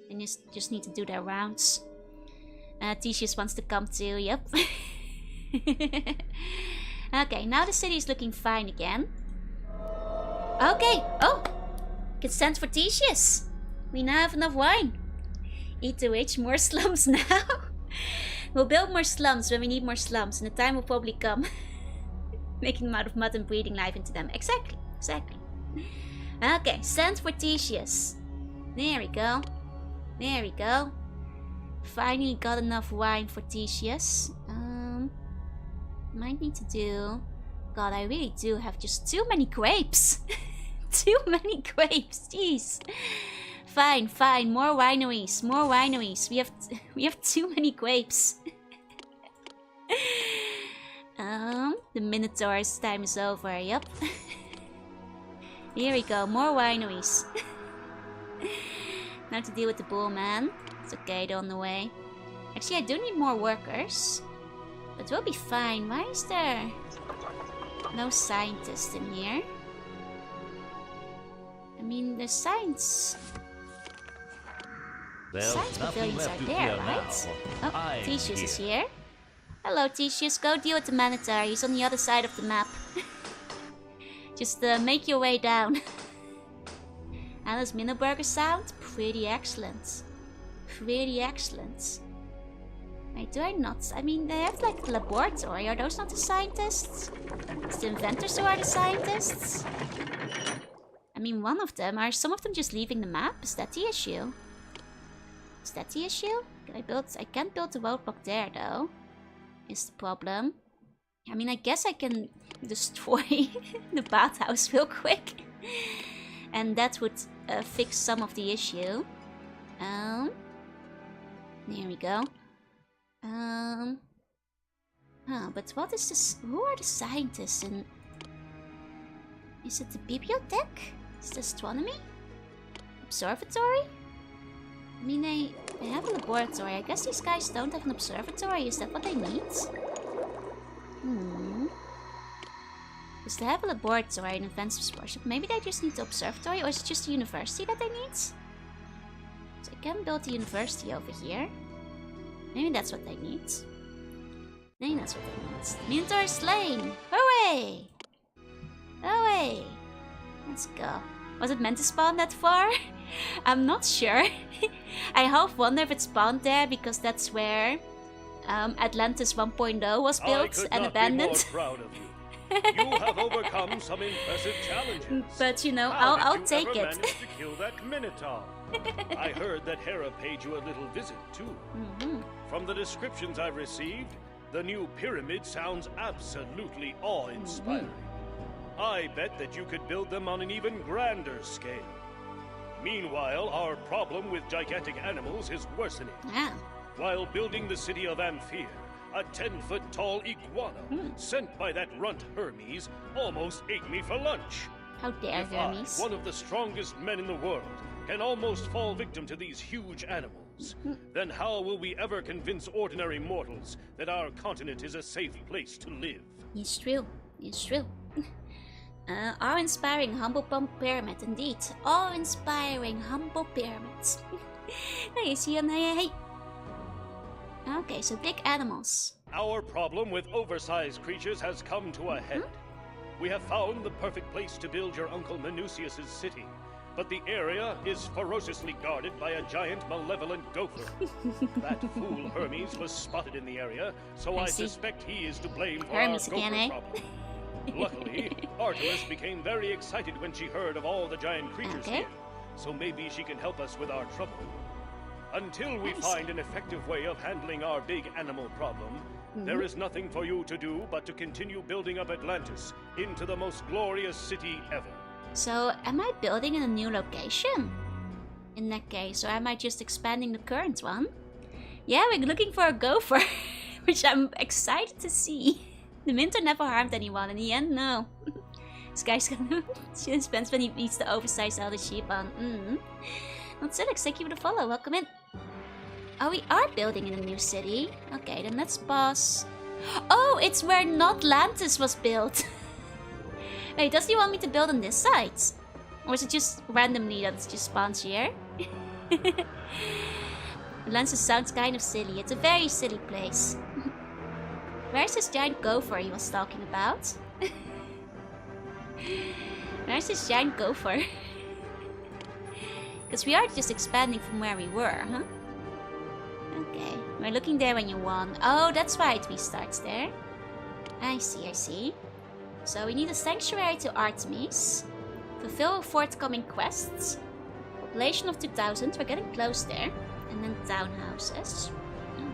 They just need to do their rounds. Theseus wants to come too, yep. Okay, now the city is looking fine again. Okay, oh! Can send for Theseus. We now have enough wine. E2H, more slums now. We'll build more slums when we need more slums, and the time will probably come. Making them out of mud and breathing life into them. Exactly, exactly. Okay, send for Theseus. There we go. There we go. Finally got enough wine for Theseus. Might need to do... God, I really do have just too many grapes. Too many grapes, jeez. Fine, fine, more wineries, more wineries. We have too many grapes. The Minotaur's time is over, yep. Here we go, more wineries. Now to deal with the bull man. It's okay, they're on the way. Actually, I do need more workers. But we'll be fine. Why is there no scientist in here? I mean, the science pavilions are there, right? Oh, Theseus is here. Hello, Theseus. Go deal with the Minotaur. He's on the other side of the map. Just make your way down. How does Minneburger sound? Pretty excellent. Pretty excellent. Wait, do I not? I mean, they have like the laboratory. Are those not the scientists? It's the inventors who are the scientists? I mean, one of them. Are some of them just leaving the map? Is that the issue? Is that the issue? Can I build... I can't build the roadblock there, though. Is the problem. I mean, I guess I can destroy the bathhouse real quick. And that would fix some of the issue. There we go. But what is this? Who are the scientists in... Is it the bibliothèque? Is it astronomy? Observatory? I mean, they have a laboratory. I guess these guys don't have an observatory. Is that what they need? Because they have a laboratory in advanced worship. Maybe they just need the observatory, or is it just the university that they need? So I can build the university over here. Maybe that's what they need. Maybe that's what they need. Minotaur is slain! Hooray! Hooray! Let's go. Was it meant to spawn that far? I'm not sure. I half wonder if it spawned there because that's where Atlantis 1.0 was built and abandoned. Proud of you. You have overcome some impressive challenges. But you know, How I'll did take you ever it. manage to kill that Minotaur? I heard that Hera paid you a little visit too. From the descriptions I've received, the new pyramid sounds absolutely awe-inspiring. I bet that you could build them on an even grander scale. Meanwhile, our problem with gigantic animals is worsening. Yeah. While building the city of Amphier, a 10-foot-tall iguana sent by that runt Hermes almost ate me for lunch. How dare If Hermes? I, one of the strongest men in the world, can almost fall victim to these huge animals, then how will we ever convince ordinary mortals that our continent is a safe place to live? It's true. It's true. Awe-inspiring humble pyramid, indeed. Awe-inspiring humble pyramids. Hey, Sian, hey. Okay, so big animals. Our problem with oversized creatures has come to a head. We have found the perfect place to build your Uncle Minucius's city, but the area is ferociously guarded by a giant malevolent gopher. That fool Hermes was spotted in the area, so I suspect he is to blame for Hermes our gopher again, eh? problem. Luckily, Artemis became very excited when she heard of all the giant creatures here, so maybe she can help us with our trouble. Until we find an effective way of handling our big animal problem, there is nothing for you to do but to continue building up Atlantis into the most glorious city ever. So, am I building in a new location? In that case, or am I just expanding the current one? Yeah, we're looking for a gopher, which I'm excited to see. The Minter never harmed anyone, in the end, no. This guy's gonna spends when he eats the oversized elder sheep on. Not Silix, thank you for the follow, welcome in. Oh, we are building in a new city. Okay, then let's pause. Oh, it's where not Atlantis was built. Wait, does he want me to build on this side? Or is it just randomly that it just spawns here? Atlantis sounds kind of silly. It's a very silly place. Where's this giant gopher he was talking about? Where's this giant gopher? Because we are just expanding from where we were, huh? Okay, we're looking there when you won. Oh, that's why it restarts there. I see, I see. So we need a sanctuary to Artemis. Fulfill forthcoming quests. Population of 2000, we're getting close there. And then townhouses.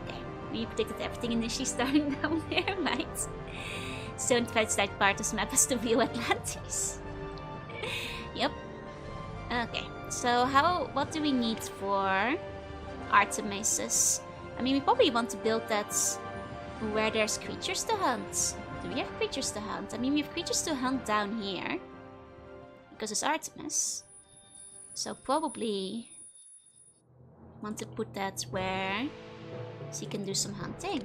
Okay, we predicted everything initially starting down there, right? So in fact, that part of the map is to view Atlantis. Yep. Okay, so what do we need for Artemises? I mean, we probably want to build that where there's creatures to hunt. Do we have creatures to hunt? I mean, we have creatures to hunt down here. Because it's Artemis. So probably want to put that where she can do some hunting.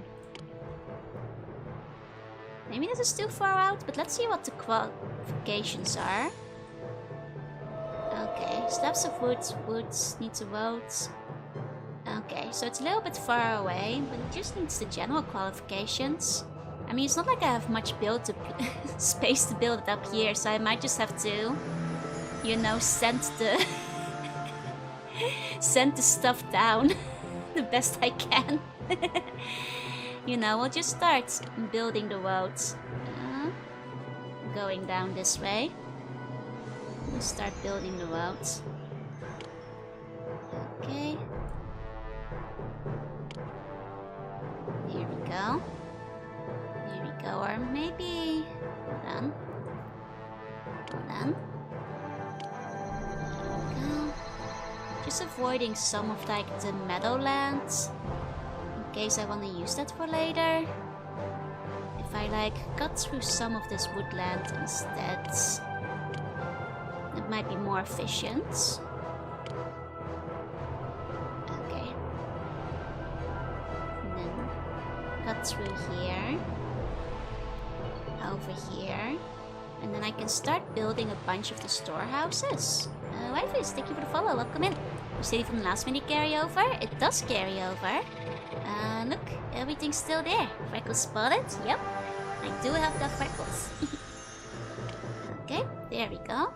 Maybe this is too far out, but let's see what the qualifications are. Okay, slabs of woods, need to vote. Okay, so it's a little bit far away, but it just needs the general qualifications. I mean, it's not like I have much space to build it up here, so I might just have to, you know, send the stuff down the best I can. You know, we'll just start building the roads. Going down this way. We'll start building the roads. Okay. Here we go. Here we go, or maybe... Hold on. Hold on. Go. Just avoiding some of like the meadowlands. In case I want to use that for later. If I like cut through some of this woodland instead, it might be more efficient. Okay. And then cut through here. Over here. And then I can start building a bunch of the storehouses. Wifeys, thank you for the follow, welcome in. You said from the last minute carry over? It does carry over. Look, everything's still there. Freckles spotted, yep. I do have the freckles. Okay, there we go.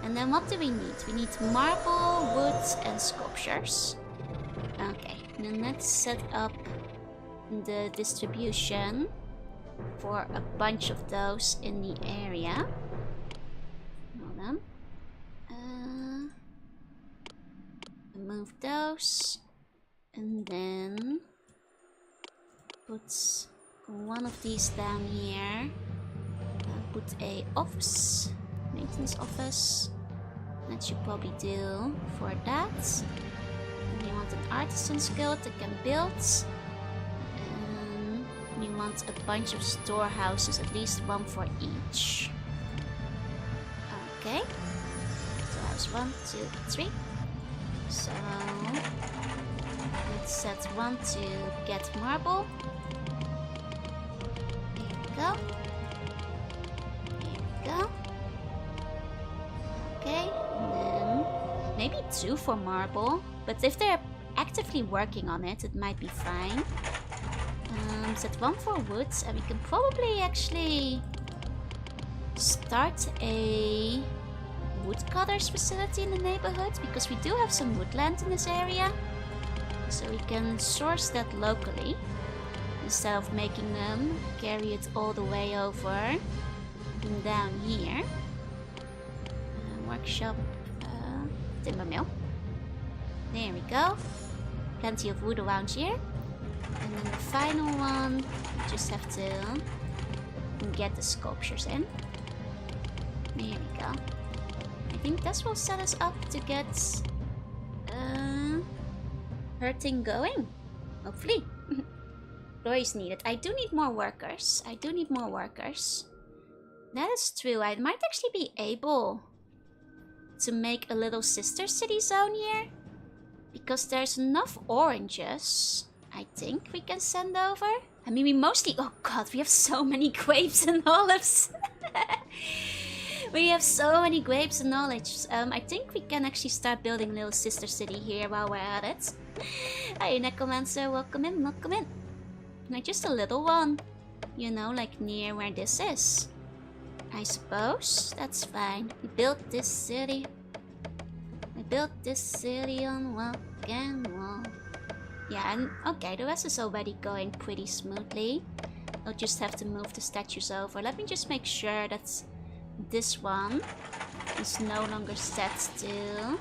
And then what do we need? We need marble, wood, and sculptures. Okay, and then let's set up the distribution for a bunch of those in the area. Hold on. Move those. And then put one of these down here. Put a office, maintenance office. That should probably do for that. And we want an artisan guild that can build. And we want a bunch of storehouses, at least one for each. Okay. Storehouse 1, 2, 3. So let's set one to get marble. Here we go. Here we go. Okay, and then maybe 2 for marble. But if they're actively working on it, it might be fine. Set 1 for wood, and we can probably actually start a woodcutters facility in the neighborhood, because we do have some woodland in this area. So we can source that locally instead of making them carry it all the way over and down here. Workshop, timber mill. There we go. plenty of wood around here. And then the final one, we just have to get the sculptures in. There we go. I think this will set us up to get her thing going. Hopefully. Glory is needed. I do need more workers. I do need more workers. That is true. I might actually be able to make a little sister city zone here. Because there's enough oranges, I think we can send over. I mean, we mostly... Oh god, we have so many grapes and olives. We have so many grapes and olives. I think we can actually start building a little sister city here while we're at it. Hey, Necromancer, welcome in, welcome in. Like just a little one. You know, like near where this is. I suppose. That's fine. We built this city. We built this city on rock and wall. Yeah, and okay, the rest is already going pretty smoothly. I'll just have to move the statues over. Let me just make sure that this one is no longer set to...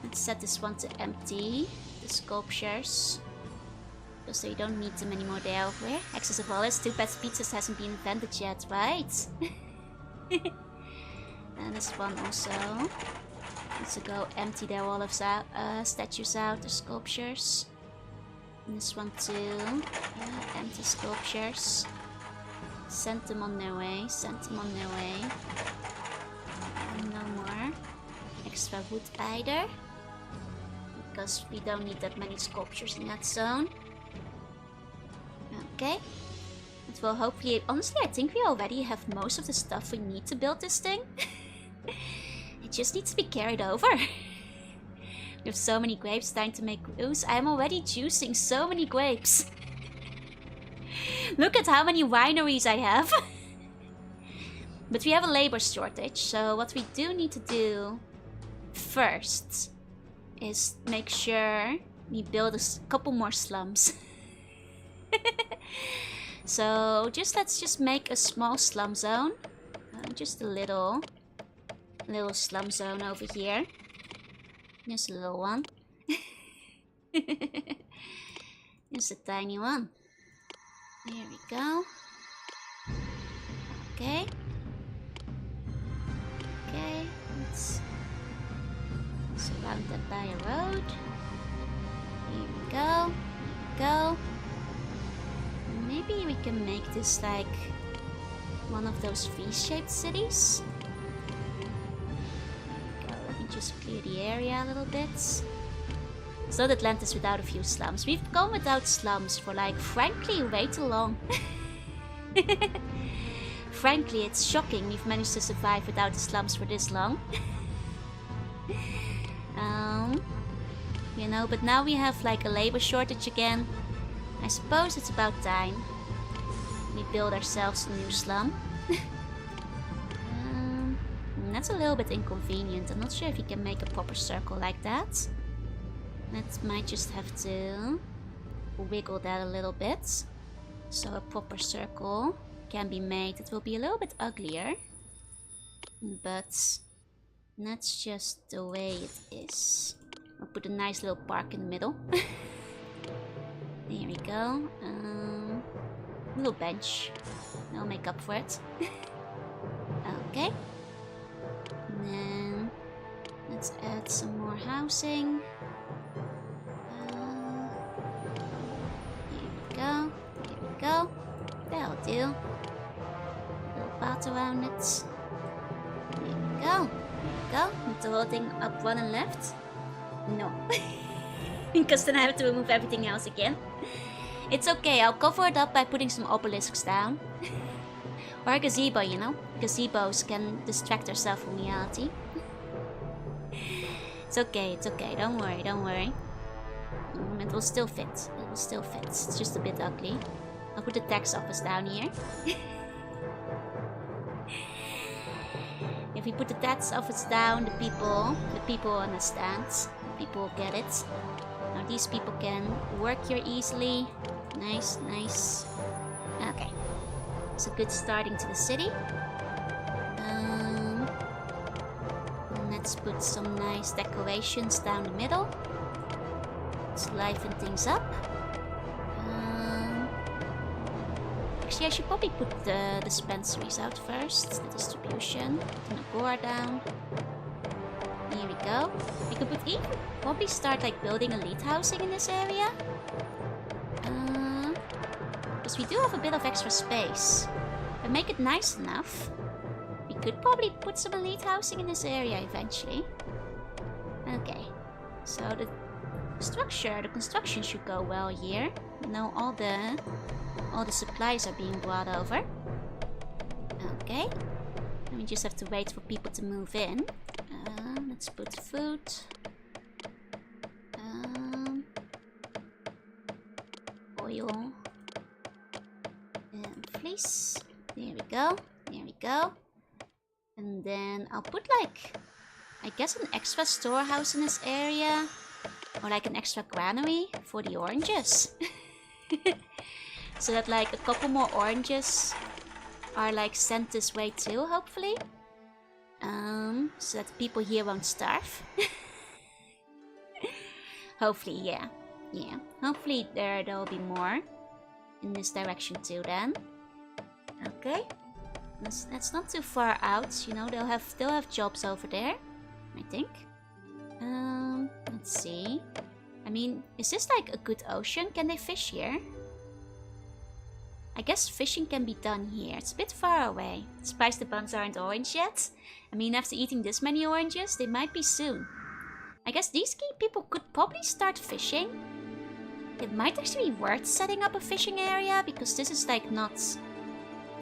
Let's set this one to empty. The sculptures. Because they don't need them anymore, they're over here. Excess of all, too bad pizzas hasn't been invented yet, right? And this one also needs to go empty their olives out, statues out, the sculptures. And this one too. Empty sculptures. Send them on their way, send them on their way. And no more extra wood either. Because we don't need that many sculptures in that zone. Okay. It will hopefully... Honestly, I think we already have most of the stuff we need to build this thing. It just needs to be carried over. We have so many grapes, time to make juice. I'm already juicing so many grapes. Look at how many wineries I have. But we have a labor shortage, so what we do need to do first is make sure we build a couple more slums. So let's just make a small slum zone. Just a little slum zone over here. Just a little one. Just a tiny one. There we go. Okay. Okay, let's surround that by a road. Here we go. Here we go. Maybe we can make this like one of those V-shaped cities. Let me just clear the area a little bit. It's not Atlantis without a few slums. We've gone without slums for like, frankly, way too long. Frankly, it's shocking we've managed to survive without the slums for this long. You know, but now we have like a labor shortage again. I suppose it's about time we build ourselves a new slum. That's a little bit inconvenient. I'm not sure if you can make a proper circle like that. That might just have to wiggle that a little bit. So a proper circle can be made. It will be a little bit uglier. But that's just the way it is. I'll put a nice little park in the middle. There we go. Little bench. I'll make up for it. Okay. And then let's add some more housing. Here we go. Here we go. That'll do. Little path around it. There we go. There we go. Move the whole thing up one and left. No. Because then I have to remove everything else again. It's okay, I'll cover it up by putting some obelisks down. Or a gazebo, you know? Gazebos can distract ourselves from reality. It's okay, don't worry, don't worry. It will still fit, it will still fit. It's just a bit ugly. I'll put the tax office down here. If we put the tax office down, the people understand. The people will get it. Now these people can work here easily. Nice, nice. Okay. It's a good starting to the city. And let's put some nice decorations down the middle. liven things up. Actually, I should probably put the dispensaries out first. The distribution. Put the Agora down. Here we go. We could probably start like building elite housing in this area. Because we do have a bit of extra space. And make it nice enough. We could probably put some elite housing in this area eventually. Okay. So the construction should go well here. Now all the supplies are being brought over. Okay. And we just have to wait for people to move in. Let's put food. Oil. And fleece. There we go. There we go. And then I'll put like, I guess an extra storehouse in this area. Or like an extra granary for the oranges. So that like a couple more oranges are like sent this way too, hopefully. So that people here won't starve. Hopefully, yeah. Yeah. Hopefully there'll be more in this direction too then. Okay. That's not too far out, you know, they'll have jobs over there, I think. Let's see. I mean, is this like a good ocean? Can they fish here? I guess fishing can be done here. It's a bit far away. Surprised the buns aren't orange yet. I mean, after eating this many oranges, they might be soon. I guess these people could probably start fishing. It might actually be worth setting up a fishing area, because this is like not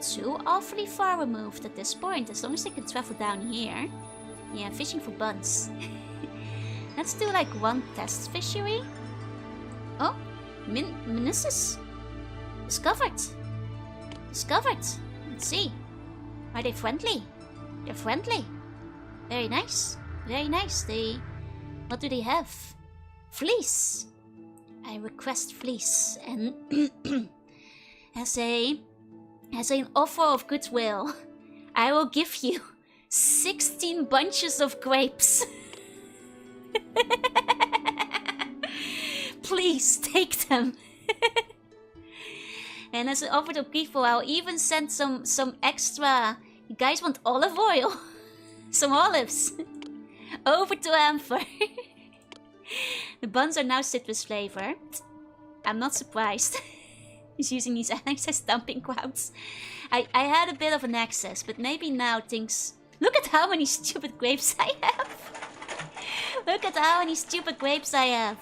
too awfully far removed at this point, as long as they can travel down here. Yeah, fishing for buns. Let's do like one test fishery. Oh, Menissus. Discovered. Discovered. Let's see. Are they friendly? They're friendly. Very nice. Very nice. What do they have? Fleece. I request fleece. And as an offer of goodwill, I will give you 16 bunches of grapes. Please take them. And as an offer of goodwill, I'll even send some extra. You guys want olive oil? Some olives. Over to Amber. The buns are now citrus flavored. I'm not surprised. He's using these as dumping grounds. I had a bit of an access, but maybe now things... Look at how many stupid grapes I have. Look at how many stupid grapes I have.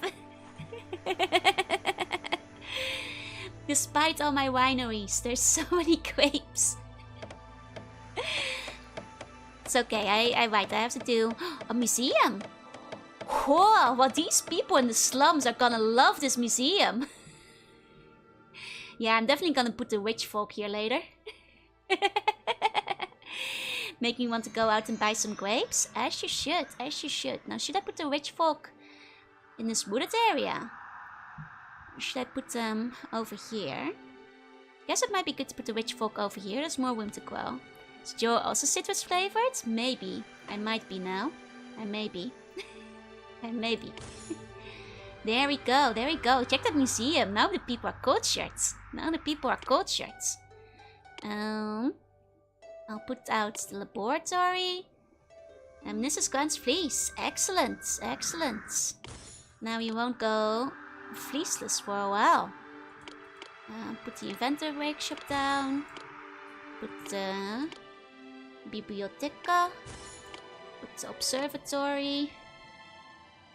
Despite all my wineries, there's so many grapes. It's okay, I have to do a museum. Whoa, well, these people in the slums are gonna love this museum. Yeah, I'm definitely gonna put the rich folk here later. Make me want to go out and buy some grapes? As you should, as you should. Now, should I put the rich folk in this wooded area? Or should I put them over here? Guess it might be good to put the rich folk over here. There's more room to grow. Is Joe also citrus flavored? Maybe. I might be now. I may be. I may be. There we go, there we go. Check that museum. Now the people are cultured. Now the people are cultured. I'll put out the laboratory. And Mrs. Grant's fleece. Excellent, excellent. Now we won't go fleeceless for a while. Put the inventor workshop down. Put the biblioteca. Put the observatory.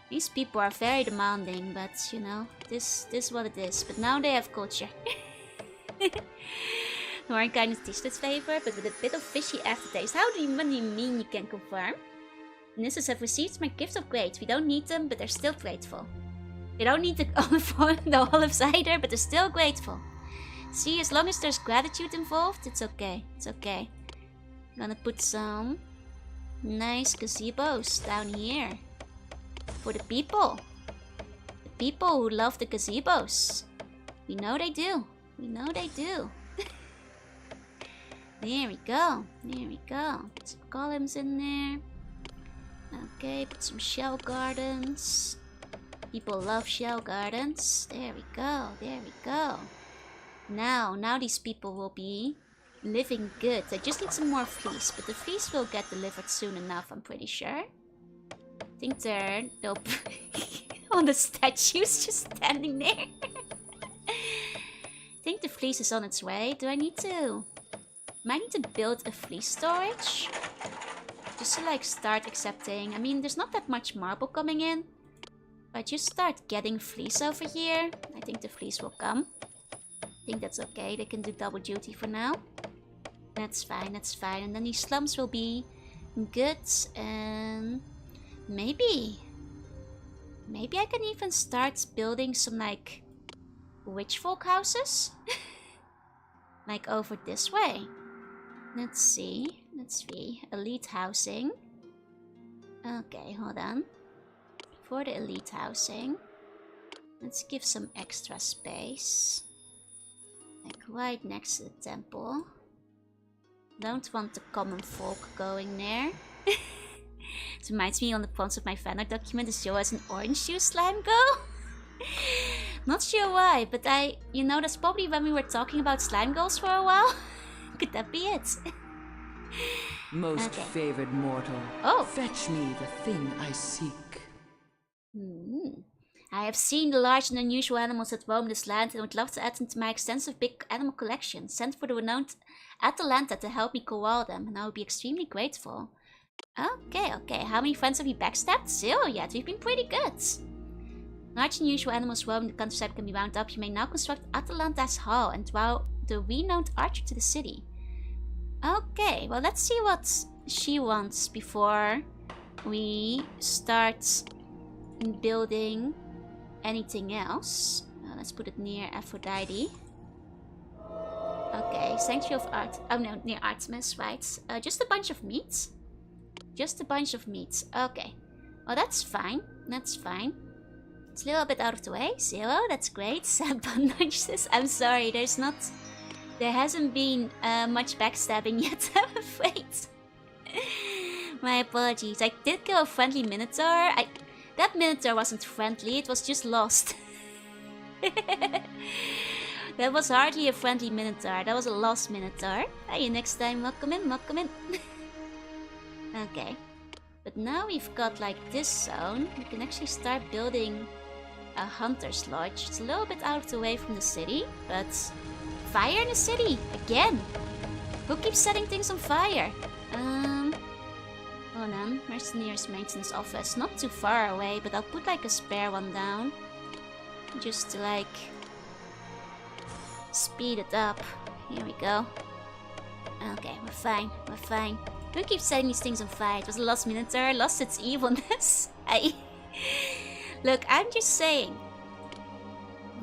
These people are very demanding, but you know, this is what it is. But now they have culture. Horn kind of tasted flavor, but with a bit of fishy aftertaste. What do you mean you can confirm? Nisses have received my gift of grapes. We don't need them, but they're still grateful. They don't need the olives either, but they're still grateful. See, as long as there's gratitude involved, it's okay. It's okay. I'm gonna put some nice gazebos down here. For the people. The people who love the gazebos. We know they do. We know they do. There we go. There we go. Put some columns in there. Okay, put some shell gardens. People love shell gardens. There we go, there we go. Now these people will be living good. I just need some more fleece, but the fleece will get delivered soon enough, I'm pretty sure. I think they're... Nope. On the statues just standing there. I think the fleece is on its way. Do I need to... Might need to build a fleece storage. Just to like start accepting. I mean, there's not that much marble coming in. If I just start getting fleece over here, I think the fleece will come. I think that's okay. They can do double duty for now. That's fine, that's fine. And then these slums will be good. And maybe I can even start building some like witch folk houses. Like over this way. Let's see. Elite housing. Okay, hold on. For the elite housing, let's give some extra space. Like right next to the temple. Don't want the common folk going there. It reminds me on the front of my fanart document, the show has an orange juice slime girl. Not sure why, but you know, that's probably when we were talking about slime girls for a while. Could that be it? Most favored mortal, fetch me the thing I seek. I have seen the large and unusual animals that roam this land and would love to add them to my extensive big animal collection. Sent for the renowned Atalanta to help me corral them, and I would be extremely grateful. Okay. How many friends have you backstabbed? 0 yet. We've been pretty good. Large and unusual animals roaming the countryside can be wound up. You may now construct Atalanta's Hall and draw the renowned archer to the city. Okay, well let's see what she wants before we start building anything else. Let's put it near Aphrodite. Okay, Sanctuary of Art. Oh no, near Artemis, right? Just a bunch of meat. Just a bunch of meat. Okay. Well, that's fine. That's fine. It's a little bit out of the way. 0, that's great. Sabandages. I'm sorry, there hasn't been much backstabbing yet, I'm afraid. My apologies. I did kill a friendly Minotaur. That Minotaur wasn't friendly, it was just lost. That was hardly a friendly Minotaur, that was a lost Minotaur. Hey, next time, welcome in, welcome in. Okay. But now we've got like this zone, we can actually start building a hunter's lodge. It's a little bit out of the way from the city, but fire in the city again. Who keeps setting things on fire? Hold on, where's the nearest maintenance office? Not too far away, but I'll put like a spare one down, just to like speed it up. Here we go. Okay, we're fine. We're fine. Who keeps setting these things on fire? It was a lost Minotaur, lost its evilness. Look, I'm just saying.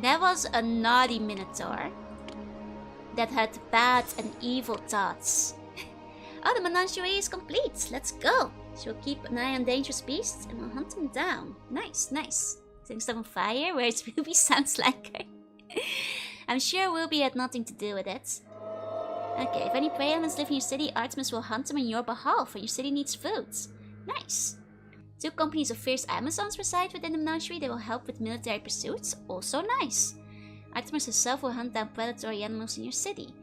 That was a naughty Minotaur that had bad and evil thoughts. Oh, the menagerie is complete. Let's go. She'll keep an eye on dangerous beasts and we'll hunt them down. Nice, nice. Setting stuff on fire? Where's Ruby? Sounds like her. I'm sure Ruby had nothing to do with it. Okay, if any prey elements live in your city, Artemis will hunt them on your behalf, for your city needs food. Nice. 2 companies of fierce Amazons reside within the menagerie. They will help with military pursuits. Also nice. Artemis herself will hunt down predatory animals in your city.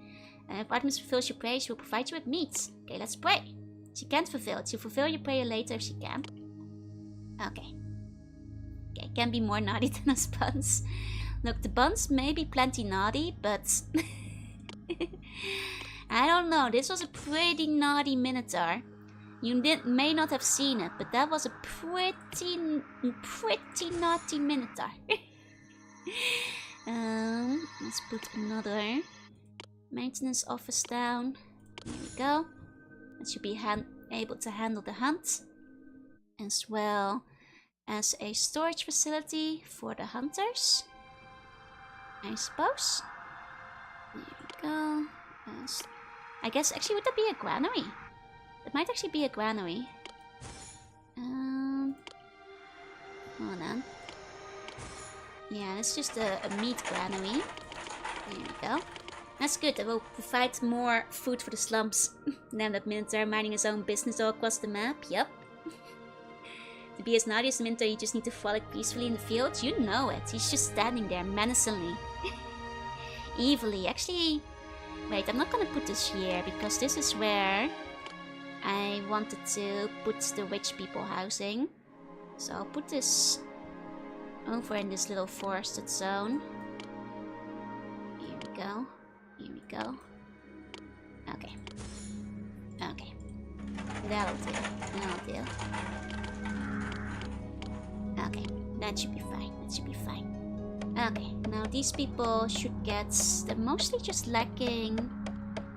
If Artemis fulfills your prayer, she will provide you with meat. Okay, let's pray. She can't fulfill it. She'll fulfill your prayer later if she can. Okay. Okay, can be more naughty than us buns. Look, the buns may be plenty naughty, but... I don't know. This was a pretty naughty Minotaur. You may not have seen it, but that was a pretty naughty Minotaur. Let's put another maintenance office down. There we go. That should be able to handle the hunt, as well as a storage facility for the hunters, I suppose. There we go. I guess, actually, would that be a granary? It might actually be a granary. Hold on. Yeah, it's just a meat granary. There we go. That's good, that will provide more food for the slums. Than that Minotaur minding his own business all across the map, yep. To be as naughty as Minto, you just need to frolic peacefully in the field. You know it. He's just standing there menacingly. Evilly. Actually, wait, I'm not gonna put this here because this is where I wanted to put the rich people housing. So I'll put this over in this little forested zone. Here we go. Here we go. Okay. Okay. That'll do. That'll do. Okay. That should be fine. That should be fine. Okay. Now these people should get... They're mostly just lacking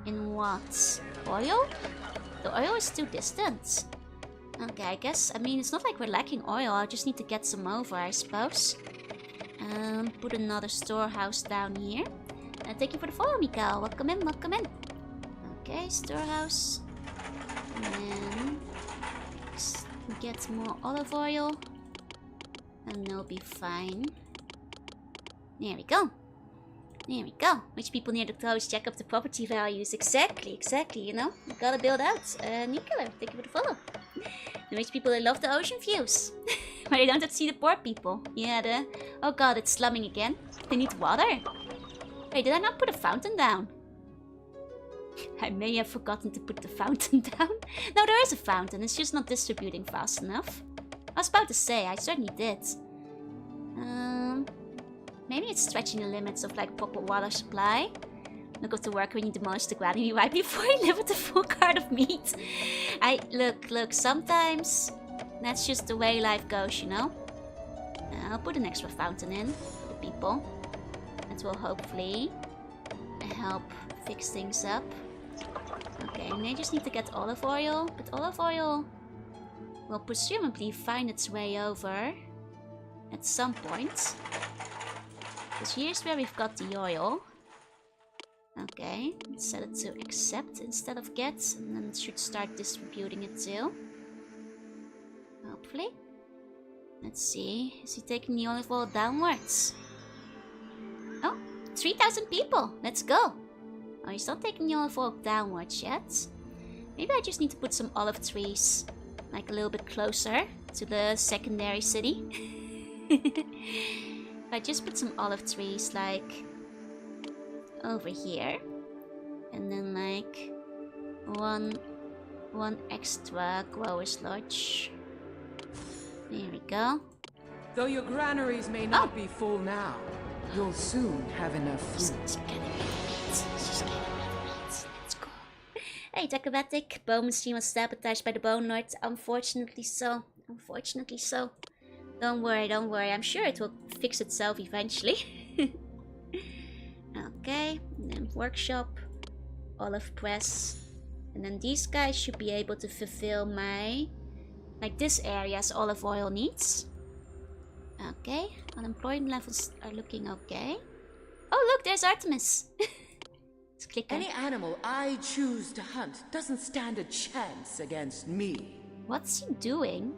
in what? Oil? The oil is too distant. Okay, I guess... I mean, it's not like we're lacking oil. I just need to get some over, I suppose. Put another storehouse down here. Thank you for the follow, Mikael. Welcome in, welcome in. Okay, storehouse. And then get more olive oil. And they'll be fine. There we go. There we go. Rich people near the coast check up the property values. Exactly, exactly, you know. You gotta build out. Nicola, thank you for the follow. The rich people, they love the ocean views. But they don't have to see the poor people. Yeah, oh god, it's slumming again. They need water. Wait, did I not put a fountain down? I may have forgotten to put the fountain down. No, there is a fountain. It's just not distributing fast enough. I was about to say, I certainly did. Maybe it's stretching the limits of like proper water supply. Look at the work when you demolish the granary right before you live with a full cart of meat. Look, sometimes that's just the way life goes, you know? I'll put an extra fountain in for the people. That will hopefully help fix things up. Okay, and they just need to get olive oil. But olive oil will presumably find its way over at some point. Because here's where we've got the oil. Okay, let's set it to accept instead of get. And then it should start distributing it too. Hopefully. Let's see. Is he taking the olive oil downwards? Oh, 3,000 people. Let's go. Oh, he's not taking the olive oil downwards yet. Maybe I just need to put some olive trees like a little bit closer to the secondary city. I just put some olive trees like over here. And then like one extra grower's lodge. There we go. Though your granaries may not be full now, you'll soon have enough food. She's getting meat. She's getting meat. Let's go. Hey, Jacobatic. Bowman stream was sabotaged by the Bone Lord. Unfortunately so. Unfortunately so. Don't worry, don't worry. I'm sure it will fix itself eventually. Okay, and then workshop, olive press, and then these guys should be able to fulfill my, like this area's olive oil needs. Okay, unemployment levels are looking okay. Oh look, there's Artemis. Let's click Any animal I choose to hunt doesn't stand a chance against me. What's he doing?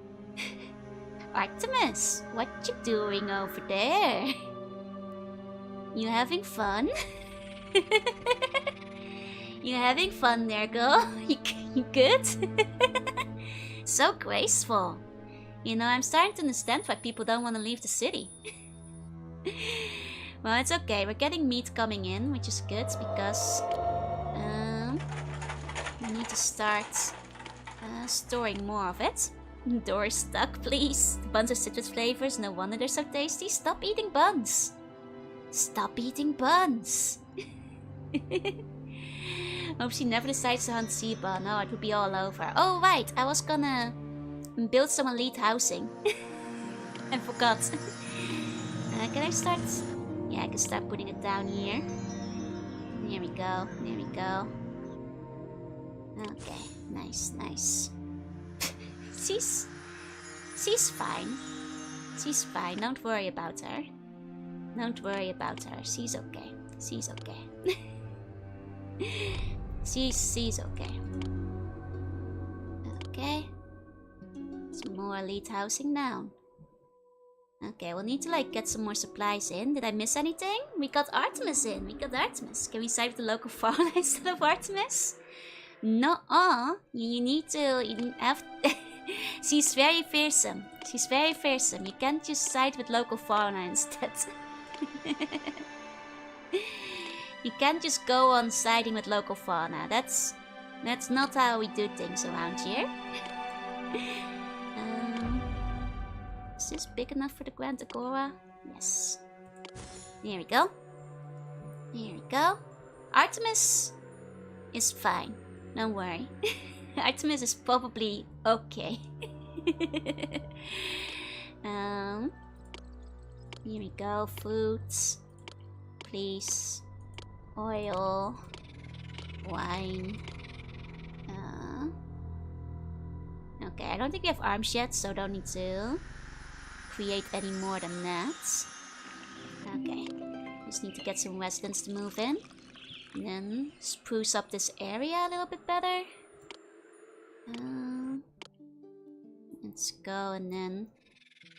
Artemis, what you doing over there? You having fun? You having fun there, girl? You good? So graceful. You know, I'm starting to understand why people don't want to leave the city. Well, it's okay. We're getting meat coming in, which is good because we need to start storing more of it. Door is stuck, please. The buns are citrus flavors. No wonder they're so tasty. Stop eating buns. Stop eating buns. Hope she never decides to hunt Zebra. No, it would be all over. Oh, right. I was gonna build some elite housing. I forgot. Can I start? Yeah, I can start putting it down here. There we go. There we go. Okay. Nice, nice. She's fine. She's fine. Don't worry about her. Don't worry about her. She's okay. She's okay. She's okay. Okay. Some more elite housing now. Okay, we'll need to like get some more supplies in. Did I miss anything? We got Artemis in. We got Artemis. Can we side with the local farm instead of Artemis? No, you need to. You have. She's very fearsome. She's very fearsome. You can't just side with local fauna instead. You can't just go on siding with local fauna. That's not how we do things around here. Is this big enough for the Grand Agora? Yes. There we go. There we go. Artemis is fine. Don't worry. Artemis is probably okay. Here we go. Foods. Please. Oil. Wine. Okay, I don't think we have arms yet, so don't need to create any more than that. Okay. Just need to get some residents to move in. And then spruce up this area a little bit better. Let's go, and then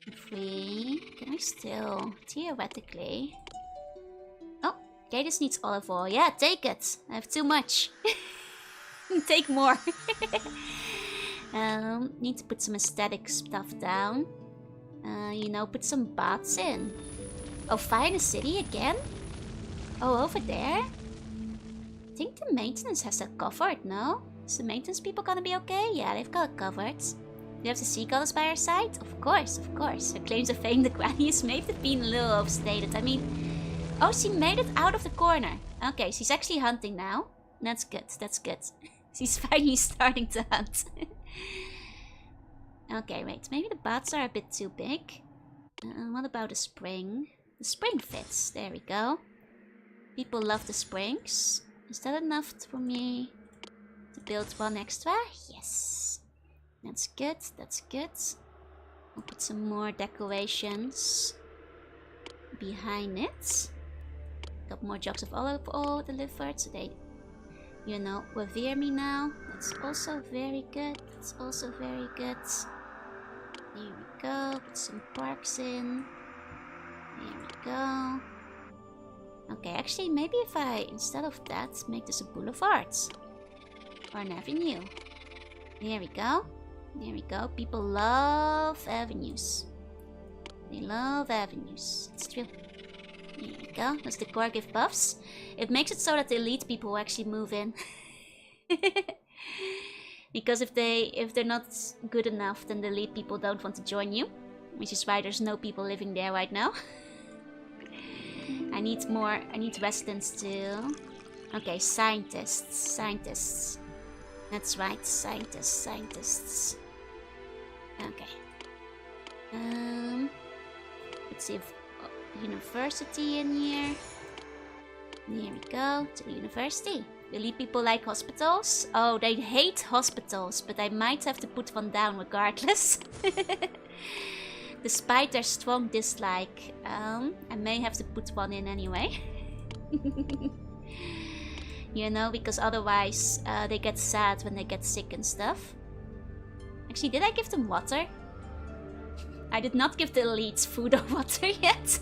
if we... Can I still... Theoretically... Oh, okay, this needs olive oil. Yeah, take it! I have too much. Take more. Need to put some aesthetic stuff down. You know, put some bots in. Oh, fire in the city again? Oh, over there? I think the maintenance has that covered, no? Is the maintenance people gonna be okay? Yeah, they've got it covered. Do you have the seagulls by her side? Of course, of course. Her claims of fame, the grannies may have been a little overstated. I mean... Oh, she made it out of the corner. Okay, she's actually hunting now. That's good, that's good. She's finally starting to hunt. Okay, wait. Maybe the bots are a bit too big. What about the spring? The spring fits. There we go. People love the springs. Is that enough for me to build one extra? Yes. That's good. That's good. I'll put some more decorations behind it. Got more jugs of olive oil delivered, so they, you know, revere me now. That's also very good. That's also very good. There we go. Put some parks in. There we go. Okay, actually, maybe if I, instead of that, make this a boulevard. Or an avenue. There we go. There we go. People love avenues. They love avenues. It's true. There we go. Does the core give buffs? It makes it so that the elite people will actually move in. Because if they're not good enough, then the elite people don't want to join you. Which is why there's no people living there right now. I need residents too. Okay, scientists. That's right, scientists. Okay. Let's see if university in here. There we go, to the university. The elite people like hospitals. Oh, they hate hospitals, but I might have to put one down regardless. Despite their strong dislike, I may have to put one in anyway. You know, because otherwise they get sad when they get sick and stuff. Actually, did I give them water? I did not give the elites food or water yet.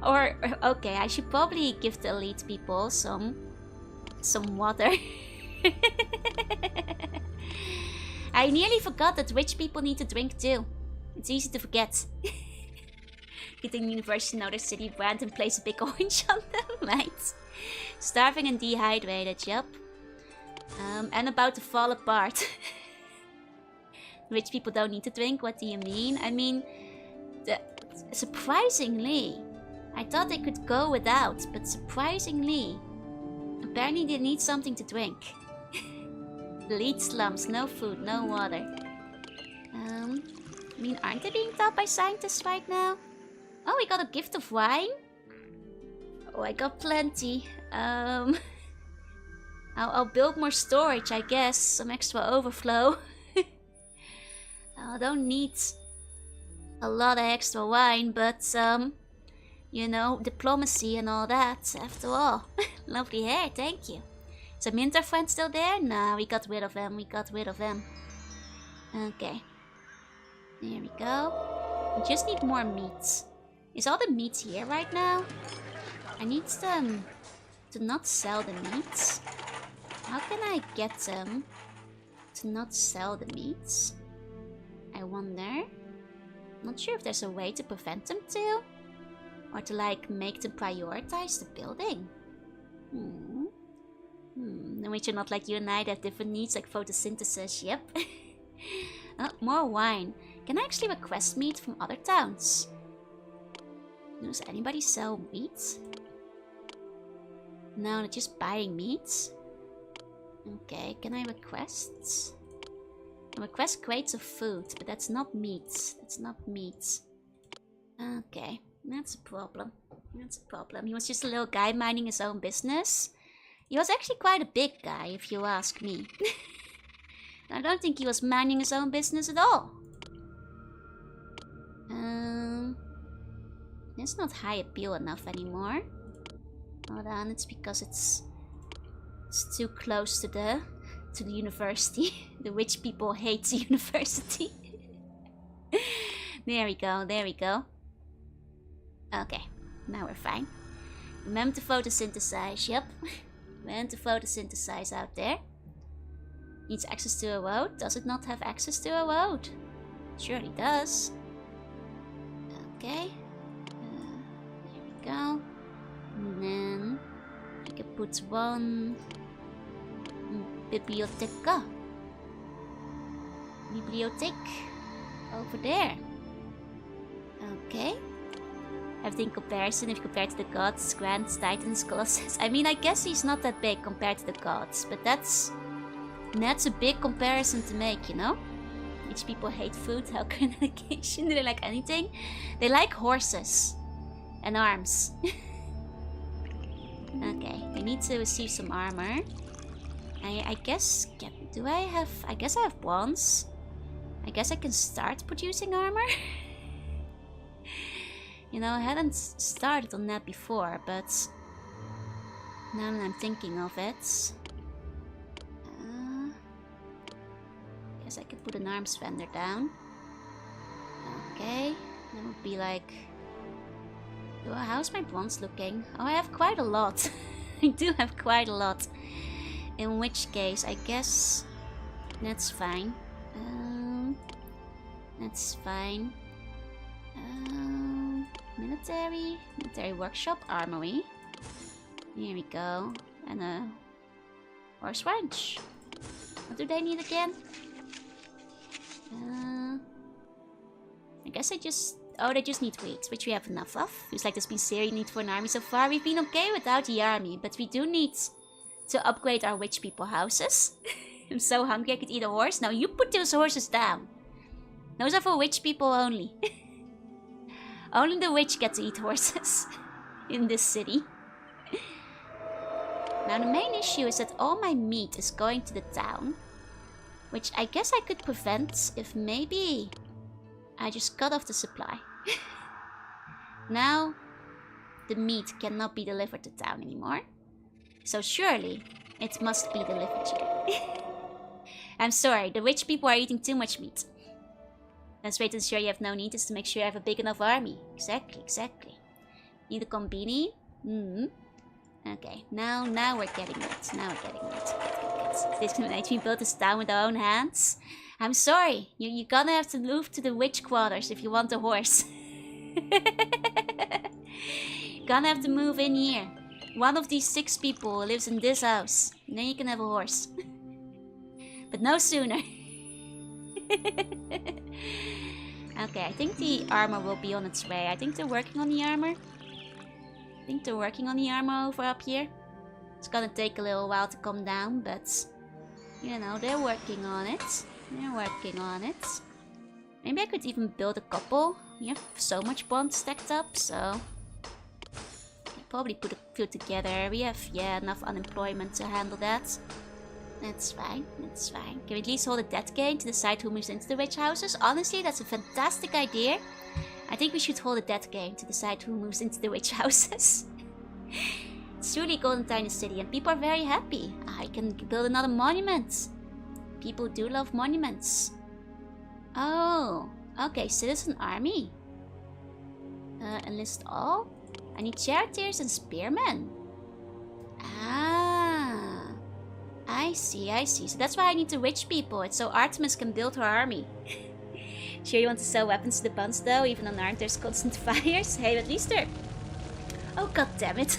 Or, okay, I should probably give the elite people some water. I nearly forgot that rich people need to drink too. It's easy to forget. Getting university know their city brand and place a big orange on them, right? Starving and dehydrated, yup. And about to fall apart. Rich people don't need to drink, what do you mean? I mean, surprisingly, I thought they could go without, but surprisingly, apparently they need something to drink. Elite slums, no food, no water. I mean, aren't they being taught by scientists right now? Oh, we got a gift of wine? Oh, I got plenty. I'll build more storage, I guess. Some extra overflow. I don't need a lot of extra wine, but, you know, diplomacy and all that, after all. Lovely hair, thank you. Is the Minter friend still there? Nah, we got rid of him, Okay. There we go. We just need more meat. Is all the meat here right now? I need them to not sell the meats. How can I get them to not sell the meats? I wonder. Not sure if there's a way to prevent them to. Or to like make them prioritize the building. Then we should not like you and I that have different needs like photosynthesis. Yep. Oh, more wine. Can I actually request meat from other towns? Does anybody sell meat? No, they're just buying meat. Okay, can I request? I request crates of food, but that's not meat. That's not meat. Okay, that's a problem. That's a problem. He was just a little guy minding his own business. He was actually quite a big guy, if you ask me. I don't think he was minding his own business at all. It's not high appeal enough anymore. Hold on, it's because it's too close to the university. The rich people hate the university. There we go, there we go. Okay, now we're fine. Remember to photosynthesize, yep. Remember to photosynthesize out there. Needs access to a road. Does it not have access to a road? Surely does. Okay. There we go. And then I can put one biblioteca. Bibliothek over there. Okay. Everything comparison if compared to the gods, Grants, Titans, Colossus. I mean, I guess he's not that big compared to the gods, but that's a big comparison to make, you know? Rich people hate food, health, and education. Do they like anything? They like horses and arms. Okay, we need to receive some armor. I guess, I guess I have bronze. I guess I can start producing armor. You know, I hadn't started on that before, but now that I'm thinking of it, guess I could put an arms vendor down. Okay, that would be like, how's my bronze looking? Oh, I have quite a lot. I do have quite a lot. In which case, I guess that's fine. That's fine. Military workshop, armory. Here we go. And a horse ranch. What do they need again? I guess they just need wheat, which we have enough of. Looks like there's been serious need for an army so far. We've been okay without the army, but we do need to upgrade our rich people houses. I'm so hungry I could eat a horse. Now you put those horses down. Those are for rich people only. Only the rich get to eat horses in this city. Now the main issue is that all my meat is going to the town. Which I guess I could prevent if maybe I just cut off the supply. Now the meat cannot be delivered to town anymore. So surely it must be delivered here. I'm sorry, the rich people are eating too much meat. Let's wait and ensure you have no need is to make sure you have a big enough army. Exactly. Need a combini? Okay, now we're getting it. Good. Discrimination, we built this town with our own hands. I'm sorry, you're gonna have to move to the witch quarters if you want a horse. Gonna have to move in here. One of these 6 people lives in this house. And then you can have a horse. But no sooner. Okay, I think the armor will be on its way. I think they're working on the armor. Over up here. It's gonna take a little while to come down, but you know, they're working on it. Maybe I could even build a couple. We have so much bronze stacked up, so I'll probably put a few together. We have enough unemployment to handle that. That's fine. Can we at least hold a debt gain to decide who moves into the rich houses? Honestly, that's a fantastic idea. I think we should hold a debt game to decide who moves into the rich houses. It's truly a golden tiny city and people are very happy. I can build another monument. People do love monuments. Oh, okay, citizen army. Enlist all? I need charioteers and spearmen. Ah, I see. So that's why I need the rich people. It's so Artemis can build her army. Sure you want to sell weapons to the buns though, even unarmed there's constant fires? Hey, at least they're... Oh god damn it.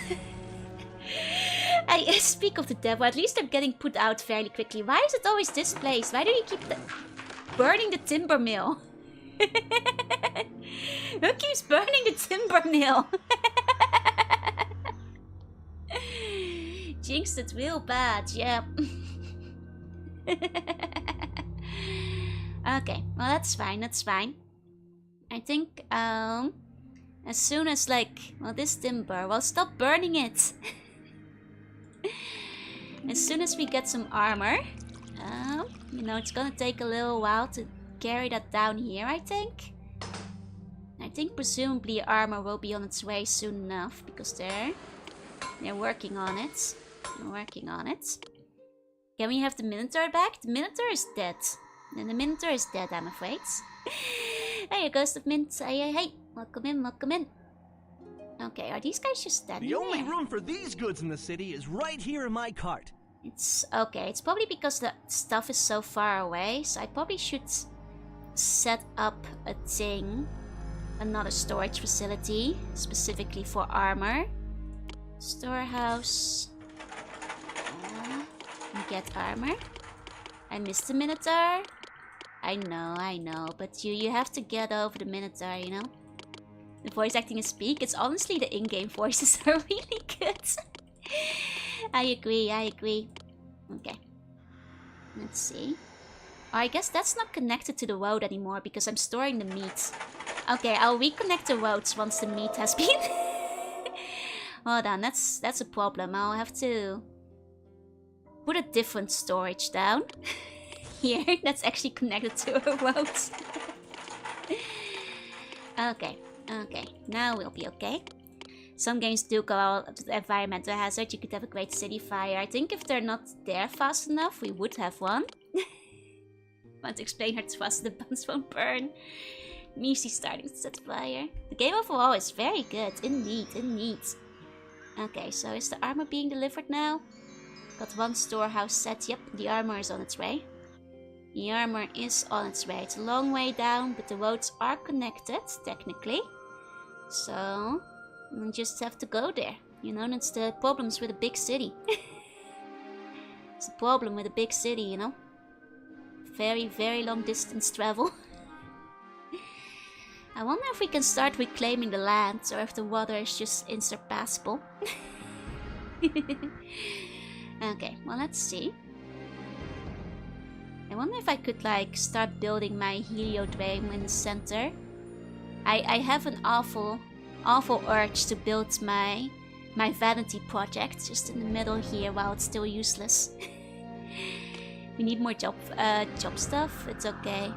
I speak of the devil, at least they're getting put out fairly quickly. Why is it always this place? Why do you keep burning the timber mill? Who keeps burning the timber mill? Jinxed it real bad, yeah. Okay, well that's fine, that's fine. I think, as soon as like, well this timber, well stop burning it. As soon as we get some armor, you know, it's gonna take a little while to carry that down here, I think. I think presumably armor will be on its way soon enough, because they're working on it. They're working on it. Can we have the Minotaur back? The Minotaur is dead. And the Minotaur is dead, I'm afraid. Hey, Ghost of Mint. Hey. Welcome in, welcome in. Okay, are these guys just standing there? The only room for these goods in the city is right here in my cart. It's okay. It's probably because the stuff is so far away. So I probably should set up a thing. Another storage facility. Specifically for armor. Storehouse. Get armor. I missed the Minotaur. I know. But you have to get over the Minotaur, you know? The voice acting is peak. It's honestly the in-game voices are really good. I agree. Okay. Let's see. Oh, I guess that's not connected to the road anymore because I'm storing the meat. Okay, I'll reconnect the roads once the meat has been... Hold on, that's a problem. I'll have to put a different storage down. Here, that's actually connected to a road. Okay. Now we'll be okay. Some games do go out to the environmental hazard. You could have a great city fire. I think if they're not there fast enough, we would have one. Want to explain how fast the buns won't burn. Measy starting to set fire. The game overall is very good. Indeed. Okay, so is the armor being delivered now? Got one storehouse set. Yep, the armor is on its way. It's a long way down, but the roads are connected, technically. So, we just have to go there. You know, that's the problems with a big city. It's a problem with a big city, you know. Very, very long distance travel. I wonder if we can start reclaiming the land, or if the water is just insurpassable. Okay, well let's see. I wonder if I could like start building my heliodrome in the center. I have an awful urge to build my vanity project just in the middle here while it's still useless. We need more job stuff. It's okay.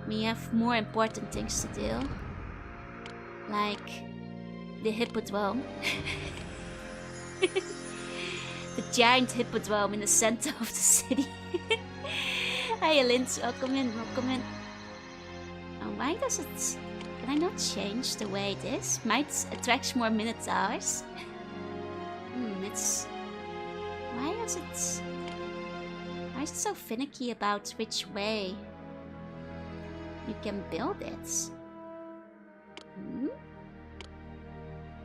We have more important things to do. Like the hippodrome. The giant hippodrome in the center of the city. Hi Lynch, welcome in. Oh, why does it... Can I not change the way it is? Might attract more minotaurs. It's... Why is it so finicky about which way you can build it?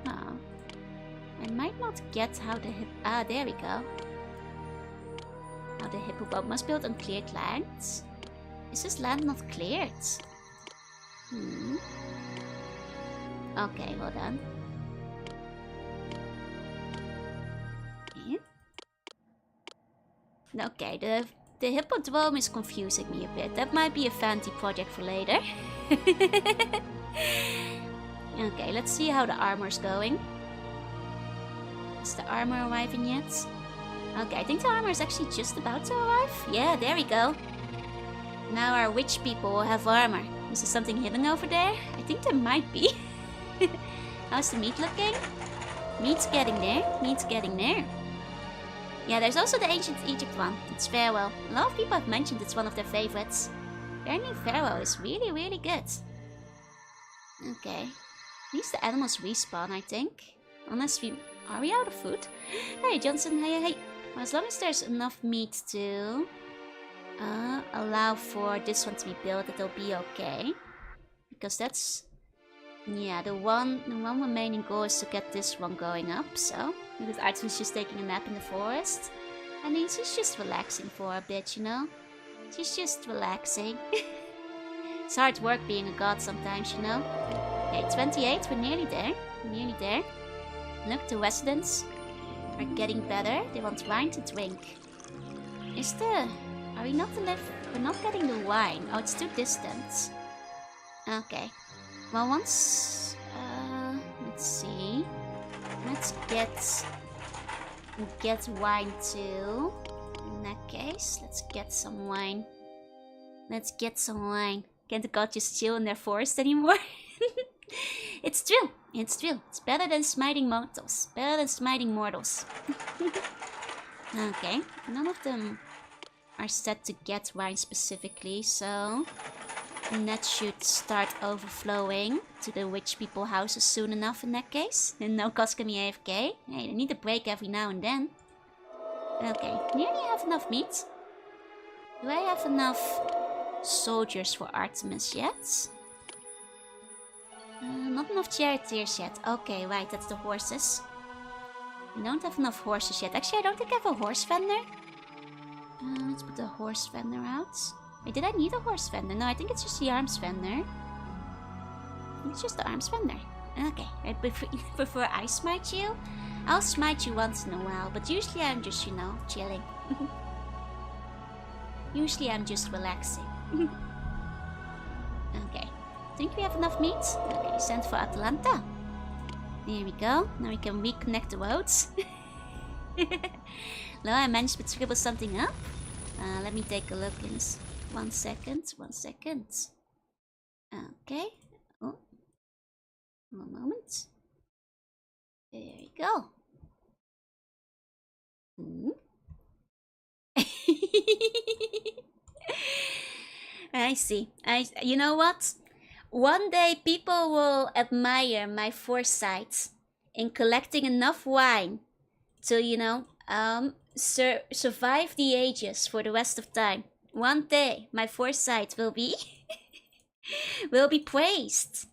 Oh. I might not get how the there we go. How the hippodrome must build on cleared lands. Is this land not cleared? Okay, hold on. Okay, the hippodrome is confusing me a bit. That might be a fancy project for later. Okay, let's see how the armor's going. Is the armor arriving yet? Okay, I think the armor is actually just about to arrive. Yeah, there we go. Now our witch people will have armor. Is there something hidden over there? I think there might be. How's the meat looking? Meat's getting there. Yeah, there's also the Ancient Egypt one. It's Pharaoh. A lot of people have mentioned it's one of their favorites. Apparently Pharaoh is really, really good. Okay. At least the animals respawn, I think. Unless we... Are we out of food? Hey Johnson, hey. Well, as long as there's enough meat to allow for this one to be built, it'll be okay. Because that's... yeah, the one remaining goal is to get this one going up, so... Because Artemis just taking a nap in the forest. I mean, she's just relaxing for a bit, you know? She's just relaxing. It's hard work being a god sometimes, you know? Okay, 28, we're nearly there. We're nearly there. Look, the residents are getting better. They want wine to drink. Is the... are we not alive? We're not getting the wine. Oh, it's too distant. Okay. Well, once... let's see. Let's get wine too. In that case, let's get some wine. Let's get some wine. Can't the gods just chill in their forest anymore? It's true. It's true. It's better than smiting mortals. Better than smiting mortals. Okay. None of them are set to get wine specifically, so... and that should start overflowing to the rich people houses soon enough in that case. And no cost can be AFK. Hey, they need a break every now and then. Okay, nearly have enough meat. Do I have enough soldiers for Artemis yet? Not enough charioteers yet. Okay, right, that's the horses. We don't have enough horses yet. Actually, I don't think I have a horse vendor. Let's put the horse vendor out. Wait, did I need a horse vendor? No, I think it's just the arms vendor. It's just the arms vendor. Okay, right, before I smite you, I'll smite you once in a while, but usually I'm just, you know, chilling. Usually I'm just relaxing. Okay, think we have enough meat? Okay, send for Atlanta. There we go. Now we can reconnect the roads. No, I managed to scribble something up. Let me take a look in this. 1 second, 1 second. Okay. Oh. 1 moment. There we go. I see. You know what? One day people will admire my foresight in collecting enough wine to, you know, survive the ages for the rest of time. One day, my foresight will be will be praised.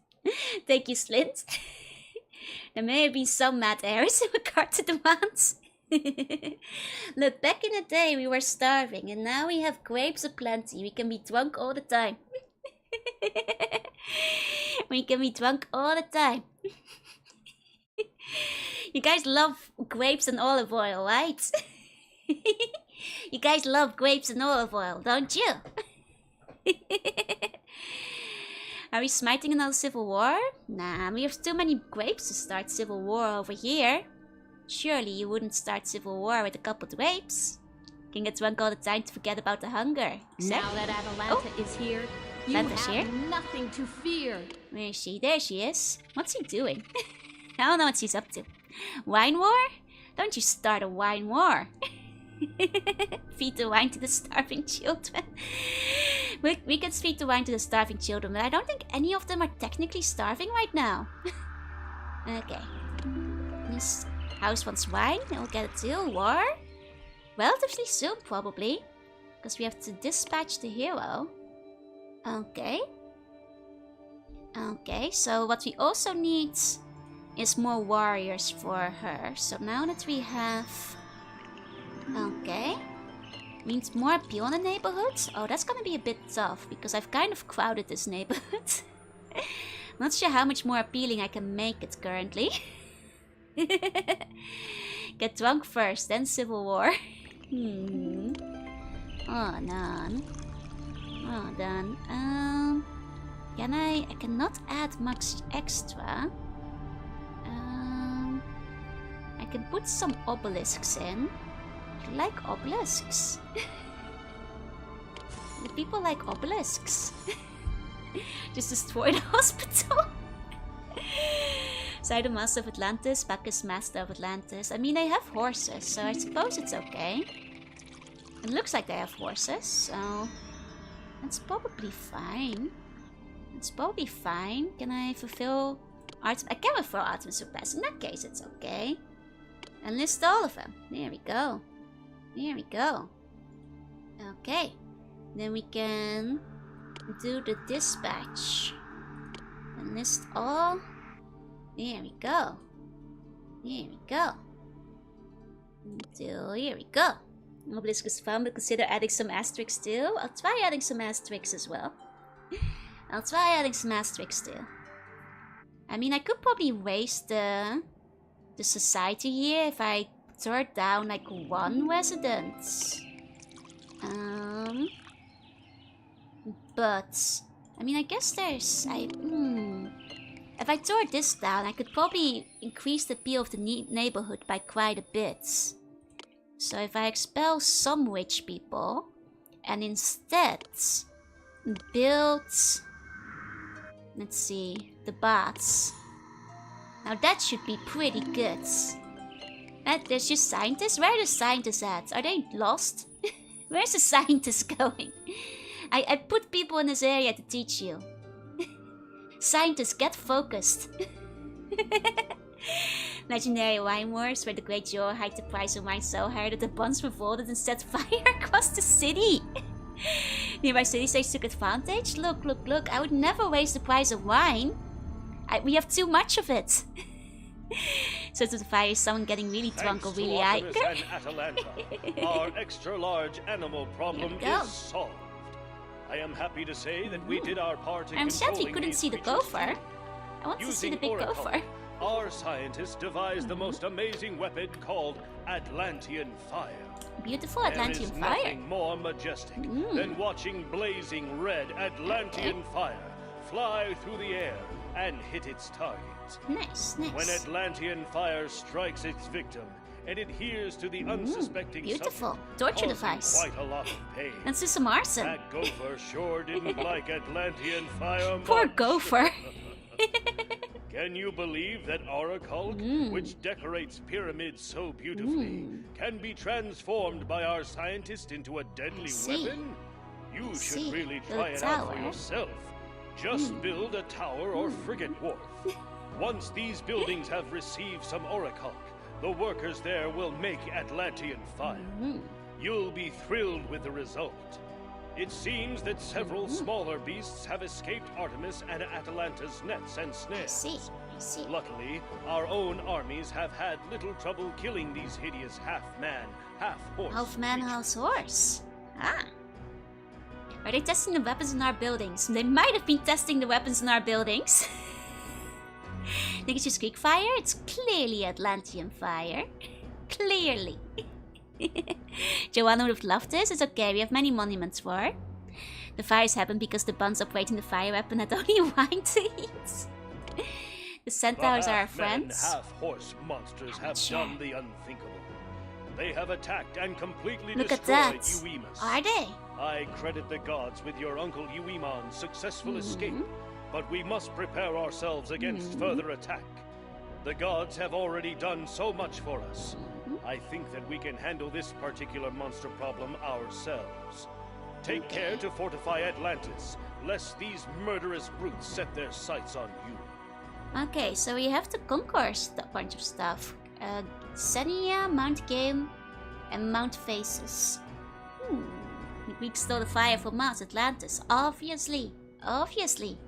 Thank you, Slint. There may have been some mad errors in regard to demands. Look, back in the day we were starving, and now we have grapes aplenty. We can be drunk all the time. We can be drunk all the time. You guys love grapes and olive oil, right? You guys love grapes and olive oil, don't you? Are we smiting another civil war? Nah, we have too many grapes to start civil war over here. Surely you wouldn't start civil war with a couple of grapes. Can get drunk all the time to forget about the hunger. Now that Atalanta is here, you Atlanta's have here? nothing to fear. Where is she? There she is. What's he doing? I don't know what she's up to. Wine war? Don't you start a wine war. Feed the wine to the starving children. We can feed the wine to the starving children, but I don't think any of them are technically starving right now. Okay. This house wants wine. We'll get a deal. War? Relatively soon, probably. Because we have to dispatch the hero. Okay. Okay, so what we also need is more warriors for her. So now that we have... Okay. Means more appeal in the neighborhood? Oh, that's gonna be a bit tough, because I've kind of crowded this neighborhood. Not sure how much more appealing I can make it currently. Get drunk first, then civil war. Oh, done. Oh, done. Can I cannot add much extra. I can put some obelisks in. I like obelisks. Do people like obelisks? Just destroy the hospital. Poseidon, master of Atlantis, Bacchus, master of Atlantis. I mean, they have horses, so I suppose it's okay. It looks like they have horses, so that's probably fine. It's probably fine. Can I fulfill Artemis? I can fulfill Artemis Surpass. In that case, it's okay. And list all of them. There we go. There we go. Okay. Then we can do the dispatch. And list all. There we go. There we go. Until here we go. Obelisk is fun, but consider adding some asterisks too. I'll try adding some asterisks as well. I'll try adding some asterisks too. I mean, I could probably waste the society here if I tore down like one residence. But I mean, I guess there's if I tore this down, I could probably increase the appeal of the neighborhood by quite a bit. So if I expel some witch people and instead build, let's see, the baths. Now that should be pretty good. There's just scientists? Where are the scientists at? Are they lost? Where's the scientist going? I put people in this area to teach you. Scientists, get focused. Legendary wine wars, where the great Joe hiked the price of wine so high that the bonds revolted and set fire across the city. Nearby city-states took advantage. Look, look, look, I would never waste the price of wine. We have too much of it. So to the fire is someone getting really drunk or really high. And Atalanta, our extra-large animal problem is solved. I am happy to say that we did our part in I'm sad we controlling couldn't these see the creatures. gopher. I want to see the big Using gopher. Our scientists devised the most amazing weapon called Atlantean fire. Beautiful Atlantean there is fire. nothing more majestic than watching blazing red Atlantean fire fly through the air and hit its target. Nice, nice. When Atlantean fire strikes its victim and adheres to the unsuspecting beautiful. subject, Torture causing device. quite a lot of pain. Let's do some arson. That gopher sure didn't like Atlantean fire much. Poor gopher. Can you believe that Oracle, which decorates pyramids so beautifully, can be transformed by our scientist into a deadly weapon? You should really try it out for yourself. Just build a tower or frigate wharf. Once these buildings have received some Oracle, the workers there will make Atlantean fire. You'll be thrilled with the result. It seems that several smaller beasts have escaped Artemis and Atalanta's nets and snares. I see. Luckily, our own armies have had little trouble killing these hideous half-man, half-horse Half-man, creatures. half-horse. Ah. Are they testing the weapons in our buildings? They might have been testing the weapons in our buildings. Think it's just Greek fire? It's clearly Atlantean fire. Clearly. Joanna would have loved this. It's okay, we have many monuments for her. The fires happened because the buns operating the fire weapon had only wine to eat. The centaurs are our friends. Half-horse monsters have done the unthinkable. They have attacked and completely Look destroyed at that. Euemus. Are they? I credit the gods with your uncle Euemon's successful escape, but we must prepare ourselves against further attack. The gods have already done so much for us. I think that we can handle this particular monster problem ourselves. Take care to fortify Atlantis, lest these murderous brutes set their sights on you. Okay, so we have to conquer a bunch of stuff. Xenia, Mount Game, and Mount Faces. The Greeks stole the fire from Mars, Atlantis. Obviously. Obviously.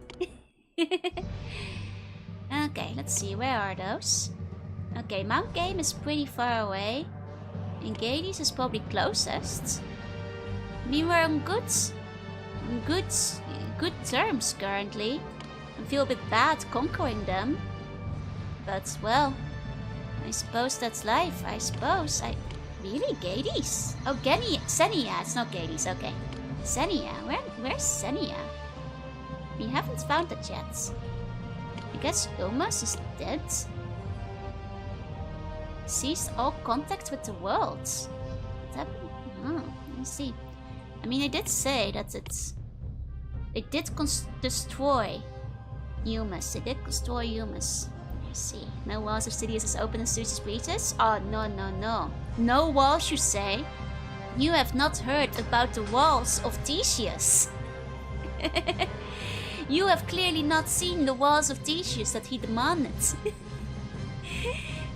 Okay, let's see. Where are those? Okay, Mount Game is pretty far away. And Gades is probably closest. I mean, we're on good terms currently. I feel a bit bad conquering them. But, well, I suppose that's life. I suppose. Really? Gades? Oh, Xenia. It's not Gades. Okay. Xenia. Where's Xenia? We haven't found it yet. I guess Ilmas is dead. Ceased all contact with the world. What happened? Oh, let me see. I mean, I did say that it did destroy Eumus. It did destroy Eumus. Let's see. No walls of cities as open as Zeus's breaches? Oh, no, no, no. No walls, you say? You have not heard about the walls of Theseus. You have clearly not seen the walls of Theseus that he demanded. So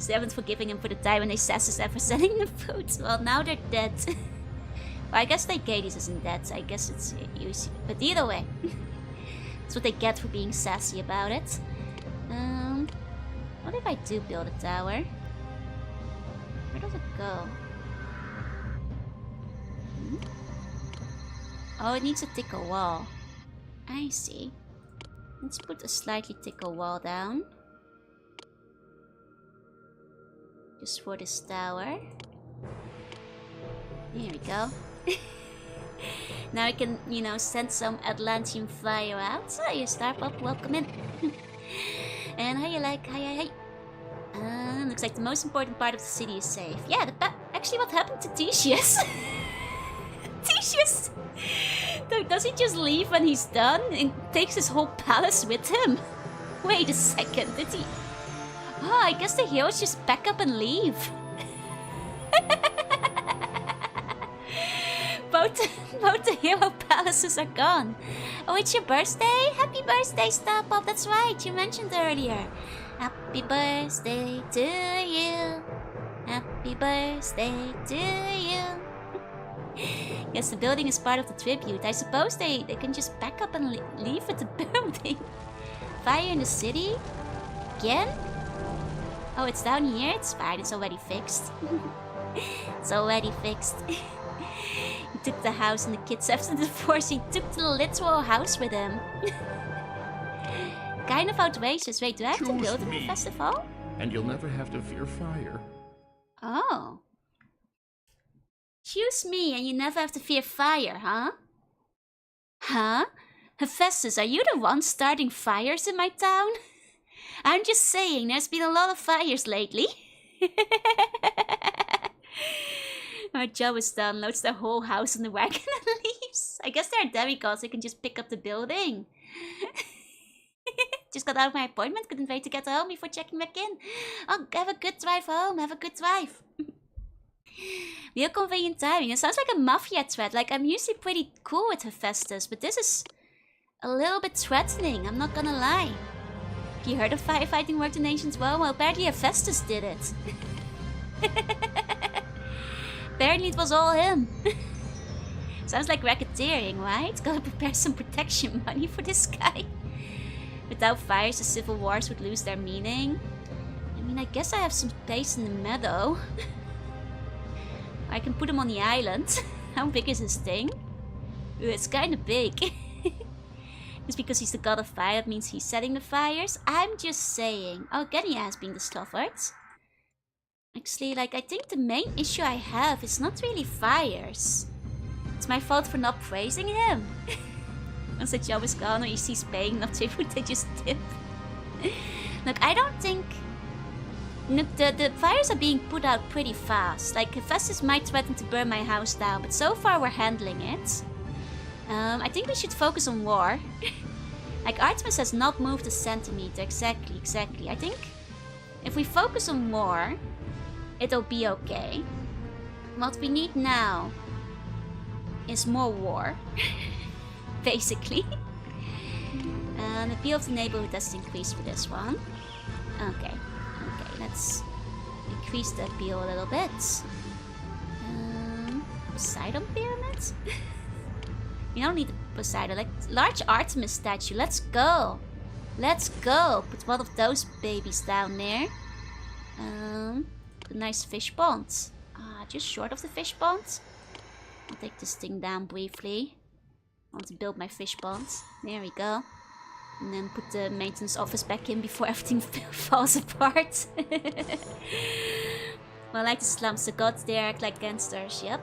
they haven't forgiven him for the time when they sassed ever sending them food. Well, now they're dead. Well, I guess the Gades isn't dead, so I guess it's used. But either way, that's what they get for being sassy about it. What if I do build a tower? Where does it go? Oh, it needs a thicker wall. I see. Let's put a slightly thicker wall down. Just for this tower. There we go. Now I can, you know, send some Atlantean fire out. So you start up, welcome in. And how you like, hi. Looks like the most important part of the city is safe. Yeah, actually what happened to Theseus? Theseus! Does he just leave when he's done and takes his whole palace with him? Wait a second, did he? Oh, I guess the heroes just pack up and leave. Both the hero palaces are gone. Oh, it's your birthday? Happy birthday, Starpop. That's right, you mentioned earlier. Happy birthday to you. Happy birthday to you. Yes, the building is part of the tribute. I suppose they can just pack up and leave with the building. Fire in the city? Again? Oh, it's down here? It's fine, it's already fixed. It's already fixed. He took the house and the kids after the divorce. He took the literal house with him. Kind of outrageous. Wait, do I have to build in the festival? And you'll never have to fear fire. Oh. Choose me and you never have to fear fire, huh? Huh? Hephaestus, are you the one starting fires in my town? I'm just saying, there's been a lot of fires lately. Our job is done. Loads their whole house in the wagon and leaves. I guess they're demigods. They can just pick up the building. Just got out of my appointment. Couldn't wait to get home before checking back in. Oh, have a good drive home. Have a good drive. Real convenient timing. It sounds like a mafia threat. Like, I'm usually pretty cool with Hephaestus, but this is a little bit threatening. I'm not gonna lie. You heard of firefighting worked in ancient Rome? Well, apparently Hephaestus did it. Apparently it was all him. Sounds like racketeering, right? Gotta prepare some protection money for this guy. Without fires, the civil wars would lose their meaning. I mean, I guess I have some space in the meadow. I can put him on the island. How big is this thing? Ooh, it's kind of big. Just because he's the god of fire, that means he's setting the fires? I'm just saying. Oh, Genia has been discovered. Actually, like, I think the main issue I have is not really fires. It's my fault for not praising him. Once the job is gone or he sees paying not tribute, they just dip. Look, I don't think... Look, the fires are being put out pretty fast. Like, Hephaestus might threaten to burn my house down, but so far we're handling it. I think we should focus on war. Like, Artemis has not moved a centimeter. Exactly. I think if we focus on war, it'll be okay. What we need now is more war. Basically. The appeal of the neighborhood has increased for this one. Okay, let's increase the appeal a little bit. Poseidon pyramid? We don't need the Poseidon, like large Artemis statue. Let's go. Put one of those babies down there. A nice fish pond. Just short of the fish pond. I'll take this thing down briefly. I want to build my fish pond. There we go. And then put the maintenance office back in before everything falls apart. Well, like the slums, the gods there act like gangsters, yep.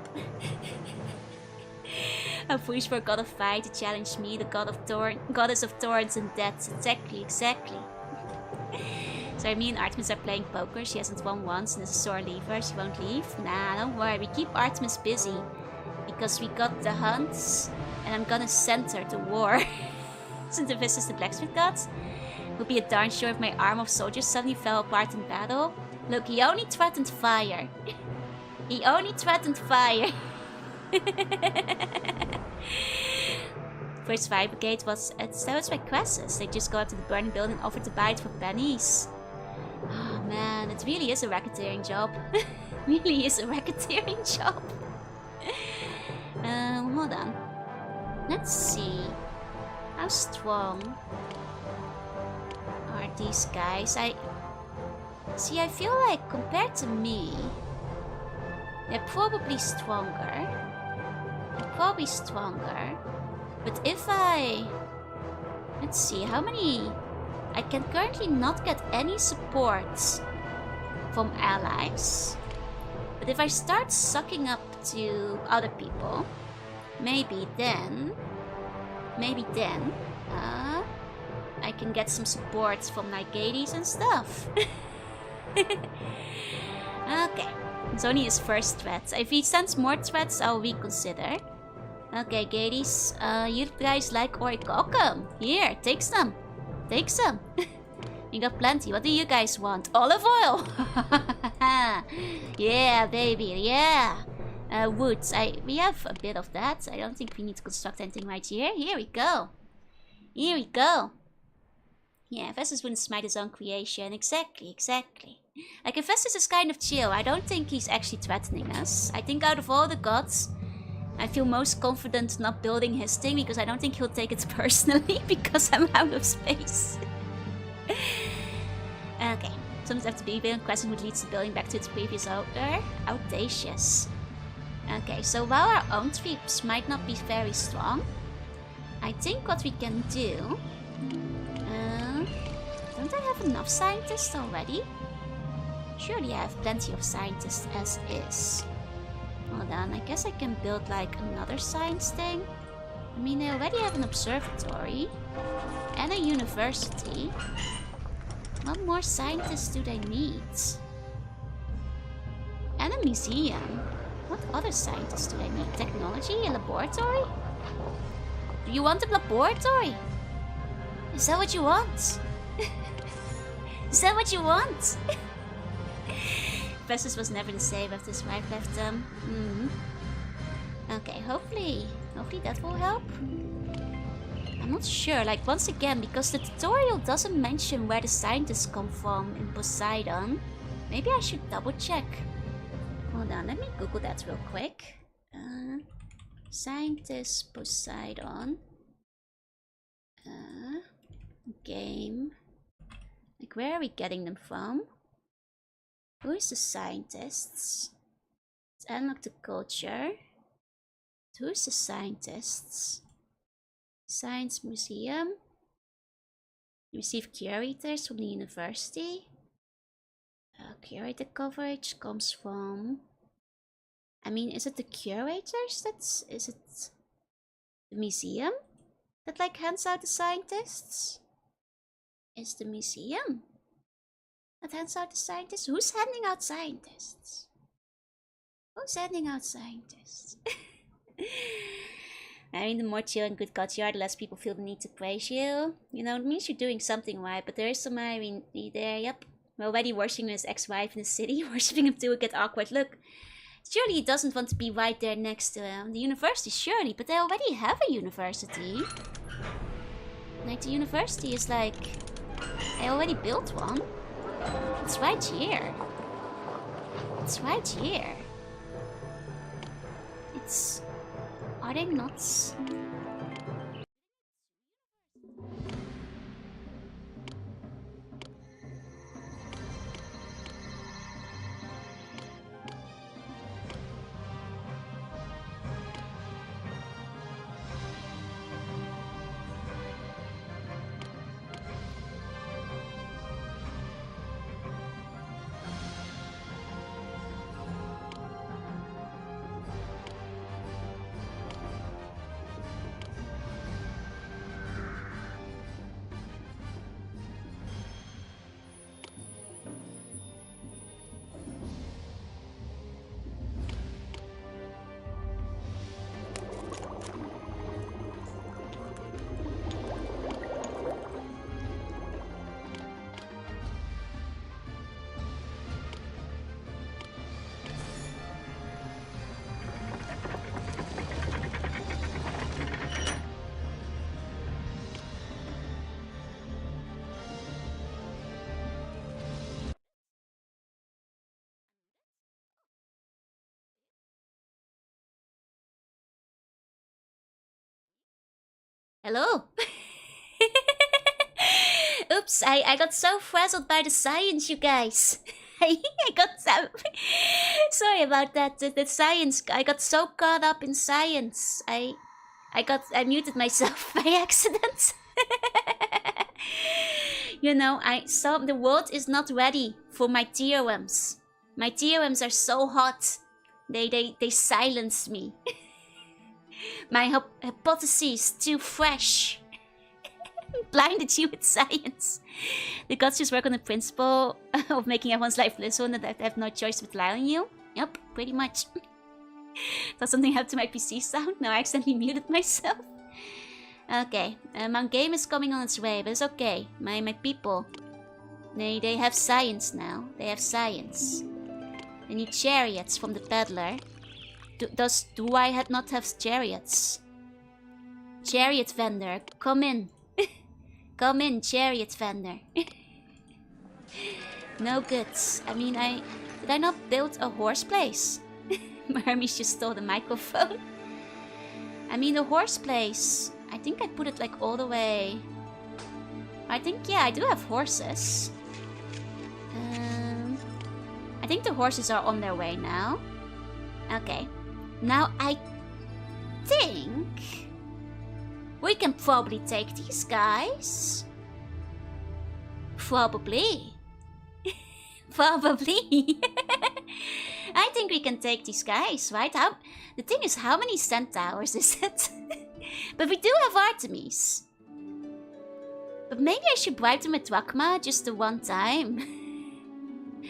How foolish for a god of fire to challenge me, the goddess of thorns and death. Exactly. So me and Artemis are playing poker. She hasn't won once and is a sore leaver. She won't leave. Nah, don't worry. We keep Artemis busy. Because we got the hunts. And I'm gonna send her to war. Since the visits the blacksmith god. Would be a darn sure if my arm of soldiers suddenly fell apart in battle. Look, he only threatened fire. First fire brigade was established by Crassus. They just go up to the burning building and offer to buy it for pennies. Oh man, it really is a racketeering job. Hold on. Let's see. How strong are these guys? I feel like compared to me, they're probably stronger. But if let's see, how many... I can currently not get any support from allies. But if I start sucking up to other people, maybe then I can get some support from like Gades and stuff. Okay, it's only his first threat. If he sends more threats, I'll reconsider. Okay, Gades, you guys like orichalcum. Here, take some. Take some. You got plenty. What do you guys want? Olive oil. Yeah, baby, yeah. Woods. We have a bit of that. I don't think we need to construct anything right here. Here we go. Here we go. Yeah, Festus wouldn't smite his own creation. Exactly. Like, if Festus is kind of chill, I don't think he's actually threatening us. I think out of all the gods, I feel most confident not building his thing because I don't think he'll take it personally because I'm out of space. Okay, sometimes have to be building question which leads to building back to its previous owner. Audacious. Okay, so while our own troops might not be very strong, I think what we can do... don't I have enough scientists already? Surely I have plenty of scientists as is. Hold on, I guess I can build like another science thing. I mean, they already have an observatory and a university. What more scientists do they need? And a museum. What other scientists do they need? Technology? A laboratory? Do you want a laboratory? Is that what you want? Is that what you want? Festus was never the same after his wife left him. Okay, hopefully that will help. I'm not sure, like once again, because the tutorial doesn't mention where the scientists come from in Poseidon. Maybe I should double check. Hold on, let me Google that real quick. Scientists Poseidon. Game. Like, where are we getting them from? Who is the scientists? Let's unlock the culture. Who is the scientists? Science Museum. Receive curators from the university. Curator coverage comes from... I mean, is it the curators is it the museum that like hands out the scientists? Is the museum that hands out the scientists? Who's handing out scientists? Who's handing out scientists? I mean, the more chill and good gods you are, the less people feel the need to praise you. You know, it means you're doing something right, but there is some irony there, yep. We're already worshipping his ex-wife in the city. Worshipping him too would get awkward. Look, surely he doesn't want to be right there next to him. The university, surely, but they already have a university. Like, the university is like... I already built one. It's right here. It's right here. It's... Are they nuts? Hello? Oops, I got so frazzled by the science, you guys. I got so... Sorry about that. The science... I got so caught up in science. I muted myself by accident. You know, the world is not ready for my theorems. My theorems are so hot. They silence me. My hypotheses too fresh. Blinded you with science. The gods just work on the principle of making everyone's life listen and that they have no choice but rely on you. Yep, pretty much. Does something happen to my PC sound? No, I accidentally muted myself. Okay, my game is coming on its way, but it's okay. My people, they have science now. They have science. They need chariots from the peddler. Do I not have chariots? Chariot vendor, come in. Come in, chariot vendor. No goods. I mean, did I not build a horse place? Hermes just stole the microphone. I mean, the horse place. I think I put it like all the way. I think, yeah, I do have horses. I think the horses are on their way now. Okay. Now I think we can probably take these guys. Probably. Probably. I think we can take these guys, right? The thing is, how many centaurs is it? But we do have Artemis. But maybe I should bribe them with drachma just the one time.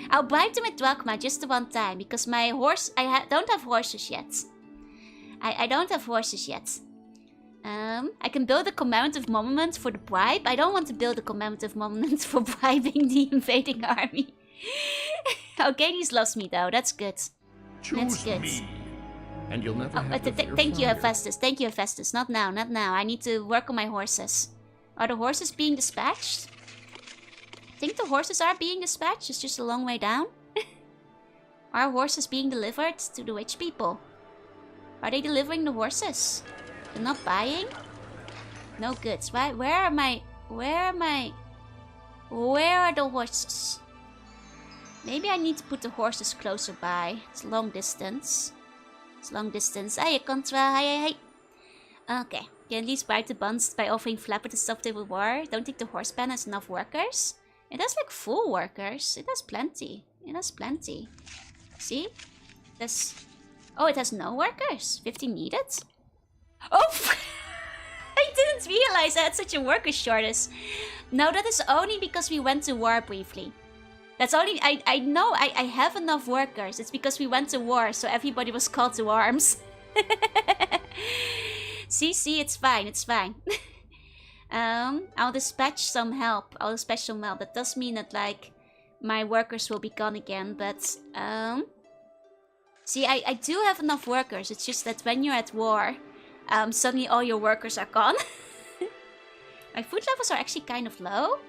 I'll bribe them with drachma just the one time, because my horse... don't have horses yet. I don't have horses yet. I can build a commemorative monument for the bribe. I don't want to build a commemorative monument for bribing the invading army. Arcades loves me though, that's good. That's good. Me, and you'll never have to thank you, Hephaestus. Thank you, Hephaestus. Not now, not now. I need to work on my horses. Are the horses being dispatched? I think the horses are being dispatched. It's just a long way down. Are horses being delivered to the rich people? Are they delivering the horses? They're not buying? No goods. Right? Where are the horses? Maybe I need to put the horses closer by. It's long distance. It's long distance. Hiya, Contra. Hiya. Okay. Can at least bribe the buns by offering Flapper the stuff they will war. Don't think the horse pen has enough workers. It has like full workers. It has plenty. It has plenty. See? Oh, it has no workers. 50 needed? Oh! I didn't realize I had such a worker shortage. No, that is only because we went to war briefly. That's only... I know I have enough workers. It's because we went to war, so everybody was called to arms. See, it's fine, it's fine. I'll dispatch some help. That does mean that, like, my workers will be gone again, but, see, I do have enough workers. It's just that when you're at war, suddenly all your workers are gone. My food levels are actually kind of low.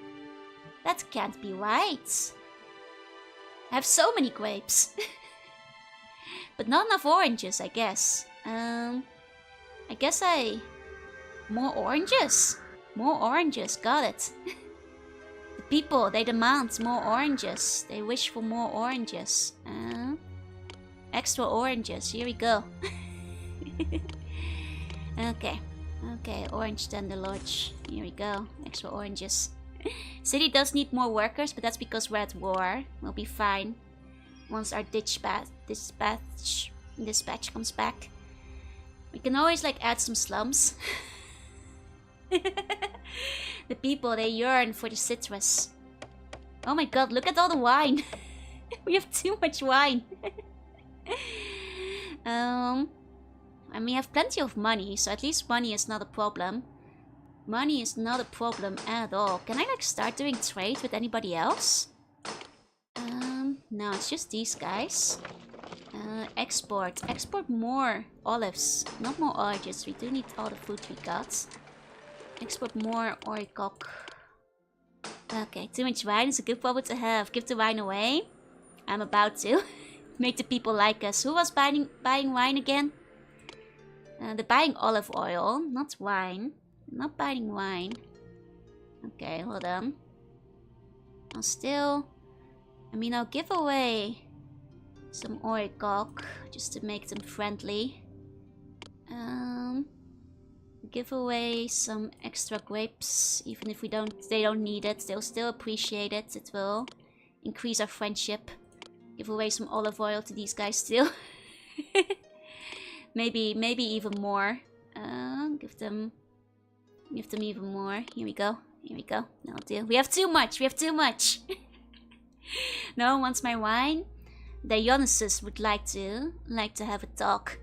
That can't be right. I have so many grapes. But not enough oranges, I guess. I guess more oranges. More oranges, got it. The people, they demand more oranges. They wish for more oranges. Extra oranges, here we go. Okay, orange tender lodge. Here we go, extra oranges. City does need more workers, but that's because we're at war. We'll be fine once our dispatch comes back. We can always, like, add some slums. The people, they yearn for the citrus. Oh my god, look at all the wine. We have too much wine. And we have plenty of money, so at least money is not a problem. Money is not a problem at all. Can I, like, start doing trade with anybody else? No, it's just these guys. Export more olives, not more oranges. We do need all the food we got. Export more oricok. Okay, too much wine is a good problem to have. Give the wine away. I'm about to. Make the people like us. Who was buying wine again? They're buying olive oil, not wine. I'm not buying wine. Okay, hold on. I'll give away some orichalk just to make them friendly. Give away some extra grapes, even if they don't need it. They'll still appreciate it. It will increase our friendship. Give away some olive oil to these guys still. maybe even more. Give them even more. Here we go. That'll do. We have too much. No one wants my wine. Dionysus would like to have a talk.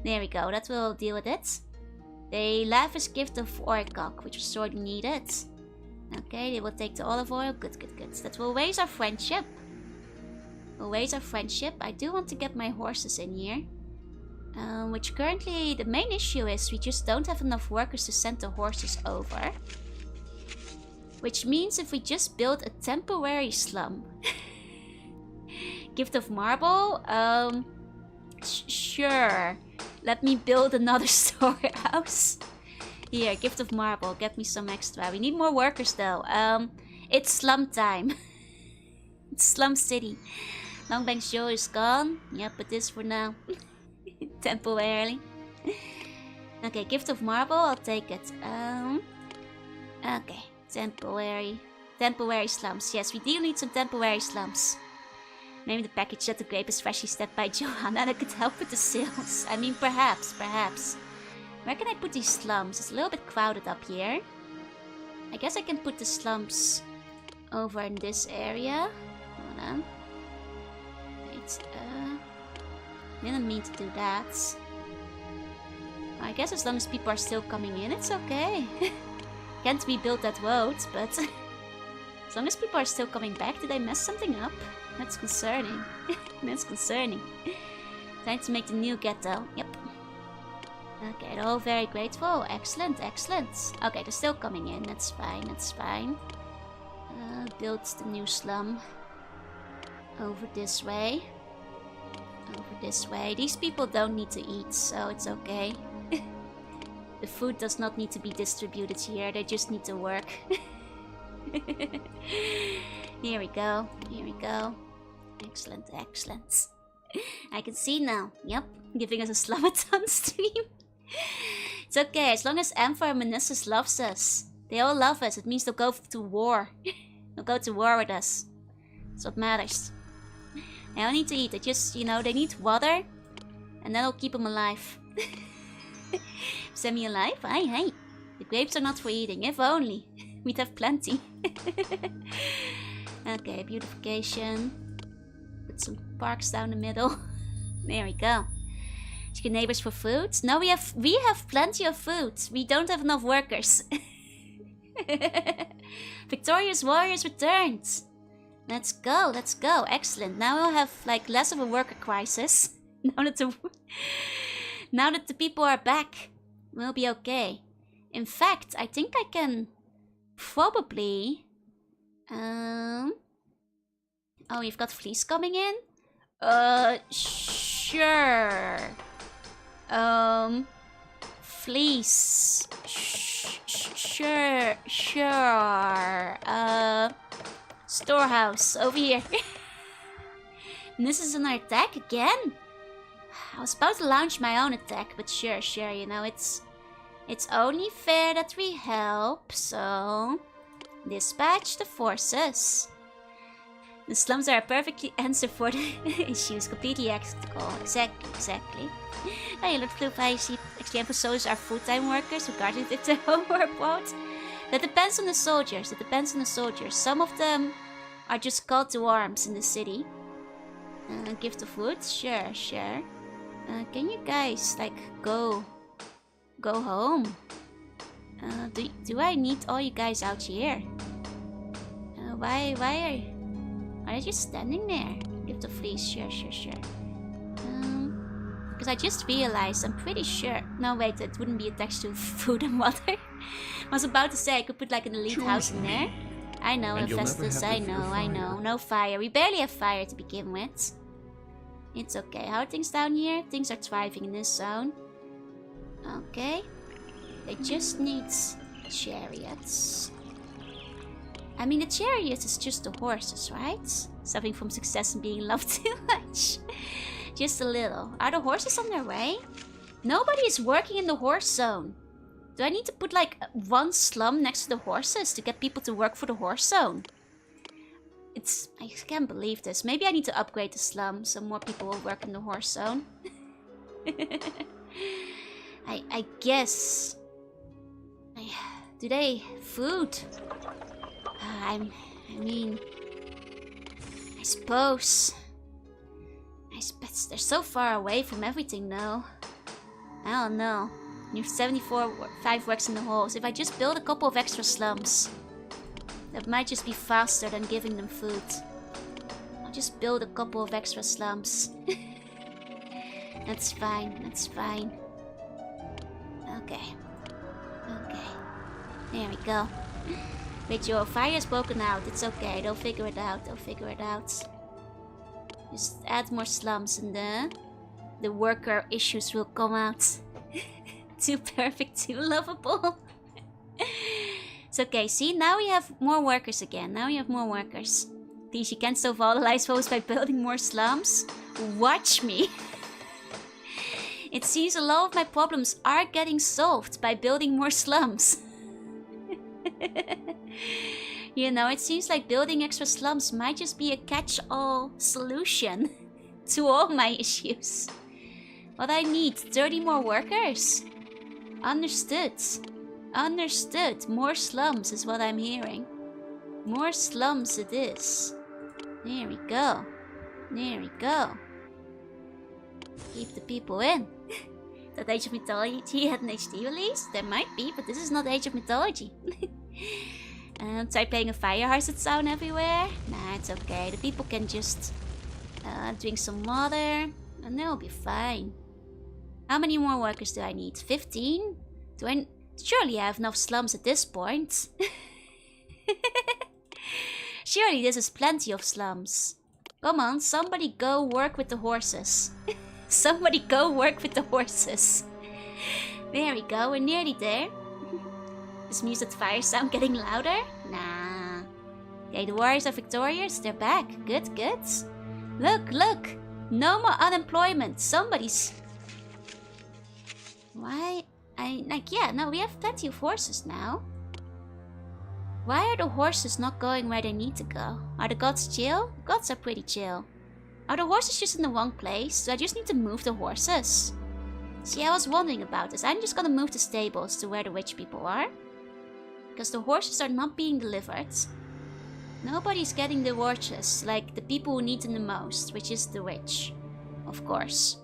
There we go. That will deal with it. They lavish gift of orichalk, which was sorely needed. Okay, they will take the olive oil. Good. That will raise our friendship. I do want to get my horses in here. Which currently, the main issue is we just don't have enough workers to send the horses over. Which means if we just build a temporary slum. Gift of marble? Sure. Let me build another storehouse. Here, gift of marble. Get me some extra. We need more workers though. It's slum time. It's slum city. Longbank Show is gone. Yep, it is for now. Temporarily. Okay, gift of marble. I'll take it. Okay, temporary slums. Yes, we do need some temporary slums. Maybe the package that the grape is freshly stepped by Johanna that could help with the sales. I mean, perhaps. Where can I put these slums? It's a little bit crowded up here. I guess I can put the slums over in this area. Hold on. Wait, didn't mean to do that. I guess as long as people are still coming in, it's okay. Can't rebuild that road, but as long as people are still coming back, did I mess something up? That's concerning. Time to make the new ghetto. Yep. Okay, they're all very grateful. Excellent. Okay, they're still coming in. That's fine. Build the new slum. Over this way. These people don't need to eat, so it's okay. The food does not need to be distributed here. They just need to work. Here we go. Excellent. I can see now. Yep, giving us a Slamathon stream. It's okay, as long as Emperor Menessus loves us. They all love us. It means they'll go to war. They'll go to war with us. That's what matters. They don't need to eat. They just, they need water. And that'll keep them alive. Semi-alive? Hey. The grapes are not for eating. If only. We'd have plenty. Okay, beautification. Put some parks down the middle. There we go. Chicken neighbors for food? No, we have plenty of food. We don't have enough workers. Victorious warriors returned. Let's go. Excellent. Now we'll have less of a worker crisis. Now that the people are back, we'll be okay. In fact, I think I can probably. Oh, you've got fleece coming in? Sure. Fleece. Sure. Storehouse over here. And this is an attack again? I was about to launch my own attack, but sure, it's only fair that we help, so dispatch the forces. The slums are a perfectly answer for the issues, completely ethical. Exactly. Hey, Lord Floof, I see actually emphasize our full-time workers, regardless if they're home or abroad. That depends on the soldiers. Some of them are just called to arms in the city. Gift of wood? Sure. Can you guys, go home? Do I need all you guys out here? Why are you just standing there? Gift of fleece, sure. Because I just realized, I'm pretty sure. No, wait, it wouldn't be attached to food and water. I was about to say I could put an elite house in there. I know, Infestus, I know. No fire. We barely have fire to begin with. It's okay. How are things down here? Things are thriving in this zone. Okay. They just need chariots. I mean, the chariots is just the horses, right? Suffering from success and being loved too much. Just a little. Are the horses on their way? Nobody is working in the horse zone. Do I need to put like one slum next to the horses to get people to work for the horse zone? I can't believe this. Maybe I need to upgrade the slum so more people will work in the horse zone. I guess. Do they food? I mean, I suppose they're so far away from everything though. I don't know. You have 5 works in the holes. If I just build a couple of extra slums, that might just be faster than giving them food. I'll just build a couple of extra slums. That's fine, that's fine. Okay. There we go. Wait, your fire is broken out. It's okay, they'll figure it out, Just add more slums and the worker issues will come out. Too perfect, too lovable. It's okay, see, now we have more workers again. These you can still volatilize foes by building more slums. Watch me. It seems a lot of my problems are getting solved by building more slums. You know, it seems like building extra slums might just be a catch-all solution to all my issues. What I need, 30 more workers. Understood. More slums is what I'm hearing. More slums it is. There we go. Keep the people in. That Age of Mythology had an HD release? There might be, but this is not Age of Mythology. Try playing a fire hazard sound everywhere? Nah, it's okay. The people can just drink some water and they'll be fine. How many more workers do I need? 15? Surely I have enough slums at this point. Surely this is plenty of slums. Come on, somebody go work with the horses. Somebody go work with the horses. There we go, we're nearly there. Is muted fire sound getting louder? Nah. Okay, the warriors are victorious. They're back. Good. Look. No more unemployment. Somebody's... Why? We have plenty of horses now. Why are the horses not going where they need to go? Are the gods chill? Gods are pretty chill. Are the horses just in the wrong place? So I just need to move the horses? See, I was wondering about this. I'm just gonna move the stables to where the rich people are. Because the horses are not being delivered. Nobody's getting the horses, like the people who need them the most, which is the rich. Of course.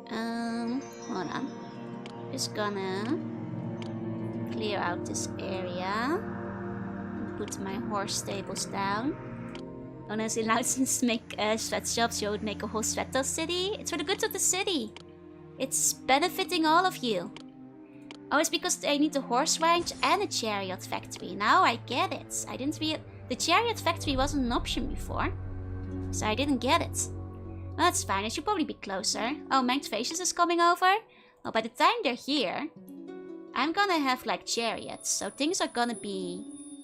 Hold on. Just gonna clear out this area. Put my horse stables down. Unless it allows us to make sweatshops, you would make a whole sweater city. It's for the good of the city. It's benefiting all of you. Oh, it's because they need a horse ranch and a chariot factory. Now I get it. I didn't realize the chariot factory wasn't an option before, so I didn't get it. Well, that's fine. I should probably be closer. Oh, Manged Faces is coming over. Well, by the time they're here, I'm gonna have like chariots, so things are gonna be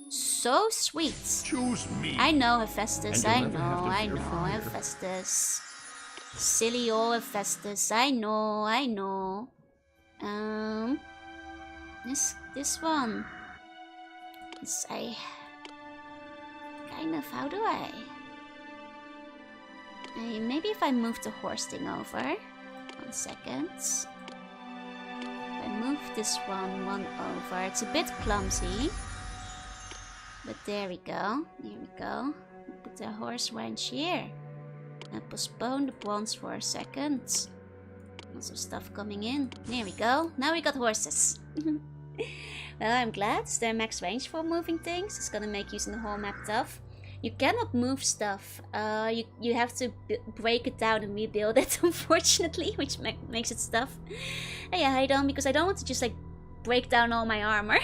so sweet. Choose me. I know, Hephaestus. I know, Hephaestus. Silly old Hephaestus. I know. This one. How do I? Maybe if I move the horse thing over. 1 second. If I move this one over. It's a bit clumsy. But there we go. Put the horse ranch here. And postpone the bronze for a second. Lots of stuff coming in. There we go. Now we got horses. Well, I'm glad. Is there max range for moving things? It's gonna make using the whole map tough. You cannot move stuff. You have to break it down and rebuild it, unfortunately, which makes it tough. Hey, I don't, because I don't want to just like break down all my armor.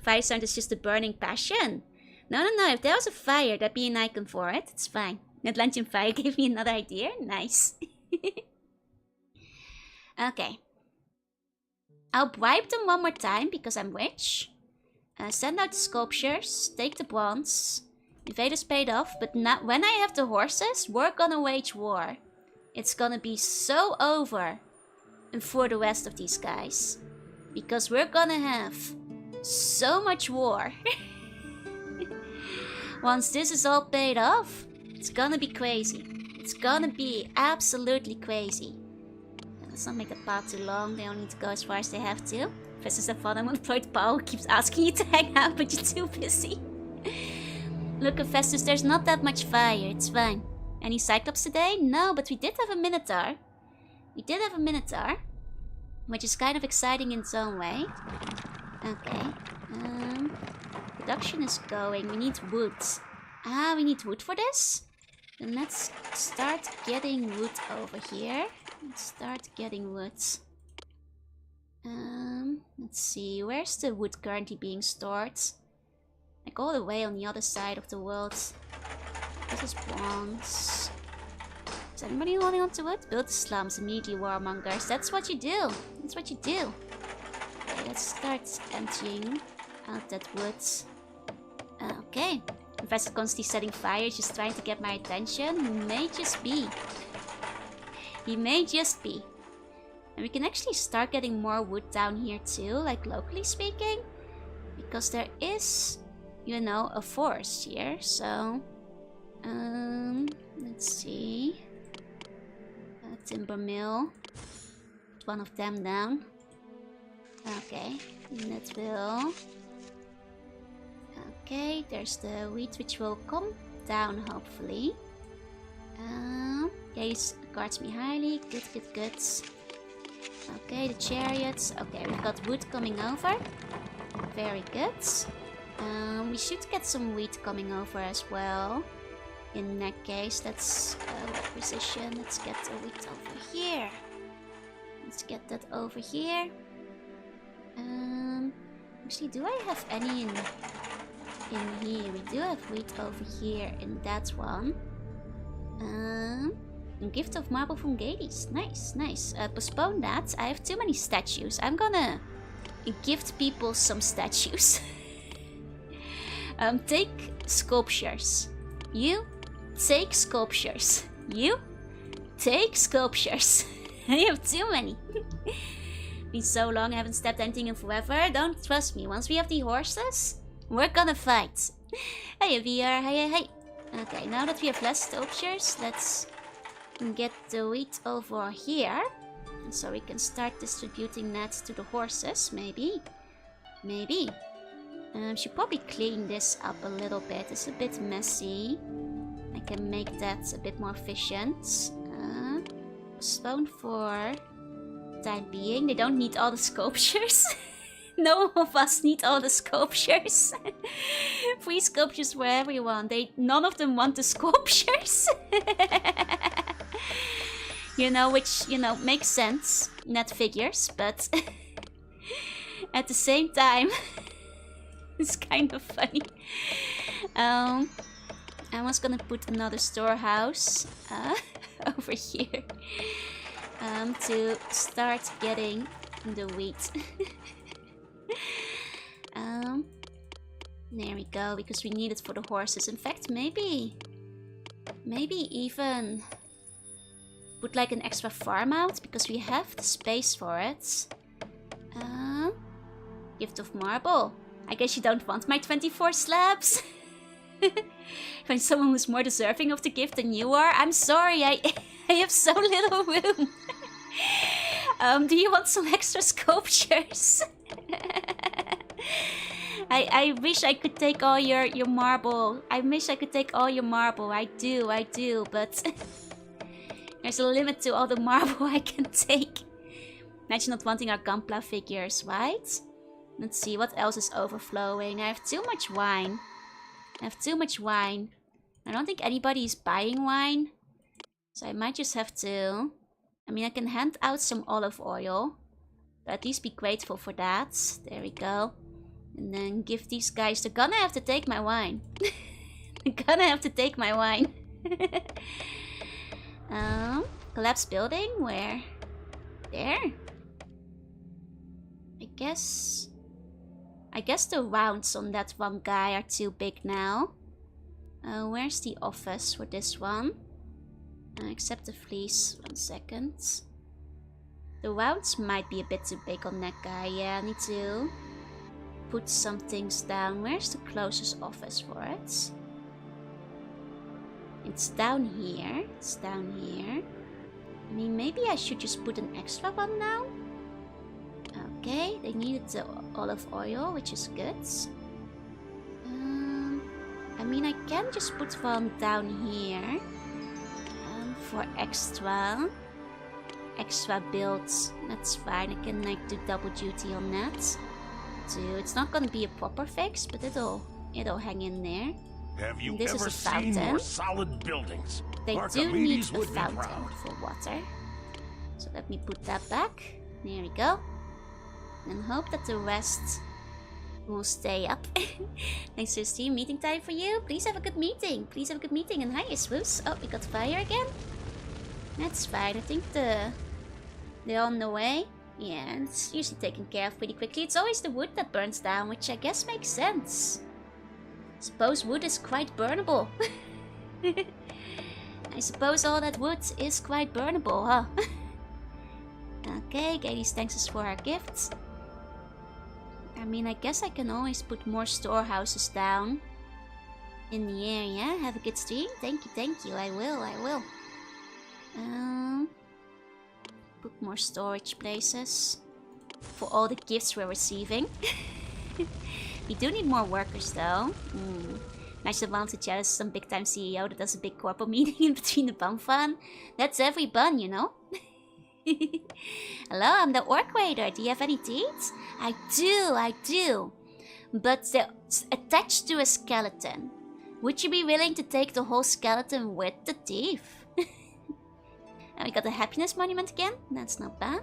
Fire sound is just a burning passion. No. If there was a fire, that'd be an icon for it. It's fine. Atlantean fire gave me another idea. Nice. Okay. I'll bribe them one more time because I'm rich. Send out the sculptures, take the bronze. Invaders paid off, but now when I have the horses, we're gonna wage war. It's gonna be so over. And for the rest of these guys. Because we're gonna have so much war. Once this is all paid off, it's gonna be crazy. It's gonna be absolutely crazy. Let's not make the path too long. They only need to go as far as they have to. Versus the fun unemployed Paul keeps asking you to hang out, but you're too busy. Look, Festus, there's not that much fire. It's fine. Any Cyclops today? No, but we did have a Minotaur. We did have a Minotaur. Which is kind of exciting in its own way. Okay. Production is going. We need wood. Ah, we need wood for this? Then let's start getting wood over here. Let's start getting wood. Let's see. Where's the wood currently being stored? Like all the way on the other side of the world. This is bronze. Is anybody holding on to wood? Build the slums, immediately warmongers. That's what you do. That's what you do. Okay, let's start emptying out that wood. Okay. Investor constantly setting fire, just trying to get my attention. He may just be. He may just be. And we can actually start getting more wood down here too, like locally speaking. Because there is, you know, a forest here, so... let's see... a timber mill. Put one of them down. Okay, that will... Okay, there's the wheat which will come down, hopefully. Gaze guards me highly. Good, good, good. Okay, the chariots. Okay, we've got wood coming over. Very good. We should get some wheat coming over as well. In that case, let's requisition. Let's get the wheat over here. Let's get that over here. Actually, do I have any in here? We do have wheat over here in that one. A gift of marble from Gades. Nice, nice. Postpone that. I have too many statues. I'm gonna gift people some statues. Take sculptures. You take sculptures. You take sculptures. I have too many. Been so long, I haven't stepped anything in forever. Don't trust me. Once we have the horses, we're gonna fight. Hey, VR. Hey, hey, hey. Okay, now that we have less sculptures, let's get the wheat over here. So we can start distributing that to the horses, maybe. Maybe. Should probably clean this up a little bit. It's a bit messy. I can make that a bit more efficient. Stone for time being. They don't need all the sculptures. No of us need all the sculptures. Free sculptures for everyone. None of them want the sculptures. You know, which, you know, makes sense. Net figures, but at the same time, it's kind of funny. I was gonna put another storehouse over here to start getting the wheat. There we go, because we need it for the horses. In fact, maybe even put like an extra farm out, because we have the space for it. Gift of marble. I guess you don't want my 24 slabs. Find someone who's more deserving of the gift than you are. I'm sorry, I have so little room. Do you want some extra sculptures? I wish I could take all your marble. I wish I could take all your marble. I do, but there's a limit to all the marble I can take. Imagine not wanting our Gunpla figures, right? Let's see, what else is overflowing? I have too much wine. I don't think anybody is buying wine. So I might just have to... I mean, I can hand out some olive oil. But at least be grateful for that. There we go. And then give these guys... They're gonna have to take my wine. They're gonna have to take my wine. Collapsed building? Where? There? guess the rounds on that one guy are too big now. Where's the office for this one? Accept the fleece. 1 second. The rounds might be a bit too big on that guy. Yeah, I need to put some things down. Where's the closest office for it? It's down here. It's down here. I mean, maybe I should just put an extra one now. Okay, they needed the olive oil, which is good. I mean, I can just put one down here for extra builds. That's fine. I can like do double duty on that too. It's not gonna be a proper fix, but it'll hang in there. Have you this ever is a seen fountain. more solid buildings? They do Archimedes need a would be fountain proud. for water. So let me put that back. There we go. And hope that the rest will stay up. Thanks for the stream. Meeting time for you. Please have a good meeting. Please have a good meeting. And hi, Swoos. Oh, we got fire again. That's fine. I think they're on the way. Yeah, it's usually taken care of pretty quickly. It's always the wood that burns down, which I guess makes sense. Suppose wood is quite burnable. I suppose all that wood is quite burnable, huh? Okay, Gady's thanks us for our gifts. I mean, I guess I can always put more storehouses down in the area. Have a good stream. Thank you. I will. Put more storage places for all the gifts we're receiving. We do need more workers though. Nice advantage, yeah, some big time CEO that does a big corporate meeting in between the bun fun. That's every bun, you know? Hello, I'm the Orc Raider. Do you have any teeth? I do. But they're attached to a skeleton. Would you be willing to take the whole skeleton with the teeth? And we got the happiness monument again. That's not bad.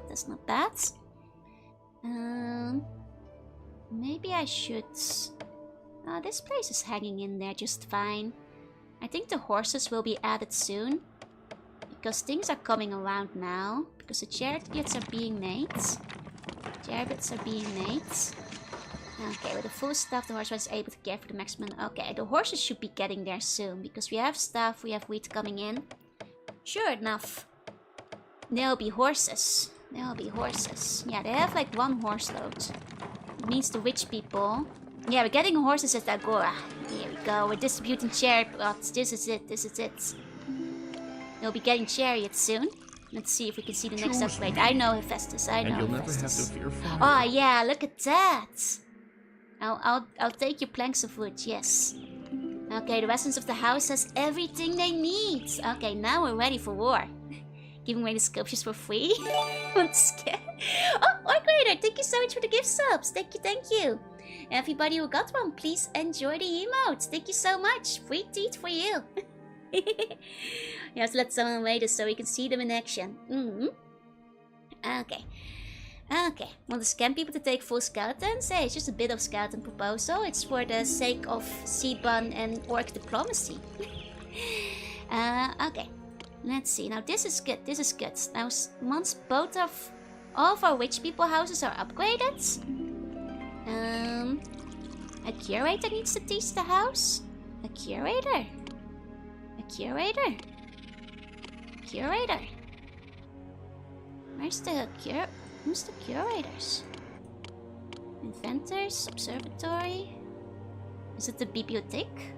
Maybe I should... this place is hanging in there just fine. I think the horses will be added soon. Because things are coming around now. Because the chariots are being made. Okay, with the full staff, the horseman is able to care for the maximum. Okay, the horses should be getting there soon. Because we have staff, we have wheat coming in. Sure enough. There'll be horses. Yeah, they have like 1 horse load. It means the rich people... Yeah, we're getting horses at Agora. Here we go, we're distributing chariots. This is it. They'll be getting chariots soon. Let's see if we can see the next upgrade. I know Hephaestus, And you'll never have to fear fire. Oh yeah, look at that. I'll take your planks of wood, yes. Okay, the residents of the house has everything they need. Okay, now we're ready for war. Giving away the sculptures for free. I'm scared. Oh, Orcrader, thank you so much for the gift subs. Thank you. Everybody who got one, please enjoy the emotes. Thank you so much. Free teeth for you. You have to let someone wait so we can see them in action. Okay. Want the scam people to take full skeletons? Hey, it's just a bit of skeleton proposal. It's for the sake of Seabun and Orc diplomacy. Okay. Let's see. Now this is good. Now once both of all of our rich people houses are upgraded, a curator needs to teach the house. A curator. Where's the curators? Inventors, observatory. Is it the bibliothèque?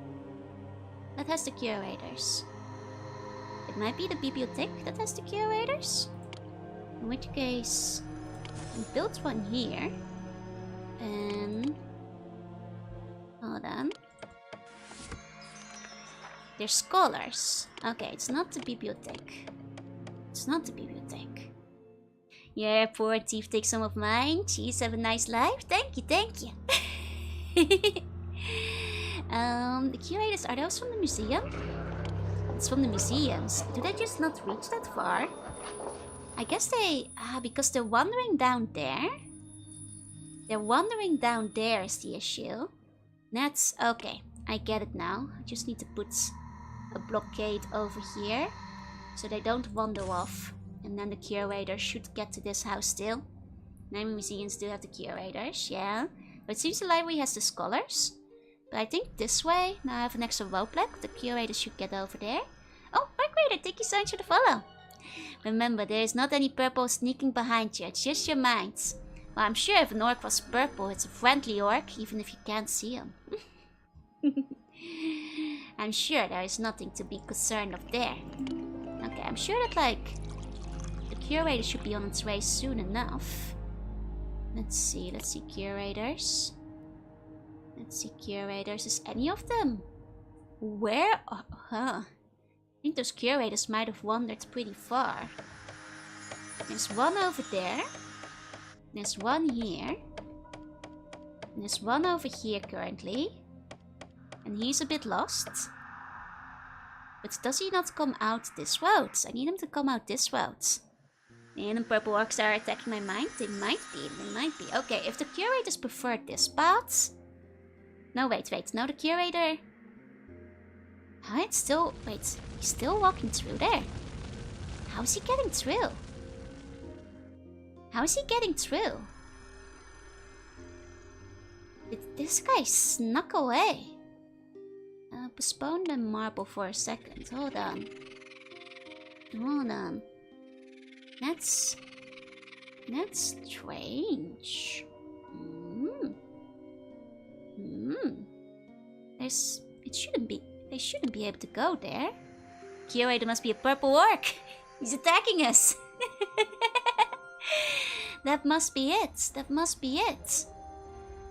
That has the curators. It might be the bibliothèque that has the curators. In which case, we built one here. And hold on. They're scholars. Okay, it's not the bibliothèque. Yeah, poor thief, take some of mine. Jeez, have a nice life. Thank you. The curators, are those from the museum? It's from the museums. Do they just not reach that far? I guess they... because they're wandering down there. Is the issue. That's... okay, I get it now. I just need to put a blockade over here. So they don't wander off. And then the curator should get to this house still. Many museums do have the curators, yeah. But it seems the library has the scholars. But I think this way, now I have an extra rope block, the curators should get over there. Oh, Mark, thank you so much for the follow. Remember, there is not any purple sneaking behind you, it's just your mind. Well, I'm sure if an orc was purple, it's a friendly orc, even if you can't see him. I'm sure there is nothing to be concerned of there. Okay, I'm sure that, like, the curator should be on its way soon enough. Let's see curators. Let's see curators, is any of them? Where? I think those curators might have wandered pretty far. There's one over there. There's one here. And there's one over here currently. And he's a bit lost. But does he not come out this road? I need him to come out this road. And the purple orcs are attacking my mind? They might be, Okay, if the curators prefer this path... No, wait. No, the curator... Huh, it's still... Wait, he's still walking through there. How is he getting through? How is he getting through? Did this guy snuck away? Postpone the marble for a second. Hold on. That's strange. They shouldn't be able to go there. Curator must be a purple orc. He's attacking us. That must be it.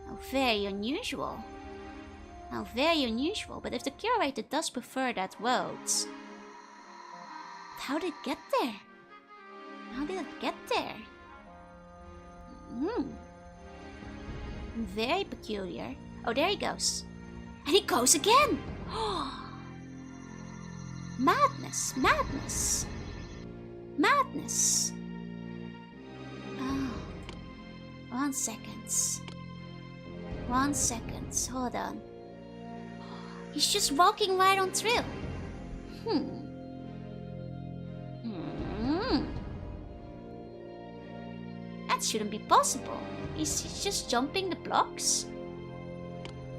How very unusual. But if the curator does prefer that road... How did it get there? Very peculiar. Oh, there he goes. And he goes again! Madness! Oh. 1 second. Hold on. He's just walking right on through. That shouldn't be possible. He's just jumping the blocks.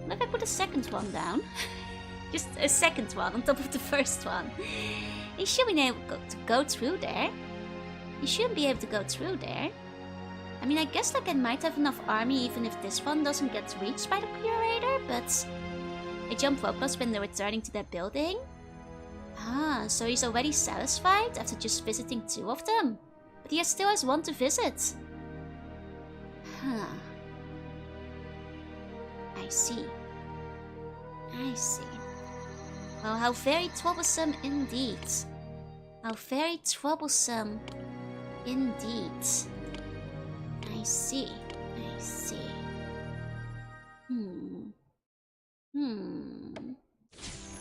What if I put a second one down? Just a second one on top of the first one. He should be able to go through there. He shouldn't be able to go through there. I mean, I guess like I might have enough army even if this one doesn't get reached by the curator, but... I jump ropes when they're returning to their building. Ah, so he's already satisfied after just visiting 2 of them. But he still has 1 to visit. Huh. I see. Well, how very troublesome indeed. I see.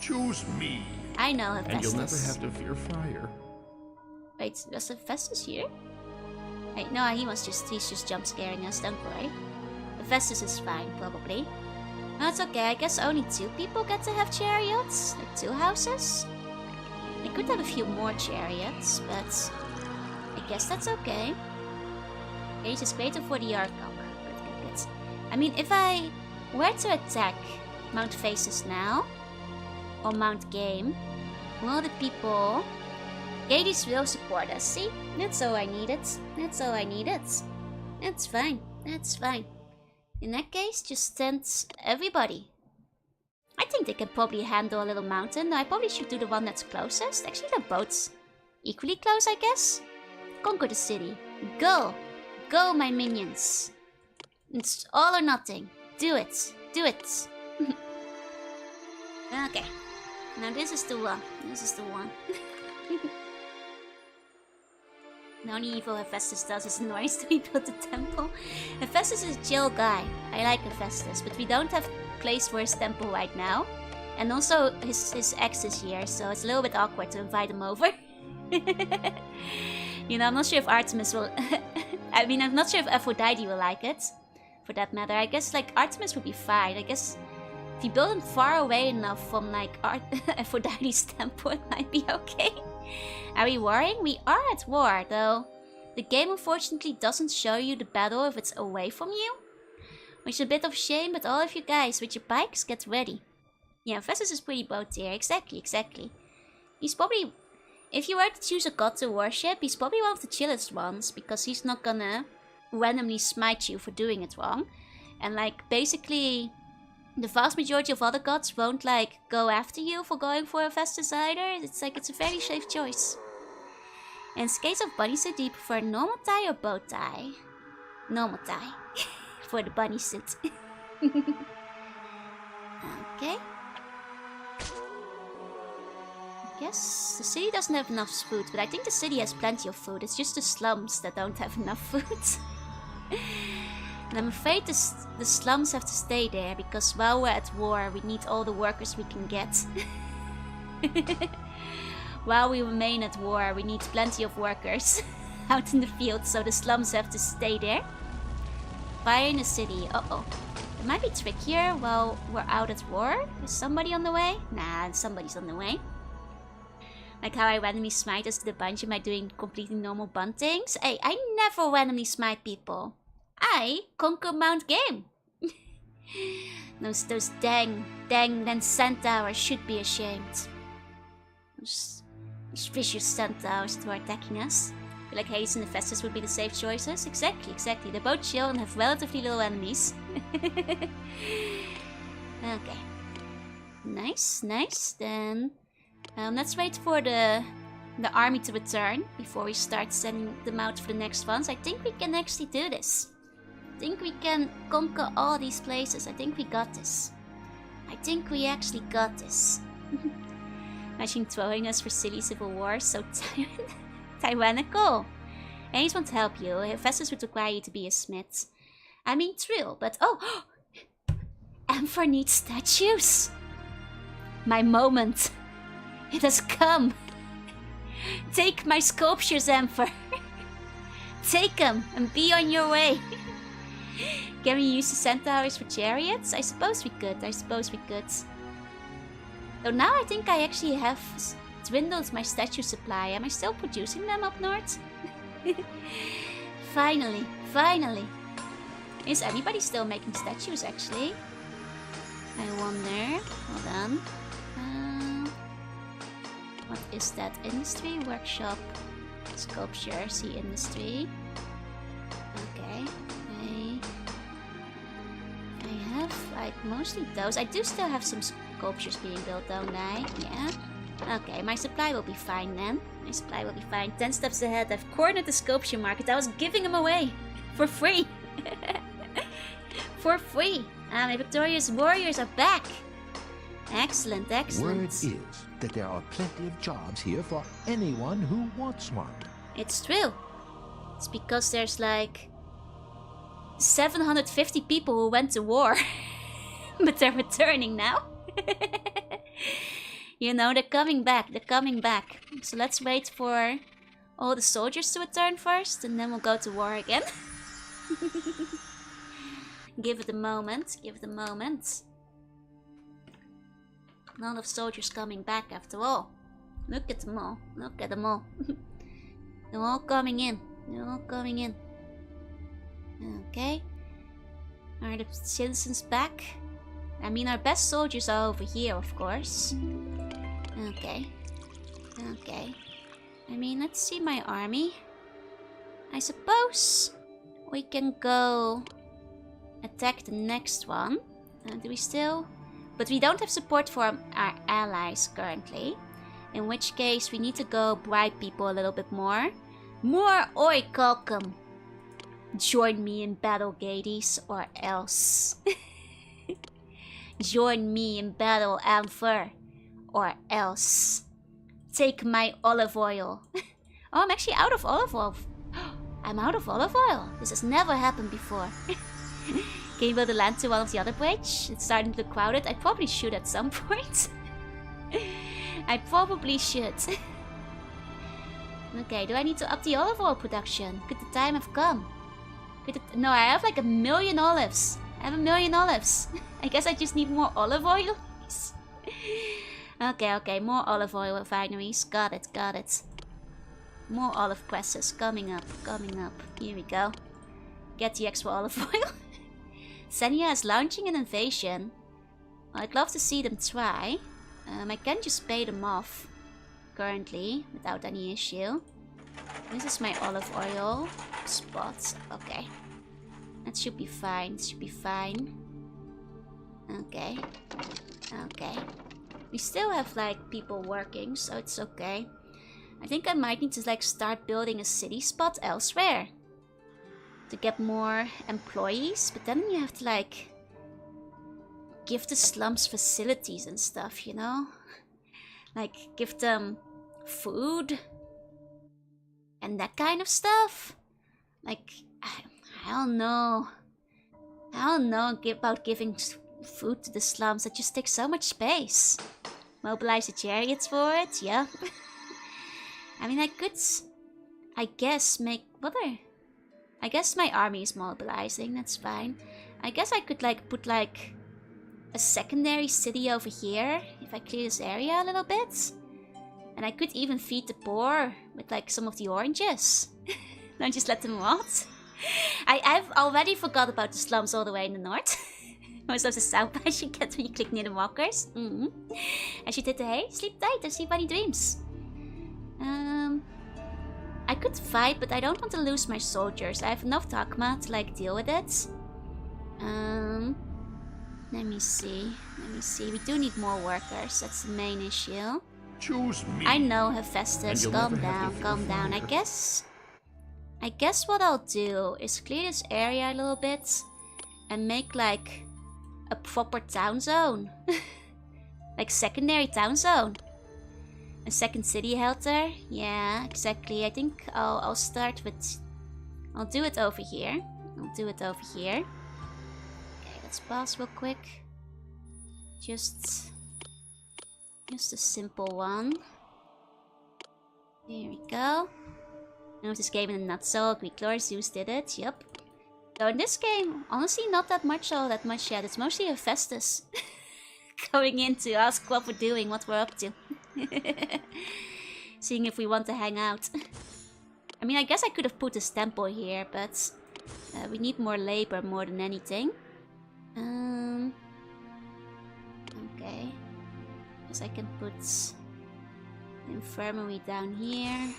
Choose me. I know Hephaestus. And you'll never have to fear fire. Wait, was Hephaestus here? Wait, no, he's just jump scaring us, don't worry. Hephaestus is fine, probably. No, it's okay, I guess only 2 people get to have chariots. Like 2 houses. I could have a few more chariots, but I guess that's okay. Age is greater for the Ark. Good. I mean, if I were to attack Mount Phasis now, or Mount Game, well, the people... Gades will support us, see? That's all I needed. That's fine. In that case, just send everybody. I think they can probably handle a little mountain. I probably should do the one that's closest. Actually, they're both equally close, I guess. Conquer the city. Go, my minions. It's all or nothing. Do it. Okay. Now this is the one. The only evil Hephaestus does is annoys to rebuild the temple. Hephaestus is a chill guy. I like Hephaestus, but we don't have place for his temple right now. And also his ex is here, so it's a little bit awkward to invite him over. You know, I'm not sure if Artemis will... I mean, I'm not sure if Aphrodite will like it. For that matter, I guess like Artemis would be fine. I guess if you build him far away enough from like Aphrodite's temple, it might be okay. Are we warring? We are at war, though. the game unfortunately doesn't show you the battle if it's away from you. Which is a bit of a shame, but all of you guys with your bikes, get ready. Yeah, Festus is pretty boat tier. Exactly. He's probably... If you were to choose a god to worship, he's probably one of the chillest ones. Because he's not gonna randomly smite you for doing it wrong. And like, basically... The vast majority of other gods won't like go after you for going for a Festus either. It's like, it's a very safe choice. In case of bunny suit, do you prefer normal tie or bow tie? Normal tie. For the bunny suit. Okay. I guess the city doesn't have enough food, but I think the city has plenty of food. It's just the slums that don't have enough food. And I'm afraid the slums have to stay there, because while we're at war, we need all the workers we can get. While we remain at war, we need plenty of workers out in the field, so the slums have to stay there. Fire in the city. Uh-oh. It might be trickier while we're out at war. Is somebody on the way? Nah, somebody's on the way. Like how I randomly smite us to the bunch by doing completely normal buntings. Hey, I never randomly smite people. I conquer Mount Game. those dang then centaurs should be ashamed. Those vicious centaurs who are attacking us. I feel like Hades and the Festus would be the safe choices. Exactly. They're both chill and have relatively little enemies. Okay. Nice. Then let's wait for the army to return before we start sending them out for the next ones. I think we can actually do this. I think we can conquer all these places. I think we got this. I think we actually got this. Imagine throwing us for silly civil wars. So tyrannical. I just want to help you. Festus would require you to be a smith. I mean, true, but oh! Emperor needs statues! My moment. It has come. Take my sculptures, Emperor. Take them and be on your way. Can we use the centaurs for chariots? I suppose we could. Though now I think I actually have dwindled my statue supply. Am I still producing them up north? Finally. Is anybody still making statues, actually? I wonder. Hold on. What is that? Industry? Workshop? Sculpture? See industry. Okay. I have like mostly those. I do still have some sculptures being built, don't I? Yeah. Okay, my supply will be fine then. 10 steps ahead. I've cornered the sculpture market. I was giving them away. For free. For free. My victorious warriors are back. Excellent. Word is that there are plenty of jobs here for anyone who wants one. It's true. It's because there's like 750 people who went to war. But they're returning now. You know, they're coming back. So let's wait for all the soldiers to return first, and then we'll go to war again. Give it a moment. A lot of soldiers coming back after all. Look at them all. They're all coming in. Okay. Are the citizens back? I mean, our best soldiers are over here, of course. Okay. I mean, let's see my army. I suppose we can go attack the next one. Do we still? But we don't have support for our allies currently. In which case, we need to go bribe people a little bit more. More oi, Kalkum. Join me in battle, Gades, or else. Join me in battle, Ampher, or else. Take my olive oil. Oh, I'm actually out of olive oil. I'm out of olive oil. This has never happened before. Can you build a land to one of the other bridge? It's starting to look crowded. I probably should at some point. I probably should. Okay, do I need to up the olive oil production? Could the time have come? No, I have like 1 million olives. I have 1 million olives. I guess I just need more olive oil. Okay, more olive oil refineries. Got it. More olive quests coming up, coming up. Here we go. Get the extra olive oil. Senya is launching an invasion. I'd love to see them try. I can just pay them off currently without any issue. This is my olive oil spot. Okay. That should be fine. It should be fine. Okay. Okay. We still have like people working, so it's okay. I think I might need to like start building a city spot elsewhere to get more employees, but then you have to like give the slums facilities and stuff, you know? Like give them food and that kind of stuff. Like I don't know. I don't know about giving food to the slums. That just takes so much space. Mobilize the chariots for it, yeah. I mean, I could, I guess, make... I guess my army is mobilizing, that's fine. I guess I could, like, put, like, a secondary city over here, if I clear this area a little bit. And I could even feed the poor with, like, some of the oranges. Don't just let them rot. I've already forgot about the slums all the way in the north. Most of the south I should get when you click near the walkers. I should hit the hay, sleep tight, and see funny dreams. I could fight, but I don't want to lose my soldiers. I have enough Takma to like deal with it. Let me see. Let me see. We do need more workers. That's the main issue. Choose me. I know, Hephaestus. Calm down, calm down. I guess what I'll do is clear this area a little bit and make like a proper town zone. Like secondary town zone. A second city helter? Yeah, exactly. I think I'll start with... I'll do it over here. I'll do it over here. Okay, let's pause real quick. Just a simple one. There we go. Now this game in a nutshell, Greek lore, Zeus did it, yep. So in this game, honestly not that much all that much yet. It's mostly Hephaestus going in to ask what we're doing, what we're up to. Seeing if we want to hang out. I mean, I guess I could have put this temple here, but we need more labor more than anything. Okay. Guess I can put the infirmary down here.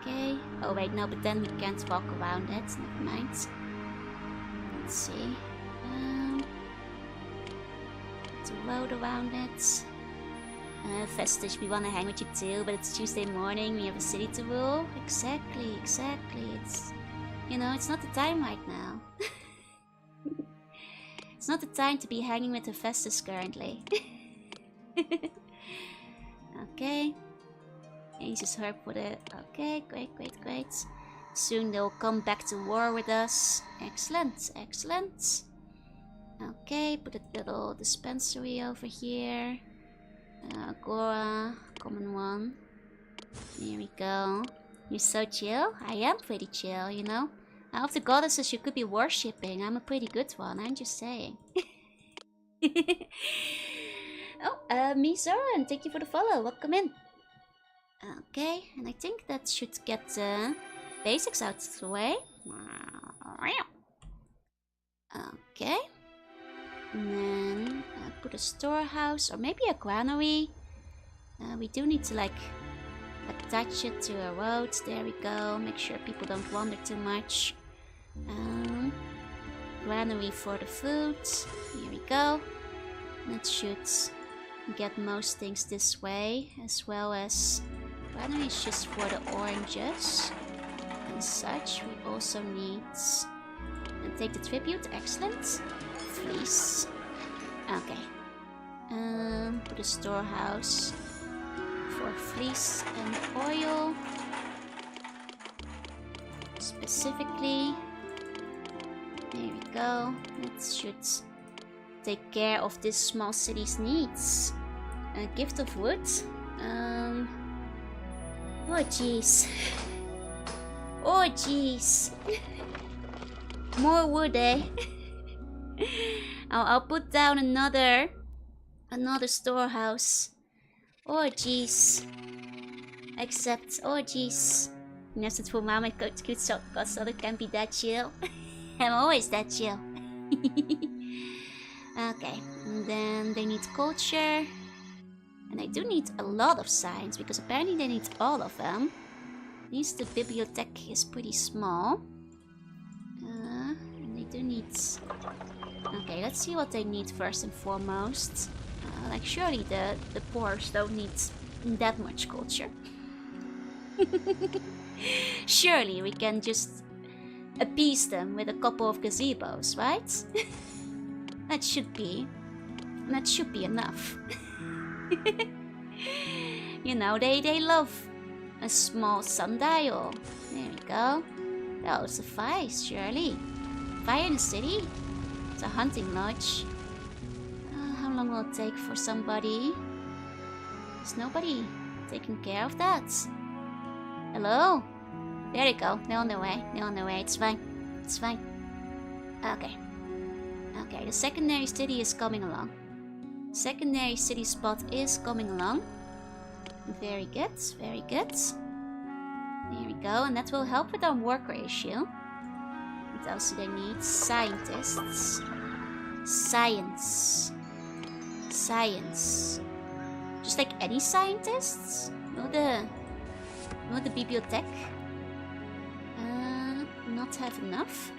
Okay. Oh wait, no, but then we can't walk around it. Never mind. Let's see. Put a road around it. Festus, we want to hang with you too, but it's Tuesday morning, we have a city to rule. Exactly, exactly. It's, you know, it's not the time right now. It's not the time to be hanging with Hephaestus currently. Okay. Jesus herb for the... Okay, great, great, great. Soon they'll come back to war with us. Excellent, excellent. Okay, put a little dispensary over here. Agora, common one. Here we go. You're so chill? I am pretty chill, you know? Out of the goddesses you could be worshipping, I'm a pretty good one, I'm just saying. Oh, me Zoran, thank you for the follow, welcome in. Okay, and I think that should get the basics out of the way. Okay. And then put a storehouse or maybe a granary. We do need to like attach it to a road. There we go. Make sure people don't wander too much. Granary for the food. Here we go. That should get most things this way, as well as granary is just for the oranges and such. We also need and take the tribute. Excellent. Fleece. Okay. Put a storehouse for fleece and oil. Specifically. There we go. That should take care of this small city's needs. A gift of wood. Oh jeez. Oh jeez. More wood, eh? I'll put down another storehouse. Oh jeez. Except, oh jeez. Nested voor mama cute shortcuts, so it can't be that chill. I'm always that chill. Okay, and then they need culture. And they do need a lot of science, because apparently they need all of them. At least the bibliothèque is pretty small. And they do need... Okay, let's see what they need first and foremost. Like, surely the poors don't need that much culture. Surely we can just appease them with a couple of gazebos, right? That should be enough. You know, they love a small sundial. There we go. That'll suffice, surely. Fire in the city? It's a hunting lodge. How long will it take for somebody? Is nobody taking care of that? Hello? There you go. They're on their way. They're on their way. It's fine. It's fine. Okay. Okay, the secondary city is coming along. Secondary city spot is coming along. Very good. Very good. There we go. And that will help with our work ratio. What else do they need? Scientists. Science. Science. Just like any scientists? No the bibliothèque. Not have enough.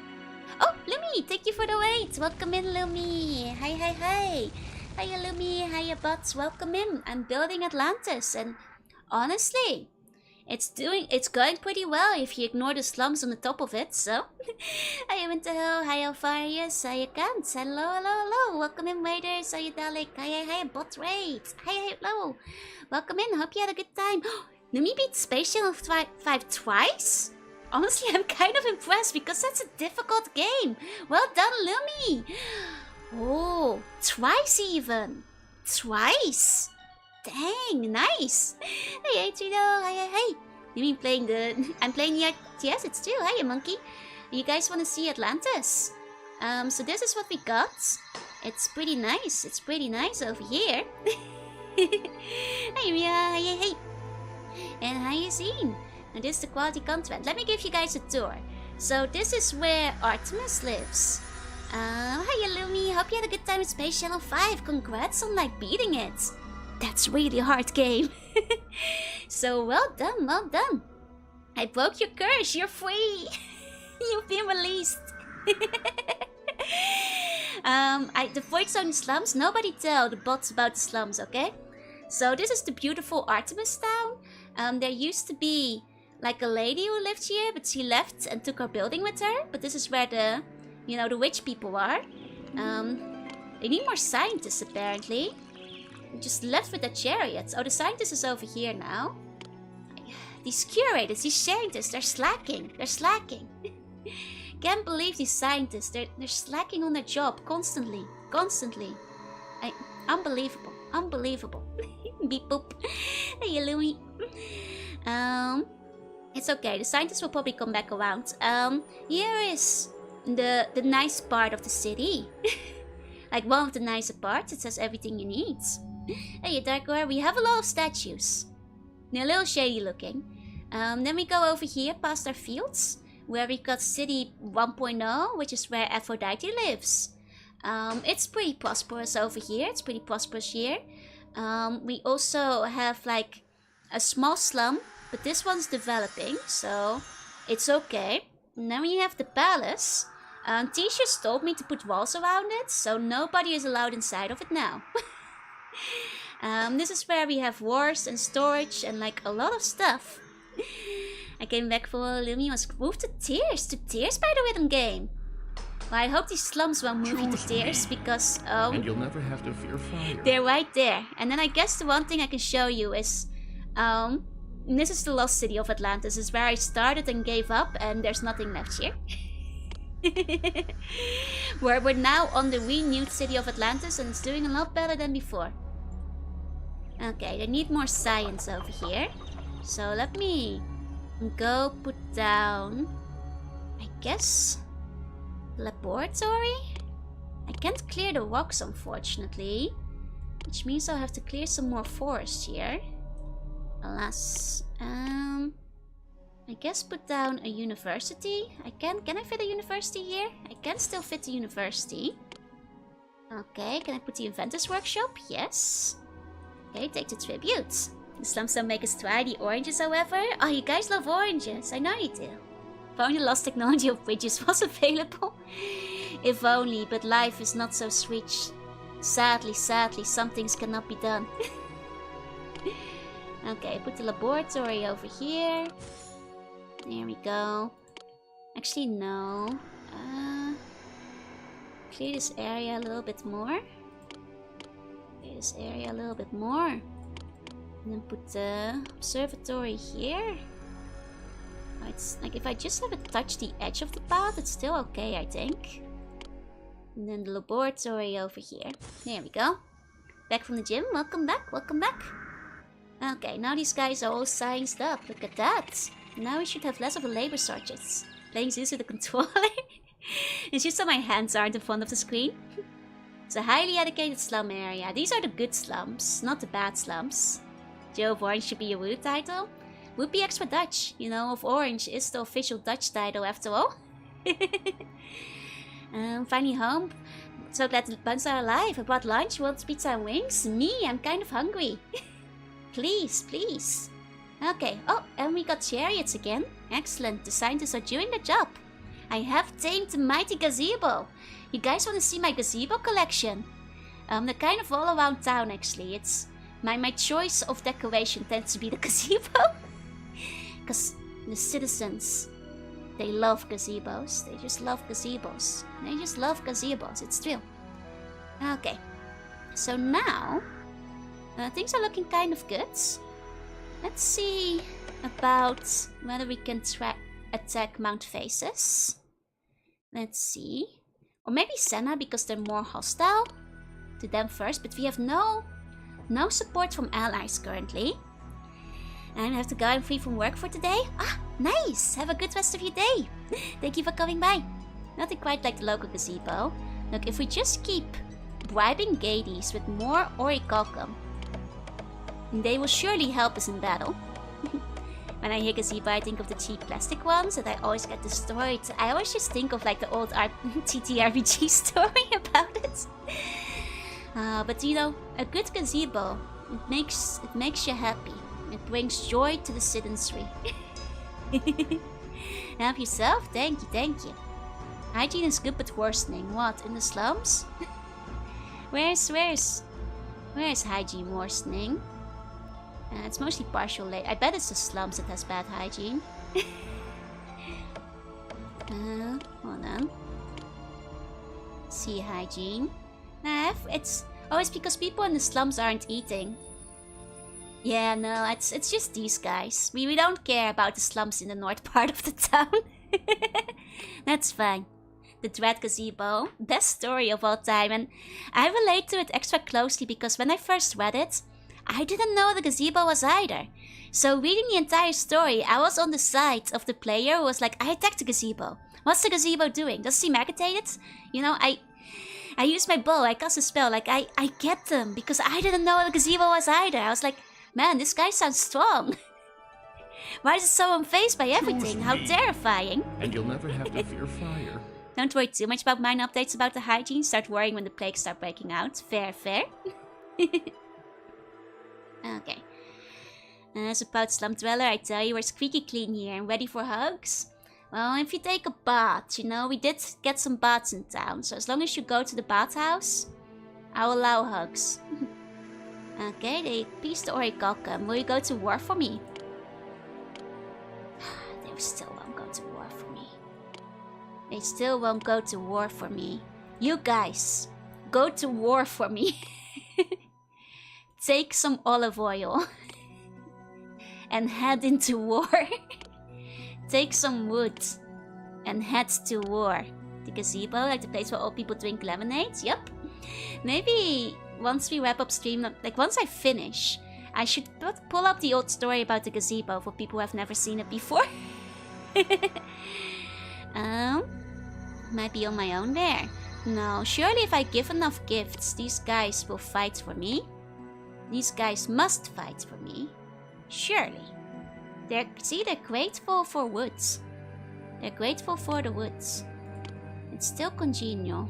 Oh, Lumi! Thank you for the wait! Welcome in, Lumi! Hi, hi, hi! Hiya, Lumi! Hiya, Butts! Welcome in! I'm building Atlantis, and honestly, it's going pretty well if you ignore the slums on the top of it, so... Hiya, Winterhill! Hiya, Farius! Hiya, Kant! Hello, hello, hello! Welcome in, Waiters! Hiya, Dalek! Hiya, hiya, Bot Raid! Hiya, hello! Welcome in! Hope you had a good time! Lumi beat Space Channel 5 twice? Honestly, I'm kind of impressed because that's a difficult game. Well done, Lumi! Oh, twice even. Twice. Dang, nice. Hey, Trino. Hey, hey. You mean playing the... I'm playing the RTS, it's too. Hey, Monkey. You guys want to see Atlantis? So this is what we got. It's pretty nice. It's pretty nice over here. Hey, Mia. Hey, hey. And how you seen? And this is the quality content. Let me give you guys a tour. So this is where Artemis lives. Hiya Lumi, hope you had a good time with Space Channel 5. Congrats on like beating it. That's really a hard game. So well done, well done. I broke your curse, you're free. You've been released. The voice on the slums, nobody tell the bots about the slums, okay? So this is the beautiful Artemis town. There used to be like a lady who lived here, but she left and took her building with her. But this is where the, you know, the witch people are. They need more scientists apparently. They just left with the chariots. Oh, the scientist is over here now. These curators, these scientists, they're slacking. They're slacking. Can't believe these scientists. They're slacking on their job constantly. Constantly. Unbelievable. Unbelievable. Beep boop. Hey, Lumi. It's okay. The scientists will probably come back around. Here is the nice part of the city. Like one of the nicer parts. It says everything you need. Hey, Darkor. We have a lot of statues. They're a little shady looking. Then we go over here past our fields, where we got City 1.0, which is where Aphrodite lives. It's pretty prosperous over here. It's pretty prosperous here. We also have like a small slum, but this one's developing, so it's okay. And then we have the palace. T-shirts told me to put walls around it, so nobody is allowed inside of it now. This is where we have wars and storage and like a lot of stuff. I came back for Lumi was moved to tears. To tears by the rhythm game. Well, I hope these slums won't move you to tears because and you'll never have to fear fire. They're right there. And then I guess the one thing I can show you is this is the lost city of Atlantis. This is where I started and gave up, and there's nothing left here. We're now on the renewed city of Atlantis, and it's doing a lot better than before. Okay, they need more science over here. So let me go put down, I guess, laboratory? I can't clear the rocks, unfortunately. Which means I'll have to clear some more forest here. Alas. I guess put down a university. Can I fit a university here? I can still fit the university. Okay, can I put the inventor's workshop? Yes. Okay, take the tribute. The slums don't make us try the oranges, however. Oh, you guys love oranges. I know you do. If only the lost technology of bridges was available. If only, but life is not so sweet. Sadly, some things cannot be done. Okay, put the laboratory over here. There we go. Actually, no. Clear this area a little bit more. Clear this area a little bit more. And then put the observatory here. It's like if I just have it touch the edge of the path, it's still okay, I think. And then the laboratory over here. There we go. Back from the gym. Welcome back, welcome back. Okay, now these guys are all scienced up. Look at that. Now we should have less of a labor shortage. Playing Zeus with the controller. It's just so my hands aren't in front of the screen. It's a highly educated slum area. These are the good slums, not the bad slums. Joe of Orange should be a Woo title. Would be extra Dutch. You know, of Orange is the official Dutch title after all. Finally home. So glad the buns are alive. I brought lunch. Want pizza and wings? Me, I'm kind of hungry. Please, please. Okay. Oh, and we got chariots again. Excellent. The scientists are doing their job. I have tamed the mighty gazebo. You guys want to see my gazebo collection? They're kind of all around town, actually. It's my choice of decoration tends to be the gazebo. Because the citizens, they love gazebos. They just love gazebos. They just love gazebos. It's true. Okay. So now, things are looking kind of good. Let's see about whether we can attack Mount Faces. Let's see. Or maybe Senna, because they're more hostile to them first. But we have no support from allies currently. And I have to go. I'm free from work for today. Ah, nice! Have a good rest of your day. Thank you for coming by. Nothing quite like the local gazebo. Look, if we just keep bribing Gades with more orichalcum, they will surely help us in battle. When I hear gazebo, I think of the cheap plastic ones that I always get destroyed. I always just think of like the old TTRPG story about it. But you know, a good gazebo, it makes you happy. It brings joy to the citizenry. Help yourself? Thank you, thank you. Hygiene is good but worsening. What, in the slums? Where's hygiene worsening? It's mostly partial late. I bet it's the slums that has bad hygiene. Hold on. See hygiene. It's always because people in the slums aren't eating. Yeah, no, it's just these guys. We don't care about the slums in the north part of the town. That's fine. The Dread Gazebo, best story of all time, and I relate to it extra closely because when I first read it, I didn't know the gazebo was either. So reading the entire story, I was on the side of the player who was like, I attacked the gazebo. What's the gazebo doing? Does it seem agitated? You know, I used my bow, I cast a spell, like I get them because I didn't know the gazebo was either. I was like, man, this guy sounds strong. Why is it so unfazed by everything? How terrifying. And you'll never have to fear fire. Don't worry too much about mine updates about the hygiene. Start worrying when the plagues start breaking out. Fair, fair. Okay. As about Slum Dweller, I tell you, we're squeaky clean here and ready for hugs. Well, if you take a bath, you know, we did get some baths in town. So as long as you go to the bathhouse, I'll allow hugs. Okay, they pieced the orichalcum. Will you go to war for me? They still won't go to war for me. They still won't go to war for me. You guys, go to war for me. Take some olive oil and head into war. Take some wood and head to war. The gazebo, like the place where old people drink lemonade? Yep. Maybe once we wrap up stream, like once I finish, I should pull up the old story about the gazebo for people who have never seen it before. Might be on my own there. No, surely if I give enough gifts, these guys will fight for me. These guys must fight for me. Surely. They're grateful for woods. They're grateful for the woods. It's still congenial.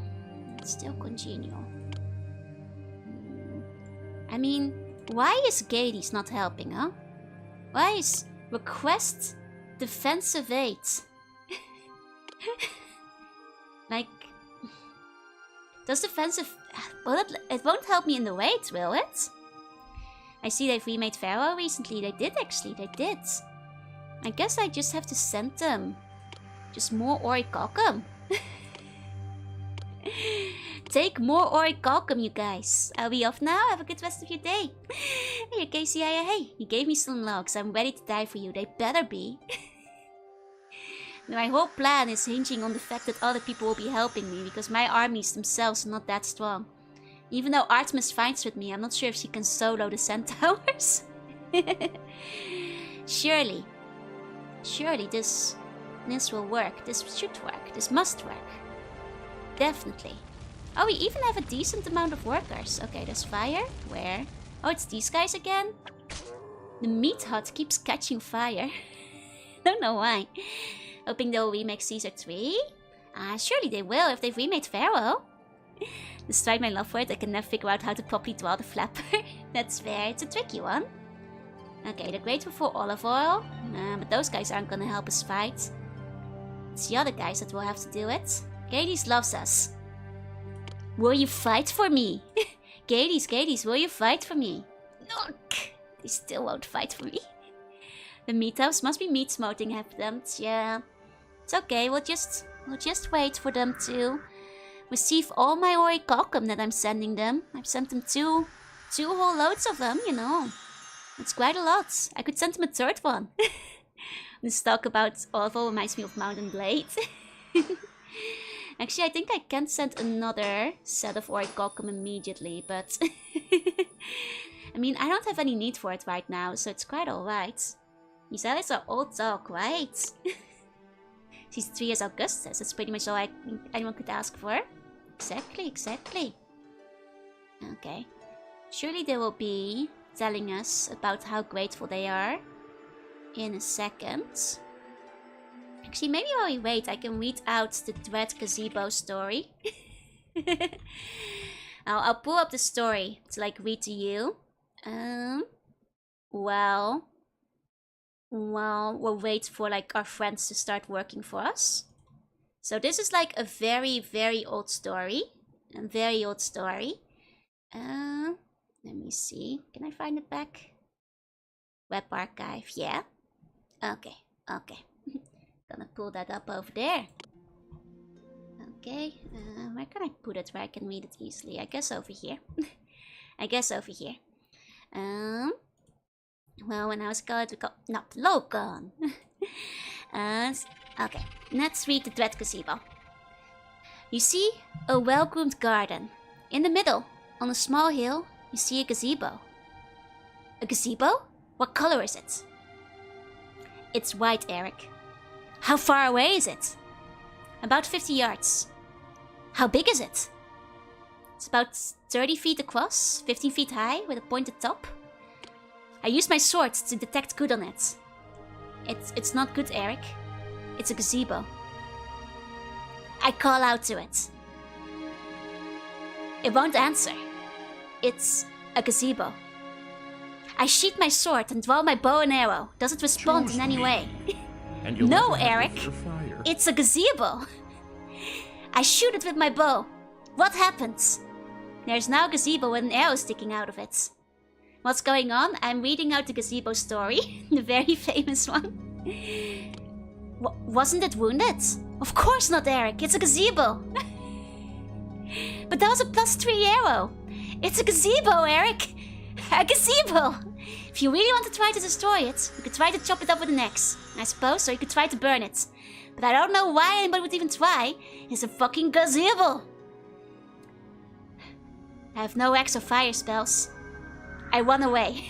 It's still congenial. I mean, why is Gades not helping, huh? Why is request defensive aid? Like, does defensive... Well, it won't help me in the wait, will it? I see they've remade Pharaoh recently. They did, actually. They did. I guess I just have to send them just more orichalcum. Take more orichalcum, you guys. I'll be off now. Have a good rest of your day. Hey, Casey, hey. You gave me some logs. I'm ready to die for you. They better be. My whole plan is hinging on the fact that other people will be helping me, because my armies themselves are not that strong. Even though Artemis fights with me, I'm not sure if she can solo the centaurs. Surely this will work. This should work. This must work. Definitely. Oh, we even have a decent amount of workers. Okay, there's fire. Where? Oh, it's these guys again? The meat hut keeps catching fire. Don't know why. Hoping they'll remake Caesar 3? Surely they will if they've remade Pharaoh. Despite my love for it, I can never figure out how to properly draw the flapper. That's fair, it's a tricky one. Okay, they're grateful for olive oil. But those guys aren't gonna help us fight. It's the other guys that will have to do it. Gades loves us. Will you fight for me? Gades, will you fight for me? Look, they still won't fight for me. The meat house must be meat smoting happened. Yeah, it's okay. We'll just wait for them to receive all my orichalcum that I'm sending them. I've sent them two whole loads of them. You know, it's quite a lot. I could send them a third one. This talk about olive oil reminds me of Mountain Blade. Actually, I think I can send another set of orichalcum immediately, but I mean, I don't have any need for it right now, so it's quite alright. These allies are all talk, right? She's 3 years Augustus. That's pretty much all anyone could ask for. Exactly. Okay. Surely they will be telling us about how grateful they are in a second. Actually, maybe while we wait, I can read out the Dread Gazebo story. I'll pull up the story to like read to you. Well, we'll wait for like our friends to start working for us. So this is like a very, very old story. A very old story. Let me see. Can I find it back? Web archive, yeah. Okay. Gonna pull that up over there. Okay, where can I put it where I can read it easily? I guess over here. Well, when I was called, we got not Logan. Okay, let's read the Dread Gazebo. You see a well-groomed garden. In the middle, on a small hill, you see a gazebo. A gazebo? What color is it? It's white, Eric. How far away is it? About 50 yards. How big is it? It's about 30 feet across, 15 feet high, with a pointed top. I used my sword to detect good on it. It's not good, Eric. It's a gazebo. I call out to it. It won't answer. It's a gazebo. I sheath my sword and draw my bow and arrow. Does it respond in any way? No, Eric. It's a gazebo. I shoot it with my bow. What happens? There's now a gazebo with an arrow sticking out of it. What's going on? I'm reading out the gazebo story. The very famous one. Wasn't it wounded? Of course not, Eric. It's a gazebo. But that was a +3 arrow. It's a gazebo, Eric. A gazebo. If you really want to try to destroy it, you could try to chop it up with an axe, I suppose, or you could try to burn it. But I don't know why anybody would even try. It's a fucking gazebo. I have no axe or fire spells. I run away.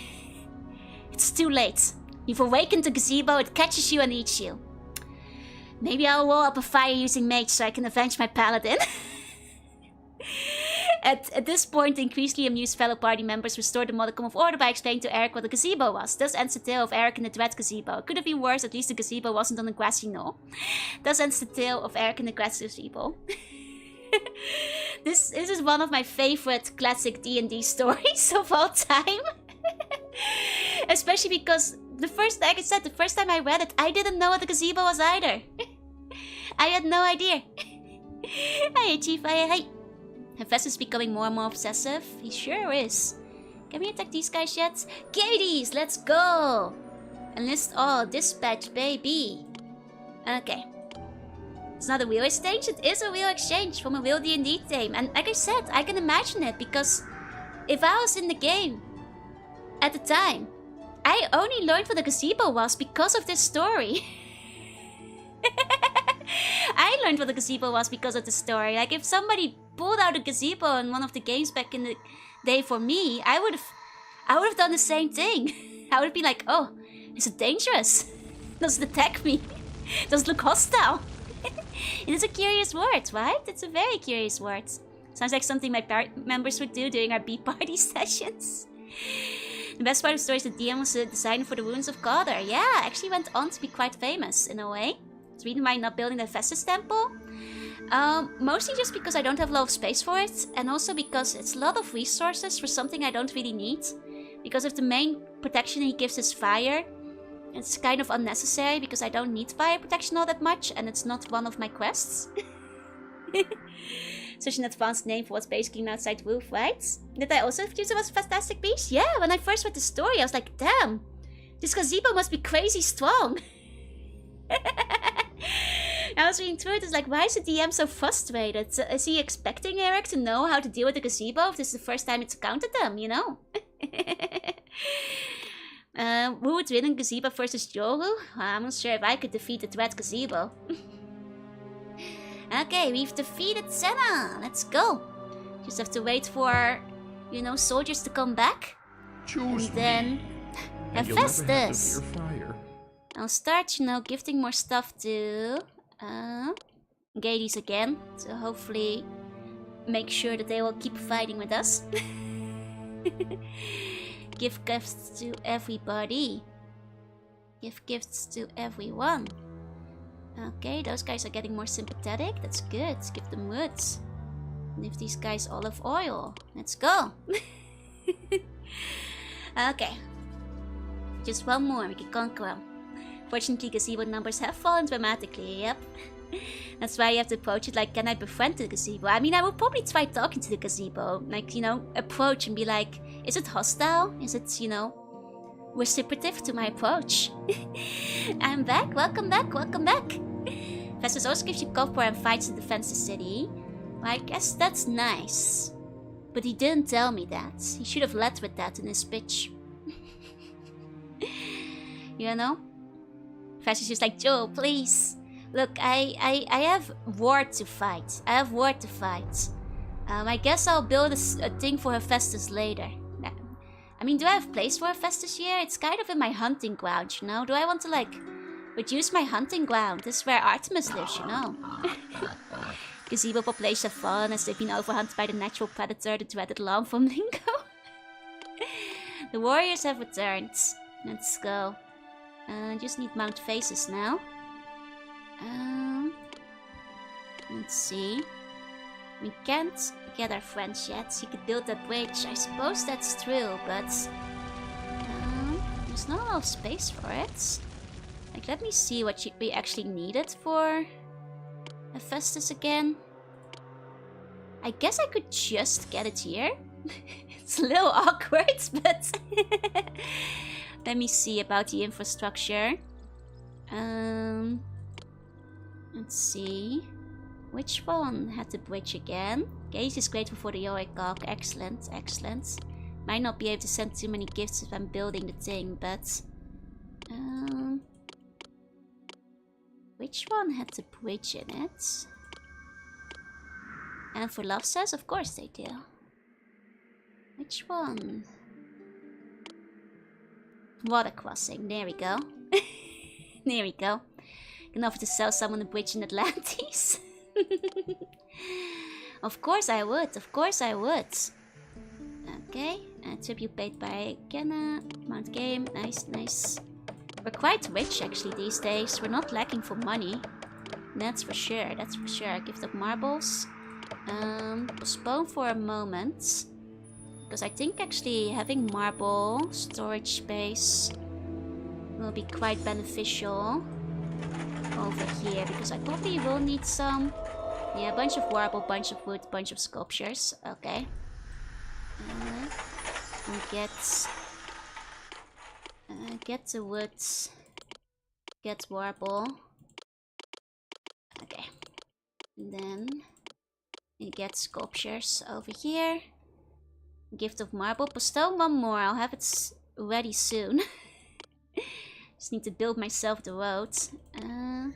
It's too late. You've awakened the gazebo, it catches you and eats you. Maybe I'll roll up a fire using mage so I can avenge my paladin. At this point, the increasingly amused fellow party members restored the modicum of order by explaining to Eric what a gazebo was. Thus ends the tale of Eric and the Dread Gazebo. It could have been worse, at least the gazebo wasn't on a grassy knoll. Thus ends the tale of Eric and the grassy gazebo. This is one of my favorite classic D&D stories of all time. Especially because like I said, the first time I read it, I didn't know what a gazebo was either. I had no idea. Hiya, Chief. Hiya. Hephaestus is becoming more and more obsessive. He sure is. Can we attack these guys yet? Katie's, let's go! Enlist all, dispatch, baby. Okay. It's not a real exchange, it is a real exchange from a real D&D team. And like I said, I can imagine it because if I was in the game at the time, I only learned what a gazebo was because of this story. I learned what a gazebo was because of the story. Like if somebody pulled out a gazebo in one of the games back in the day for me, I would have done the same thing. I would be like, oh, is it dangerous? Does it attack me? Does it look hostile? It is a curious word, right? It's a very curious word. Sounds like something my members would do during our B-party sessions. The best part of the story is the DM was the designer for the Ruins of Qadr. Yeah, actually went on to be quite famous in a way. It's the reason why I'm not building the Hephaestus temple. Mostly just because I don't have a lot of space for it. And also because it's a lot of resources for something I don't really need. Because if the main protection he gives is fire, it's kind of unnecessary because I don't need fire protection all that much. And it's not one of my quests. Such an advanced name for what's basically an outside roof, right? Did I also use it as a fantastic beast? Yeah, when I first read the story, I was like, damn, this gazebo must be crazy strong. I was reading through it, it's like, why is the DM so frustrated? Is he expecting Eric to know how to deal with the gazebo if this is the first time it's encountered them, you know? Who would win in gazebo versus Yoru? I'm not sure if I could defeat the Dread Gazebo. Okay, we've defeated Senna. Let's go. Just have to wait for, you know, soldiers to come back. Choose and then me. And Hephaestus. Fire. I'll start, you know, gifting more stuff to Gades again. So hopefully make sure that they will keep fighting with us. Give gifts to everybody. Give gifts to everyone. Okay, those guys are getting more sympathetic. That's good. Give them woods. And give these guys olive oil. Let's go. Okay. Just one more. We can conquer them. Fortunately, gazebo numbers have fallen dramatically. Yep. That's why you have to approach it like, can I befriend the gazebo? I mean, I would probably try talking to the gazebo. Like, you know, approach and be like, is it hostile? Is it, you know, reciprocative to my approach? I'm back. Welcome back. Welcome back. Festus also gives you copper and fights to defend the city. Well, I guess that's nice. But he didn't tell me that. He should have led with that in his pitch. You know? Festus is like, Joe, please. Look, I have war to fight. I have war to fight. I guess I'll build a thing for Hephaestus later. I mean, do I have place for Hephaestus here? It's kind of in my hunting ground, you know? Do I want to, like, reduce my hunting ground? This is where Artemis lives, you know? Gazebo populations have fallen as they've been overhunted by the natural predator, the dreaded lamb from Lingo. The warriors have returned. Let's go. Just need mount faces now. Let's see. We can't get our friends yet. He could build that bridge. I suppose that's true, but there's not a lot of space for it. Like, let me see what we actually needed for Hephaestus again. I guess I could just get it here. It's a little awkward, but let me see about the infrastructure. Let's see. Which one had the bridge again? Gaze is grateful for the Oikok. Excellent, excellent. Might not be able to send too many gifts if I'm building the thing, but which one had the bridge in it? And for Love Says, of course they do. Which one? Water crossing, there we go. There we go. You can offer to sell someone a bridge in Atlantis. Of course I would. Of course I would. Okay. Tribute paid by Kenna. Mount Game. Nice, nice. We're quite rich actually these days. We're not lacking for money. That's for sure. That's for sure. Gift of marbles. Postpone for a moment. Because I think actually having marble storage space will be quite beneficial over here. Because I probably will need some. Yeah, a bunch of marble, bunch of wood, bunch of sculptures. Okay. Get the wood. Get marble. Okay. And then you get sculptures over here. Gift of marble. Postone one more. I'll have it ready soon. Just need to build myself the road. Here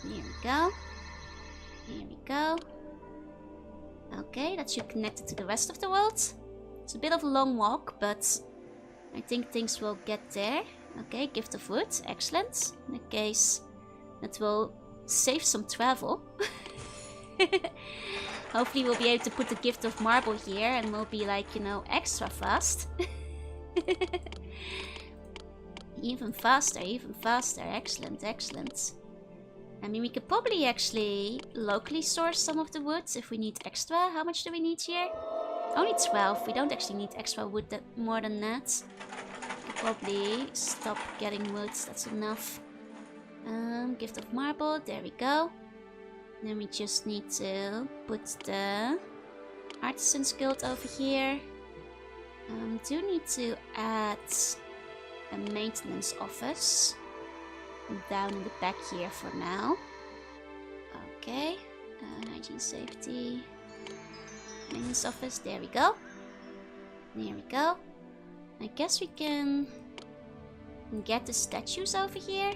we go. Here we go. Okay, that should connect it to the rest of the world. It's a bit of a long walk, but I think things will get there. Okay, gift of wood. Excellent. In that case, that will save some travel. Hopefully we'll be able to put the gift of marble here and we'll be like, you know, extra fast. Even faster, even faster. Excellent, excellent. I mean, we could probably actually locally source some of the wood if we need extra. How much do we need here? Only 12. We don't actually need extra wood more than that. We could probably stop getting wood. That's enough. Gift of marble. There we go. Then we just need to put the Artisan's Guild over here. Do need to add a maintenance office down in the back here for now. Okay. Hygiene, safety. Maintenance office. There we go. There we go. I guess we can get the statues over here.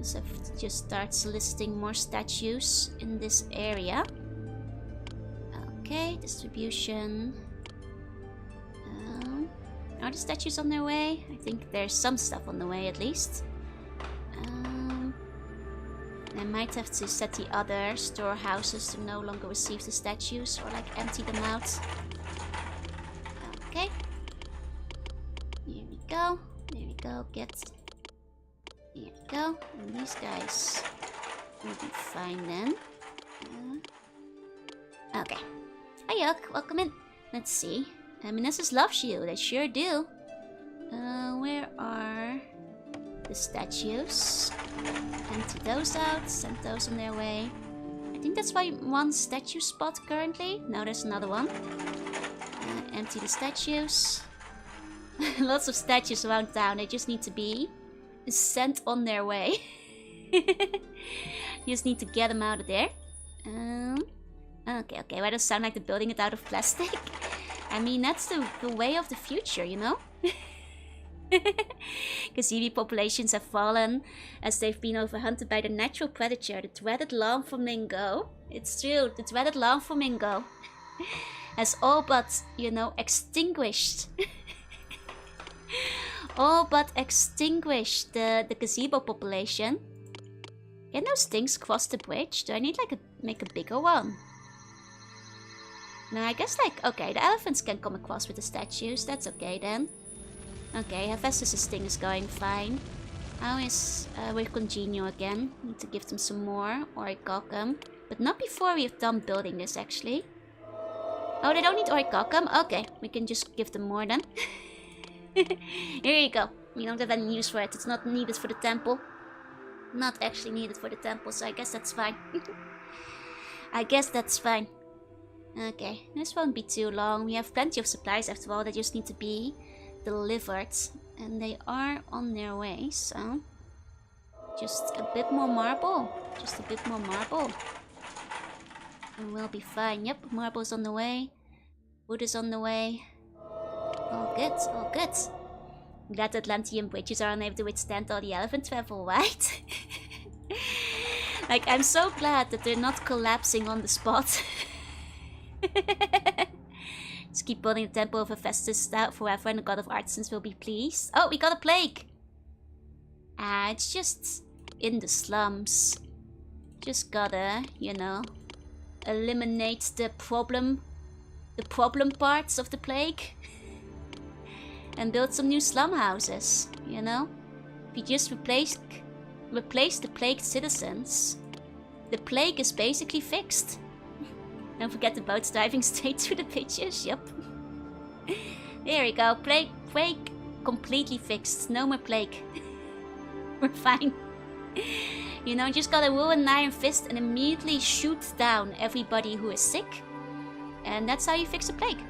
So just start soliciting more statues in this area. Okay, distribution. Are the statues on their way? I think there's some stuff on the way at least. I might have to set the other storehouses to no longer receive the statues or like empty them out. Okay. Here we go. There we go. Get. Here we go. And these guys will be fine then. Okay. Hi, Yuck. Welcome in. Let's see. Minessus loves you. They sure do. Where are the statues? Empty those out. Send those on their way. I think that's why one statue spot currently. Now there's another one. Empty the statues. Lots of statues around town. They just need to be sent on their way. You just need to get them out of there. Okay. Why does it sound like they're building it out of plastic? I mean, that's the way of the future, you know? Gazebo populations have fallen as they've been overhunted by the natural predator, the dreaded lawn flamingo. It's true, the dreaded lawn flamingo has all but, you know, extinguished. All but extinguished the gazebo population. Can those things cross the bridge? Do I need like make a bigger one? No, I guess like, okay, the elephants can come across with the statues. That's okay then. Okay, Hephaestus' thing is going fine. How is with Congenial again? Need to give them some more, Orichalcum. But not before we have done building this actually. Oh, they don't need Orichalcum? Okay, we can just give them more then. Here you go. We don't have any use for it. It's not needed for the temple. Not actually needed for the temple, so I guess that's fine. I guess that's fine. Okay, this won't be too long. We have plenty of supplies after all. They just need to be delivered. And they are on their way, so... just a bit more marble. Just a bit more marble. And we'll be fine. Yep, marble's on the way. Wood is on the way. All good, all good. I'm glad the Atlantean bridges are unable to withstand all the elephant travel, right? Like, I'm so glad that they're not collapsing on the spot. Just keep building the temple of Hephaestus forever and the god of artisans will be pleased. Oh, we got a plague! Ah, it's just in the slums. Just gotta, you know, eliminate the problem parts of the plague. And build some new slum houses, you know? If you just replace the plagued citizens, the plague is basically fixed. Don't forget the boats driving straight through the pitches, yup. There we go, plague completely fixed, no more plague. We're fine. You know, just gotta rule an iron fist and immediately shoot down everybody who is sick. And that's how you fix a plague.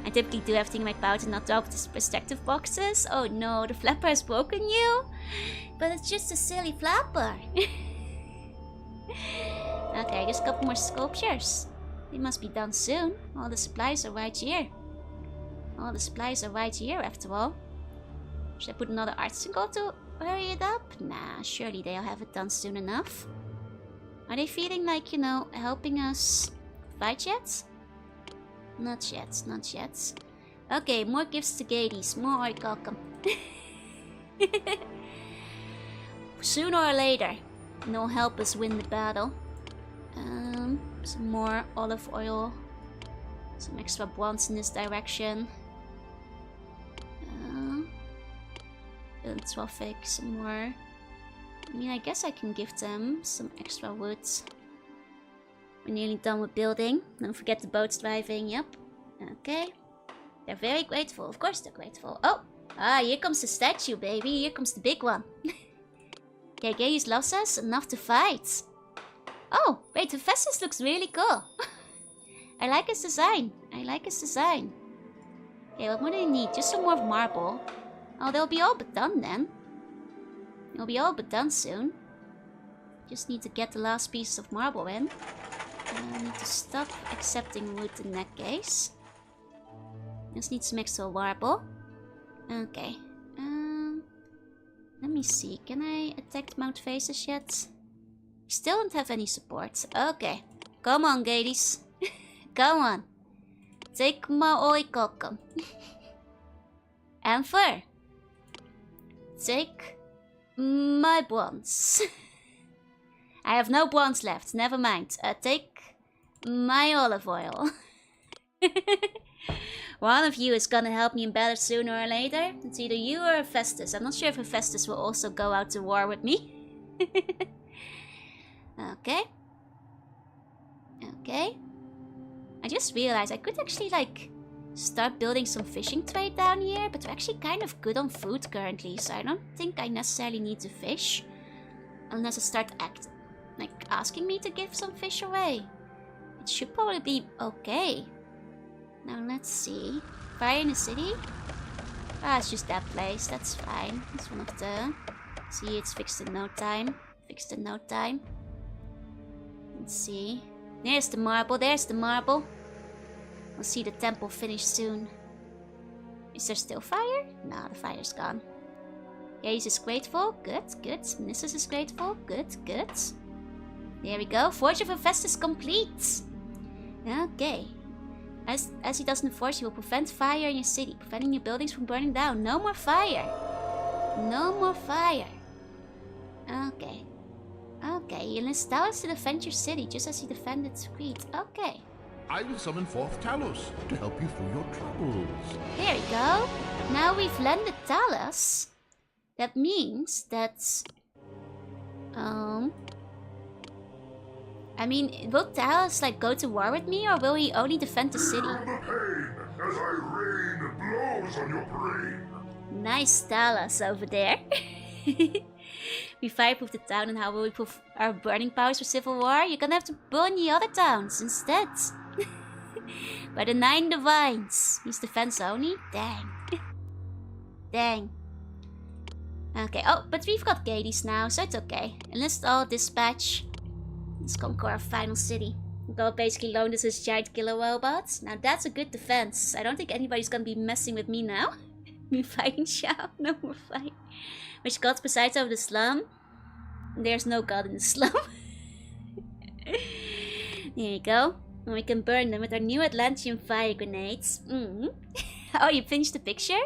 I typically do everything in my power to not drop the protective boxes. Oh no, the flapper has broken you? But it's just a silly flapper. Okay, just a couple more sculptures. They must be done soon. All the supplies are right here. All the supplies are right here after all. Should I put another art single to hurry it up? Nah, surely they'll have it done soon enough. Are they feeling like, you know, helping us fight yet? Not yet, not yet. Okay, more gifts to Gades, more orichalcum. Sooner or later, they'll help us win the battle. Some more olive oil. Some extra bronze in this direction. Philanthropic, some more. I mean, I guess I can give them some extra wood. We're nearly done with building. Don't forget the boats driving, yep. Okay. They're very grateful. Of course they're grateful. Oh! Ah, here comes the statue, baby. Here comes the big one. Okay, Gaius loves us enough to fight. Oh, wait, Hephaestus looks really cool. I like his design. I like his design. Okay, what more do they need? Just some more marble. Oh, they'll be all but done then. They'll be all but done soon. Just need to get the last piece of marble in. I need to stop accepting wood in that case. Just need some extra marble. Okay. Let me see. Can I attack Mount Faces yet? Still don't have any support. Okay. Come on, Gades. Come on. Take my orichalcum. And fur. Take my bronze. I have no bronze left. Never mind. Take my olive oil. One of you is gonna help me in battle sooner or later. It's either you or Hephaestus. I'm not sure if Hephaestus will also go out to war with me. Okay. Okay. I just realized I could actually, like, start building some fishing trade down here. But we're actually kind of good on food currently. So I don't think I necessarily need to fish. Unless I start asking me to give some fish away. It should probably be okay. Now let's see. Fire in the city? Ah, it's just that place. That's fine. It's one of the... See, it's fixed in no time. Fixed in no time. Let's see. There's the marble. There's the marble. We'll see the temple finished soon. Is there still fire? No, the fire's gone. Gaze is grateful. Good, good. Nissus is grateful. Good, good. There we go. Forge of Hephaestus complete. Okay. As he doesn't force, he will prevent fire in your city, preventing your buildings from burning down. No more fire. No more fire. Okay. Okay, he enlists Talos to defend your city, just as he defended Crete. Okay. I will summon forth Talos to help you through your troubles. There we go. Now we've landed Talos. That means that... I mean, will Talos, like, go to war with me, or will he only defend the city? Feel the pain as I rain blows on your brain. Nice Talos over there. We fireproof the town, and how will we proof our burning powers for civil war? You're gonna have to burn the other towns instead. By the 9 divines. He's defense only? Dang. Dang. Okay, oh, but we've got Gades now, so it's okay. Enlist all dispatch. Let's conquer our final city. God basically loaned us his giant killer robots. Now that's a good defense. I don't think anybody's gonna be messing with me now. Me fighting Shao. No more fight. Which god presides over the slum? There's no god in the slum. There you go. And we can burn them with our new Atlantean fire grenades. Oh, you finished the picture?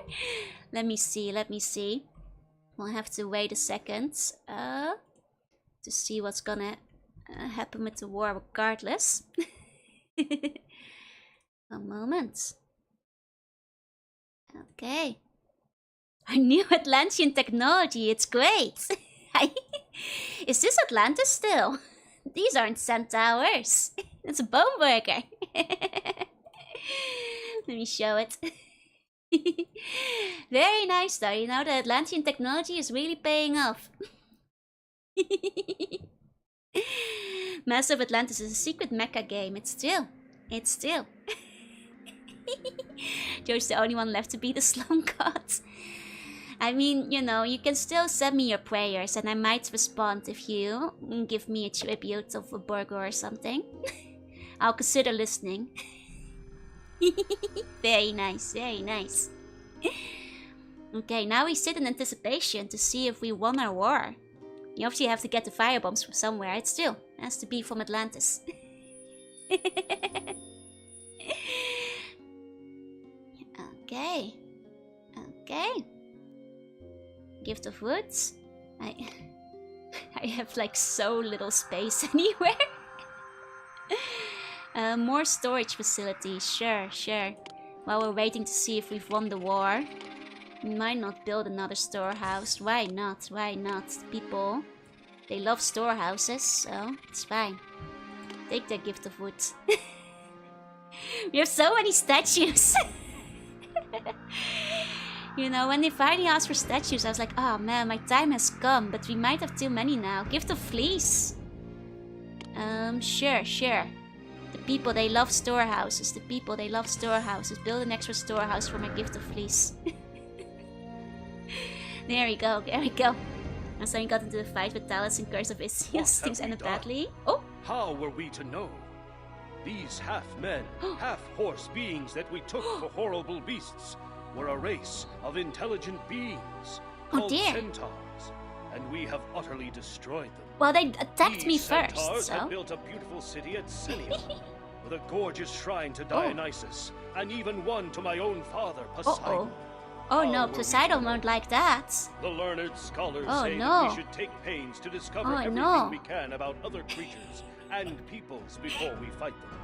Let me see, let me see. We'll have to wait a second to see what's gonna happen with the war regardless. A moment. Okay. Our new Atlantean technology, it's great. Is this Atlantis still? These aren't centaurs. It's a bone burger. Let me show it. Very nice though, you know, the Atlantean technology is really paying off. Master of Atlantis is a secret mecha game. It's still. Joe's the only one left to be the slum god. I mean, you know, you can still send me your prayers and I might respond if you give me a tribute of a burger or something. I'll consider listening. Very nice, very nice. Okay, now we sit in anticipation to see if we won our war. You obviously have to get the firebombs from somewhere. It still has to be from Atlantis. Okay. Gift of Woods. I have like so little space anywhere. More storage facilities. Sure. While we're waiting to see if we've won the war. We might not build another storehouse. Why not? The people, they love storehouses, so it's fine. Take their gift of wood. We have so many statues. You know, when they finally asked for statues, I was like, oh man, my time has come, but we might have too many now. Gift of fleece. Sure. The people, they love storehouses. Build an extra storehouse for my gift of fleece. There we go. And so we got into the fight with Talus and Curse of Isios. Things ended badly. Oh! How were we to know? These half-men, half-horse beings that we took for horrible beasts were a race of intelligent beings called centaurs, and we have utterly destroyed them. Well, they attacked me first, centaurs so... had built a beautiful city at Silium, with a gorgeous shrine to Dionysus, and even one to my own father, Poseidon. Oh no, Poseidon won't like that. The learned scholars say that we should take pains to discover everything we can about other creatures and peoples before we fight them.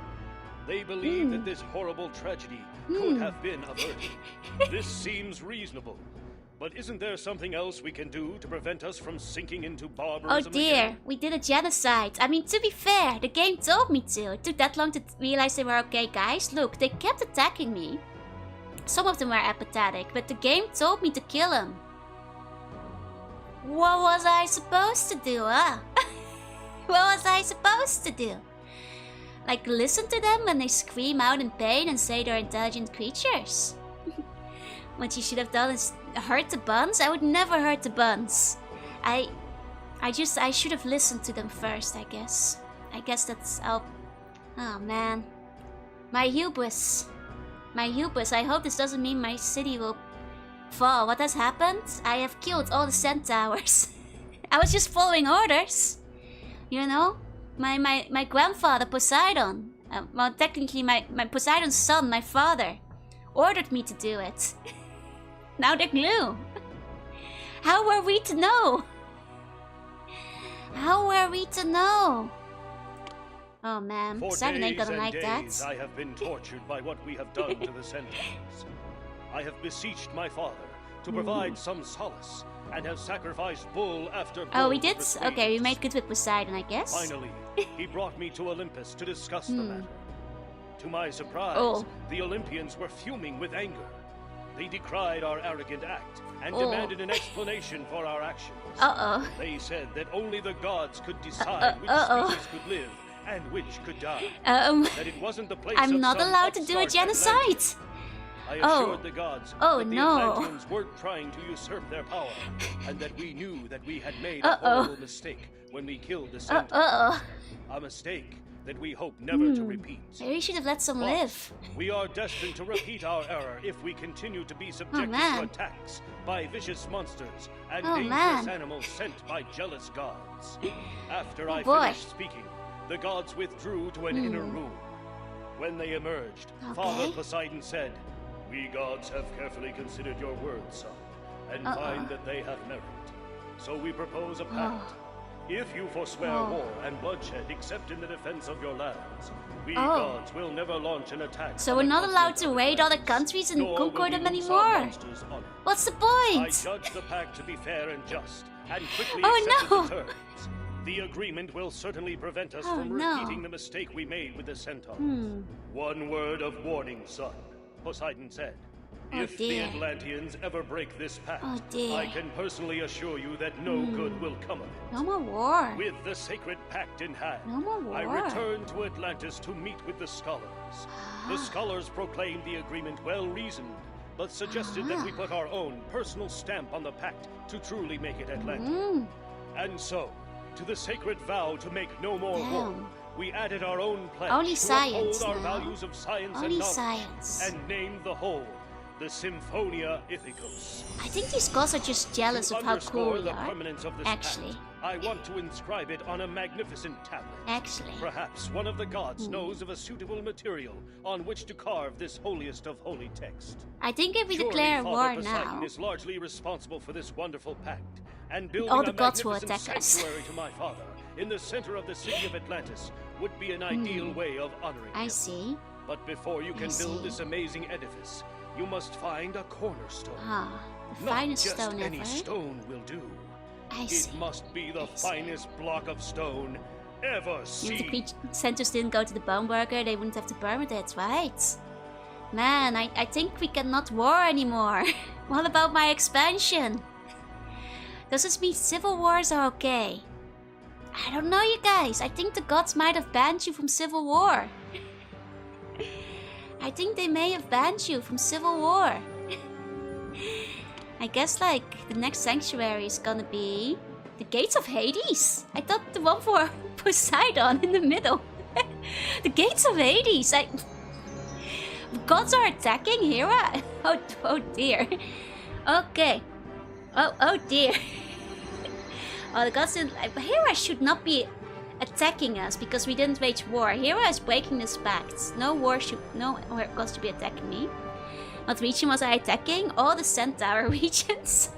They believe that this horrible tragedy could have been averted. This seems reasonable. But isn't there something else we can do to prevent us from sinking into barbarism? Oh dear, we did a genocide. I mean, to be fair, the game told me to. It took that long to realize they were okay, guys. Look, they kept attacking me. Some of them were apathetic, but the game told me to kill them. What was I supposed to do, huh? What was I supposed to do? Like, listen to them when they scream out in pain and say they're intelligent creatures? What you should have done is hurt the buns? I would never hurt the buns. I should have listened to them first, I guess. I guess that's... Oh man. My hubris. I hope this doesn't mean my city will fall. What has happened? I have killed all the centaurs. I was just following orders. You know? My grandfather, Poseidon. Well, technically my Poseidon's son, my father, ordered me to do it. Now they're glue. How were we to know? Oh man, Poseidon ain't gonna like that. I have been tortured by what we have done to the centaurs. I have beseeched my father to provide some solace and have sacrificed bull after bull. Oh, we did? Okay, we made good with Poseidon, I guess. Finally, he brought me to Olympus to discuss the matter. To my surprise, the Olympians were fuming with anger. They decried our arrogant act and demanded an explanation for our actions. They said that only the gods could decide which species could live and which could die. That it wasn't the place I'm of not some allowed to do a genocide. Atlantis. I assured the gods that the Atlanteans weren't trying to usurp their power, and that we knew that we had made a horrible mistake when we killed the centaur. A mistake that we hope never to repeat. Maybe we should have let some live. We are destined to repeat our error if we continue to be subjected to attacks by vicious monsters and dangerous animals sent by jealous gods. After I finished speaking, the gods withdrew to an inner room. When they emerged, Father Poseidon said, "We gods have carefully considered your words, son, and find that they have merit. So we propose a pact. If you forswear war and bloodshed except in the defense of your lands, we gods will never launch an attack. So we're not allowed to raid other countries and conquer them anymore. What's the point? I judge the pact to be fair and just, and quickly accepted the terms. The agreement will certainly prevent us from repeating the mistake we made with the Centaurs. One word of warning, son, Poseidon said. If the Atlanteans ever break this pact, I can personally assure you that no good will come of it. No more war. With the sacred pact in hand, no more war. I return to Atlantis to meet with the scholars. The scholars proclaimed the agreement well-reasoned, but suggested that we put our own personal stamp on the pact to truly make it Atlantic. And so, to the sacred vow to make no more war, we added our own pledge to uphold our values of science and knowledge, and named the whole the Symphonia Ithacos. I think these gods are just jealous of how cool we are. Actually. Pact, I want to inscribe it on a magnificent tablet. Actually. Perhaps one of the gods knows of a suitable material on which to carve this holiest of holy text. I think if we declare war Poseidon now, is largely responsible for this wonderful pact, and building all the a gods will magnificent attack us. sanctuary to my father in the center of the city of Atlantis would be an ideal way of honoring him. I see. But before you can build this amazing edifice, you must find a cornerstone. The finest stone ever. Not just any stone will do. I see. It must be the finest block of stone ever seen. If the Centaurs didn't go to the bone worker, they wouldn't have to burn it, right? Man, I think we cannot war anymore. What about my expansion? Does this mean civil wars are okay? I don't know, you guys. I think the gods might have banned you from civil war. I think they may have banned you from civil war. I guess, like, the next sanctuary is gonna be the Gates of Hades. I thought the one for Poseidon in the middle. The Gates of Hades. Gods are attacking Hera. Oh dear. Okay. Oh dear. Oh, the gods didn't. Hera should not be attacking us because we didn't wage war. Hera is breaking this pact. No gods should be attacking me. What region was I attacking? All the Centaur regions.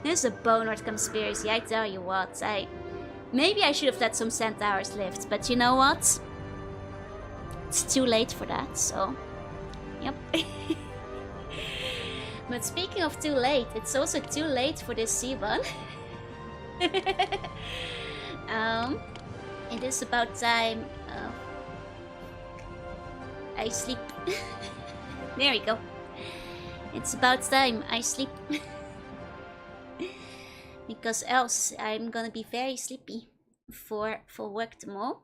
This is a Bonard conspiracy, I tell you what. Maybe I should have let some Centaurs live, but you know what? It's too late for that, so... Yep. But speaking of too late, it's also too late for this C1. It is about time I sleep. There we go. It's about time I sleep. Because else I'm gonna be very sleepy for work tomorrow.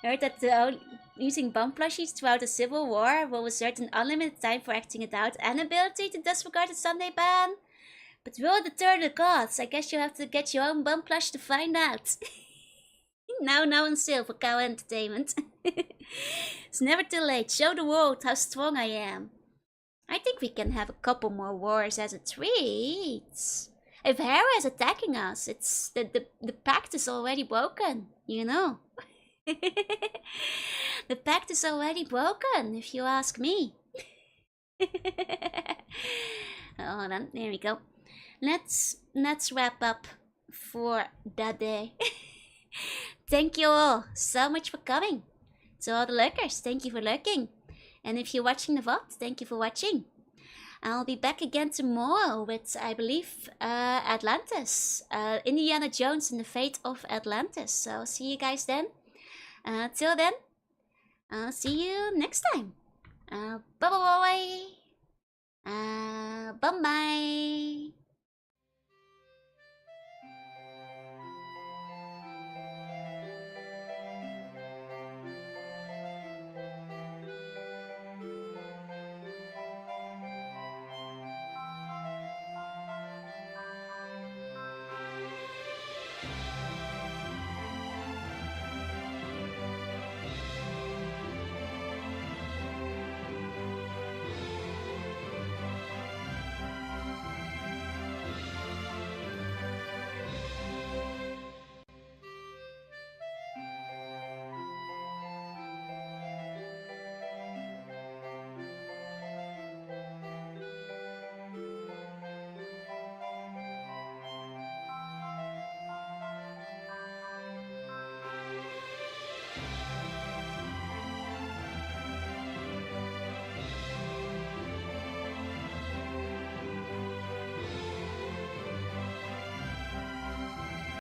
I heard that using bomb plushies throughout the Civil War will assert an unlimited time for acting it out and ability to disregard the Sunday ban. But will it deter the gods? I guess you have to get your own bomb plush to find out. Now on sale for Cow Entertainment. It's never too late. Show the world how strong I am. I think we can have a couple more wars as a treat. If Hera is attacking us, it's the pact is already broken, you know. The pact is already broken, if you ask me. Hold on, there we go. Let's wrap up for that day. Thank you all so much for coming. To all the lurkers, thank you for lurking. And if you're watching the VOD, thank you for watching. I'll be back again tomorrow with, I believe, Atlantis. Indiana Jones and the Fate of Atlantis. So I'll see you guys then. Till then, I'll see you next time. Bye-bye. Bye-bye.